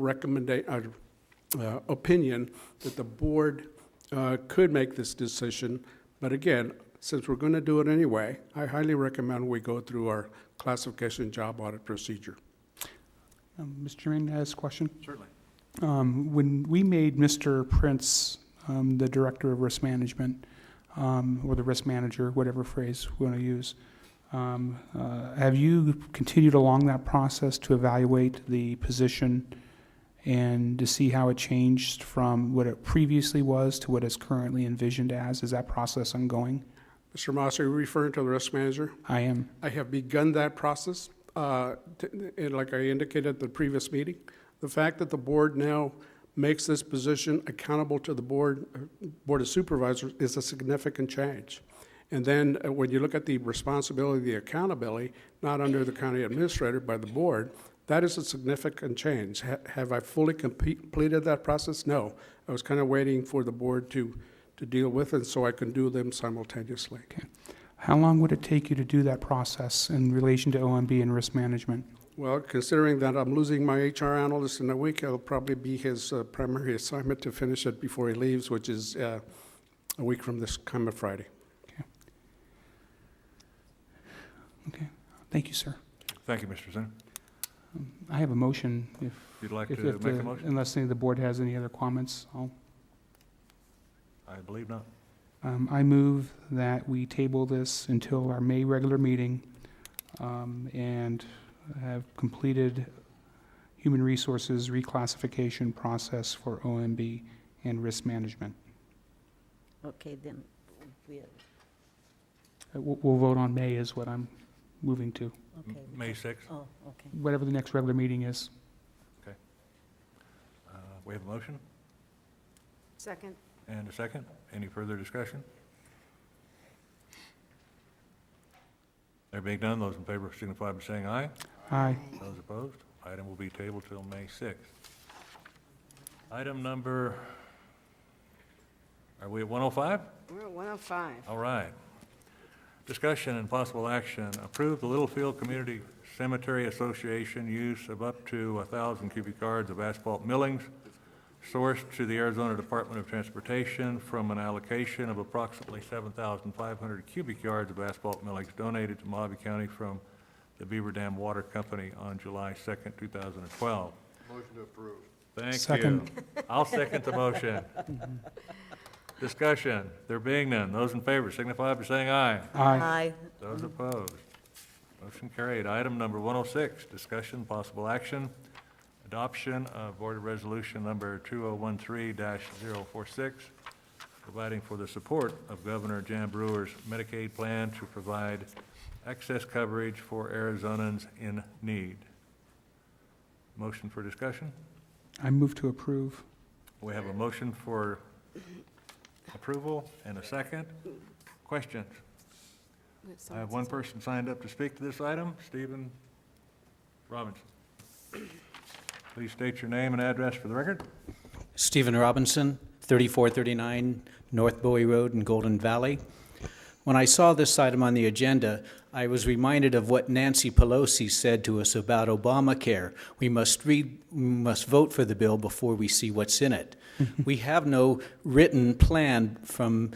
opinion that the board could make this decision, but again, since we're going to do it anyway, I highly recommend we go through our classification job audit procedure.
Mr. Chairman, ask a question?
Certainly.
When we made Mr. Prince the Director of Risk Management, or the risk manager, whatever phrase we want to use, have you continued along that process to evaluate the position and to see how it changed from what it previously was to what is currently envisioned as? Is that process ongoing?
Mr. Moss, are you referring to the risk manager?
I am.
I have begun that process, and like I indicated at the previous meeting. The fact that the board now makes this position accountable to the Board of Supervisors is a significant change. And then when you look at the responsibility, the accountability, not under the county administrator, by the board, that is a significant change. Have I fully completed that process? No. I was kind of waiting for the board to deal with it so I can do them simultaneously.
Okay. How long would it take you to do that process in relation to OMB and risk management?
Well, considering that I'm losing my HR analyst in a week, it'll probably be his primary assignment to finish it before he leaves, which is a week from this coming Friday.
Okay. Thank you, sir.
Thank you, Mr. Zinn.
I have a motion. If
you'd like to
if
make a motion?
Unless any of the board has any other comments,
I believe not.
I move that we table this until our May regular meeting and have completed human resources reclassification process for OMB and risk management.
Okay, then,
We'll vote on May is what I'm moving to.
okay.
May 6th.
Oh, okay.
Whatever the next regular meeting is.
Okay. We have a motion
Second.
and a second. Any further discussion? There being none, those in favor signify by saying aye.
Aye.
Those opposed, item will be tabled till May 6th. Item number, are we at 105?
We're at 105.
All right. Discussion and possible action, approve the Littlefield Community Cemetery Association use of up to 1,000 cubic yards of asphalt millings sourced to the Arizona Department of Transportation from an allocation of approximately 7,500 cubic yards of asphalt millings donated to Mohave County from the Beaver Dam Water Company on July 2nd, 2012.
Motion to approve.
Thank you.
Second.
I'll second the motion. Discussion, there being none, those in favor signify by saying aye.
Aye.
Those opposed, motion carried. Item number 106, discussion, possible action, adoption of Board Resolution number 2013-046, providing for the support of Governor Jan Brewer's Medicaid plan to provide excess coverage for Arizonans in need. Motion for discussion?
I move to approve.
We have a motion for approval and a second. Questions? I have one person signed up to speak to this item, Stephen Robinson. Please state your name and address for the record.
Stephen Robinson, 3439 North Bowie Road in Golden Valley. When I saw this item on the agenda, I was reminded of what Nancy Pelosi said to us about Obamacare. We must vote for the bill before we see what's in it. We have no written plan from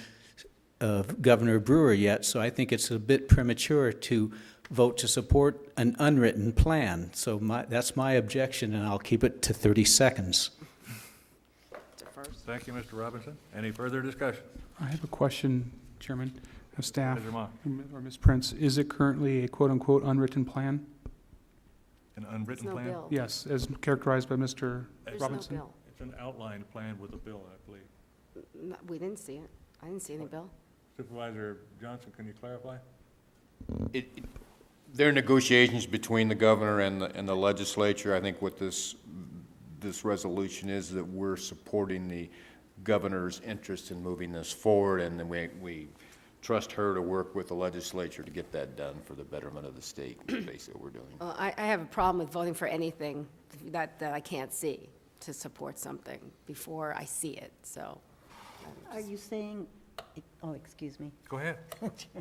Governor Brewer yet, so I think it's a bit premature to vote to support an unwritten plan. So that's my objection, and I'll keep it to 30 seconds.
first.
Thank you, Mr. Robinson. Any further discussion?
I have a question, Chairman, of staff,
Mr. Mock.
or Ms. Prince. Is it currently a quote-unquote unwritten plan?
An unwritten
There's no
plan?
bill.
Yes, as characterized by Mr.
There's no
Robinson?
bill.
It's an outlined plan with a bill, I believe.
No, we didn't see it. I didn't see any bill.
Supervisor Johnson, can you clarify?
There are negotiations between the governor and the legislature. I think what this resolution is that we're supporting the governor's interest in moving this forward, and then we trust her to work with the legislature to get that done for the betterment of the state, basically what we're doing.
Well, I have a problem with voting for anything that I can't see to support something before I see it, so.
Are you saying, oh, excuse me.
Go ahead.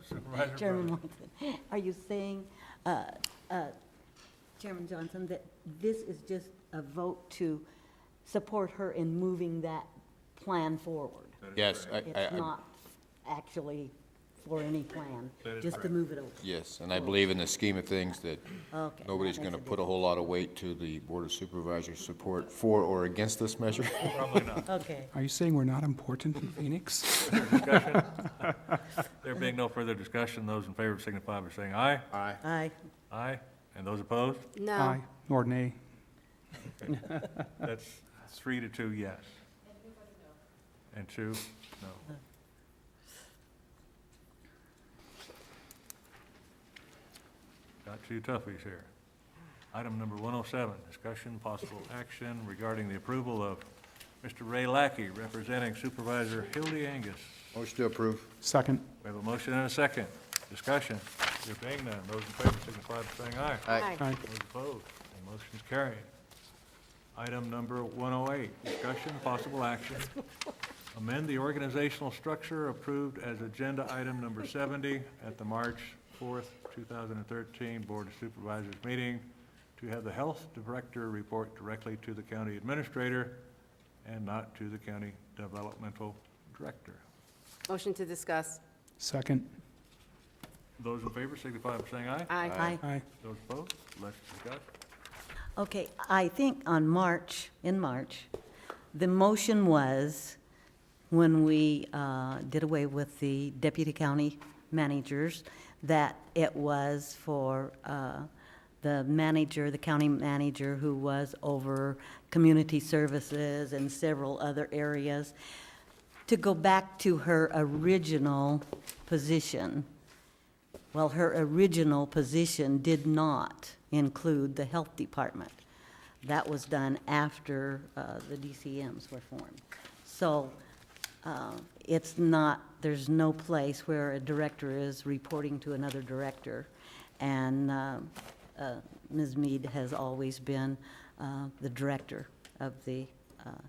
Supervisor
Chairman
Brother.
Monson, are you saying, Chairman Johnson, that this is just a vote to support her in moving that plan forward?
Yes,
It's not actually for any plan,
That is
just to
correct.
move it over?
yes, and I believe in the scheme of things that
Okay,
nobody's
that
going to
makes a
put a whole lot of weight to the Board of Supervisors' support for or against this measure.
Probably not.
Okay.
Are you saying we're not important in Phoenix?
Discussion? There being no further discussion, those in favor signify by saying aye.
Aye.
Aye.
Aye. And those opposed?
No.
Aye, nor nay.
That's 3-2 yes. And 2 no. Got two toughies here. Item number 107, discussion, possible action regarding the approval of Mr. Ray Lackey representing Supervisor Hildy Angus.
Motion to approve.
Second.
We have a motion and a second. Discussion. There being none, those in favor signify by saying aye.
Aye.
Aye.
Those opposed, the motion is carried. Item number 108, discussion, possible action. Amend the organizational structure approved as agenda item number 70 at the March 4th, 2013 Board of Supervisors meeting to have the health director report directly to the county administrator and not to the county developmental director.
Motion to discuss.
Second.
Those in favor signify by saying aye.
Aye.
Aye.
Aye.
Those opposed, let's discuss.
Okay, I think in March, the motion was, when we did away with the deputy county managers, that it was for the manager, the county manager who was over community services and several other areas, to go back to her original position. Well, her original position did not include the health department. That was done after the DCMs were formed. So it's not, there's no place where a director is reporting to another director. And Ms. Mead has always been the director of the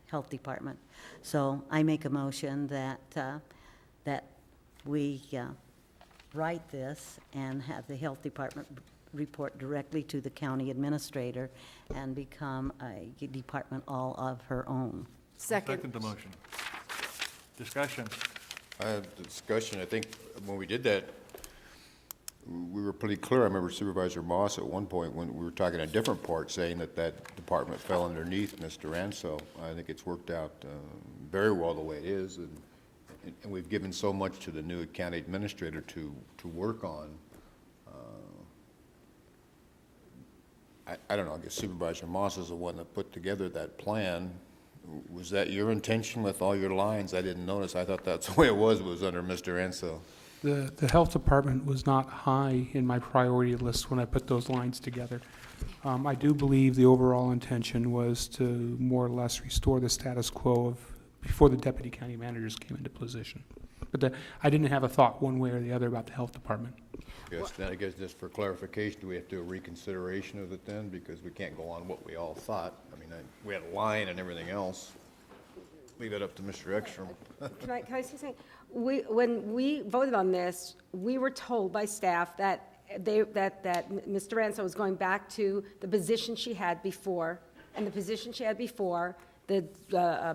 health department. So I make a motion that we write this and have the health department report directly to the county administrator and become a department all of her own.
Second the motion. Discussion.
I have the discussion. I think when we did that, we were pretty clear. I remember Supervisor Moss at one point when we were talking a different part saying that that department fell underneath Mr. Ansel. I think it's worked out very well the way it is, and we've given so much to the new county administrator to work on. I don't know, I guess Supervisor Moss is the one that put together that plan. Was that your intention with all your lines? I didn't notice. I thought that's the way it was under Mr. Ansel.
The health department was not high in my priority list when I put those lines together. I do believe the overall intention was to more or less restore the status quo of before the deputy county managers came into position. But I didn't have a thought one way or the other about the health department.
Yes, then I guess just for clarification, do we have to do a reconsideration of it then? Because we can't go on what we all thought. I mean, we had a line and everything else. Leave it up to Mr. Ekstrom.
Can I say something? When we voted on this, we were told by staff that Mr. Ransom was going back to the position she had before, and the position she had before, the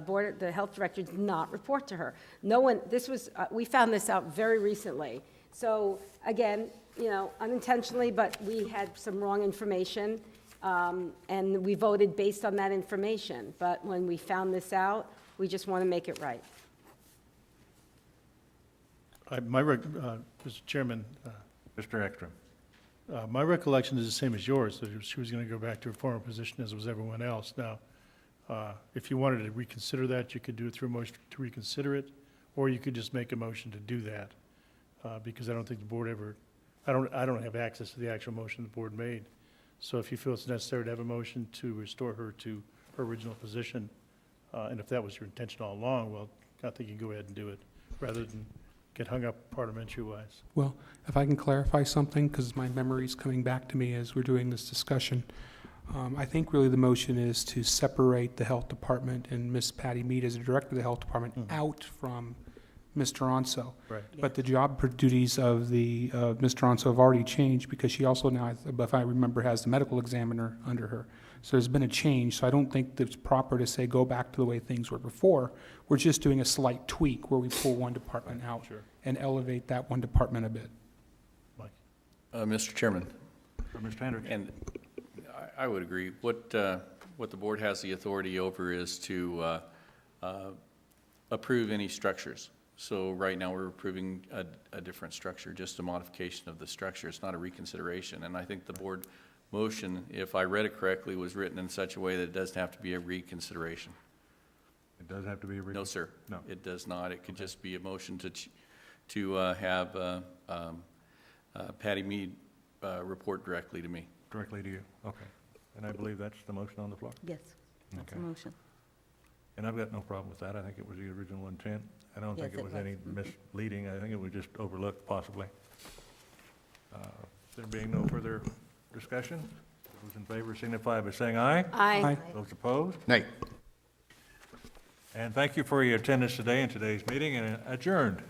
board, the health director did not report to her. No one, this was, we found this out very recently. So again, you know, unintentionally, but we had some wrong information, and we voted based on that information. But when we found this out, We just want to make it right.
Mr. Chairman,
Mr. Ekstrom.
my recollection is the same as yours, that she was going to go back to her former position as was everyone else. Now, if you wanted to reconsider that, you could do it through a motion to reconsider it, or you could just make a motion to do that, because I don't think the board ever, I don't have access to the actual motion the board made. So if you feel it's necessary to have a motion to restore her to her original position, and if that was your intention all along, well, I think you can go ahead and do it, rather than get hung up parliamentary-wise.
Well, if I can clarify something, because my memory's coming back to me as we're doing this discussion. I think really the motion is to separate the health department and Miss Patty Mead as the director of the health department out from Mr. Onso.
Right.
But the job duties of the Mr. Onso have already changed, because she also now, if I remember, has the medical examiner under her. So there's been a change, so I don't think that it's proper to say go back to the way things were before. We're just doing a slight tweak where we pull one department out and elevate that one department a bit.
Mr. Chairman.
Mr. Hendricks.
And I would agree. What the board has the authority over is to approve any structures. So right now, we're approving a different structure, just a modification of the structure. It's not a reconsideration. And I think the board motion, if I read it correctly, was written in such a way that it doesn't have to be a reconsideration.
It does have to be a
No, sir.
No.
It does not. It could just be a motion to have Patty Mead report directly to me.
Directly to you, okay. And I believe that's the motion on the floor?
Yes, that's a
Okay.
motion.
And I've got no problem with that. I think it was the original intent. I don't think
Yes,
it was
it was.
any misleading. I think it was just overlooked possibly. There being no further discussion, those in favor signify by saying aye.
Aye.
Those opposed?
Nay.
And thank you for your attendance today in today's meeting, and adjourned.